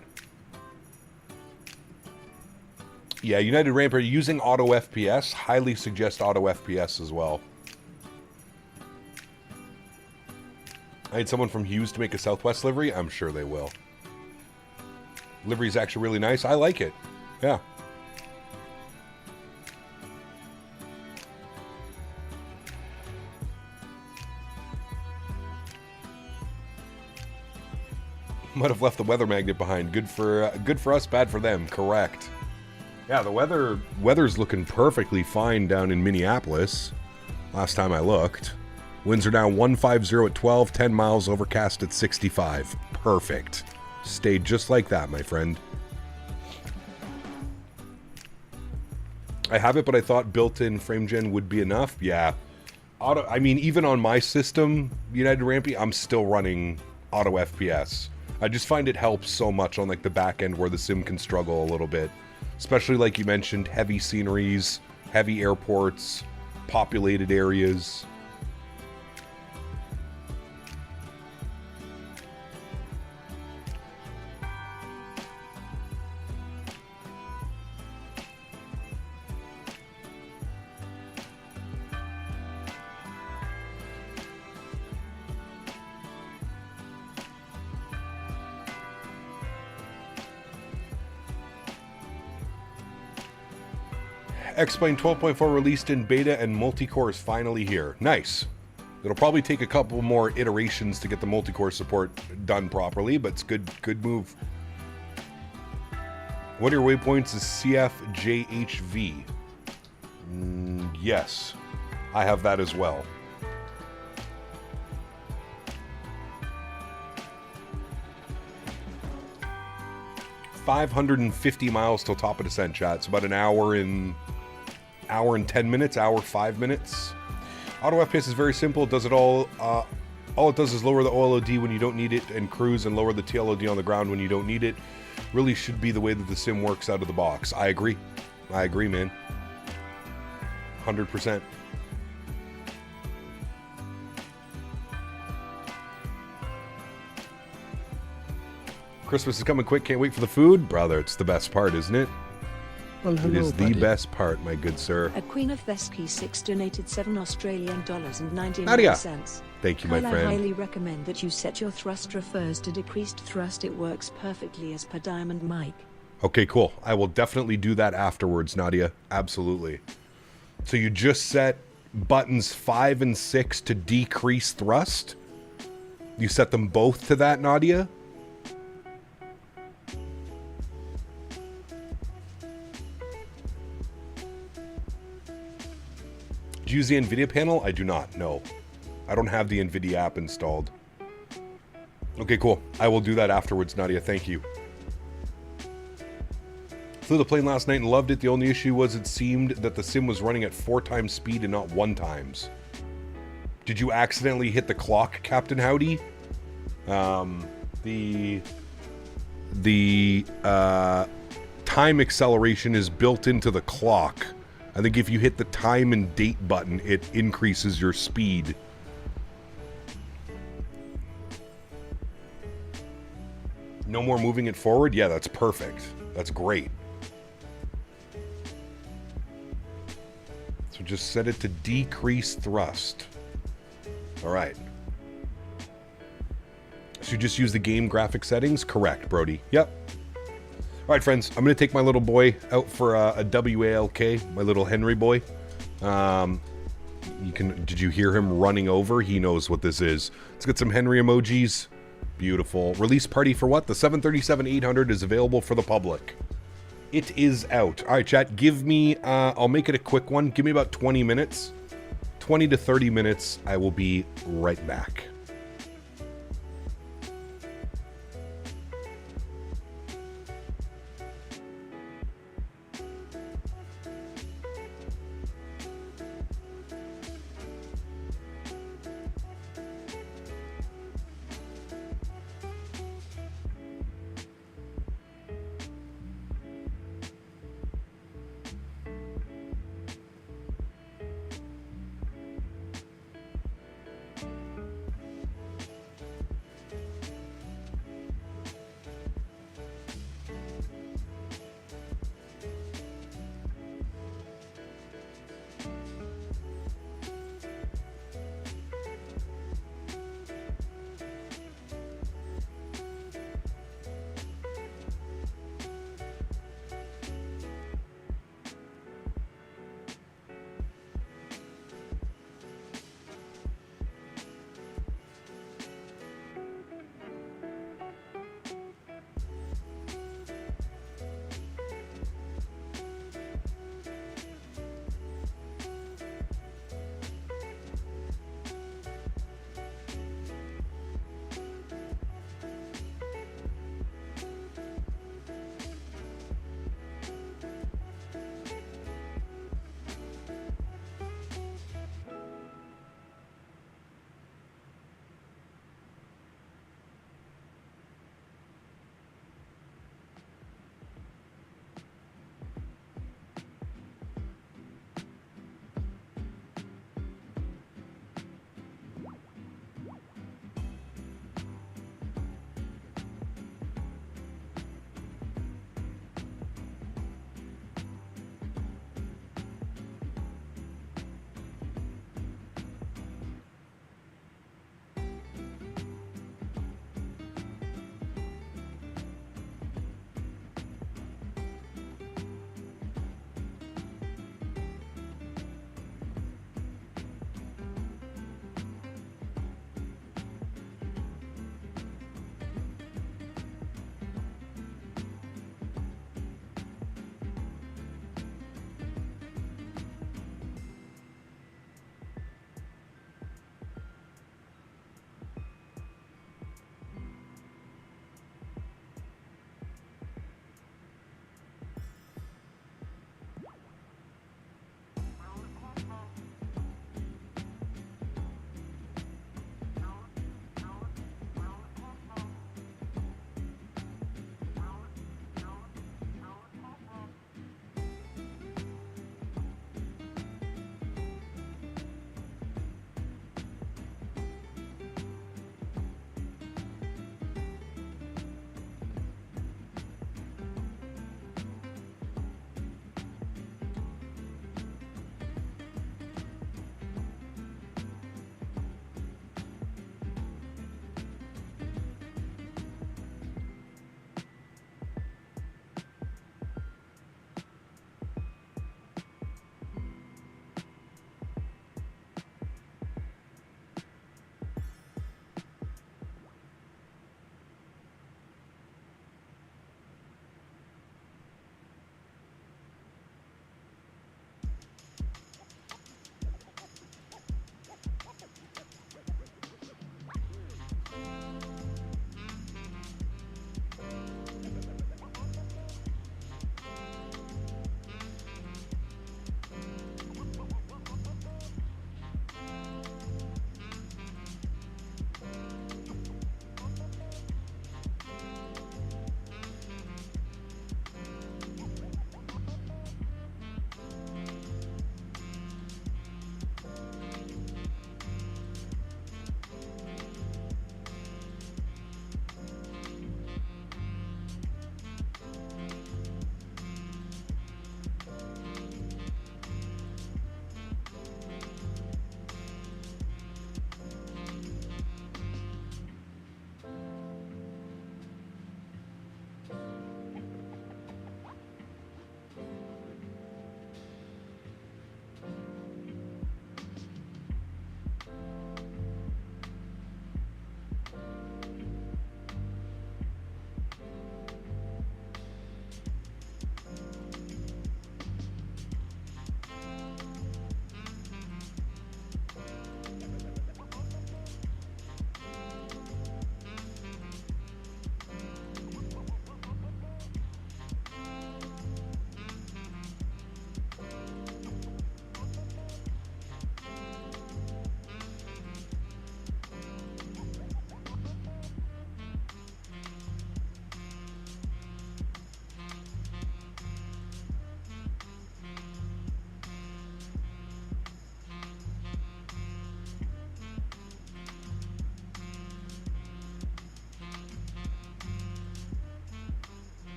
Yeah, United Ramp are using auto FPS. Highly suggest auto FPS as well. I had someone from Hughes to make a Southwest livery. I'm sure they will. Livery's actually really nice. I like it. Yeah. Might have left the weather magnet behind. Good for us, bad for them. Correct. Yeah, the weather's looking perfectly fine down in Minneapolis. Last time I looked. Winds are now 150 at 12, 10 miles, overcast at 65. Perfect. Stayed just like that, my friend. I have it, but I thought built-in frame gen would be enough. Yeah. I mean, even on my system, United Rampy, I'm still running auto FPS. I just find it helps so much on like the back end where the sim can struggle a little bit. Especially like you mentioned, heavy sceneries, heavy airports, populated areas. X-Plane 12.4 released in beta and multi-core is finally here. Nice. It'll probably take a couple more iterations to get the multi-core support done properly, but it's good move. What are your waypoints is CFJHV? Yes, I have that as well. $550 miles till top of descent, chat. It's about an hour and 10 minutes, hour 5 minutes. Auto FPS is very simple. It does it all. All it does is lower the OLOD when you don't need it and cruise, and lower the TLOD on the ground when you don't need it. Really should be the way that the sim works out of the box. I agree. I agree, man. 100%. Christmas is coming quick. Can't wait for the food. Brother, it's the best part, isn't it? Well, hello, it is the buddy. best part, my good sir. A Queen of Vesky 6 donated $7.99. Nadya. Thank you, my Karl, friend. I highly recommend that you set your thrust refers to decreased thrust. It works perfectly as per Diamond Mike. Okay, cool. I will definitely do that afterwards, Nadya. Absolutely. So you just set buttons 5 and 6 to decrease thrust? You set them both to that, Nadya? Do you use the NVIDIA panel? I do not, no. I don't have the NVIDIA app installed. Okay, cool. I will do that afterwards, Nadya. Thank you. Flew the plane last night and loved it. The only issue was it seemed that the sim was running at 4 times speed and not 1 times. Did you accidentally hit the clock, Captain Howdy? The time acceleration is built into the clock. I think if you hit the time and date button, it increases your speed. No more moving it forward? Yeah, that's perfect. That's great. So just set it to decrease thrust. All right. So you just use the game graphic settings? Correct, Brody. Yep. All right, friends. I'm going to take my little boy out for a WALK, my little Henry boy. Did you hear him running over? He knows what this is. Let's get some Henry emojis. Beautiful. Release party for what? The 737-800 is available for the public. It is out. All right, chat. Give me, I'll make it a quick one. Give me about 20 minutes. 20 to 30 minutes. I will be right back.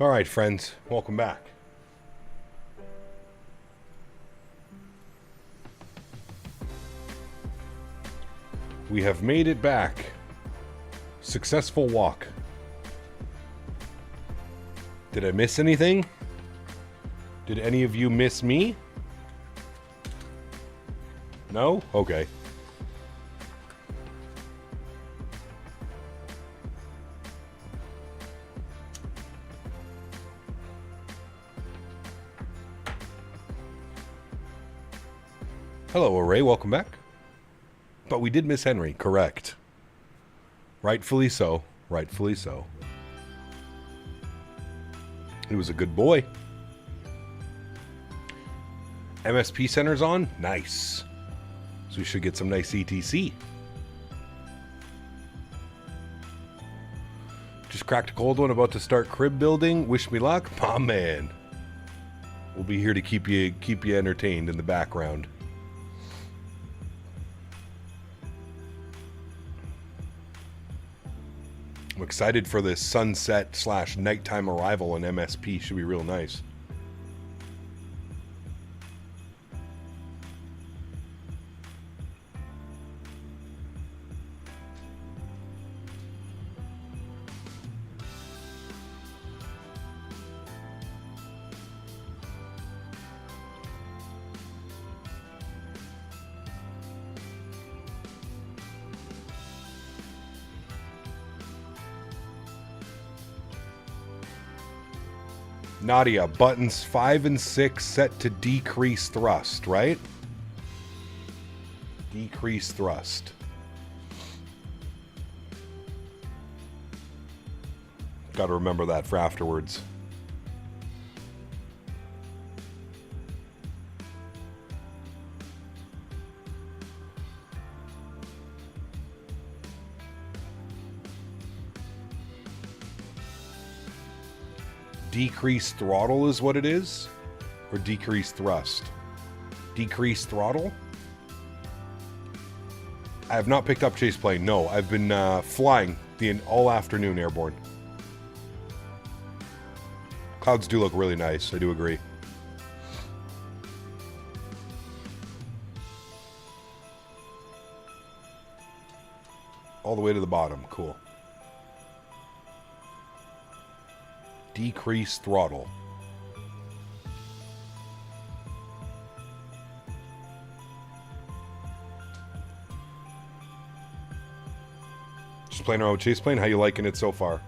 All right, friends, welcome back. We have made it back. Successful walk. Did I miss anything? Did any of you miss me? No? Okay. Hello, Array. Welcome back. But we did miss Henry. Correct. Rightfully so. Rightfully so. He was a good boy. MSP center's on? Nice. So we should get some nice ETC. Just cracked a cold one, about to start crib building. Wish me luck. Aw, man. We'll be here to keep you entertained in the background. I'm excited for this sunset / nighttime arrival on MSP. Should be real nice. Nadya, buttons 5 and 6 set to decrease thrust, right? Decrease thrust. Got to remember that for afterwards. Decrease throttle is what it is? Or decrease thrust? Decrease throttle? I have not picked up chase plane. No, I've been flying all afternoon airborne. Clouds do look really nice. I do agree. All the way to the bottom. Cool. Decrease throttle. Just playing around with chase plane. How you liking it so far?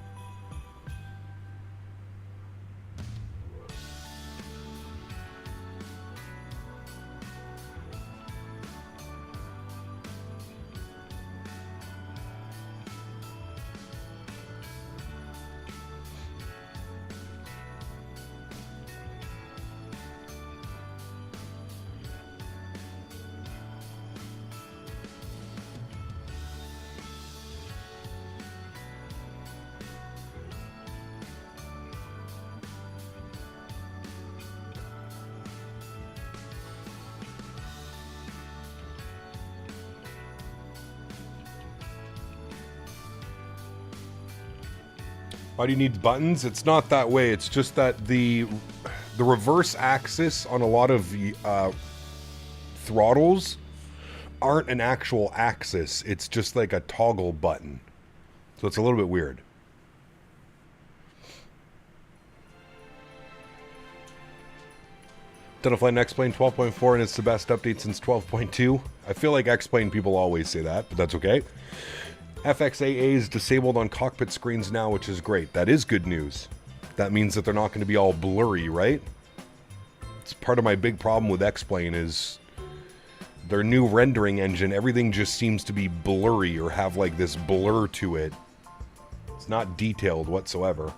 Why do you need buttons? It's not that way. It's just that the reverse axis on a lot of throttles aren't an actual axis. It's just like a toggle button. So it's a little bit weird. Done a flight in X-Plane 12.4 and it's the best update since 12.2. I feel like X-Plane people always say that, but that's okay. FXAA is disabled on cockpit screens now, which is great. That is good news. That means that they're not going to be all blurry, right? It's part of my big problem with X-Plane is their new rendering engine. Everything just seems to be blurry or have like this blur to it. It's not detailed whatsoever.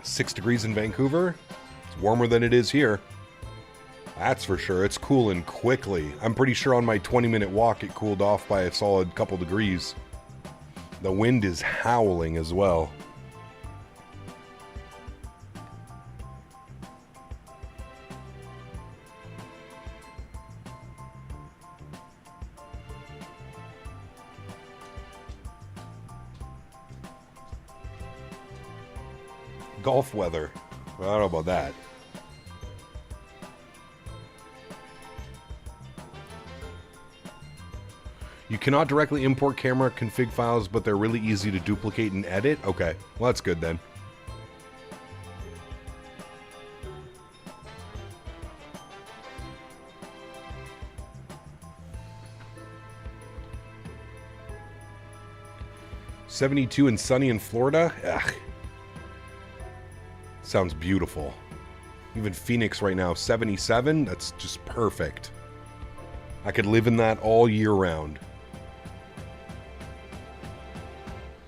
.6 degrees in Vancouver. It's warmer than it is here. That's for sure. It's cooling quickly. I'm pretty sure on my 20-minute walk it cooled off by a solid couple degrees. The wind is howling as well. Golf weather. I don't know about that. You cannot directly import camera config files, but they're really easy to duplicate and edit. Okay, well that's good then. .72 and sunny in Florida. Ugh. Sounds beautiful. Even Phoenix right now, 77. That's just perfect. I could live in that all year round.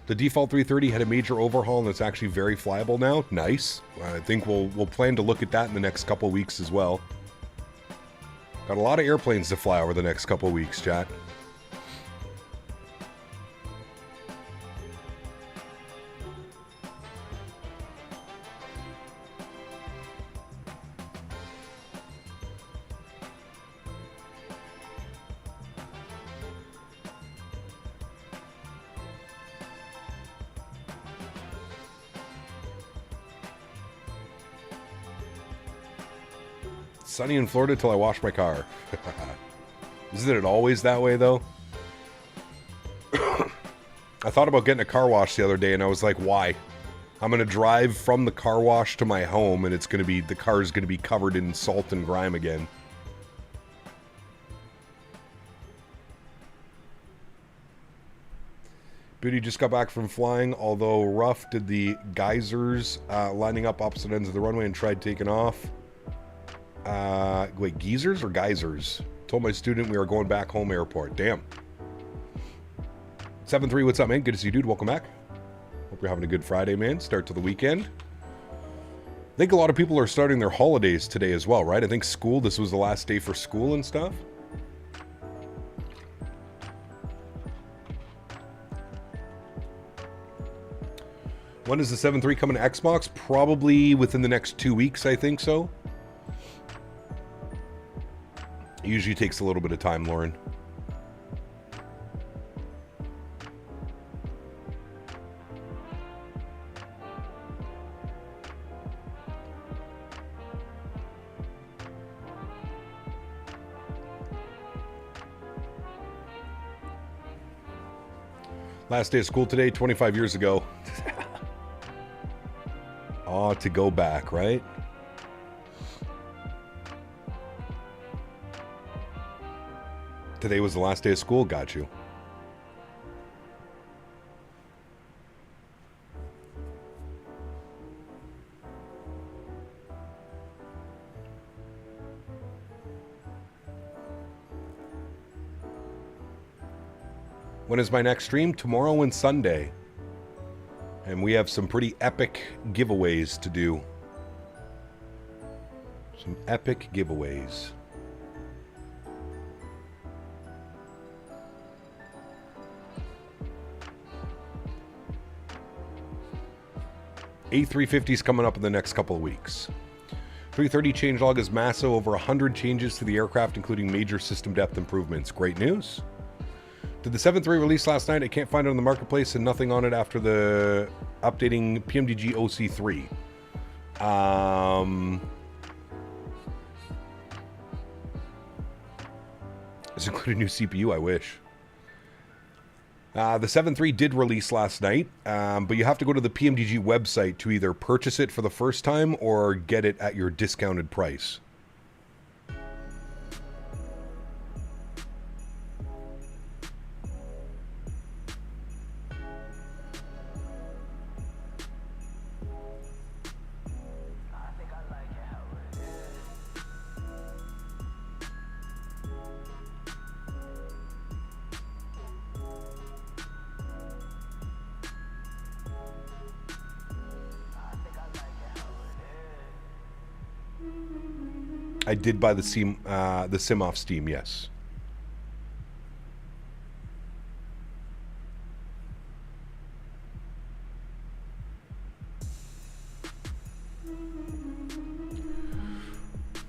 The default 330 had a major overhaul and it's actually very flyable now. Nice. I think we'll plan to look at that in the next couple weeks as well. Got a lot of airplanes to fly over the next couple weeks, chat. Sunny in Florida till I wash my car. Isn't it always that way, though? I thought about getting a car wash the other day, and I was like, why? I'm going to drive from the car wash to my home, and it's going to be, the car is going to be covered in salt and grime again. Booty just got back from flying, although rough. Did the geysers lining up opposite ends of the runway and tried taking off. Wait, geezers or geysers? Told my student we are going back home airport. Damn. 7-3, what's up, man? Good to see you, dude. Welcome back. Hope you're having a good Friday, man. Start to the weekend. I think a lot of people are starting their holidays today as well, right? I think school, this was the last day for school and stuff. When is the 7-3 coming to Xbox? Probably within the next 2 weeks, I think so. It usually takes a little bit of time, Lauren. Last day of school today, 25 years ago. Oh, to go back, right? Today was the last day of school, got you. When is my next stream? Tomorrow and Sunday. And we have some pretty epic giveaways to do. Some epic giveaways. A350's coming up in the next couple of weeks. 330 changelog is massive, over 100 changes to the aircraft, including major system depth improvements. Great news. Did the 7.3 release last night? I can't find it on the marketplace and nothing on it after the updating PMDG OC3. Does it include a new CPU? I wish. The 7.3 did release last night, but you have to go to the PMDG website to either purchase it for the first time or get it at your discounted price. I did buy the sim off Steam, yes.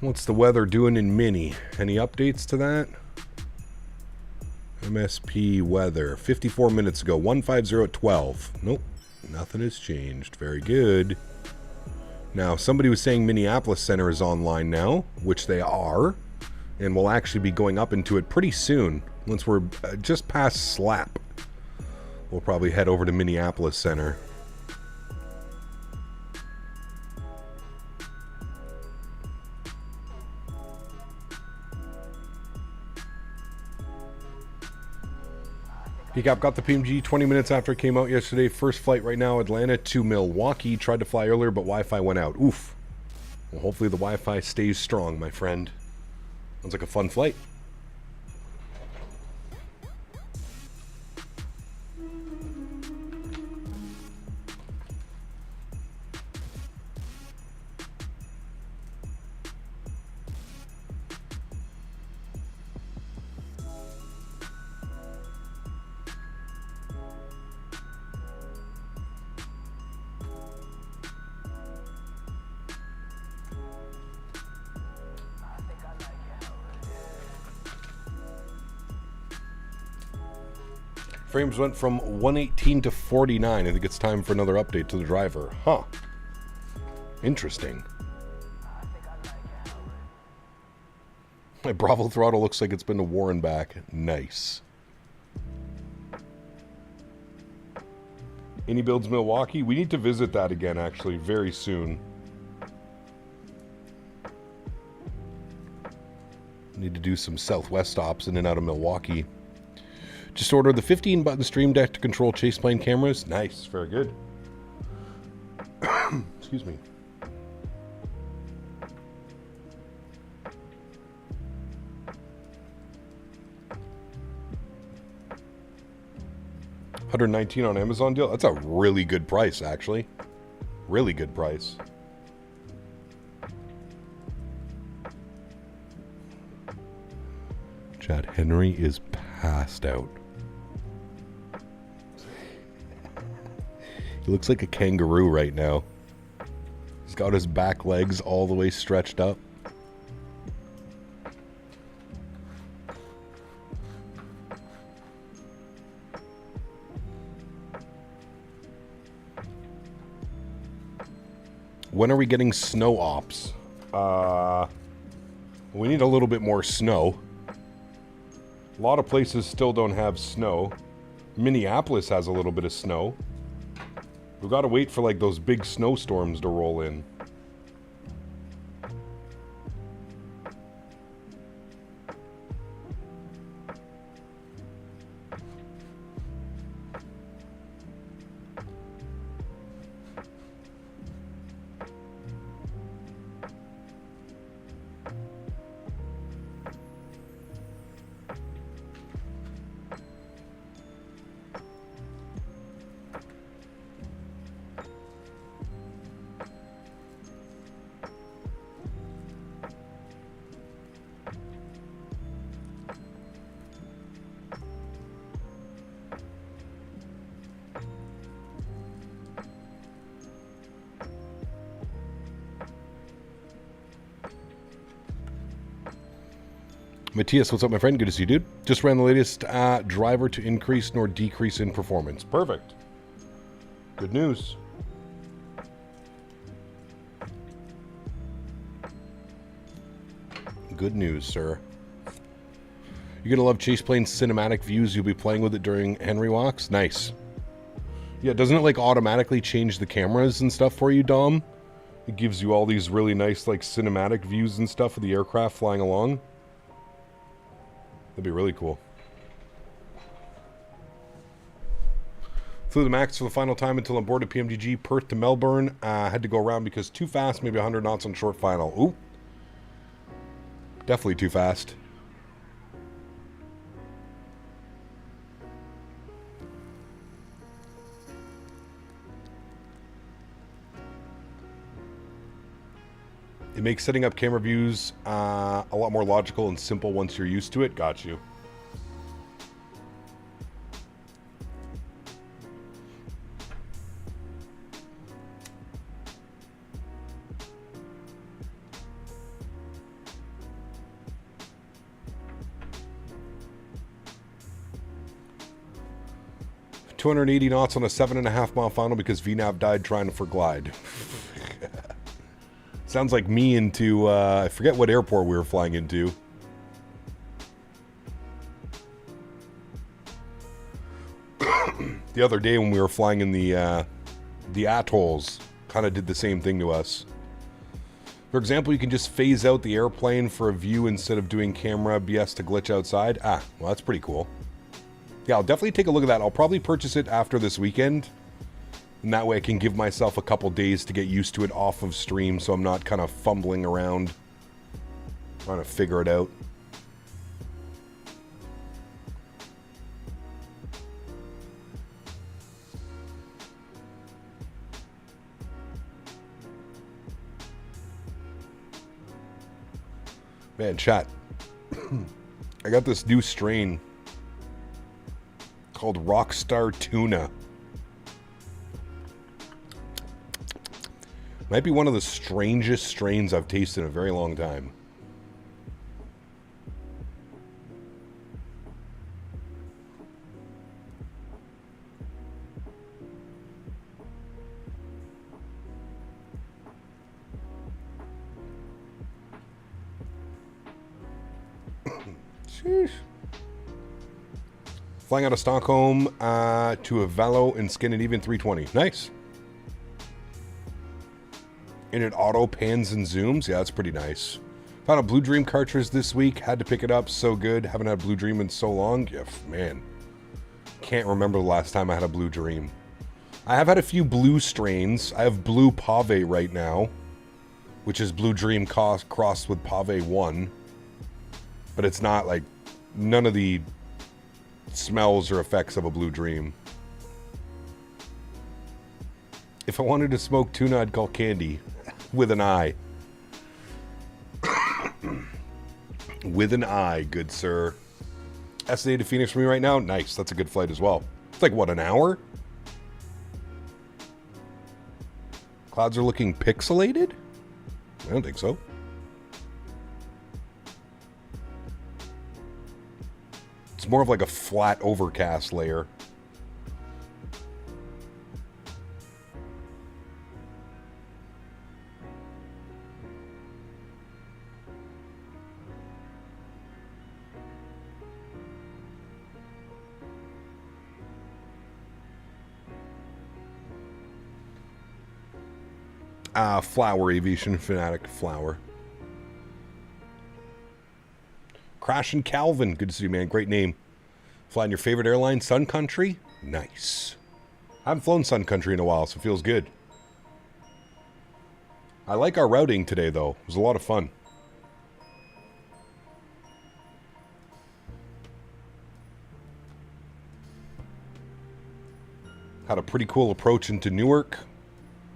What's the weather doing in Mini? Any updates to that? MSP weather. 54 minutes ago. 150 at 12. Nope. Nothing has changed. Very good. Now, somebody was saying Minneapolis Center is online now, which they are. And we'll actually be going up into it pretty soon. Once we're just past Slap, we'll probably head over to Minneapolis Center. Pcap got the PMG 20 minutes after it came out yesterday. First flight right now, Atlanta to Milwaukee. Tried to fly earlier, but Wi-Fi went out. Oof. Well, hopefully the Wi-Fi stays strong, my friend. Sounds like a fun flight. Frames went from 118 to 49. I think it's time for another update to the driver. Huh. Interesting. My Bravo throttle looks like it's been to war and back. Nice. Any builds Milwaukee? We need to visit that again, actually, very soon. Need to do some Southwest stops in and out of Milwaukee. Just ordered the 15-button Stream Deck to control chase plane cameras. Nice, very good. Excuse me. $119 on Amazon deal. That's a really good price, actually. Really good price. Chad Henry is passed out. He looks like a kangaroo right now. He's got his back legs all the way stretched up. When are we getting snow ops? We need a little bit more snow. A lot of places still don't have snow. Minneapolis has a little bit of snow. We've got to wait for like those big snowstorms to roll in. Matthias, what's up, my friend? Good to see you, dude. Just ran the latest driver to increase nor decrease in performance. Perfect. Good news. Good news, sir. You're going to love Chase Plane's cinematic views. You'll be playing with it during Henry walks. Nice. Yeah, doesn't it like automatically change the cameras and stuff for you, Dom? It gives you all these really nice like cinematic views and stuff of the aircraft flying along. That'd be really cool. Flew the MAX for the final time until on board at PMDG, Perth to Melbourne. Had to go around because too fast, maybe 100 knots on short final. Ooh. Definitely too fast. It makes setting up camera views a lot more logical and simple once you're used to it. Got you. $280 knots on a 7.5 mile final because VNAV died trying to glide. Sounds like me into, I forget what airport we were flying into. The other day when we were flying in the atolls, kind of did the same thing to us. For example, you can just phase out the airplane for a view instead of doing camera BS to glitch outside. Ah, well, that's pretty cool. Yeah, I'll definitely take a look at that. I'll probably purchase it after this weekend. And that way I can give myself a couple days to get used to it off of stream so I'm not kind of fumbling around trying to figure it out. Man, chat. I got this new strain called Rockstar Tuna. Might be one of the strangest strains I've tasted in a very long time. Sheesh. Flying out of Stockholm to a Valo in Scandinavian 320. Nice. And it auto pans and zooms. Yeah, that's pretty nice. Found a Blue Dream cartridge this week. Had to pick it up. So good. Haven't had Blue Dream in so long. Yeah, man. Can't remember the last time I had a Blue Dream. I have had a few blue strains. I have Blue Pave right now, which is Blue Dream crossed with Pave 1. But it's not like none of the smells or effects of a Blue Dream. If I wanted to smoke tuna, I'd call Candy. With an eye. With an eye, good sir. SA to Phoenix for me right now? Nice, that's a good flight as well. It's like, what, an hour? Clouds are looking pixelated? I don't think so. It's more of like a flat overcast layer. Flower, Aviation Fanatic Flower. Crash and Calvin, good to see you, man. Great name. Flying your favorite airline, Sun Country? Nice. I haven't flown Sun Country in a while, so it feels good. I like our routing today, though. It was a lot of fun. Had a pretty cool approach into Newark.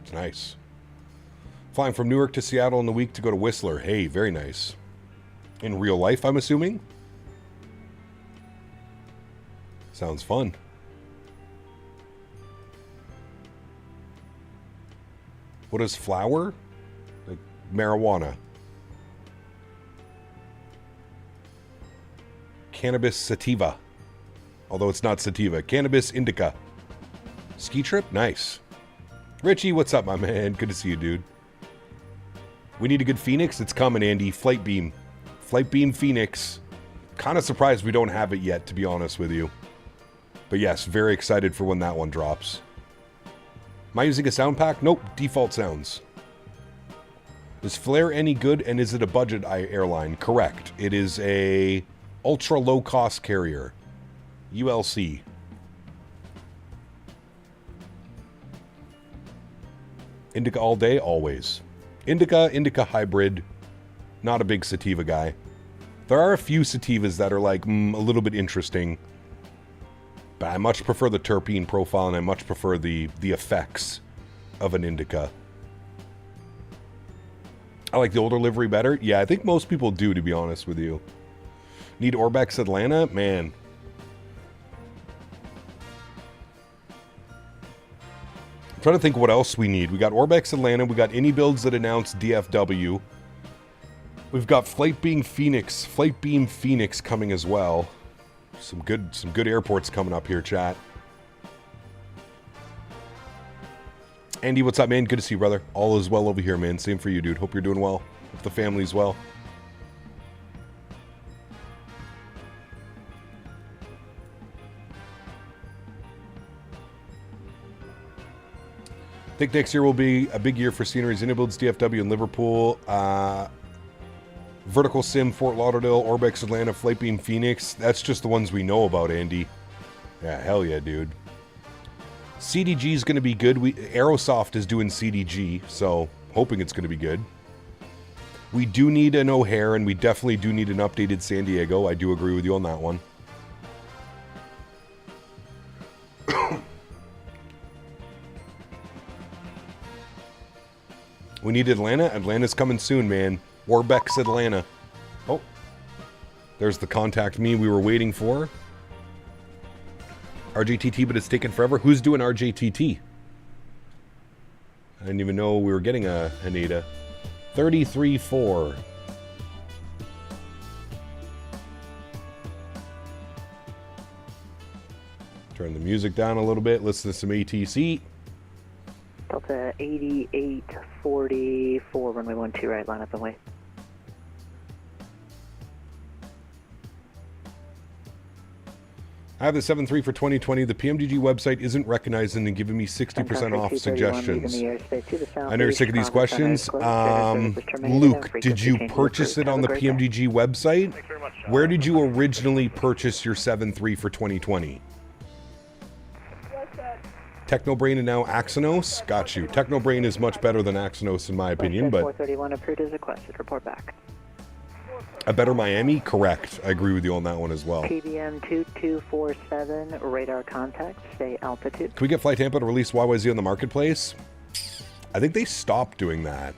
It's nice. Flying from Newark to Seattle in the week to go to Whistler. Hey, very nice. In real life, I'm assuming? Sounds fun. What is flower? Like marijuana. Cannabis sativa. Although it's not sativa. Cannabis indica. Ski trip? Nice. Richie, what's up, my man? Good to see you, dude. We need a good Phoenix. It's coming, Andy. Flight Beam. Flight Beam Phoenix. Kind of surprised we don't have it yet, to be honest with you. But yes, very excited for when that one drops. Am I using a sound pack? Nope. Default sounds. Is Flare any good, and is it a budget airline? Correct. It is a ultra low-cost carrier. ULC. Indica all day? Always. Indica hybrid. Not a big sativa guy. There are a few sativas that are like, a little bit interesting. But I much prefer the terpene profile, and I much prefer the effects of an indica. I like the older livery better. Yeah, I think most people do, to be honest with you. Need Orbex Atlanta? Man. I'm trying to think what else we need. We got Orbex Atlanta. We got any builds that announce DFW. We've got Flight Beam Phoenix coming as well. Some good airports coming up here, chat. Andy, what's up, man? Good to see you, brother. All is well over here, man. Same for you, dude. Hope you're doing well. Hope the family's well. I think next year will be a big year for sceneries, Builds, DFW, and Liverpool. Vertical Sim, Fort Lauderdale, Orbex Atlanta, Flight Beam Phoenix. That's just the ones we know about, Andy. Yeah, hell yeah, dude. CDG is going to be good. Aerosoft is doing CDG, so hoping it's going to be good. We do need an O'Hare, and we definitely do need an updated San Diego. I do agree with you on that one. We need Atlanta. Atlanta's coming soon, man. Orbex Atlanta. Oh, there's the contact me we were waiting for. RJTT, but it's taken forever. Who's doing RJTT? I didn't even know we were getting a ADA. 33-4. Turn the music down a little bit. Listen to some ATC. Delta 8844, runway 12 right, line up and wait. I have the 7.3 for 2020. The PMDG website isn't recognizing and giving me 60% off suggestions. I know you're sick of these questions. Luke, did you purchase it on the PMDG website? Where did you originally purchase your 7.3 for 2020? Technobrain and now Axonos? Got you. Technobrain is much better than Axonos in my opinion, but... 431 approved as requested. Report back. A better Miami? Correct. I agree with you on that one as well. PBM 2247, radar contact, stay altitude. Can we get Flight Tampa to release YYZ on the marketplace? I think they stopped doing that.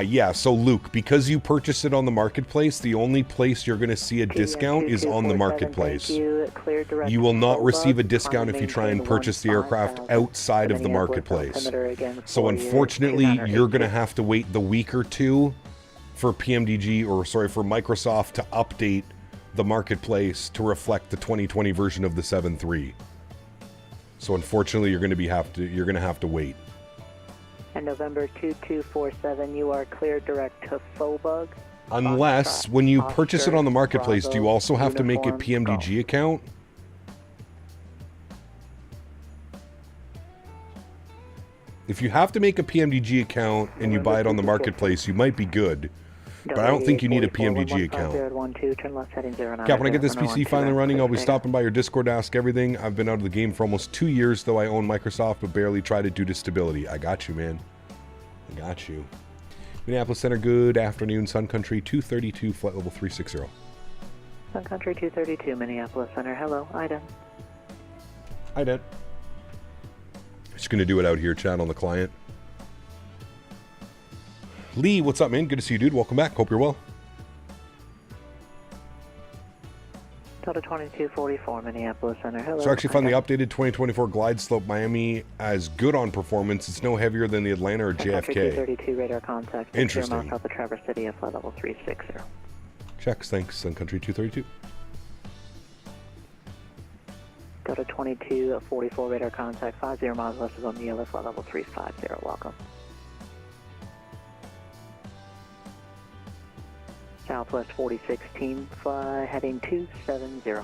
Yeah, so Luke, because you purchased it on the marketplace, the only place you're going to see a discount is on the marketplace. You will not receive a discount if you try and purchase the aircraft outside of the marketplace. So unfortunately, you're going to have to wait the week or two for PMDG, or sorry, for Microsoft to update the marketplace to reflect the 2020 version of the 7.3. So unfortunately, you're going to have to wait. And November 2247, you are cleared direct to Fobug. Unless, when you purchase it on the marketplace, do you also have to make a PMDG account? If you have to make a PMDG account and you buy it on the marketplace, you might be good. But I don't think you need a PMDG account. Cap, when I get this PC finally running, I'll be stopping by your Discord to ask everything. I've been out of the game for almost 2 years, though I own Microsoft, but barely try to due to stability. I got you, man. I got you. Minneapolis Center, good afternoon. Sun Country 232, flight level 360. Sun Country 232, Minneapolis Center. Hello, Ida. Ida. Just going to do it out here, chat, on the client. Lee, what's up, man? Good to see you, dude. Welcome back. Hope you're well. Delta 2244, Minneapolis Center. Hello. So I actually found the updated 2024 Glide Slope Miami as good on performance. It's no heavier than the Atlanta or JFK. 232 radar contact. Interesting. South of Traverse City at flight level 360. Checks. Thanks. Sun Country 232. Delta 2244 radar contact. 50 miles west of Oneida, flight level 350. Welcome. Southwest 4016, fly heading 270. Do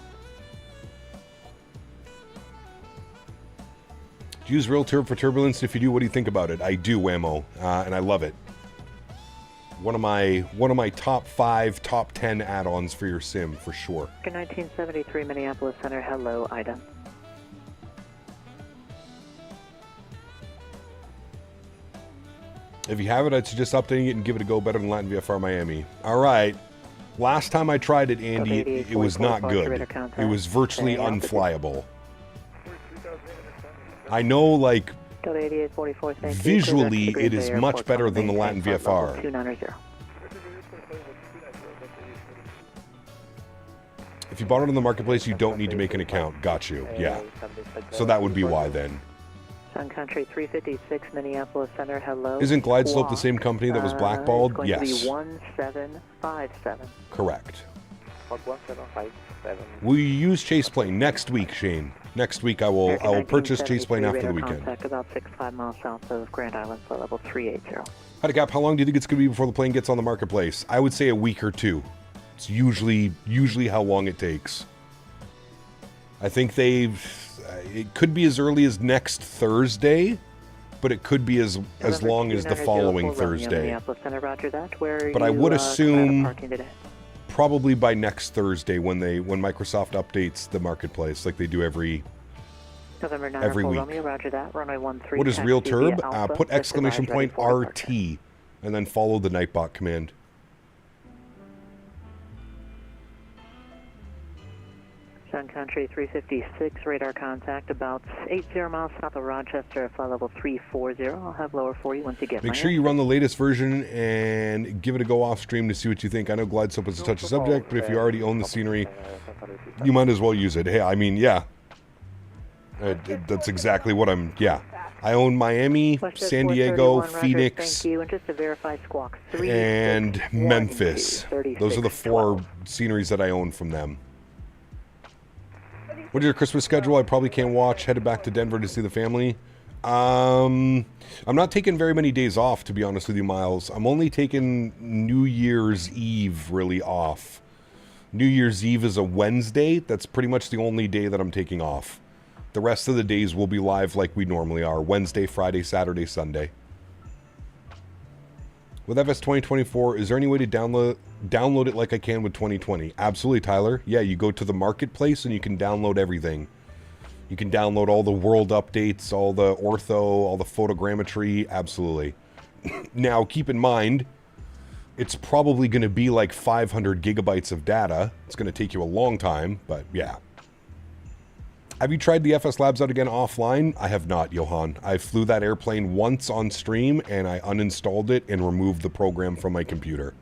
you use real turb for turbulence? If you do, what do you think about it? I do, Whammo, and I love it. One of my top 5, top 10 add-ons for your sim, for sure. 1973 Minneapolis Center, hello, Ida. If you have it, I'd suggest updating it and give it a go. Better than Latin VFR Miami. All right. Last time I tried it, Andy, it was not good. It was virtually unflyable. I know, like, visually it is much better than the Latin VFR. 290. If you bought it on the marketplace, you don't need to make an account. Got you. Yeah. So that would be why then. Sun Country 356, Minneapolis Center. Hello. Isn't GlideSlope the same company that was blackballed? It's going Yes. to be 1757. Correct. 1757. Will you use Chase Plane next week, Shane? Next week I will purchase Chase Plane after the weekend. Contact about 65 miles south of Grand Island, flight level 380. Hi, Cap. How long do you think it's going to be before the plane gets on the marketplace? I would say a week or two. It's usually how long it takes. I think it could be as early as next Thursday, but it could be as long as the following Thursday. But I would assume probably by next Thursday when Microsoft updates the marketplace like they do every week. Romeo, Roger that. Runway 13, what is Real Turb? Alpha, Put exclamation point RT and then follow the Nightbot command. Sun Country 356, radar contact about 80 miles south of Rochester, flight level 340. I'll have lower for you once you get Make sure you run the latest version and give it a go off stream to see what you think. I know GlideSlope is a touchy subject, but if you already own the scenery, you might as well use it. Hey, I mean, yeah. That's exactly what I own Miami, San Diego, Phoenix, and just to verify, Squawk 3, and Memphis. Those are the 4 sceneries that I own from them. What is your Christmas schedule? I probably can't watch. Headed back to Denver to see the family. I'm not taking very many days off, to be honest with you, Miles. I'm only taking New Year's Eve really off. New Year's Eve is a Wednesday. That's pretty much the only day that I'm taking off. The rest of the days will be live like we normally are. Wednesday, Friday, Saturday, Sunday. With FS2024, is there any way to download it like I can with 2020? Absolutely, Tyler. Yeah, you go to the marketplace and you can download everything. You can download all the world updates, all the ortho, all the photogrammetry. Absolutely. Now, keep in mind, it's probably going to be like 500 gigabytes of data. It's going to take you a long time, but yeah. Have you tried the FS Labs out again offline? I have not, Johan. I flew that airplane once on stream, and I uninstalled it and removed the program from my computer.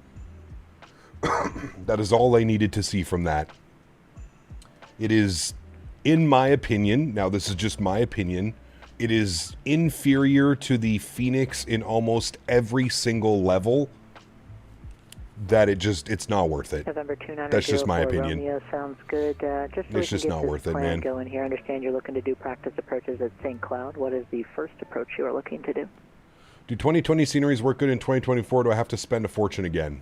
That is all I needed to see from that. It is, in my opinion, now this is just my opinion, it is inferior to the Phoenix in almost every single level. That it's not worth it. That's just my opinion. Romeo sounds good. It's just not worth it, man. Going here. I understand you're looking to do practice approaches at St. Cloud. What is the first approach you are looking to do? Do 2020 sceneries work good in 2024? Do I have to spend a fortune again?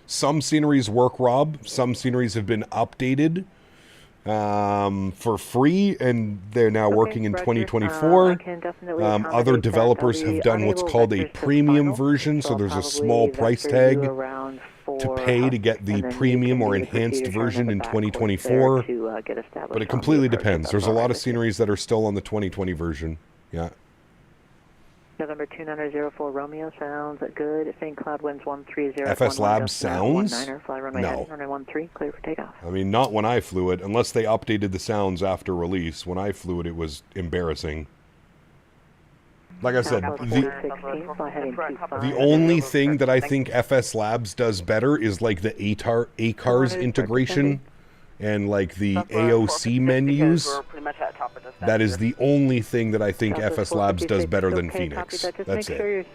Some sceneries work, Rob. Some sceneries have been updated for free, and they're now working in 2024. Other developers have done what's called a premium version, so there's a small price tag to pay to get the premium or enhanced version in 2024. But it completely depends. There's a lot of sceneries that are still on the 2020 version. Yeah. November 2904 Romeo sounds good. St. Cloud winds 130. FS Labs sounds? Fly runway No. Runway 13, clear for takeoff. I mean, not when I flew it, unless they updated the sounds after release. When I flew it, it was embarrassing. Like I said, the only thing that I think FS Labs does better is like the ACARS integration and like the AOC menus. That is the only thing that I think FS Labs does better than Phoenix. That's it.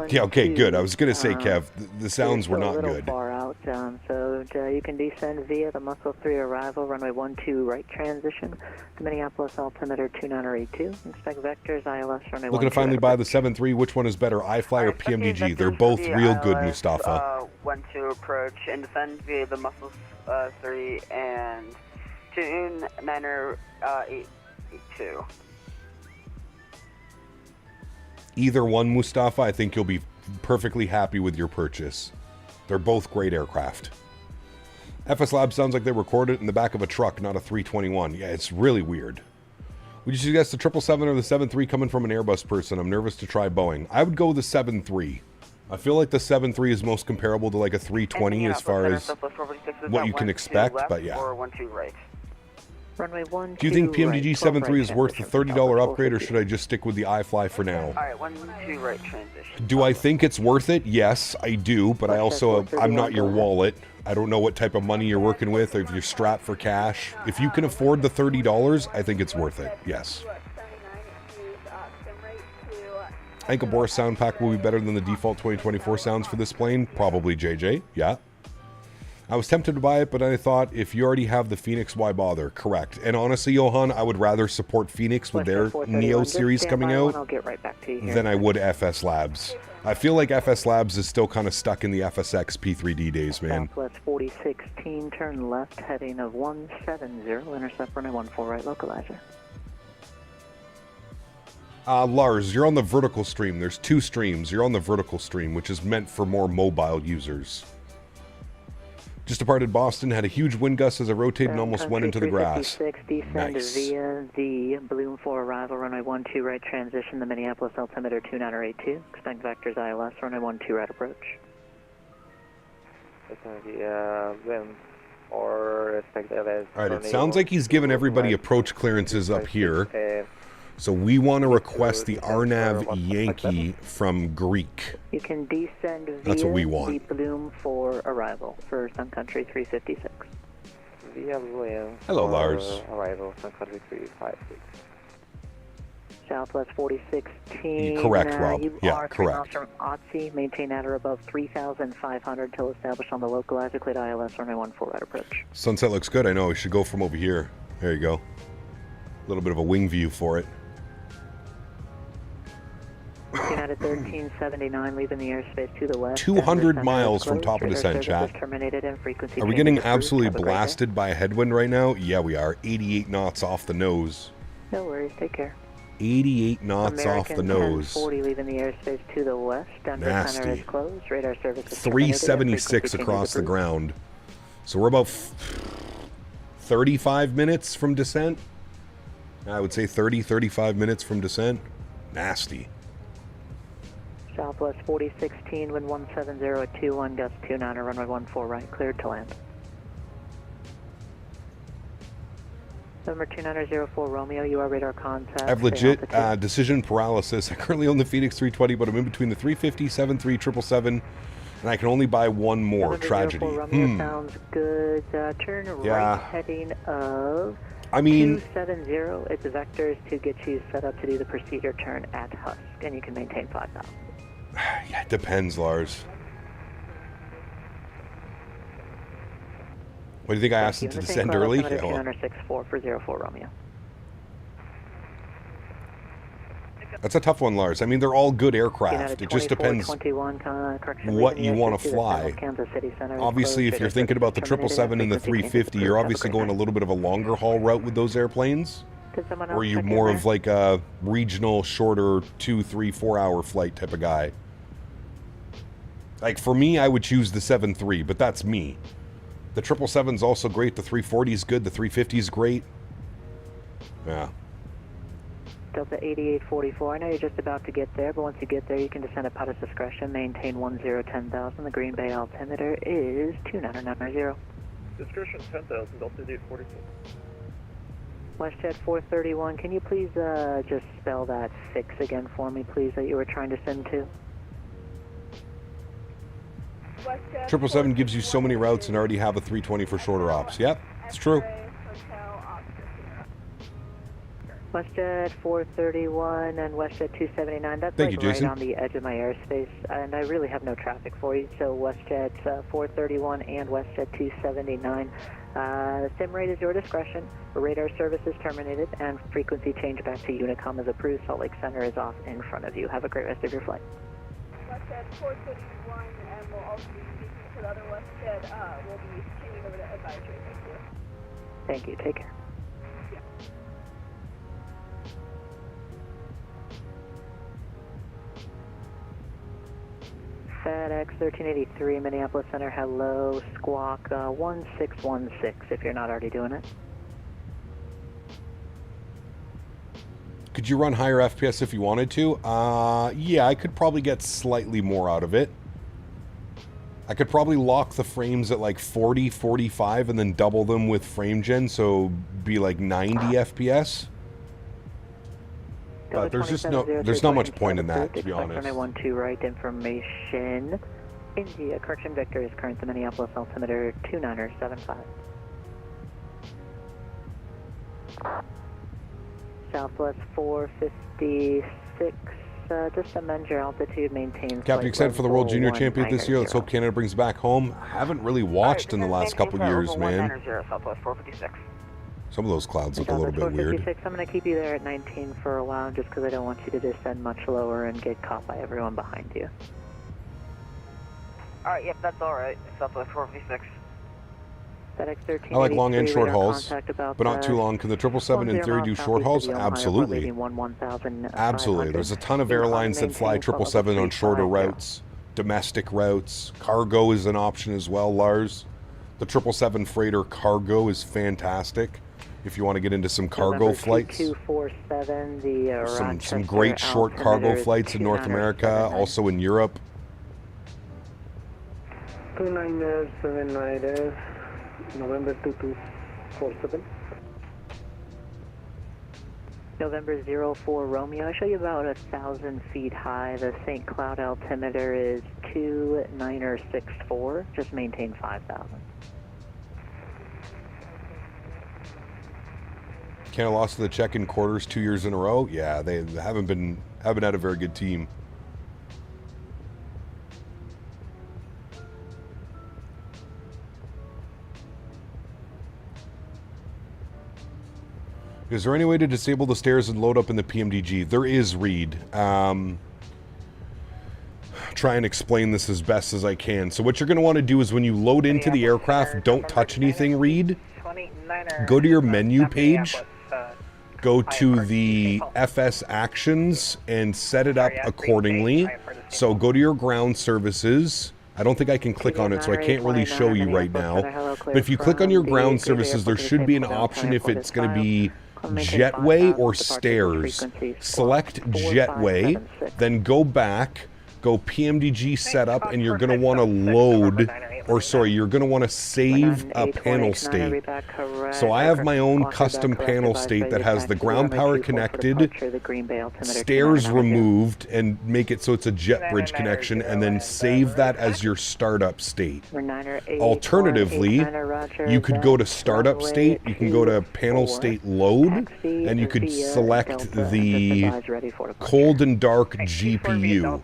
Yeah, okay, good. I was going to say, Kev, the sounds were not good. Far out, so you can descend via the Muscle 3 arrival, runway 12 right transition to Minneapolis altimeter 2982. Inspect vectors, ILS, runway 12. Looking to finally buy the 7.3. Which one is better, iFly or PMDG? They're both real good, Mustafa. 12 approach and descend via the Muscle 3 and tune 982. Either one, Mustafa, I think you'll be perfectly happy with your purchase. They're both great aircraft. FS Lab sounds like they recorded it in the back of a truck, not a 321. Yeah, it's really weird. Would you suggest the 777 or the 7.3 coming from an Airbus person? I'm nervous to try Boeing. I would go with the 7.3. I feel like the 7.3 is most comparable to like a 320 as far as what you can expect, but yeah. Runway 12. Do you think PMDG right, 73 is right worth the $30 upgrade, or should I just stick with the iFly for now? Alright, 12 right transition. Do I think it's worth it? Yes, I do, but I also, I'm not your wallet. I don't know what type of money you're working with, or if you're strapped for cash. If you can afford the $30, I think it's worth it, yes. I think a Boris sound pack will be better than the default 2024 sounds for this plane. Probably, JJ, yeah. I was tempted to buy it, but I thought, if you already have the Phoenix, why bother? Correct. And honestly, Johan, I would rather support Phoenix with their Neo series coming out than I would FS Labs. I feel like FS Labs is still kind of stuck in the FSX P3D days, man. Southwest 4016, turn left, heading of 170, intercept runway 14 right, localizer. Lars, you're on the vertical stream. There's 2 streams. You're on the vertical stream, which is meant for more mobile users. Just departed Boston, had a huge wind gust as I rotated and almost went into the grass. Descend Nice. via the balloon for arrival, runway 12 right transition, the Minneapolis altimeter 2982. Expect vectors ILS, runway 12 right approach. Alright, it sounds like he's given everybody approach clearances up here. So we want to request the RNAV Yankee from Greek. You can descend via That's what we want. the balloon for arrival for Sun Country 356. Hello, Lars. Arrival, Sun Country 356. Southwest 4016. Correct, Rob. You Yeah, are correct. from OTSI, maintain at or above 3,500 till established on the localizer, cleared ILS, runway 14 right approach. Sunset looks good. I know. We should go from over here. There you go. A little bit of a wing view for it. United 1379, leaving the airspace to the west. 200 miles from top of descent, chat. Terminated and frequency Are we getting absolutely blasted by a headwind right now? Yeah, we are. 88 knots off the nose. No worries, take care. 88 knots off the nose. 40 leaving the airspace to the west. Denver Nasty. Center is closed. Radar service is 376 across the ground. So we're about 35 minutes from descent. I would say 30, 35 minutes from descent. Nasty. Southwest 4016, wind 170 at 21, gust 29, runway 14 right, cleared to land. Number 2904 Romeo, you are radar contact. I have legit decision paralysis. I currently own the Phoenix 320, but I'm in between the 350, 73, 777, and I can only buy one more. Tragedy. Romeo sounds good. Turn right heading of I mean, 270. It's vectors to get you set up to do the procedure turn at Husk, and you can maintain 5,000. Yeah, it depends, Lars. What do you think? I asked it to descend early? Yeah, 264 for 04 Romeo. That's a tough one, Lars. I mean, they're all good aircraft. It just depends what you want to fly. Obviously, if you're thinking about the 777 and the 350, you're obviously going a little bit of a longer haul route with those airplanes. Or are you more of like a regional, shorter 2, 3, 4 hour flight type of guy? Like for me, I would choose the 7-3, but that's me. The 777's also great. The 340 is good. The 350 is great. Yeah. Delta 8844. I know you're just about to get there, but once you get there, you can descend at pilot's discretion. Maintain 1010,000. The Green Bay altimeter is 2990. Discretion 10,000. Delta 8844. WestJet 431. Can you please just spell that 6 again for me, please, that you were trying to send to? 777 gives you so many routes and already have a 320 for shorter ops. Yep, it's true. WestJet 431 and WestJet 279. That's Thank you, right Jason. on the edge of my airspace, and I really have no traffic for you. So WestJet 431 and WestJet 279. Sim rate is your discretion. Radar service is terminated, and frequency change back to Unicom is approved. Salt Lake Center is off in front of you. Have a great rest of your flight. WestJet 431, and we'll also be speaking to the other WestJet. We'll be changing over to advisory. Thank you. Thank you. Take care. FedEx 1383, Minneapolis Center, hello, squawk 1616 if you're not already doing it. Could you run higher FPS if you wanted to? Yeah, I could probably get slightly more out of it. I could probably lock the frames at like 40, 45 and then double them with frame gen, so be like 90 FPS. But there's just there's not much point in that, to be honest. 12 right information. India, correction vector is current to Minneapolis, altimeter 2975. Southwest 456, just amend your altitude, maintain. Captain, excited for the World Junior Champion this year. Let's hope Canada brings back home. Haven't really watched in the last couple of years, man. Southwest 456. Some of those clouds look a little bit weird. I'm going to keep you there at 19 for a while, just because I don't want you to descend much lower and get caught by everyone behind you. Alright, yep, that's alright. Southwest 456. FedEx 13. I like long and short hauls, but not too long. Can the 777 in theory do short hauls? Absolutely. Absolutely. There's a ton of airlines that fly 777 on shorter routes, domestic routes. Cargo is an option as well, Lars. The 777 freighter cargo is fantastic if you want to get into some cargo flights. Some great short cargo flights in North America, also in Europe. 2979, November 2247. November 04 Romeo. I show you about 1,000 feet high. The St. Cloud altimeter is 2964. Just maintain 5,000. Canada lost to the check-in quarters 2 years in a row. Yeah, they haven't had a very good team. Is there any way to disable the stairs and load up in the PMDG? There is, Reed. Try and explain this as best as I can. So what you're going to want to do is when you load into the aircraft, don't touch anything, Reed. Go to your menu page. Go to the FS actions and set it up accordingly. So go to your ground services. I don't think I can click on it, so I can't really show you right now. But if you click on your ground services, there should be an option if it's going to be jetway or stairs. Select jetway, then go back, go PMDG setup, and you're going to want to load, or sorry, you're going to want to save a panel state. So I have my own custom panel state that has the ground power connected, stairs removed, and make it so it's a jet bridge connection, and then save that as your startup state. Alternatively, you could go to startup state, you can go to panel state load, and you could select the cold and dark GPU.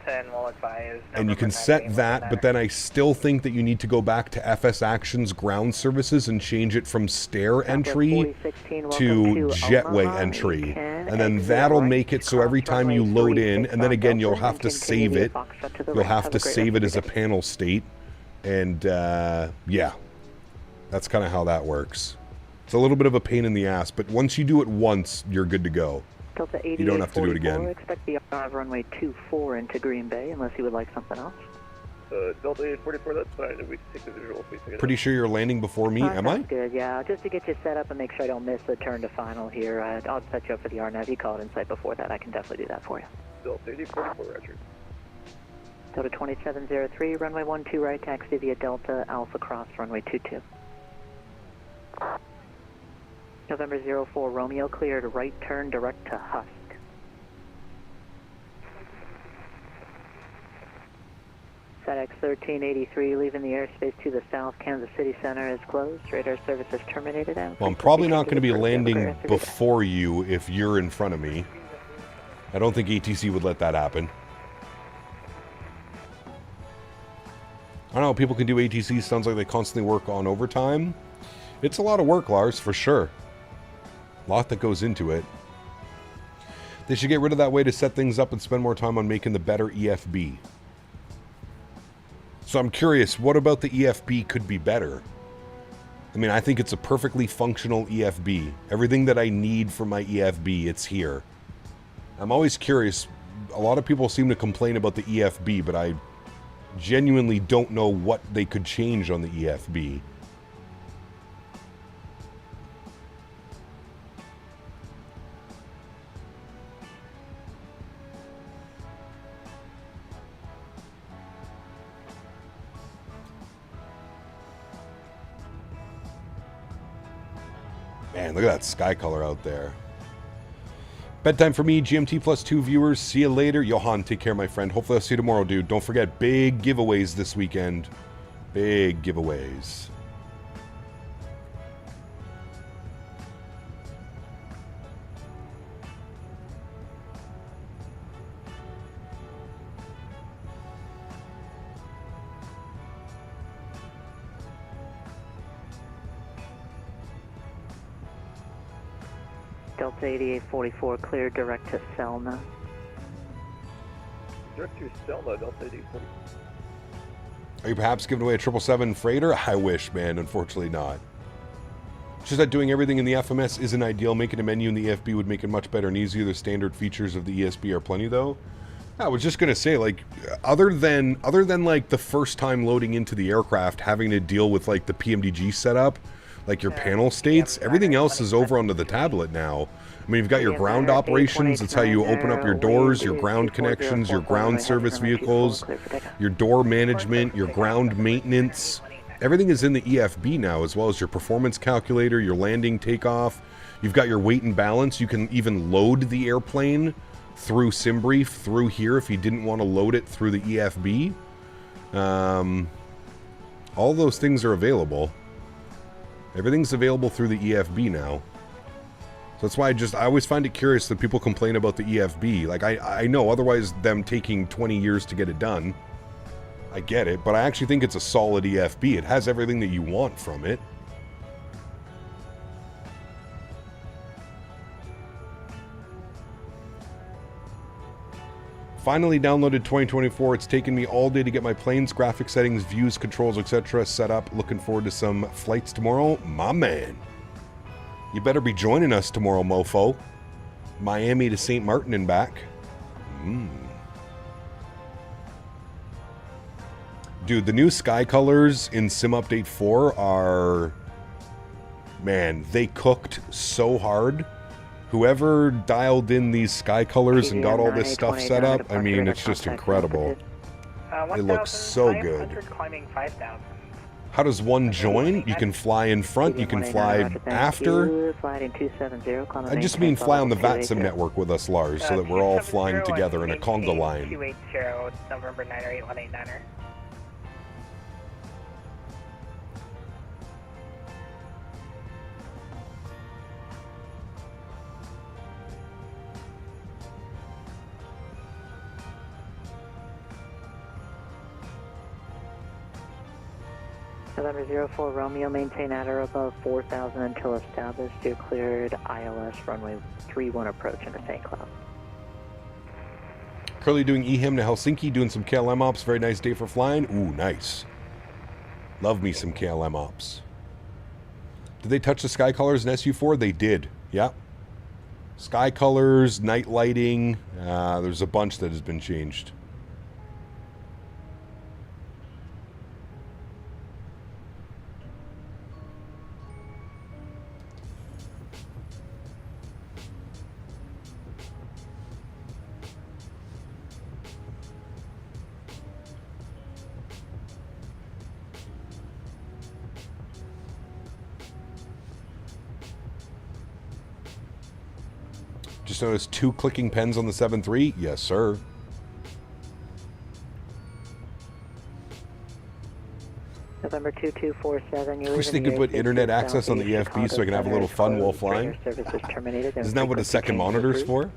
And you can set that, but then I still think that you need to go back to FS Actions ground services and change it from stair entry to jetway entry. And then that'll make it so every time you load in, and then again you'll have to save it. You'll have to save it as a panel state. And yeah, that's kind of how that works. It's a little bit of a pain in the ass, but once you do it once, you're good to go. You don't have to do it again. Expect the runway 24 into Green Bay, unless you would like something else. Delta 844, that's fine. We can take the visual, please. Pretty sure you're landing before me, am I? Good, yeah. Just to get you set up and make sure I don't miss the turn to final here, I'll set you up for the RNAV. You call it in sight before that. I can definitely do that for you. Delta 844, roger. Delta 2703, runway 12 right, taxi via Delta Alpha Cross, runway 22. November 04 Romeo, cleared right turn direct to Husk. FedEx 1383 leaving the airspace to the south. Kansas City Center is closed. Radar service is terminated. Well, I'm probably not going to be landing before you if you're in front of me. I don't think ATC would let that happen. I don't know, people can do ATC. Sounds like they constantly work on overtime. It's a lot of work, Lars, for sure. A lot that goes into it. They should get rid of that way to set things up and spend more time on making the better EFB. So I'm curious, what about the EFB could be better? I mean, I think it's a perfectly functional EFB. Everything that I need for my EFB, it's here. I'm always curious. A lot of people seem to complain about the EFB, but I genuinely don't know what they could change on the EFB. Man, look at that sky color out there. Bedtime for me, GMT plus 2 viewers. See you later. Johan, take care, my friend. Hopefully I'll see you tomorrow, dude. Don't forget, big giveaways this weekend. Big giveaways. Delta 8844, clear direct to Selma. Direct to Selma, Delta 8844. Are you perhaps giving away a 777 freighter? I wish, man. Unfortunately not. It's just that doing everything in the FMS isn't ideal. Making a menu in the EFB would make it much better and easier. The standard features of the ESB are plenty, though. I was just gonna say, like, other than like the first time loading into the aircraft, having to deal with like the PMDG setup, like your panel states, everything else is over onto the tablet now. I mean, you've got your ground operations. That's how you open up your doors, your ground connections, your ground service vehicles, your door management, your ground maintenance. Everything is in the EFB now, as well as your performance calculator, your landing takeoff. You've got your weight and balance. You can even load the airplane through SimBrief through here if you didn't want to load it through the EFB. All those things are available. Everything's available through the EFB now. So that's why I always find it curious that people complain about the EFB. Like, I know otherwise them taking 20 years to get it done. I get it, but I actually think it's a solid EFB. It has everything that you want from it. Finally downloaded 2024. It's taken me all day to get my planes, graphic settings, views, controls, etc. set up. Looking forward to some flights tomorrow. My man. You better be joining us tomorrow, mofo. Miami to St. Martin and back. Dude, the new sky colors in Sim Update 4 are... Man, they cooked so hard. Whoever dialed in these sky colors and got all this stuff set up, I mean, it's just incredible. It looks so good. How does one join? You can fly in front, you can fly after. I just mean fly on the VATSIM network with us, Lars, so that we're all flying together in a conga line. 280, November 98189er. November 04 Romeo, maintain at or above 4,000 until established. You're cleared ILS runway 31 approach into St. Cloud. Currently doing EHIM to Helsinki, doing some KLM ops. Very nice day for flying. Ooh, nice. Love me some KLM ops. Did they touch the sky colors in SU4? They did. Yeah. Sky colors, night lighting. There's a bunch that has been changed. Just noticed 2 clicking pens on the 7.3. Yes, sir. November 2247. I wish they could put internet access on the EFB so I can have a little fun while flying. Isn't that what a second monitor is for?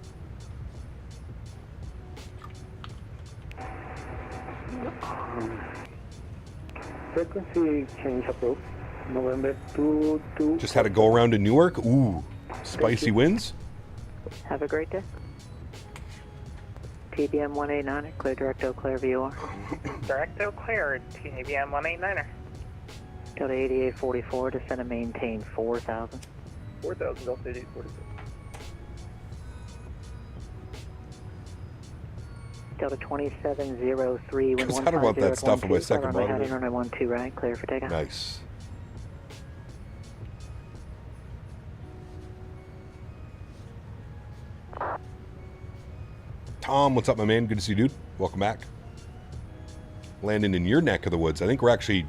Frequency change approved. November 22. Just had to go around to Newark. Ooh, spicy winds. Have a great day. TBM 189, clear Directo, clear VOR. Directo cleared, TBM 189er. Delta 8844, descend and maintain 4,000. 4,000, Delta 8846. Delta 2703, I was about that stuff on my second monitor. Runway 12 right, clear for takeoff. Nice. Tom, what's up, my man? Good to see you, dude. Welcome back. Landing in your neck of the woods. I think we're actually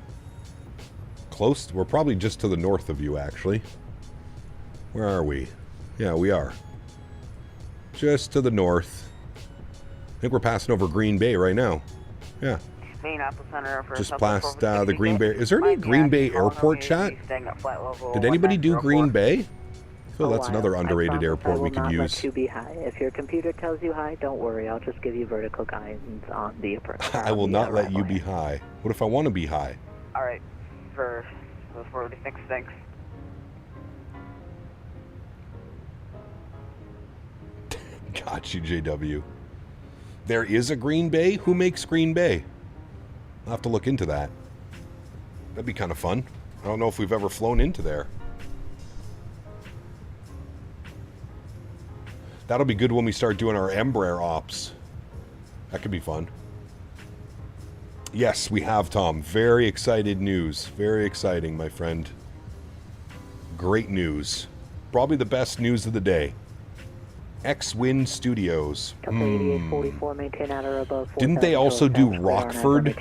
close. We're probably just to the north of you, actually. Where are we? Yeah, we are. Just to the north. I think we're passing over Green Bay right now. Yeah. Just past the Green Bay. Is there any Green Bay airport chat? Did anybody do Green Bay? I feel that's another underrated airport we could use. Let you be high. If your computer tells you high, don't worry. I'll just give you vertical guidance on the approach. I will not let you be high. What if I want to be high? All right, for 46, thanks. Got you, JW. There is a Green Bay? Who makes Green Bay? I'll have to look into that. That'd be kind of fun. I don't know if we've ever flown into there. That'll be good when we start doing our Embraer ops. That could be fun. Yes, we have, Tom. Very excited news. Very exciting, my friend. Great news. Probably the best news of the day. X-Wind Studios. Didn't they also do Rockford?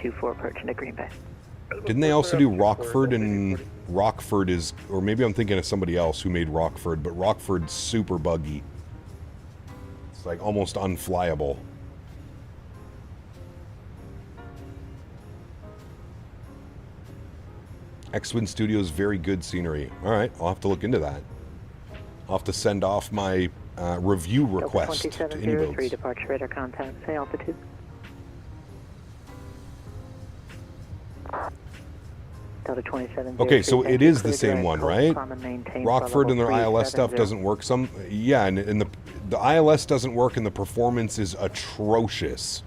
Didn't they also do Rockford? And Rockford is, or maybe I'm thinking of somebody else who made Rockford, but Rockford's super buggy. It's like almost unflyable. X-Wind Studios, very good scenery. All right, I'll have to look into that. I'll have to send off my review request to 2703 departure radar contact. Say altitude. Delta 27. Okay, so it is the same one, right? Rockford and their ILS stuff doesn't work. Yeah, and the ILS doesn't work, and the performance is atrocious.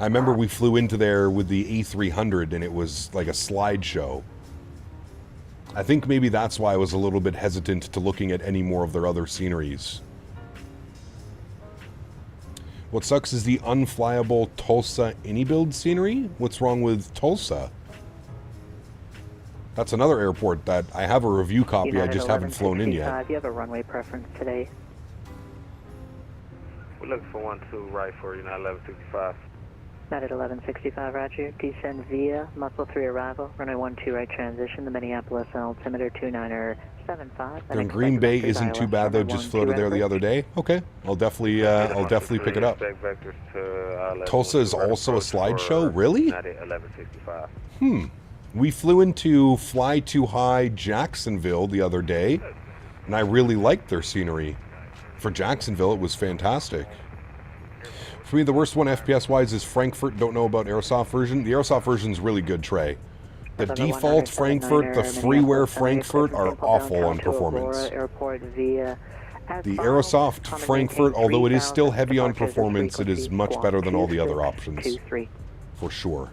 I remember we flew into there with the A300, and it was like a slideshow. I think maybe that's why I was a little bit hesitant to looking at any more of their other sceneries. What sucks is the unflyable Tulsa AnyBuild scenery. What's wrong with Tulsa? That's another airport that I have a review copy, I just haven't flown in yet. Do you have a runway preference today? We're looking for 12 right for United 1165. United 1165, roger. Descend via Muscle 3 arrival. Runway 12 right transition. The Minneapolis altimeter 2975. And Green Bay isn't too bad though. Just floated there the other day. Okay, I'll definitely pick it up. Tulsa is also a slideshow. Really? We flew into Fly Too High Jacksonville the other day, and I really liked their scenery. For Jacksonville, it was fantastic. For me, the worst one FPS-wise is Frankfurt. Don't know about Airsoft version. The Airsoft version is really good, Trey. The default Frankfurt, the freeware Frankfurt are awful on performance. The Aerosoft Frankfurt, although it is still heavy on performance, it is much better than all the other options. For sure.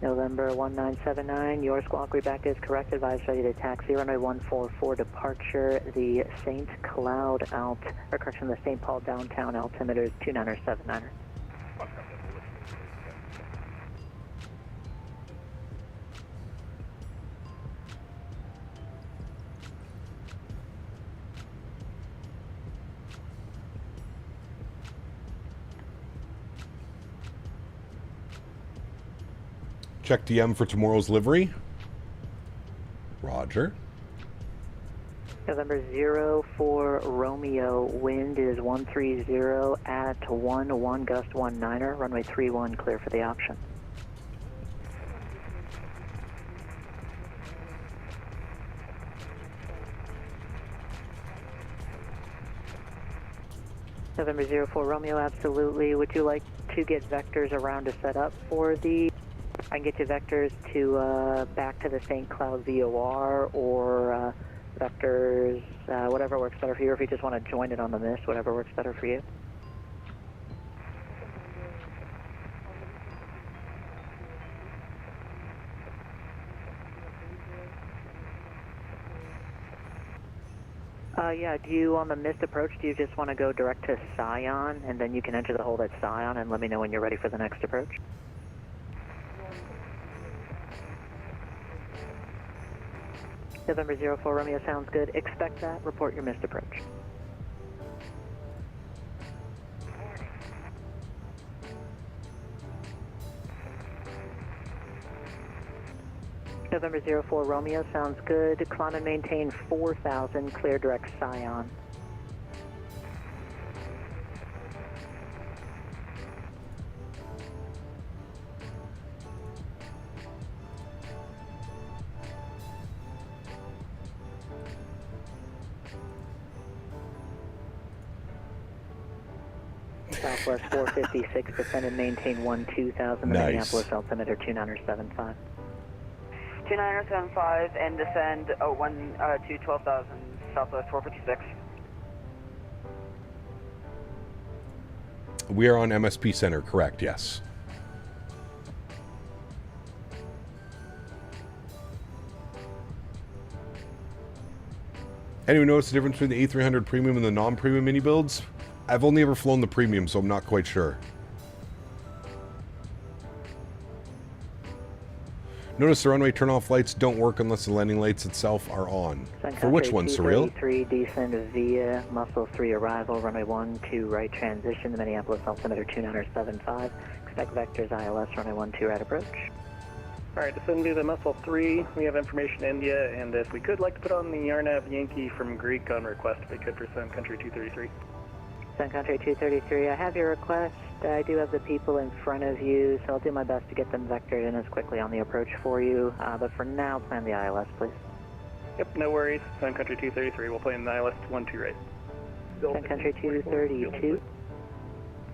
November 1979, your squawk reback is correct. Advise ready to taxi. Runway 144 departure. The St. Cloud the St. Paul downtown altimeter is 2979. Check DM for tomorrow's livery. Roger. November 04 Romeo, wind is 130 at 11 gust 19er, runway 31 clear for the option. November 04 Romeo, absolutely. Would you like to get vectors around to set up for the... I can get you vectors to back to the St. Cloud VOR or vectors, whatever works better for you, or if you just want to join it on the mist, whatever works better for you. Yeah, do you, on the missed approach, do you just want to go direct to Scion, and then you can enter the hold at Scion, and let me know when you're ready for the next approach? November 04 Romeo sounds good. Expect that. Report your missed approach. November 04 Romeo, sounds good. Climb and maintain 4,000, clear direct Scion. Southwest 456, descend and maintain 12,000, nice. Minneapolis altimeter 2975. 2975 and descend to 12,000, Southwest 456. We are on MSP Center, correct, yes. Anyone notice the difference between the A300 Premium and the non-premium mini builds? I've only ever flown the Premium, so I'm not quite sure. Notice the runway turn-off lights don't work unless the landing lights itself are on. For which one, Surreal? 3 descend via Muscle 3 arrival, runway 12 right transition, the Minneapolis altimeter 2975. Expect vectors ILS, runway 12 right approach. Alright, descend via the Muscle 3. We have information India, and if we could, like to put on the RNAV Yankee from Greek on request, if we could, for Sun Country 233. Sun Country 233, I have your request. I do have the people in front of you, so I'll do my best to get them vectored in as quickly on the approach for you. But for now, plan the ILS, please. Yep, no worries. Sun Country 233, we'll plan the ILS 12 right. Sun Country 232.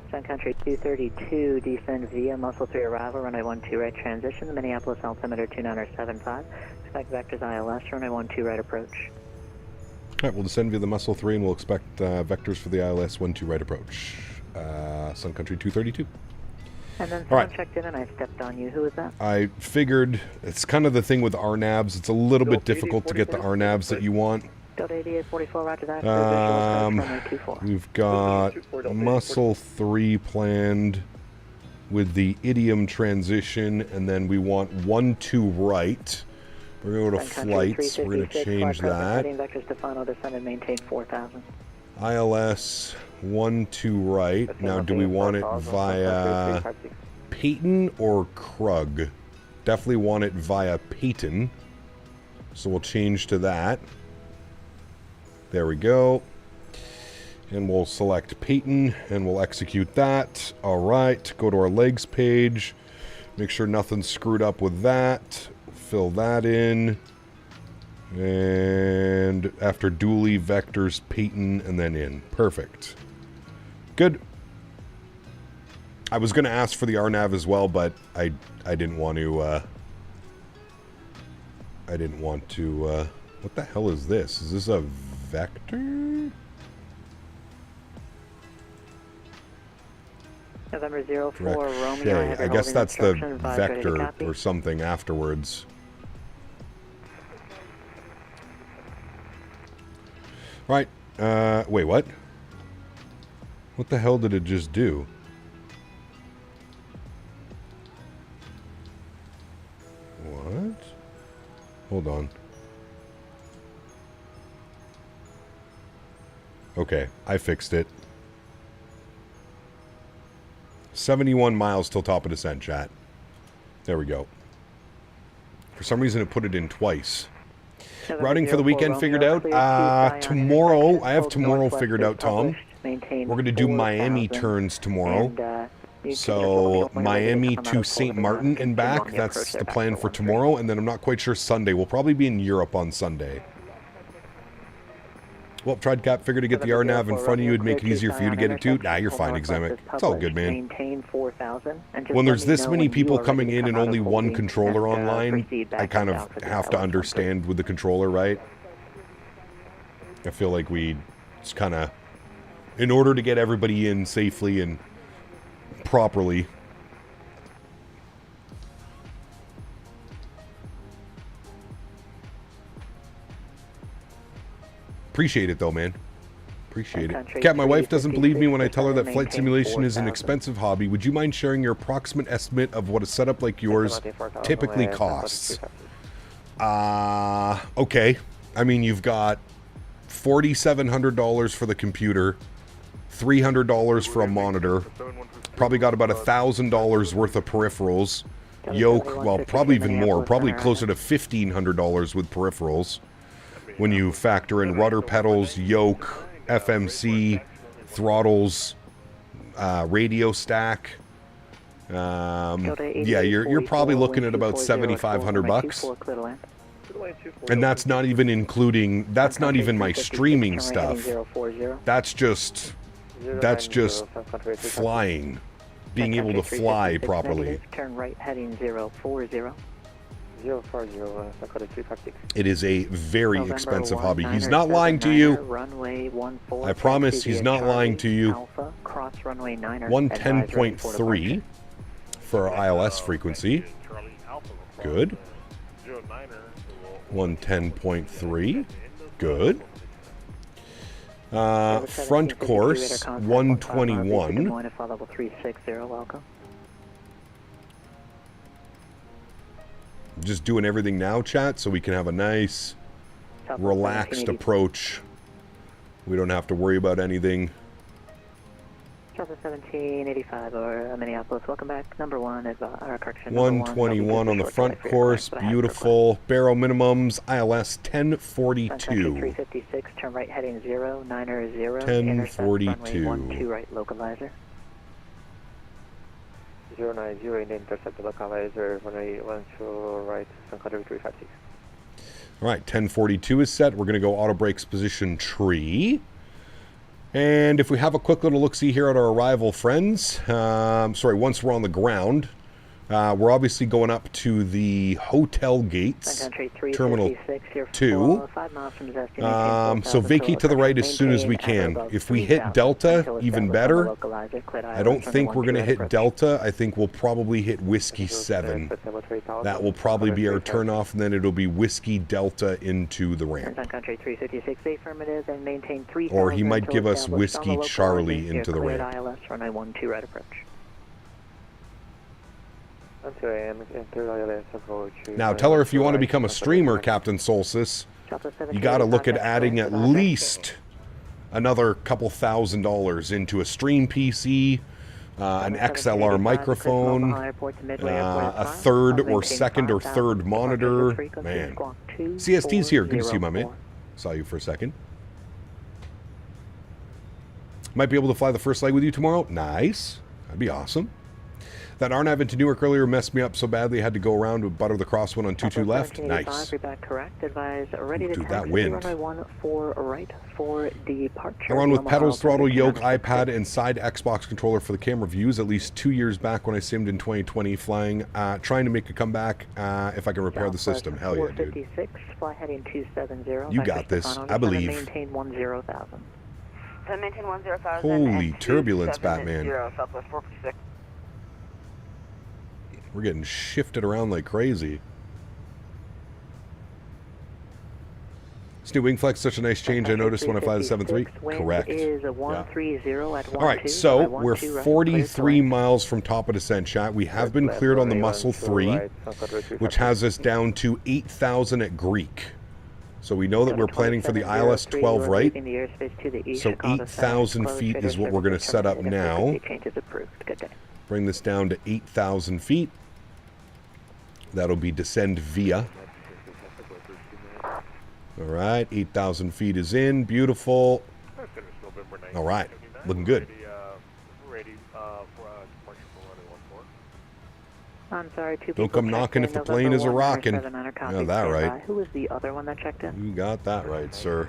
Sun Country 232, descend via Muscle 3 arrival, runway 12 right transition, the Minneapolis altimeter 2975. Expect vectors ILS, runway 12 right approach. Alright, we'll descend via the Muscle 3 and we'll expect vectors for the ILS 12 right approach. Sun Country 232. And then someone checked in and I stepped on you. Who was that? I figured it's kind of the thing with RNAVs. It's a little bit difficult to get the RNAVs that you want. Delta 8844, roger that. We've got Muscle 3 planned with the idiom transition, and then we want 12 right. We're going to go to flights. We're going to change that. Vectors to final descend and maintain 4,000. ILS 12 right. Now, do we want it via Peyton or Krug? Definitely want it via Peyton. So we'll change to that. There we go. And we'll select Peyton and we'll execute that. All right. Go to our legs page. Make sure nothing's screwed up with that. Fill that in. And after dually, vectors, Peyton, and then in. Perfect. Good. I was going to ask for the RNAV as well, but I didn't want to, what the hell is this? Is this a vector? November 04 Romeo. I guess that's the vector or something afterwards. Right. Wait, what? What the hell did it just do? What? Hold on. Okay, I fixed it. 71 miles till top of descent, chat. There we go. For some reason, it put it in twice. Routing for the weekend figured out. Tomorrow, I have tomorrow figured out, Tom. We're going to do Miami turns tomorrow. So, Miami to St. Martin and back. That's the plan for tomorrow. And then I'm not quite sure Sunday. We'll probably be in Europe on Sunday. Well, tried Cap, figured to get the RNAV in front of you would make it easier for you to get it too. Nah, you're fine, Exemic. It's all good, man. When there's this many people coming in and only one controller online, I kind of have to understand with the controller, right? I feel like we just kind of, in order to get everybody in safely and properly. Appreciate it though, man. Appreciate it. Kat, my wife doesn't believe me when I tell her that flight simulation is an expensive hobby. Would you mind sharing your approximate estimate of what a setup like yours typically costs? Okay. I mean, you've got $4,700 for the computer, $300 for a monitor, probably got about $1,000 worth of peripherals, yoke, well, probably even more, probably closer to $1,500 with peripherals. When you factor in rudder pedals, yoke, FMC, throttles, radio stack. Yeah, you're probably looking at about $7,500. And that's not even including, that's not even my streaming stuff. That's just flying. Being able to fly properly. Turn right heading 040. It is a very expensive hobby. He's not lying to you. I promise he's not lying to you. 110.3 for our ILS frequency. Good. 110.3. Good. Front course 121. Just doing everything now, chat, so we can have a nice, relaxed approach. We don't have to worry about anything. Delta 1785 or Minneapolis. Welcome back. Number 1 at correction. 121 on the front course. Beautiful. Barrel minimums. ILS 1042. 356. Turn right heading 090. 1042. 12 right localizer. 090 in intercept localizer. 112 right. 356. All right. 1042 is set. We're going to go auto brakes position tree. And if we have a quick little look-see here at our arrival, friends, once we're on the ground, we're obviously going up to the hotel gates, Terminal 2. So vacate to the right as soon as we can. If we hit Delta, even better. I don't think we're going to hit Delta. I think we'll probably hit Whiskey 7. That will probably be our turnoff, and then it'll be Whiskey Delta into the ramp. Or he might give us Whiskey Charlie into the ramp. Now, tell her if you want to become a streamer, Captain Solstice, you got to look at adding at least another couple $1,000 into a stream PC, an XLR microphone, a third or second or third monitor. Man. CST's here. Good to see you, my man. Saw you for a second. Might be able to fly the first leg with you tomorrow. Nice. That'd be awesome. That RNAV into Newark earlier messed me up so badly I had to go around with butter the crosswind on 22 left. Nice. Dude, that wind. I run with pedals, throttle, yoke, iPad, and side Xbox controller for the camera views at least 2 years back when I simmed in 2020 flying, trying to make a comeback if I can repair the system. Hell yeah, dude. You got this. I believe. Holy turbulence, Batman. We're getting shifted around like crazy. This new wing flex, such a nice change I noticed when I fly the 7.3. Correct. Yeah. Alright, so we're 43 miles from top of descent, chat. We have been cleared on the Muscle 3, which has us down to 8,000 at Greek. So we know that we're planning for the ILS 12 right. So 8,000 feet is what we're going to set up now. Bring this down to 8,000 feet. That'll be descend via. All right, 8,000 feet is in. Beautiful. All right, looking good. I'm sorry, don't come knocking if the plane is a rocking. You got that right. Who was the other one that checked in? You got that right, sir.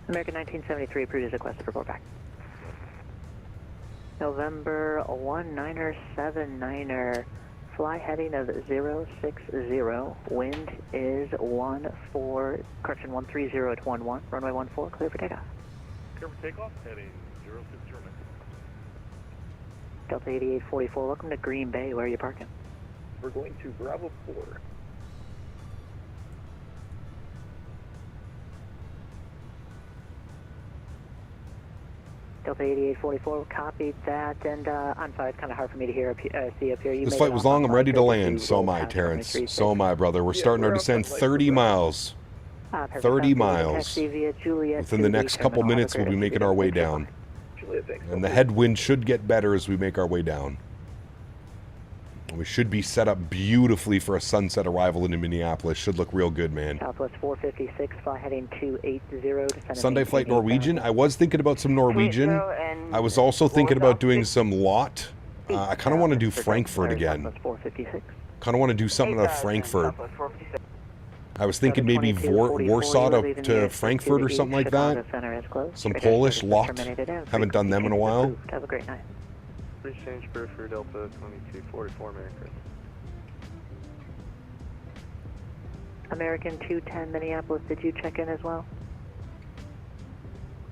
American 1973 approved request to report back. November 1979er, fly heading of 060, wind is 14, correction 130 at 11, runway 14, clear for takeoff. Clear for takeoff, heading 060. Delta 8844, welcome to Green Bay, where are you parking? We're going to Bravo 4. Delta 8844, copied that, and I'm sorry, it's kind of hard for me to hear see up here. This flight was long, I'm ready to land. So am I, Terrence. So am I, brother. We're starting our descent 30 miles. 30 miles. Within the next couple minutes, we'll be making our way down. And the headwind should get better as we make our way down. And we should be set up beautifully for a sunset arrival into Minneapolis. Should look real good, man. Southwest 456, fly heading 280. Sunday flight Norwegian. I was thinking about some Norwegian. I was also thinking about doing some LOT. I kind of want to do Frankfurt again. Kind of want to do something out of Frankfurt. I was thinking maybe Warsaw to Frankfurt or something like that. Some Polish LOT. Haven't done them in a while. Have a great night. Please change for Delta 2244, American. American 210 Minneapolis, did you check in as well?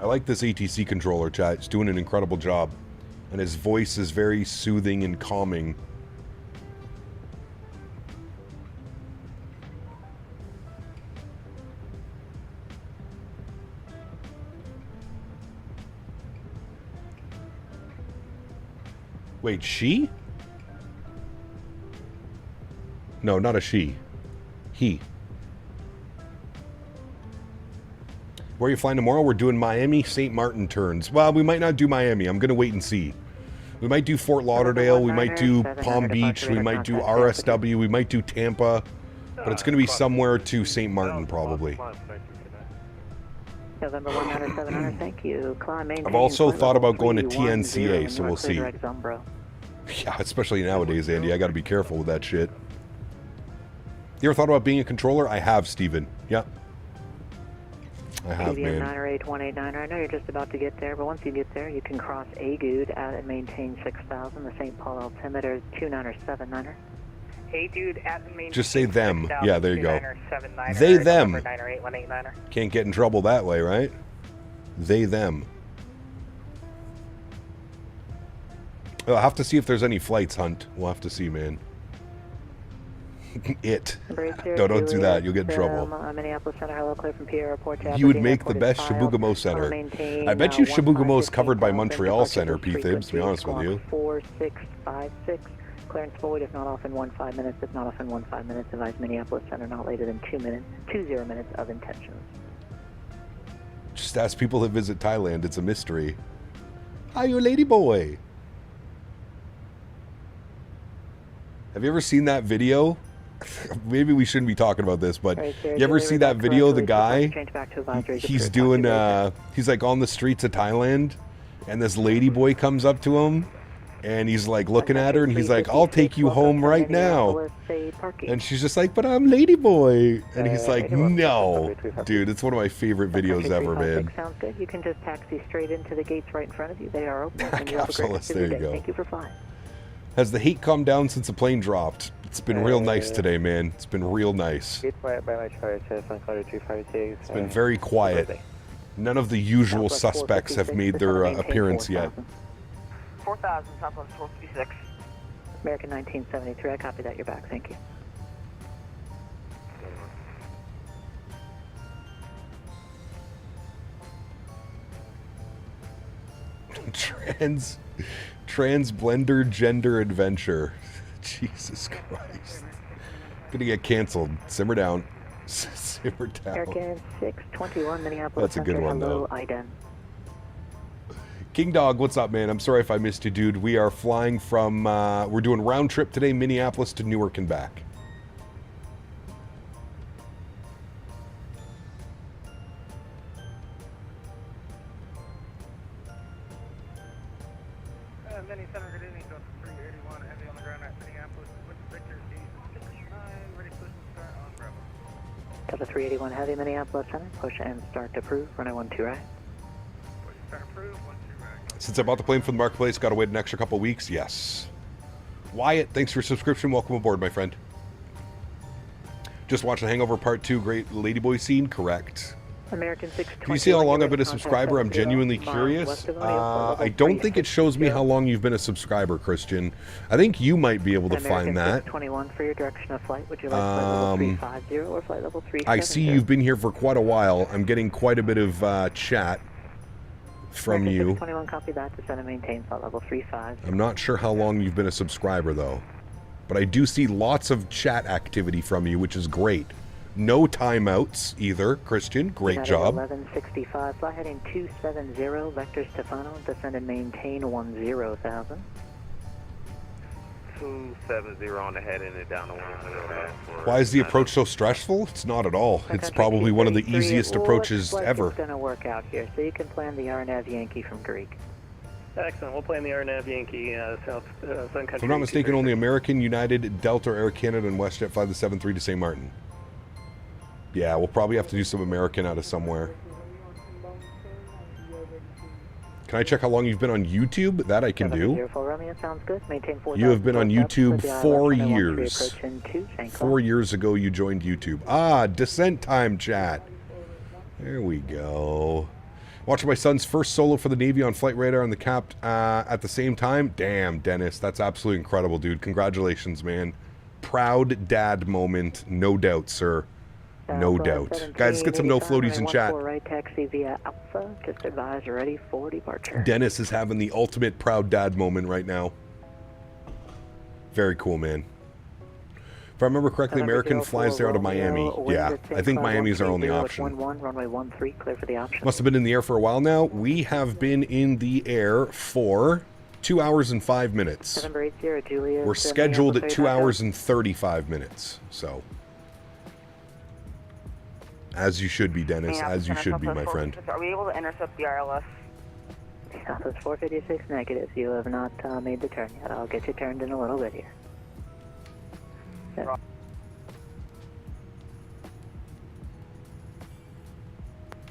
I like this ATC controller, chat. He's doing an incredible job. And his voice is very soothing and calming. Wait, she? No, not a she. He. Where are you flying tomorrow? We're doing Miami, St. Martin turns. Well, we might not do Miami. I'm going to wait and see. We might do Fort Lauderdale. We might do Palm Beach. We might do RSW. We might do Tampa. But it's going to be somewhere to St. Martin, probably. November 19700, thank you. I've also thought about going to TNCA, so we'll see. Yeah, especially nowadays, Andy. I got to be careful with that shit. You ever thought about being a controller? I have, Steven. Yep. I have, man. 908-189. I know you're just about to get there, but once you get there, you can cross Agood and maintain 6000. The St. Paul altimeter 2979er. Hey, dude, at the main. Just say them. Yeah, there you go. They, them. Can't get in trouble that way, right? They, them. I'll have to see if there's any flights, Hunt. We'll have to see, man. Don't do that. You'll get in trouble. Minneapolis Center, hello, clear from Pierre Airport. You would make the best Chibougamau Center. I bet you Chibougamau is covered by Montreal Center, P-Thibs, to be honest with you. 4656. Clearance forward, if not off in 15 minutes. If not off in 15 minutes, advise Minneapolis Center not later than 20 minutes of intentions. Just ask people that visit Thailand. It's a mystery. Hi, you lady boy. Have you ever seen that video? Maybe we shouldn't be talking about this, but you ever see that video? The guy, he's doing, he's like on the streets of Thailand, and this lady boy comes up to him. And he's like looking at her and he's like, I'll take you home right now. And she's just like, but I'm Ladyboy. And he's like, no. Dude, it's one of my favorite videos ever, man. Sounds good. You can just taxi straight into the gates right in front of you. They are open. And you have a great rest of there your you day. go. Thank you for flying. Has the hate calmed down since the plane dropped? It's been real nice today, man. It's been real nice. It's been very quiet. None of the usual suspects have made their appearance yet. 4000, Southwest 456. American 1973, I copy that. You're back. Thank you. Trans blender gender adventure. Jesus Christ. Gonna get canceled. Simmer down. Simmer down. American 621, Minneapolis. That's a good one, though. IDEN. King Dog, what's up, man? I'm sorry if I missed you, dude. We are flying from, we're doing round trip today, Minneapolis to Newark and back. Mini Center, good evening. Delta 381, heavy on the ground at Minneapolis. With Victor D69, ready to push and start on Bravo. Delta 381, heavy Minneapolis Center. Push and start to approve. Runway 12 right. Push and start approved. Since I bought the plane from the marketplace, got to wait an extra couple weeks? Yes. Wyatt, thanks for your subscription. Welcome aboard, my friend. Just watched The Hangover Part 2. Great Ladyboy scene? Correct. American 621. Can you see how long I've been a subscriber? I'm genuinely curious. I don't think it shows me how long you've been a subscriber, Christian. I think you might be able to find that. 621 for your direction of flight. Would you like flight level 350 or flight level 370? I see you've been here for quite a while. I'm getting quite a bit of chat from you. 621, copy that. Descend and maintain flight level 35. I'm not sure how long you've been a subscriber, though. But I do see lots of chat activity from you, which is great. No timeouts either. Christian, great job. 1165, fly heading 270, vector Stefano, descend and maintain 10,000. 270 on the head and it down to 10. Why is the approach so stressful? It's not at all. It's probably one of the easiest approaches ever. It's going to work out here, so you can plan the RNAV Yankee from Greek. Excellent. We'll plan the RNAV Yankee Sun Country. If I'm not mistaken, only American, United, Delta, Air Canada, and WestJet fly the 73 to St. Martin. Yeah, we'll probably have to do some American out of somewhere. Can I check how long you've been on YouTube? That I can do. You have been on YouTube 4 years. 4 years ago you joined YouTube. Ah, descent time, chat. There we go. Watching my son's first solo for the Navy on flight radar on the cap at the same time. Damn, Denis, that's absolutely incredible, dude. Congratulations, man. Proud dad moment, no doubt, sir. No doubt. Guys, let's get some no floaties in chat. Right taxi via Alpha, just advise ready for departure. Denis is having the ultimate proud dad moment right now. Very cool, man. If I remember correctly, American flies there out of Miami. Yeah, I think Miami's our only option. Runway 13, clear for the option. Must have been in the air for a while now. We have been in the air for 2 hours and 5 minutes. We're scheduled at 2 hours and 35 minutes, so... As you should be, Denis. Yeah, as you should be, my friend. Are we able to intercept the RLS? Southwest 456 negative. You have not made the turn yet. I'll get you turned in a little bit here. Yeah.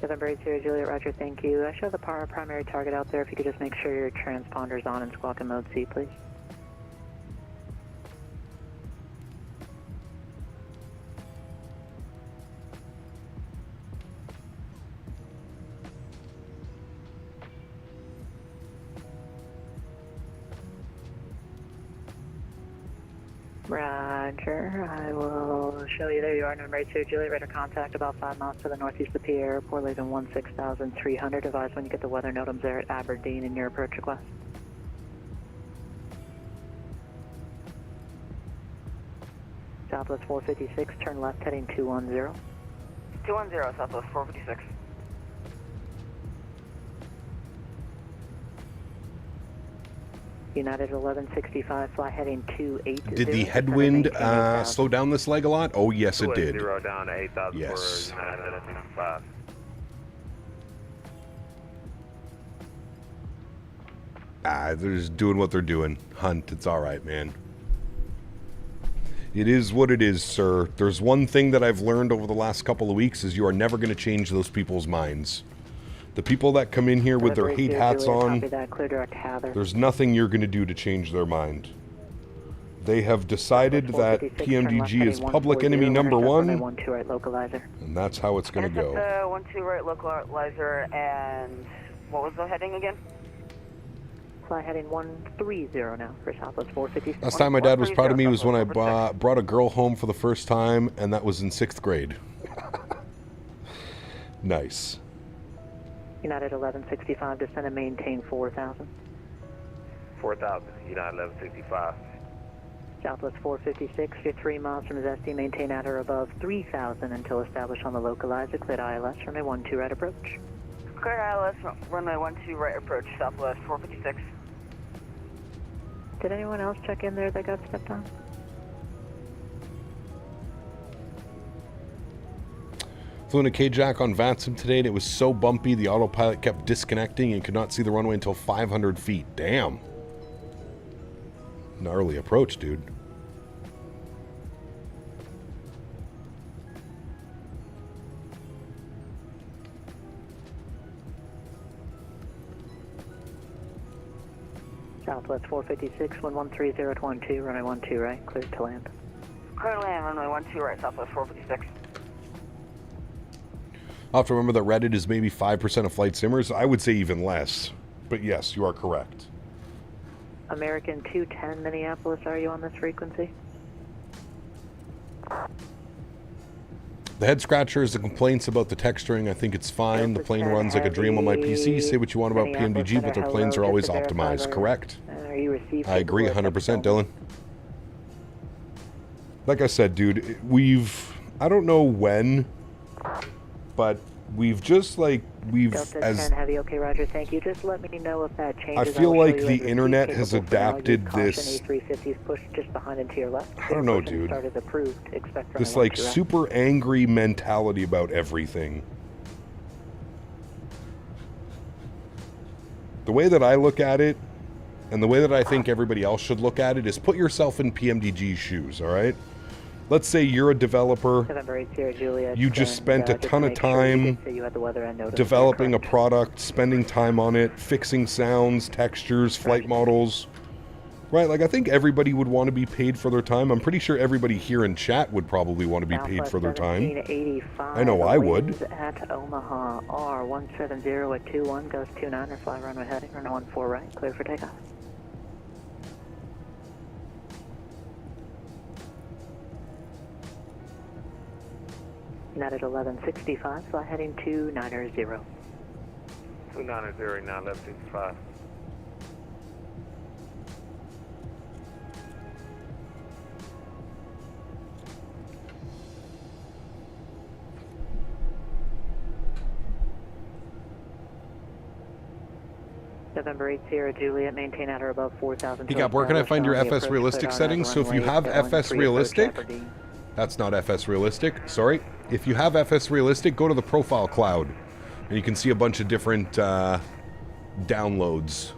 November 80 Juliet, Roger, thank you. I show the primary target out there. If you could just make sure your transponder's on in squawk and mode C, please. Roger, I will show you. There you are, number 82 Juliet, radar contact about 5 miles to the northeast of Pierre Airport, leaving 16,300. Advise when you get the weather NOTAMs there at Aberdeen in your approach request. Southwest 456, turn left heading 210. 210, Southwest 456. United 1165, fly heading 280. Did the headwind slow down this leg a lot? Oh, yes, it did. 280 down to 8,000 yes. for United 1165. They're just doing what they're doing. Hunt, it's all right, man. It is what it is, sir. There's one thing that I've learned over the last couple of weeks is you are never going to change those people's minds. The people that come in here with their hate hats on, there's nothing you're going to do to change their mind. They have decided that PMDG is public enemy number one, and that's how it's going to go. 12 right localizer, and what was the heading again? Fly heading 130 now for Southwest 450. Last time my dad was proud of me was when I brought a girl home for the first time, and that was in 6th grade. Nice. United 1165, descend and maintain 4,000. 4,000, United 1165. Southwest 456, you're 3 miles from Zesty, maintain at or above 3,000 until established on the localizer. Cleared ILS, runway 12 right approach. Cleared ILS, runway 12 right approach, Southwest 456. Did anyone else check in there that got stepped on? Flew in a K-Jack on Vatsum today, and it was so bumpy the autopilot kept disconnecting and could not see the runway until 500 feet. Damn. Gnarly approach, dude. Southwest 456, 113012, runway 12 right, cleared to land. Cleared to land, runway 12 right, Southwest 456. I'll have to remember that Reddit is maybe 5% of flight simmers. I would say even less. But yes, you are correct. American 210 Minneapolis, are you on this frequency? The head scratcher is the complaints about the texturing. I think it's fine. The plane runs like a dream on my PC. Say what you want about PMDG, but their planes are always optimized. Correct. I agree 100%, Dylan. Like I said, dude, I don't know when, but we've just like, Delta 10 Heavy, okay, Roger, thank you. Just let me know if that changes. I feel like the internet has adapted this. A350 is pushed just behind and to your left. I don't know, dude. Start is approved. Expect This like super angry mentality about everything. The way that I look at it, and the way that I think everybody else should look at it, is put yourself in PMDG's shoes, all right? Let's say you're a developer, you just spent a ton of time developing a product, spending time on it, fixing sounds, textures, flight models, right? Like, I think everybody would want to be paid for their time. I'm pretty sure everybody here in chat would probably want to be paid for their time. I know I would. At Omaha, R170 at 21, goes 29, or fly runway heading, runway 14 right, clear for takeoff. Not at 1165, fly heading 290. 290, now 1165. November 8 Sierra Juliet, maintain at or above 4,000. Hey, Gab, where can I find your FS realistic settings? So if you have FS realistic, that's not FS realistic, sorry. If you have FS realistic, go to the profile cloud, and you can see a bunch of different downloads.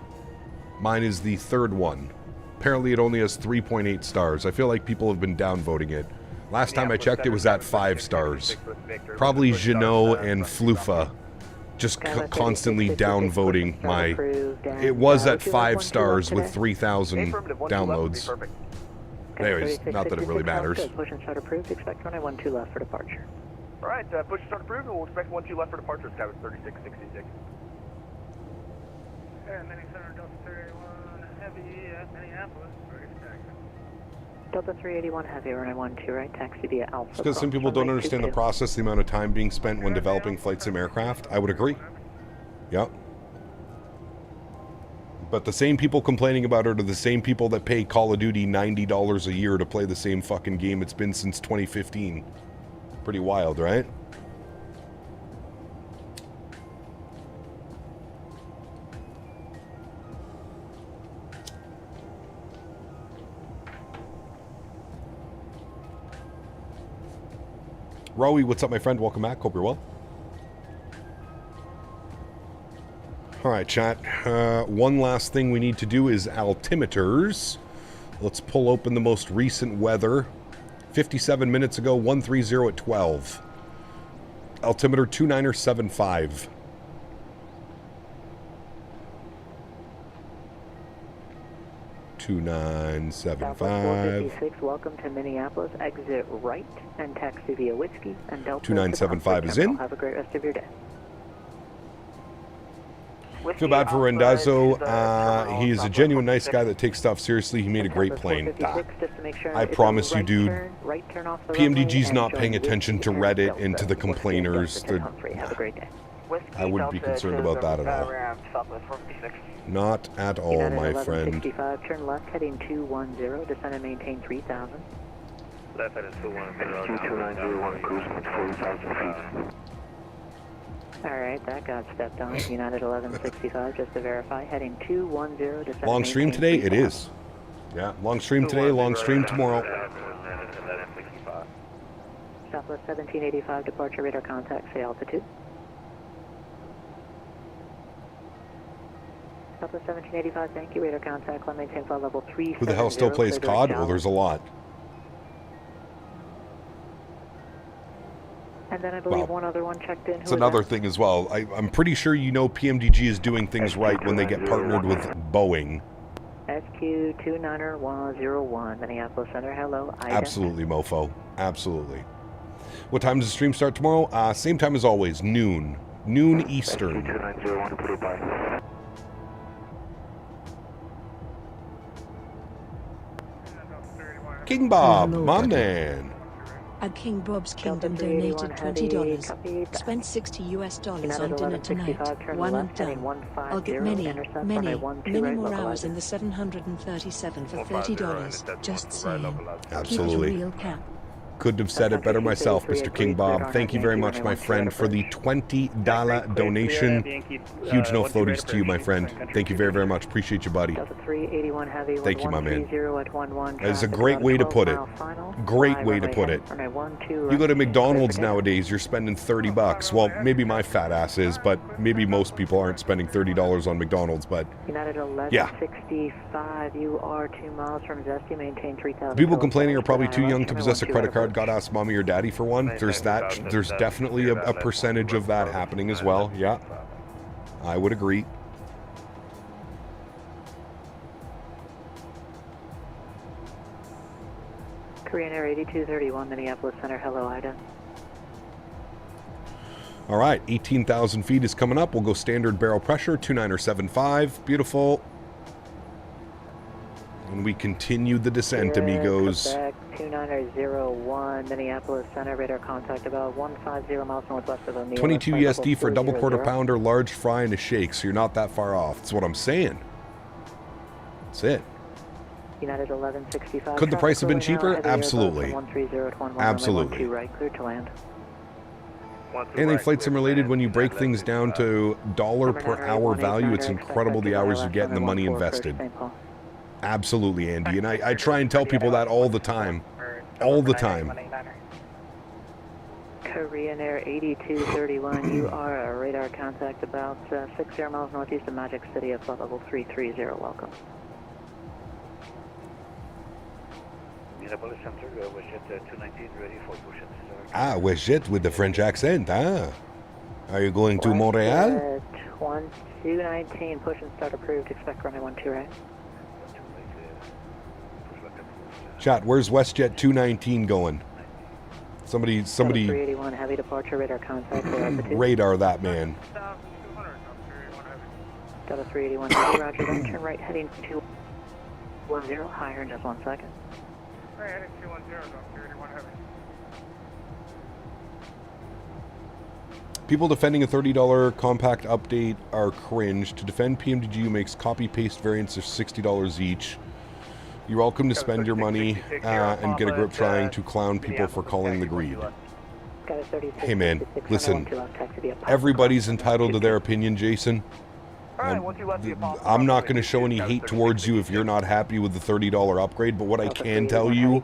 Mine is the third one. Apparently it only has 3.8 stars. I feel like people have been downvoting it. Last time I checked, it was at 5 stars. Probably Jeannot and Flufa just constantly downvoting my... It was at 5 stars with 3,000 downloads. Anyways, not that it really matters. Push and start approved. Expect runway 12 left for departure. All right, push and start approved, and we'll expect 12 left for departure. Tower 3666. Minnesota Delta 381 Heavy at Minneapolis. Delta 381 Heavy, runway 12 right, taxi via Alpha. It's because some people don't understand the process, the amount of time being spent when developing flight sim aircraft. I would agree. Yep. But the same people complaining about it are the same people that pay Call of Duty $90 a year to play the same fucking game it's been since 2015. Pretty wild, right? Rowie, what's up, my friend? Welcome back. Hope you're well. Alright, chat. One last thing we need to do is altimeters. Let's pull open the most recent weather. 57 minutes ago, 130 at 12. Altimeter 2975. Welcome to Minneapolis. Exit right and taxi via Whiskey and Delta. 2975 is in. Have a great rest of your day. Feel bad for Rendazzo. He is a genuine nice guy that takes stuff seriously. He made a great plane. I promise you, dude. PMDG's not paying attention to Reddit and to the complainers. I wouldn't be concerned about that at all. Not at all, my friend. Turn left heading 210, descend and maintain 3,000. Left heading 210. 2901, cruising 40,000 feet. Alright, that got stepped on. United 1165, just to verify. Heading 210, descend. Long stream today? It is. Yeah, long stream today, long stream tomorrow. Southwest 1785, departure radar contact, say altitude. Southwest 1785, thank you. Radar contact, climb maintain flight level 3. Who the hell still plays COD? Well, there's a lot. And then I believe one other one checked in. It's another thing as well. I'm pretty sure you know PMDG is doing things right when they get partnered with Boeing. SQ29101, Minneapolis Center, hello. Absolutely, mofo. Absolutely. What time does the stream start tomorrow? Same time as always, noon. Noon Eastern. SQ2901, put it by. King Bob, my man. At King Bob's Kingdom donated $20. Spent $60 on dinner tonight. One and done. I'll get many more hours in the 737 for $30. Just saying. Absolutely. Keep it real, Cap. Couldn't have said it better myself, Mr. King Bob. Thank you very much, my friend, for the $20 donation. Huge no floaties to you, my friend. Thank you very, very much. Appreciate you, buddy. Thank you, my man. That's a great way to put it. Great way to put it. You go to McDonald's nowadays, you're spending $30. Well, maybe my fat ass is, but maybe most people aren't spending $30 on McDonald's, but yeah. 65, you are 2 miles from Zesty, maintain 3,000. People complaining are probably too young to possess a credit card. Gotta ask mommy or daddy for one. There's definitely a percentage of that happening as well. Yeah, I would agree. Korean Air 8231, Minneapolis Center. Hello, Ida. All right, 18,000 feet is coming up. We'll go standard barrel pressure, 2975. Beautiful. And we continue the descent, amigos. Quebec 2901, Minneapolis Center. Radar contact about 150 miles northwest of O'Neill. 22 USD for a double quarter pounder, large fry, and a shake, so you're not that far off. That's what I'm saying. That's it. United 1165. Could the price have been cheaper? Absolutely. Absolutely. Right, clear to land. Anything flight sim related, when you break things down to dollar per hour value, it's incredible the hours you get and the money invested. Absolutely, Andy. And I try and tell people that all the time. All the time. Korean Air 8231, you are a radar contact about 60 miles northeast of Magic City at flight level 330. Welcome. Minneapolis Center, WestJet 219, ready for push-up. Ah, WestJet with the French accent, ah. Are you going to Montreal? 219, push and start approved. Expect runway 12 right. Chat, where's WestJet 219 going? Somebody 381, heavy departure, radar contact. Radar that man. Delta 381, heavy, roger, then turn right, heading 210, higher in just 1 second. Right, heading 210, Delta 381, heavy. People defending a $30 compact update are cringe. To defend PMDG makes copy-paste variants of $60 each. You're welcome to spend your money and get a grip trying to clown people for calling the greed. Hey man, listen, everybody's entitled to their opinion, Jason. I'm not going to show any hate towards you if you're not happy with the $30 upgrade, but what I can tell you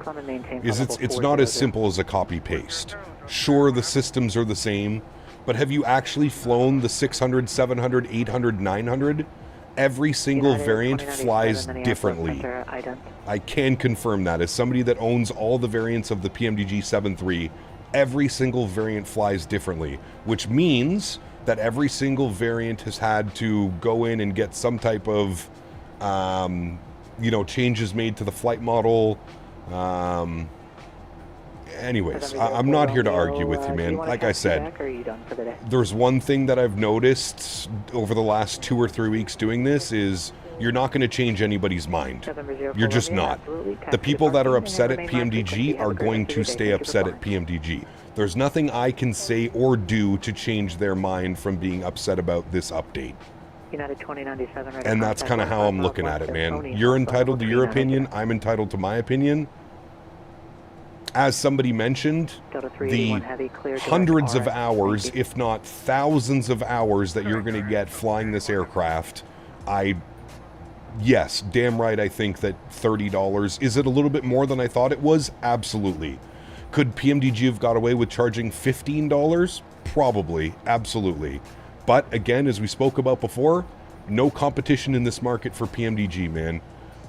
is it's not as simple as a copy-paste. Sure, the systems are the same, but have you actually flown the 600, 700, 800, 900? Every single variant flies differently. I can confirm that. As somebody that owns all the variants of the PMDG 7.3, every single variant flies differently, which means that every single variant has had to go in and get some type of, changes made to the flight model. Anyways, I'm not here to argue with you, man. Like I said, there's one thing that I've noticed over the last 2 or 3 weeks doing this is you're not going to change anybody's mind. You're just not. The people that are upset at PMDG are going to stay upset at PMDG. There's nothing I can say or do to change their mind from being upset about this update. And that's kind of how I'm looking at it, man. You're entitled to your opinion. I'm entitled to my opinion. As somebody mentioned, the hundreds of hours, if not thousands of hours that you're going to get flying this aircraft, yes, damn right, I think that $30, is it a little bit more than I thought it was? Absolutely. Could PMDG have got away with charging $15? Probably, absolutely. But again, as we spoke about before, no competition in this market for PMDG, man.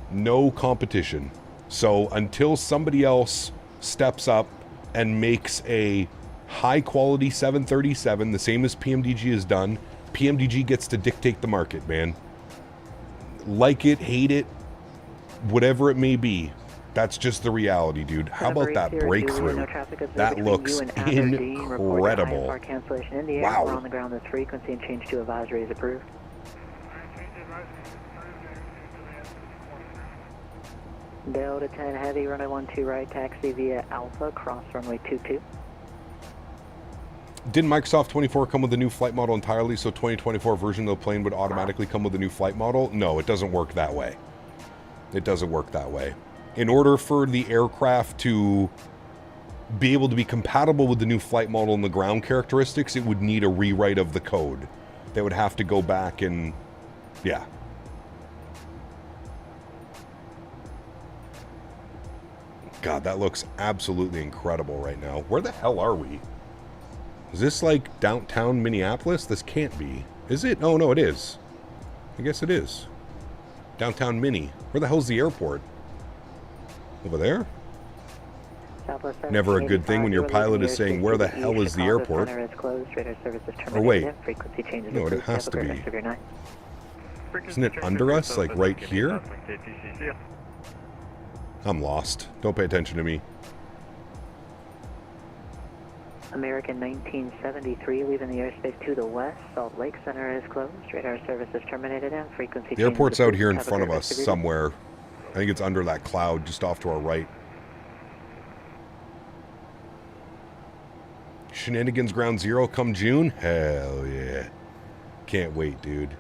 No competition. So until somebody else steps up and makes a high quality 737, the same as PMDG has done, PMDG gets to dictate the market, man. Like it, hate it, whatever it may be, that's just the reality, dude. How about that breakthrough? That looks incredible. Wow. On the ground, this frequency and change to advisory is approved. Delta 10 heavy, runway 12 right, taxi via Alpha, cross runway 22. Didn't Microsoft 24 come with a new flight model entirely, so 2024 version of the plane would automatically come with a new flight model? No, it doesn't work that way. It doesn't work that way. In order for the aircraft to be able to be compatible with the new flight model and the ground characteristics, it would need a rewrite of the code. They would have to go back and, yeah. God, that looks absolutely incredible right now. Where the hell are we? Is this like downtown Minneapolis? This can't be. Is it? Oh, no, it is. I guess it is. Downtown Mini. Where the hell's the airport? Over there? Never a good thing when your pilot is saying, where the hell is the airport? Or wait. No, it has to be. Isn't it under us? Like right here? I'm lost. Don't pay attention to me. American 1973 leaving the airspace to the west. Salt Lake Center is closed. Radar service is terminated and frequency. The airport's out here in front of us somewhere. I think it's under that cloud just off to our right. Shenanigans Ground Zero come June? Hell yeah. Can't wait, dude.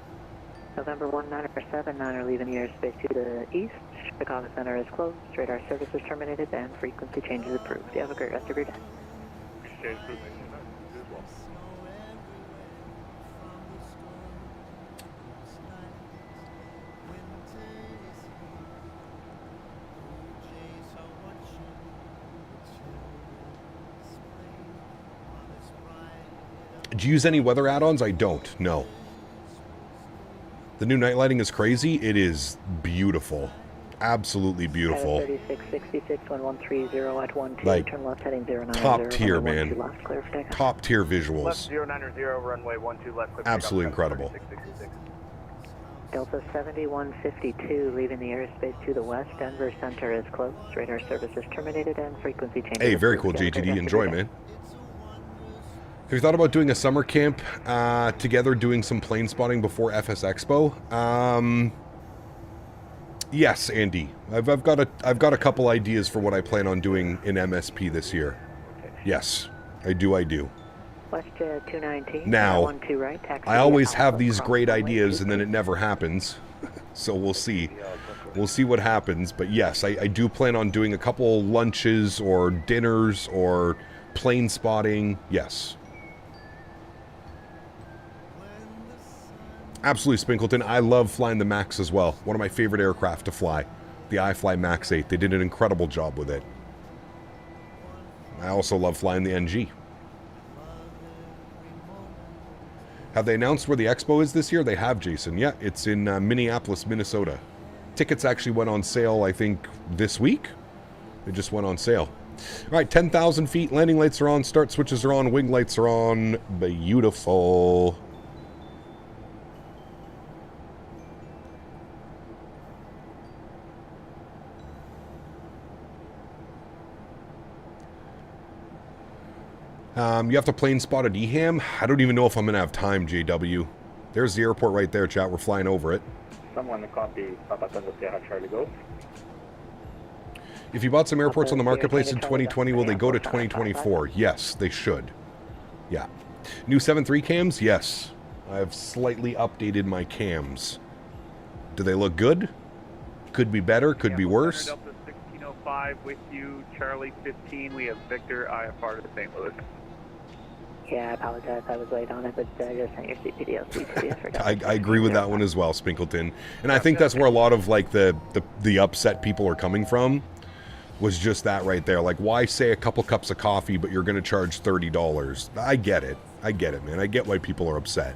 November 1979 leaving the airspace to the east. Chicago Center is closed. Radar service is terminated and frequency changes approved. You have a great rest of your day. Do you use any weather add-ons? I don't, no. The new night lighting is crazy. It is beautiful. Absolutely beautiful. 3666 1130 at 12. Like, turn left heading 090. top tier, man. Left, clear for takeoff. Top tier visuals. Left 090, runway 12 left. Clear absolutely incredible. Delta 7152 leaving the airspace to the west. Denver Center is closed. Radar service is terminated and frequency changes. Hey, very cool, JTD. Enjoy, man. Have you thought about doing a summer camp together, doing some plane spotting before FS Expo? Yes, Andy. I've got a couple ideas for what I plan on doing in MSP this year. Yes, I do. WestJet 219. Now, 12 right, I always have these great ideas and then it never happens. So we'll see. We'll see what happens. But yes, I do plan on doing a couple lunches or dinners or plane spotting. Yes. Absolutely, Spinkleton. I love flying the Max as well. One of my favorite aircraft to fly. The iFly Max 8. They did an incredible job with it. I also love flying the NG. Have they announced where the expo is this year? They have, Jason. Yeah, it's in Minneapolis, Minnesota. Tickets actually went on sale, I think, this week. They just went on sale. All right, 10,000 feet. Landing lights are on. Start switches are on. Wing lights are on. Beautiful. You have to plane spot at EHAM? I don't even know if I'm going to have time, JW. There's the airport right there, chat. We're flying over it. Someone copy Papa Tango Sierra Charlie Go. If you bought some airports on the marketplace in 2020, will they go to 2024? Yes, they should. Yeah. New 7.3 cams? Yes. I've slightly updated my cams. Do they look good? Could be better, could be worse. Delta 1605 with you, Charlie 15. We have Victor IFR to St. Louis. Yeah, I apologize. I was late on it, but I just sent your CPDO. I agree with that one as well, Spinkleton. And I think that's where a lot of like the upset people are coming from. Was just that right there. Like, why say a couple cups of coffee, but you're going to charge $30? I get it. I get it, man. I get why people are upset.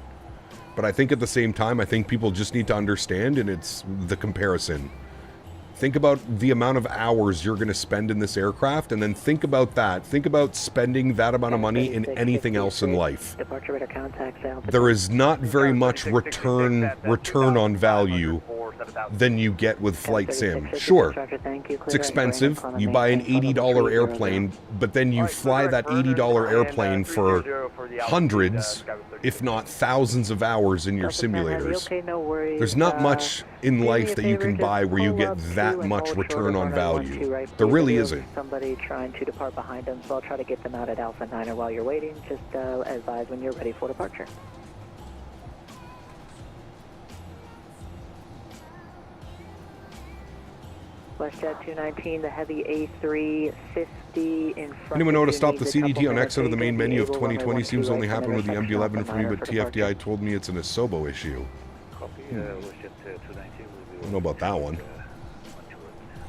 But I think at the same time, I think people just need to understand, and it's the comparison. Think about the amount of hours you're going to spend in this aircraft, and then think about that. Think about spending that amount of money in anything else in life. There is not very much return on value than you get with Flight Sim. Sure, it's expensive. You buy an $80 airplane, but then you fly that $80 airplane for hundreds, if not thousands of hours in your simulators. There's not much in life that you can buy where you get that much return on value. There really isn't. Somebody trying to depart behind them, so I'll try to get them out at Alpha 9 while you're waiting. Just advise when you're ready for departure. WestJet 219, the heavy A350 in front. Anyone know to stop the CDT on exit of the main menu of 2020? Seems to only happen with the MD-11 for me, but TFDI told me it's an Asobo issue. I don't know about that one.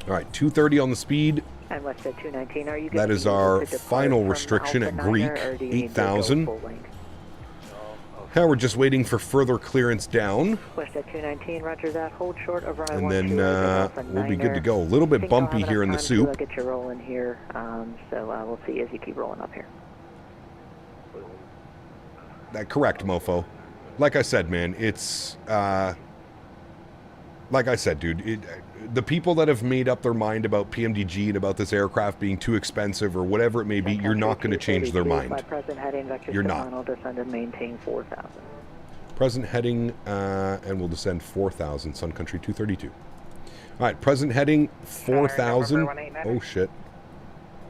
All right, 230 on the speed. And WestJet 219, are you that is our final restriction at Greek, 8,000. Now we're just waiting for further clearance down. WestJet 219, roger that. Hold short of runway and then we'll be good to go. A little bit bumpy here in the soup. I'll get you rolling here, so we'll see as you keep rolling up here. Correct, mofo. Like I said, man, it's... like I said, dude, the people that have made up their mind about PMDG and about this aircraft being too expensive or whatever it may be, you're not going to change their mind. You're not. Descend and maintain 4,000. Present heading, and we'll descend 4,000, Sun Country 232. All right, present heading 4,000. Oh, shit.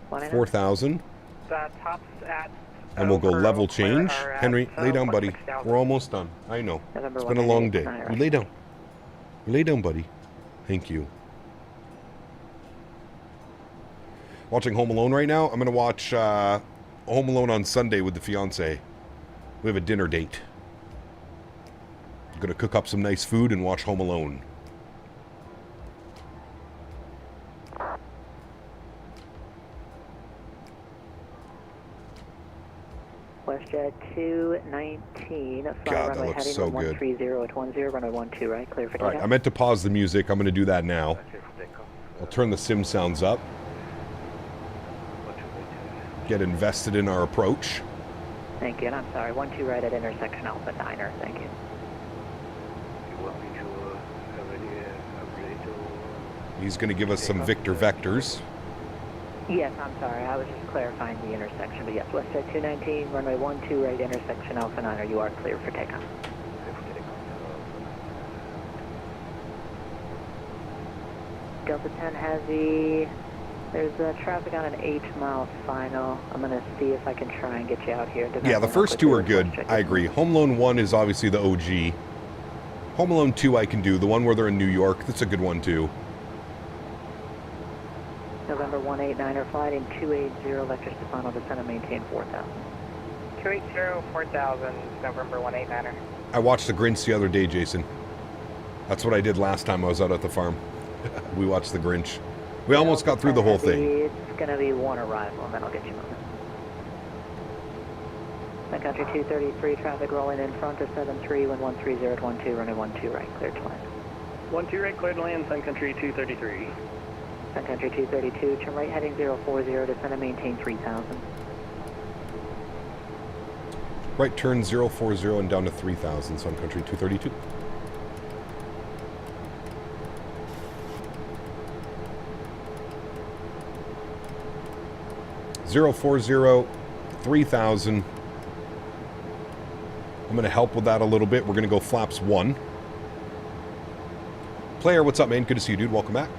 4,000. Tops at... And we'll go level change. Henry, lay down, buddy. We're almost done. I know. It's been a long day. Lay down. Lay down, buddy. Thank you. Watching Home Alone right now. I'm going to watch Home Alone on Sunday with the fiance. We have a dinner date. I'm going to cook up some nice food and watch Home Alone. WestJet 219, God, that looks so good. 130 at 10, runway 12 right, clear for takeoff. All right, I meant to pause the music. I'm going to do that now. I'll turn the sim sounds up. Get invested in our approach. Thank you, and I'm sorry, 12 right at intersection Alpha 9er, thank you. He's going to give us some Victor vectors. Yes, I'm sorry. I was just clarifying the intersection. But yes, WestJet 219, runway 12 right, intersection Alpha 9er. You are clear for takeoff. Delta 10 Heavy. There's traffic on an 8-mile final. I'm going to see if I can try and get you out here. Yeah, the first two are good. I agree. Home Alone 1 is obviously the OG. Home Alone 2 I can do. The one where they're in New York, that's a good one too. November 189er flight in 280, vectors to final descend and maintain 4,000. 280, 4,000, November 189er. I watched The Grinch the other day, Jason. That's what I did last time I was out at the farm. We watched The Grinch. We almost got through the whole thing. It's going to be one arrival, and then I'll get you moving. Sun Country 233, traffic rolling in front of 73, wind 130 at 12, running 12 right, cleared to land. 12 right, cleared to land, Sun Country 233. Sun Country 232, turn right heading 040, descend and maintain 3,000. Right turn 040 and down to 3,000, Sun Country 232. Zero 40, 3,000. I'm going to help with that a little bit. We're going to go flaps 1. Player, what's up, man? Good to see you, dude. Welcome back.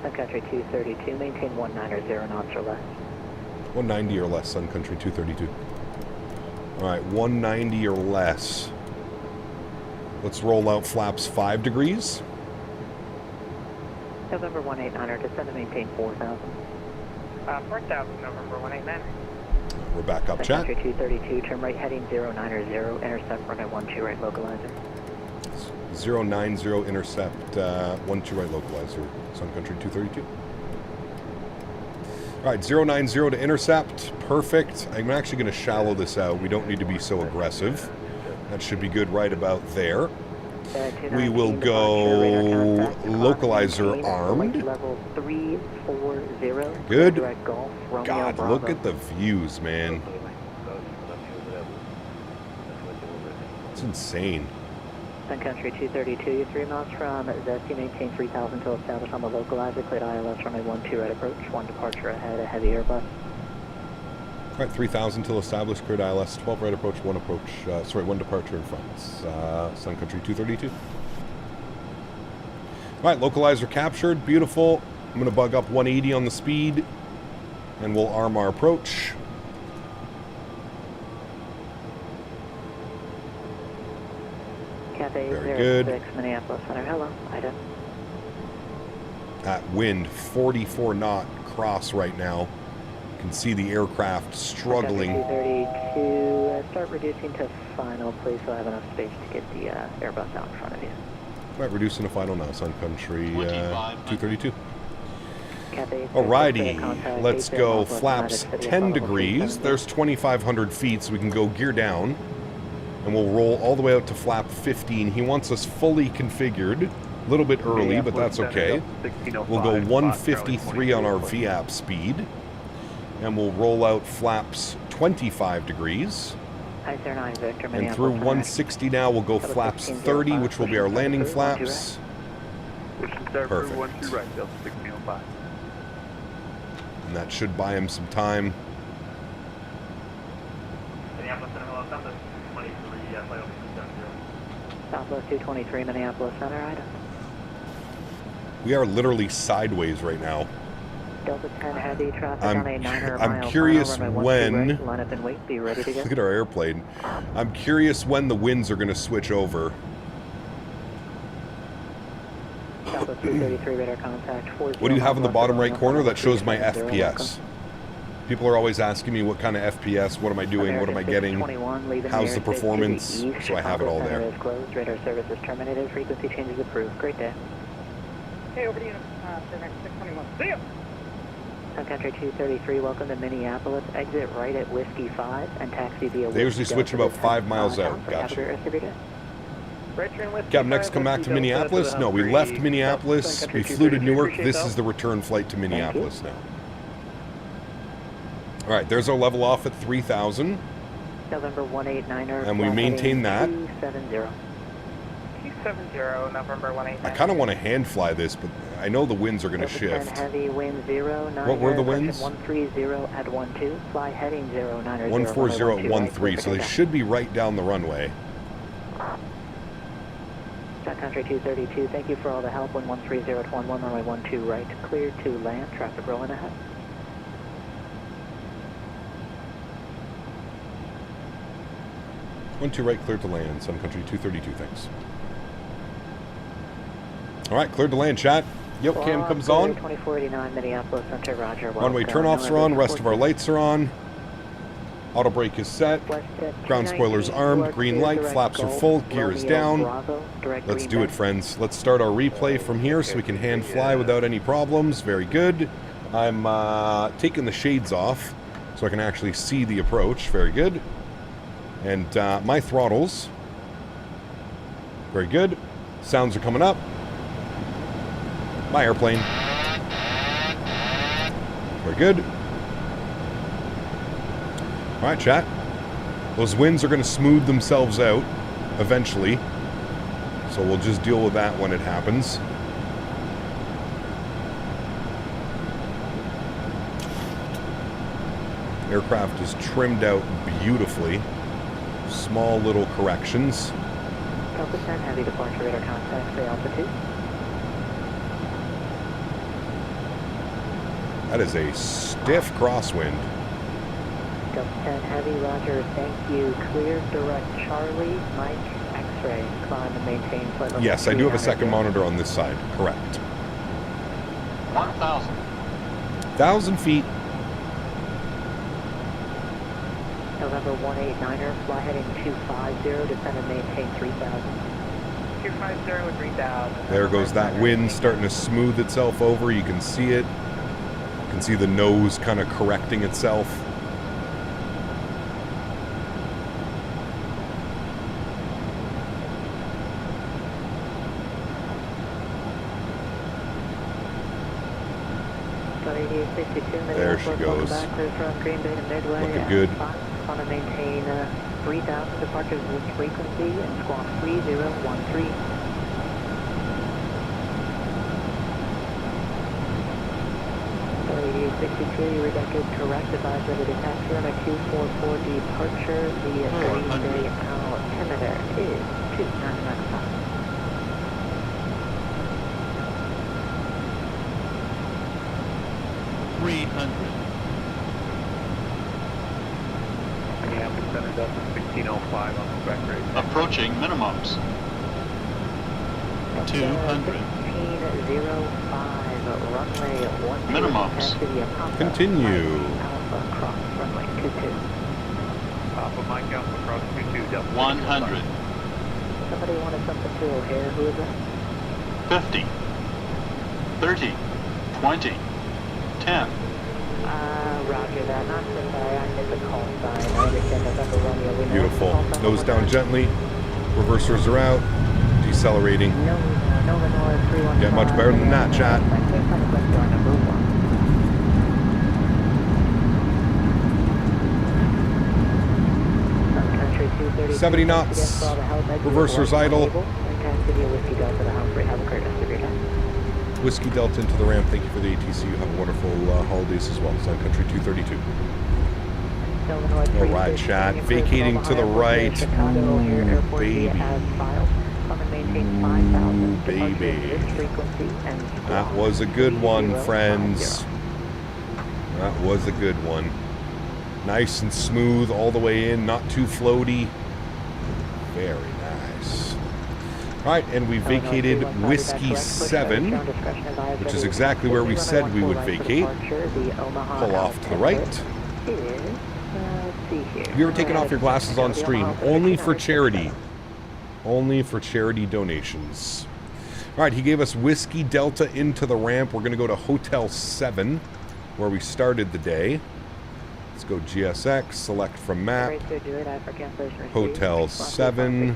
Sun Country 232, maintain 190 knots or less. 190 or less, Sun Country 232. All right, 190 or less. Let's roll out flaps 5 degrees. November 189er, descend and maintain 4,000. 4,000, November 189er. We're back up, Sun chat. Country 232, turn right heading 090, intercept runway 12 right, localizer. 090, intercept 12 right, localizer, Sun Country 232. All right, 090 to intercept, perfect. I'm actually going to shallow this out. We don't need to be so aggressive. That should be good right about there. We will go localizer armed. Level 340. Good. God, look at the views, man. It's insane. Sun Country 232, you're 3 miles from Zesty, maintain 3,000 until established on the localizer, cleared ILS runway 12 right approach, 1 departure ahead, a heavy Airbus. All right, 3,000 till established, cleared ILS, 12 right approach, 1 approach, 1 departure in front. Sun Country 232. All right, localizer captured, beautiful. I'm going to bug up 180 on the speed, and we'll arm our approach. Cathay good. 06, Minneapolis Center. Hello, Ida. At wind, 44 knot cross right now. You can see the aircraft struggling. 232, start reducing to final, please, so I have enough space to get the Airbus out in front of you. Right, reducing to final now, Sun Country 232. Cathay, Alrighty, let's go flaps 10 degrees. There's 2,500 feet, so we can go gear down. And we'll roll all the way out to flap 15. He wants us fully configured. A little bit early, but that's okay. We'll go 153 on our VAP speed. And we'll roll out flaps 25 degrees. And through 160 now, we'll go flaps 30, which will be our landing flaps. Perfect. And that should buy him some time. Southwest 223, Minneapolis Center, Ida. We are literally sideways right now. Delta 10 heavy traffic on a 9 I'm curious when. Line up and wait, be ready to go. Look at our airplane. I'm curious when the winds are going to switch over. Southwest 233 radar contact. What do you have in the bottom right corner? That shows my FPS. People are always asking me what kind of FPS, what am I doing, what am I getting, how's the performance, so I have it all there. Radar service is terminated, frequency changes approved. Great day. Hey, over to you, 621. See ya! Sun Country 233, welcome to Minneapolis. Exit right at Whiskey 5 and taxi via They usually switch about 5 miles out. Gotcha. Cap, next come back to Minneapolis? No, we left Minneapolis, we flew to Newark. This is the return flight to Minneapolis now. All right, there's our level off at 3,000. November 189er. And we maintain that. 270. 270, November 189. I kind of want to hand fly this, but I know the winds are going to shift. Heavy wind 09. What were the winds? 130 at 12. Fly heading 09. 140 at 13, so they should be right down the runway. Sun Country 232, thank you for all the help. 130 at 11, runway 12 right. Clear to land, traffic rolling ahead. 12 right, cleared to land. Sun Country 232, thanks. All right, cleared to land, chat. Yep, cam comes on. 2489 Minneapolis Center, roger. Runway turnoffs are on, rest of our lights are on. Auto brake is set. Ground spoilers armed, green light, flaps are full, gear is down. Let's do it, friends. Let's start our replay from here so we can hand fly without any problems. Very good. I'm taking the shades off so I can actually see the approach. Very good. And my throttles. Very good. Sounds are coming up. My airplane. Very good. All right, chat. Those winds are going to smooth themselves out eventually. So we'll just deal with that when it happens. Aircraft is trimmed out beautifully. Small little corrections. Delta 10 heavy departure radar contact for altitude. That is a stiff crosswind. Delta 10 heavy, roger, thank you. Clear, direct Charlie, Mike, X-ray, climb and maintain flight level. Yes, I do have a second monitor on this side, correct. 1,000. 1,000 feet. November 189er, fly heading 250, descend and maintain 3,000. 250 with 3,000. There goes that wind starting to smooth itself over. You can see it. You can see the nose kind of correcting itself. There she goes. Looking good. Want to maintain 3,000 departures with frequency and squawk 3013. Sorry, 62, Rebecca, correct. Advise ready to taxi on a 244 departure. The Green Bay altimeter is 2995. 300. Minneapolis Center, Delta 1605 on the correct rate. Approaching minimums. 200. Minimums. Continue. Alpha Mike Alpha cross 22 Delta. 100. Somebody wanted something to O'Hare. Who is it? 50. 30. 20. 10. Roger that. Not so sorry. I hit the call sign. I understand November Romeo. Beautiful. Nose down gently. Reversers are out. Decelerating. Yeah, much better than that, chat. 70 knots. Reversers idle. Whiskey Delta into the ramp. Thank you for the ATC. You have wonderful holidays as well. Sun Country 232. All right, chat. Vacating to the right. Ooh, baby. Ooh, baby. That was a good one, friends. That was a good one. Nice and smooth all the way in. Not too floaty. Very nice. All right, and we vacated Whiskey 7, which is exactly where we said we would vacate. Pull off to the right. Have you ever taken off your glasses on stream? Only for charity. Only for charity donations. All right, he gave us Whiskey Delta into the ramp. We're going to go to Hotel 7, where we started the day. Let's go GSX, select from map. Hotel 7.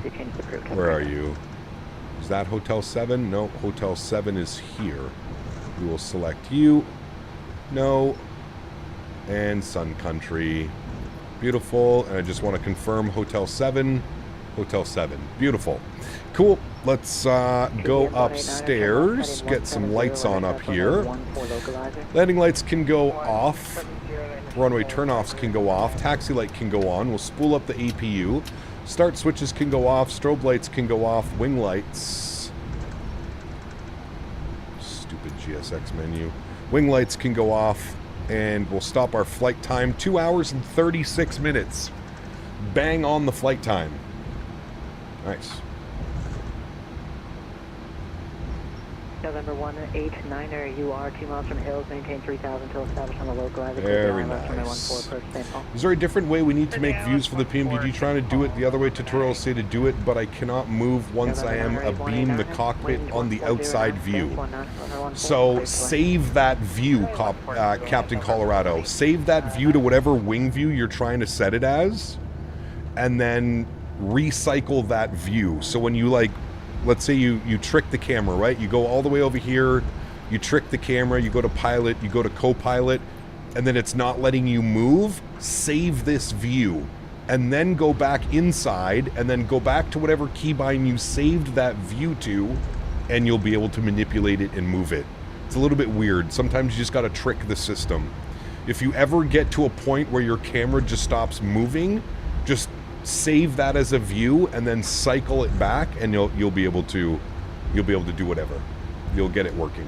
Where are you? Is that Hotel 7? No, Hotel 7 is here. We will select you. No. And Sun Country. Beautiful. And I just want to confirm Hotel 7. Hotel 7. Beautiful. Cool. Let's go upstairs. Get some lights on up here. Landing lights can go off. Runway turnoffs can go off. Taxi light can go on. We'll spool up the APU. Start switches can go off. Strobe lights can go off. Wing lights. Stupid GSX menu. Wing lights can go off. And we'll stop our flight time. 2 hours and 36 minutes. Bang on the flight time. Nice. November 189er, you are 2 miles from Hills, maintain 3,000 until established on the localizer. Very nice. Is there a different way we need to make views for the PMDG? Trying to do it the other way, tutorials say to do it, but I cannot move once I am abeam the cockpit on the outside view. So save that view, Captain Colorado. Save that view to whatever wing view you're trying to set it as, and then recycle that view. So when you let's say you trick the camera, right? You go all the way over here, you trick the camera, you go to pilot, you go to co-pilot, and then it's not letting you move. Save this view and then go back inside and then go back to whatever keybind you saved that view to, and you'll be able to manipulate it and move it. It's a little bit weird. Sometimes you just got to trick the system. If you ever get to a point where your camera just stops moving, just save that as a view and then cycle it back, and you'll be able to do whatever. You'll get it working.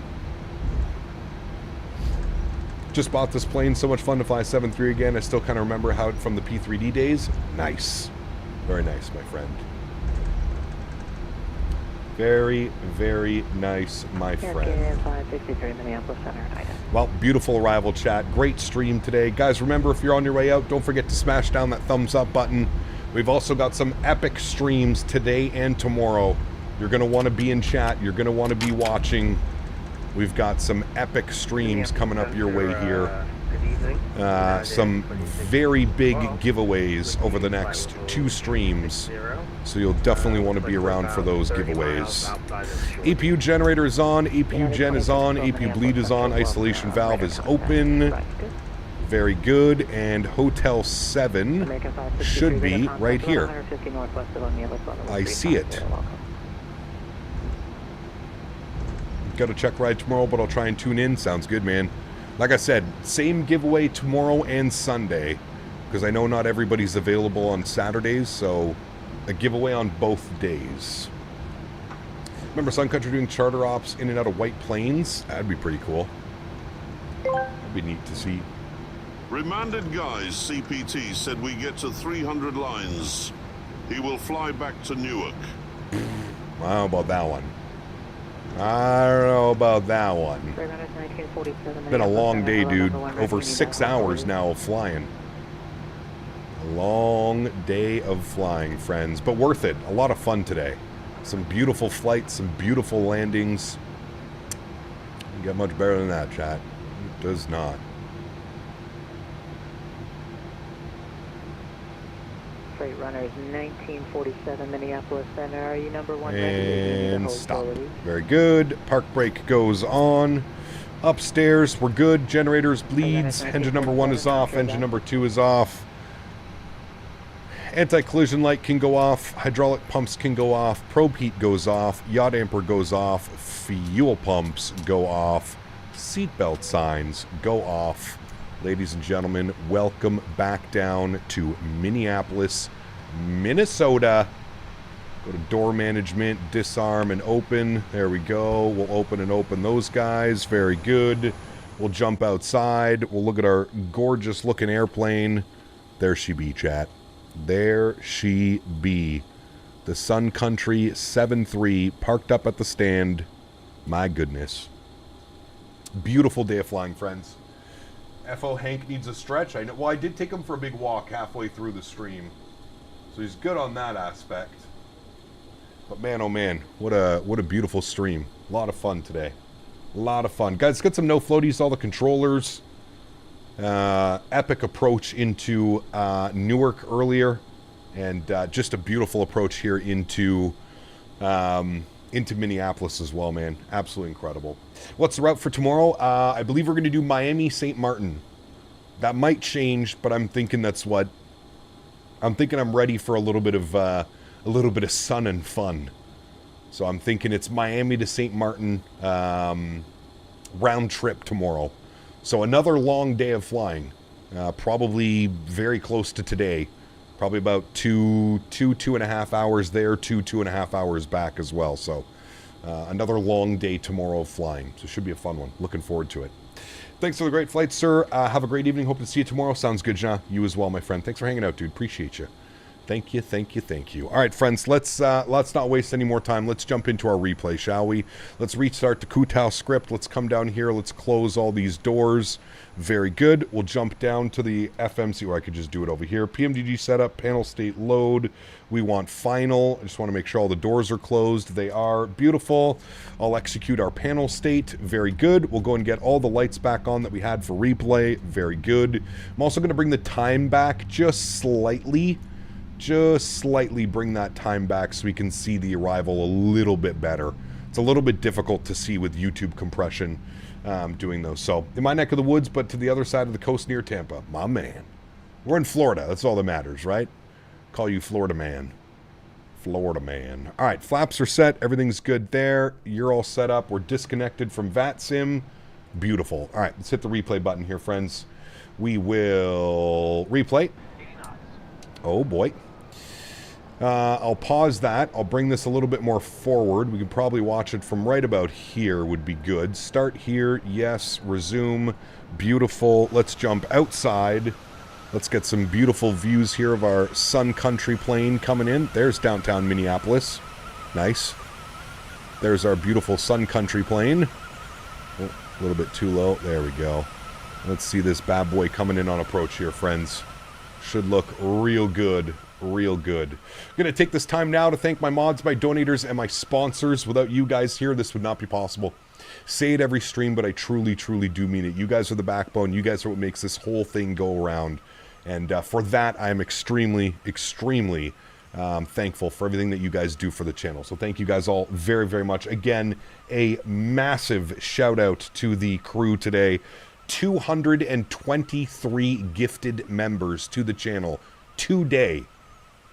Just bought this plane. So much fun to fly 7-3 again. I still kind of remember how from the P3D days. Nice. Very nice, my friend. Very, very nice, my friend. Well, beautiful arrival, chat. Great stream today. Guys, remember, if you're on your way out, don't forget to smash down that thumbs up button. We've also got some epic streams today and tomorrow. You're going to want to be in chat. You're going to want to be watching. We've got some epic streams coming up your way here. Some very big giveaways over the next 2 streams. So you'll definitely want to be around for those giveaways. APU generator is on. APU gen is on. APU bleed is on. Isolation valve is open. Very good. And Hotel 7 should be right here. I see it. Got to check ride tomorrow, but I'll try and tune in. Sounds good, man. Like I said, same giveaway tomorrow and Sunday, because I know not everybody's available on Saturdays, so a giveaway on both days. Remember Sun Country doing charter ops in and out of White Plains? That'd be pretty cool. That'd be neat to see. Remanded guys, CPT said we get to 300 lines. He will fly back to Newark. How about that one? I don't know about that one. Been a long day, dude. Over 6 hours now of flying. A long day of flying, friends. But worth it. A lot of fun today. Some beautiful flights, some beautiful landings. Doesn't get much better than that, chat. It does not. Freight runners 1947 Minneapolis Center. Are you number 1 and stop. Very good. Park brake goes on. Upstairs, we're good. Generators bleeds. Engine number 1 is off. Engine number 2 is off. Anti-collision light can go off. Hydraulic pumps can go off. Probe heat goes off. Yaw damper goes off. Fuel pumps go off. Seatbelt signs go off. Ladies and gentlemen, welcome back down to Minneapolis, Minnesota. Go to door management, disarm and open. There we go. We'll open and open those guys. Very good. We'll jump outside. We'll look at our gorgeous looking airplane. There she be, chat. There she be. The Sun Country 7-3 parked up at the stand. My goodness. Beautiful day of flying, friends. FO Hank needs a stretch. I know. Well, I did take him for a big walk halfway through the stream, so he's good on that aspect. But man, oh man, what a beautiful stream. A lot of fun today. A lot of fun, guys. Got some no floaties. All the controllers. Epic approach into Newark earlier, and just a beautiful approach here into Minneapolis as well, man. Absolutely incredible. What's the route for tomorrow? I believe we're going to do Miami, St. Martin. That might change, but I'm thinking that's what... I'm thinking I'm ready for a little bit of sun and fun. So I'm thinking it's Miami to St. Martin round trip tomorrow. So another long day of flying. Probably very close to today. Probably about two and a half hours there, two and a half hours back as well. So another long day tomorrow of flying. So it should be a fun one. Looking forward to it. Thanks for the great flight, sir. Have a great evening. Hope to see you tomorrow. Sounds good, Jean. You as well, my friend. Thanks for hanging out, dude. Appreciate you. Thank you, thank you, thank you. All right, friends, let's not waste any more time. Let's jump into our replay, shall we? Let's restart the Kutau script. Let's come down here. Let's close all these doors. Very good. We'll jump down to the FMC, or I could just do it over here. PMDG setup, panel state load. We want final. I just want to make sure all the doors are closed. They are. Beautiful. I'll execute our panel state. Very good. We'll go and get all the lights back on that we had for replay. Very good. I'm also going to bring the time back just slightly. Just slightly bring that time back so we can see the arrival a little bit better. It's a little bit difficult to see with YouTube compression doing those. So, in my neck of the woods, but to the other side of the coast near Tampa. My man. We're in Florida. That's all that matters, right? Call you Florida man. Florida man. All right, flaps are set. Everything's good there. You're all set up. We're disconnected from VATSIM. Beautiful. All right, let's hit the replay button here, friends. We will replay. Oh, boy. I'll pause that. I'll bring this a little bit more forward. We could probably watch it from right about here would be good. Start here. Yes. Resume. Beautiful. Let's jump outside. Let's get some beautiful views here of our Sun Country plane coming in. There's downtown Minneapolis. Nice. There's our beautiful Sun Country plane. Oh, a little bit too low. There we go. Let's see this bad boy coming in on approach here, friends. Should look real good. Real good. I'm going to take this time now to thank my mods, my donators, and my sponsors. Without you guys here, this would not be possible. Say it every stream, but I truly, truly do mean it. You guys are the backbone. You guys are what makes this whole thing go around. And for that, I am extremely, extremely thankful for everything that you guys do for the channel. So thank you guys all very, very much. Again, a massive shout out to the crew today. 223 gifted members to the channel today.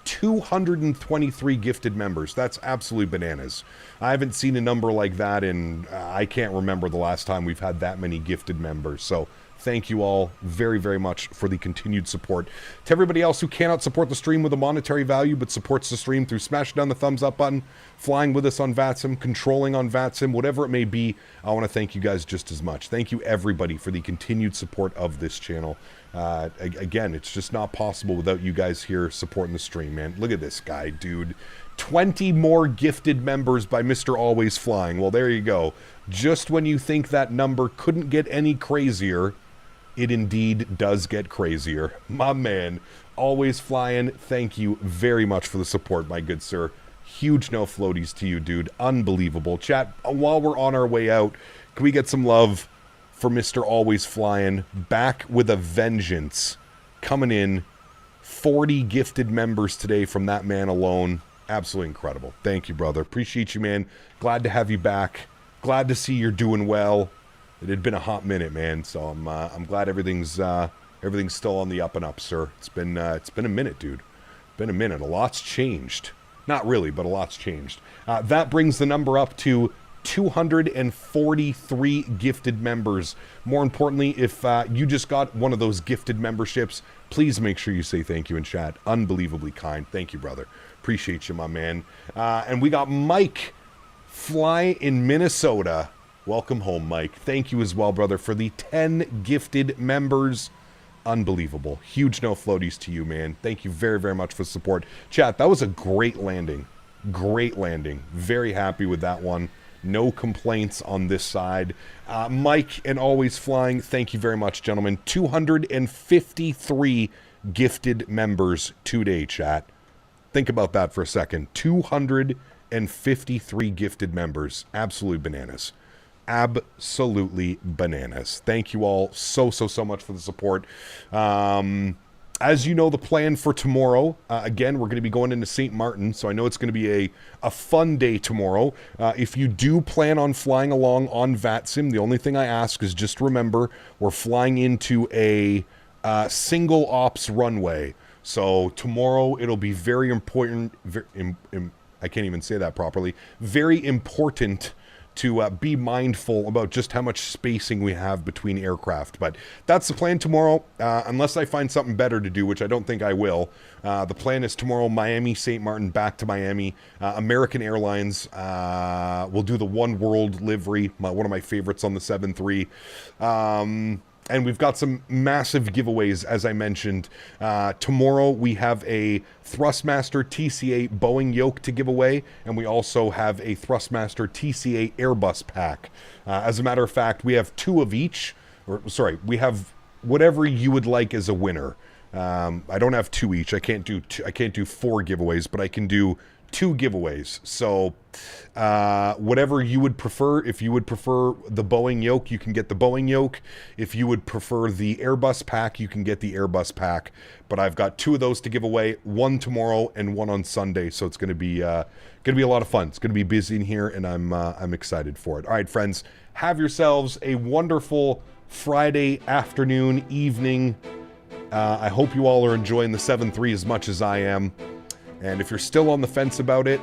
223 gifted members. That's absolutely bananas. I haven't seen a number like that in, I can't remember the last time we've had that many gifted members. So thank you all very, very much for the continued support. To everybody else who cannot support the stream with a monetary value, but supports the stream through smashing down the thumbs up button, flying with us on VATSIM, controlling on VATSIM, whatever it may be, I want to thank you guys just as much. Thank you everybody for the continued support of this channel. Again, it's just not possible without you guys here supporting the stream, man. Look at this guy, dude. 20 more gifted members by Mr. Always Flying. Well, there you go. Just when you think that number couldn't get any crazier, it indeed does get crazier. My man, Always Flying, thank you very much for the support, my good sir. Huge no floaties to you, dude. Unbelievable. Chat, while we're on our way out, can we get some love for Mr. Always Flying? Back with a vengeance. Coming in. 40 gifted members today from that man alone. Absolutely incredible. Thank you, brother. Appreciate you, man. Glad to have you back. Glad to see you're doing well. It had been a hot minute, man. So I'm glad everything's still on the up and up, sir. It's been a minute, dude. Been a minute. A lot's changed. Not really, but a lot's changed. That brings the number up to 243 gifted members. More importantly, if you just got one of those gifted memberships, please make sure you say thank you in chat. Unbelievably kind. Thank you, brother. Appreciate you, my man. And we got Mike Fly in Minnesota. Welcome home, Mike. Thank you as well, brother, for the 10 gifted members. Unbelievable. Huge no floaties to you, man. Thank you very, very much for the support. Chat, that was a great landing. Great landing. Very happy with that one. No complaints on this side. Mike and Always Flying, thank you very much, gentlemen. 253 gifted members today, chat. Think about that for a second. 253 gifted members. Absolutely bananas. Absolutely bananas. Thank you all so much for the support. As you know, the plan for tomorrow, again, we're going to be going into St. Martin, so I know it's going to be a fun day tomorrow. If you do plan on flying along on VATSIM, the only thing I ask is just remember, we're flying into a single ops runway. So tomorrow it'll be very important, I can't even say that properly, very important to be mindful about just how much spacing we have between aircraft. But that's the plan tomorrow, unless I find something better to do, which I don't think I will. The plan is tomorrow, Miami, St. Martin, back to Miami. American Airlines will do the One World livery, one of my favorites on the 7-3. And we've got some massive giveaways, as I mentioned. Tomorrow we have a Thrustmaster TC8 Boeing yoke to give away, and we also have a Thrustmaster TC8 Airbus pack. As a matter of fact, we have two of each. We have whatever you would like as a winner. I don't have two each. I can't do 4 giveaways, but I can do 2 giveaways. So whatever you would prefer. If you would prefer the Boeing yoke, you can get the Boeing yoke. If you would prefer the Airbus pack, you can get the Airbus pack. But I've got 2 of those to give away, one tomorrow and one on Sunday. So it's going to be a lot of fun. It's going to be busy in here, and I'm excited for it. All right, friends, have yourselves a wonderful Friday afternoon, evening. I hope you all are enjoying the 7-3 as much as I am. And if you're still on the fence about it,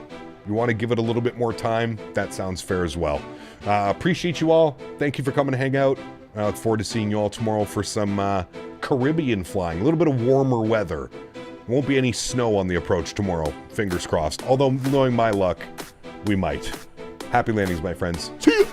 you want to give it a little bit more time, that sounds fair as well. Appreciate you all. Thank you for coming to hang out. I look forward to seeing you all tomorrow for some Caribbean flying. A little bit of warmer weather. Won't be any snow on the approach tomorrow. Fingers crossed. Although, knowing my luck, we might. Happy landings, my friends. See ya!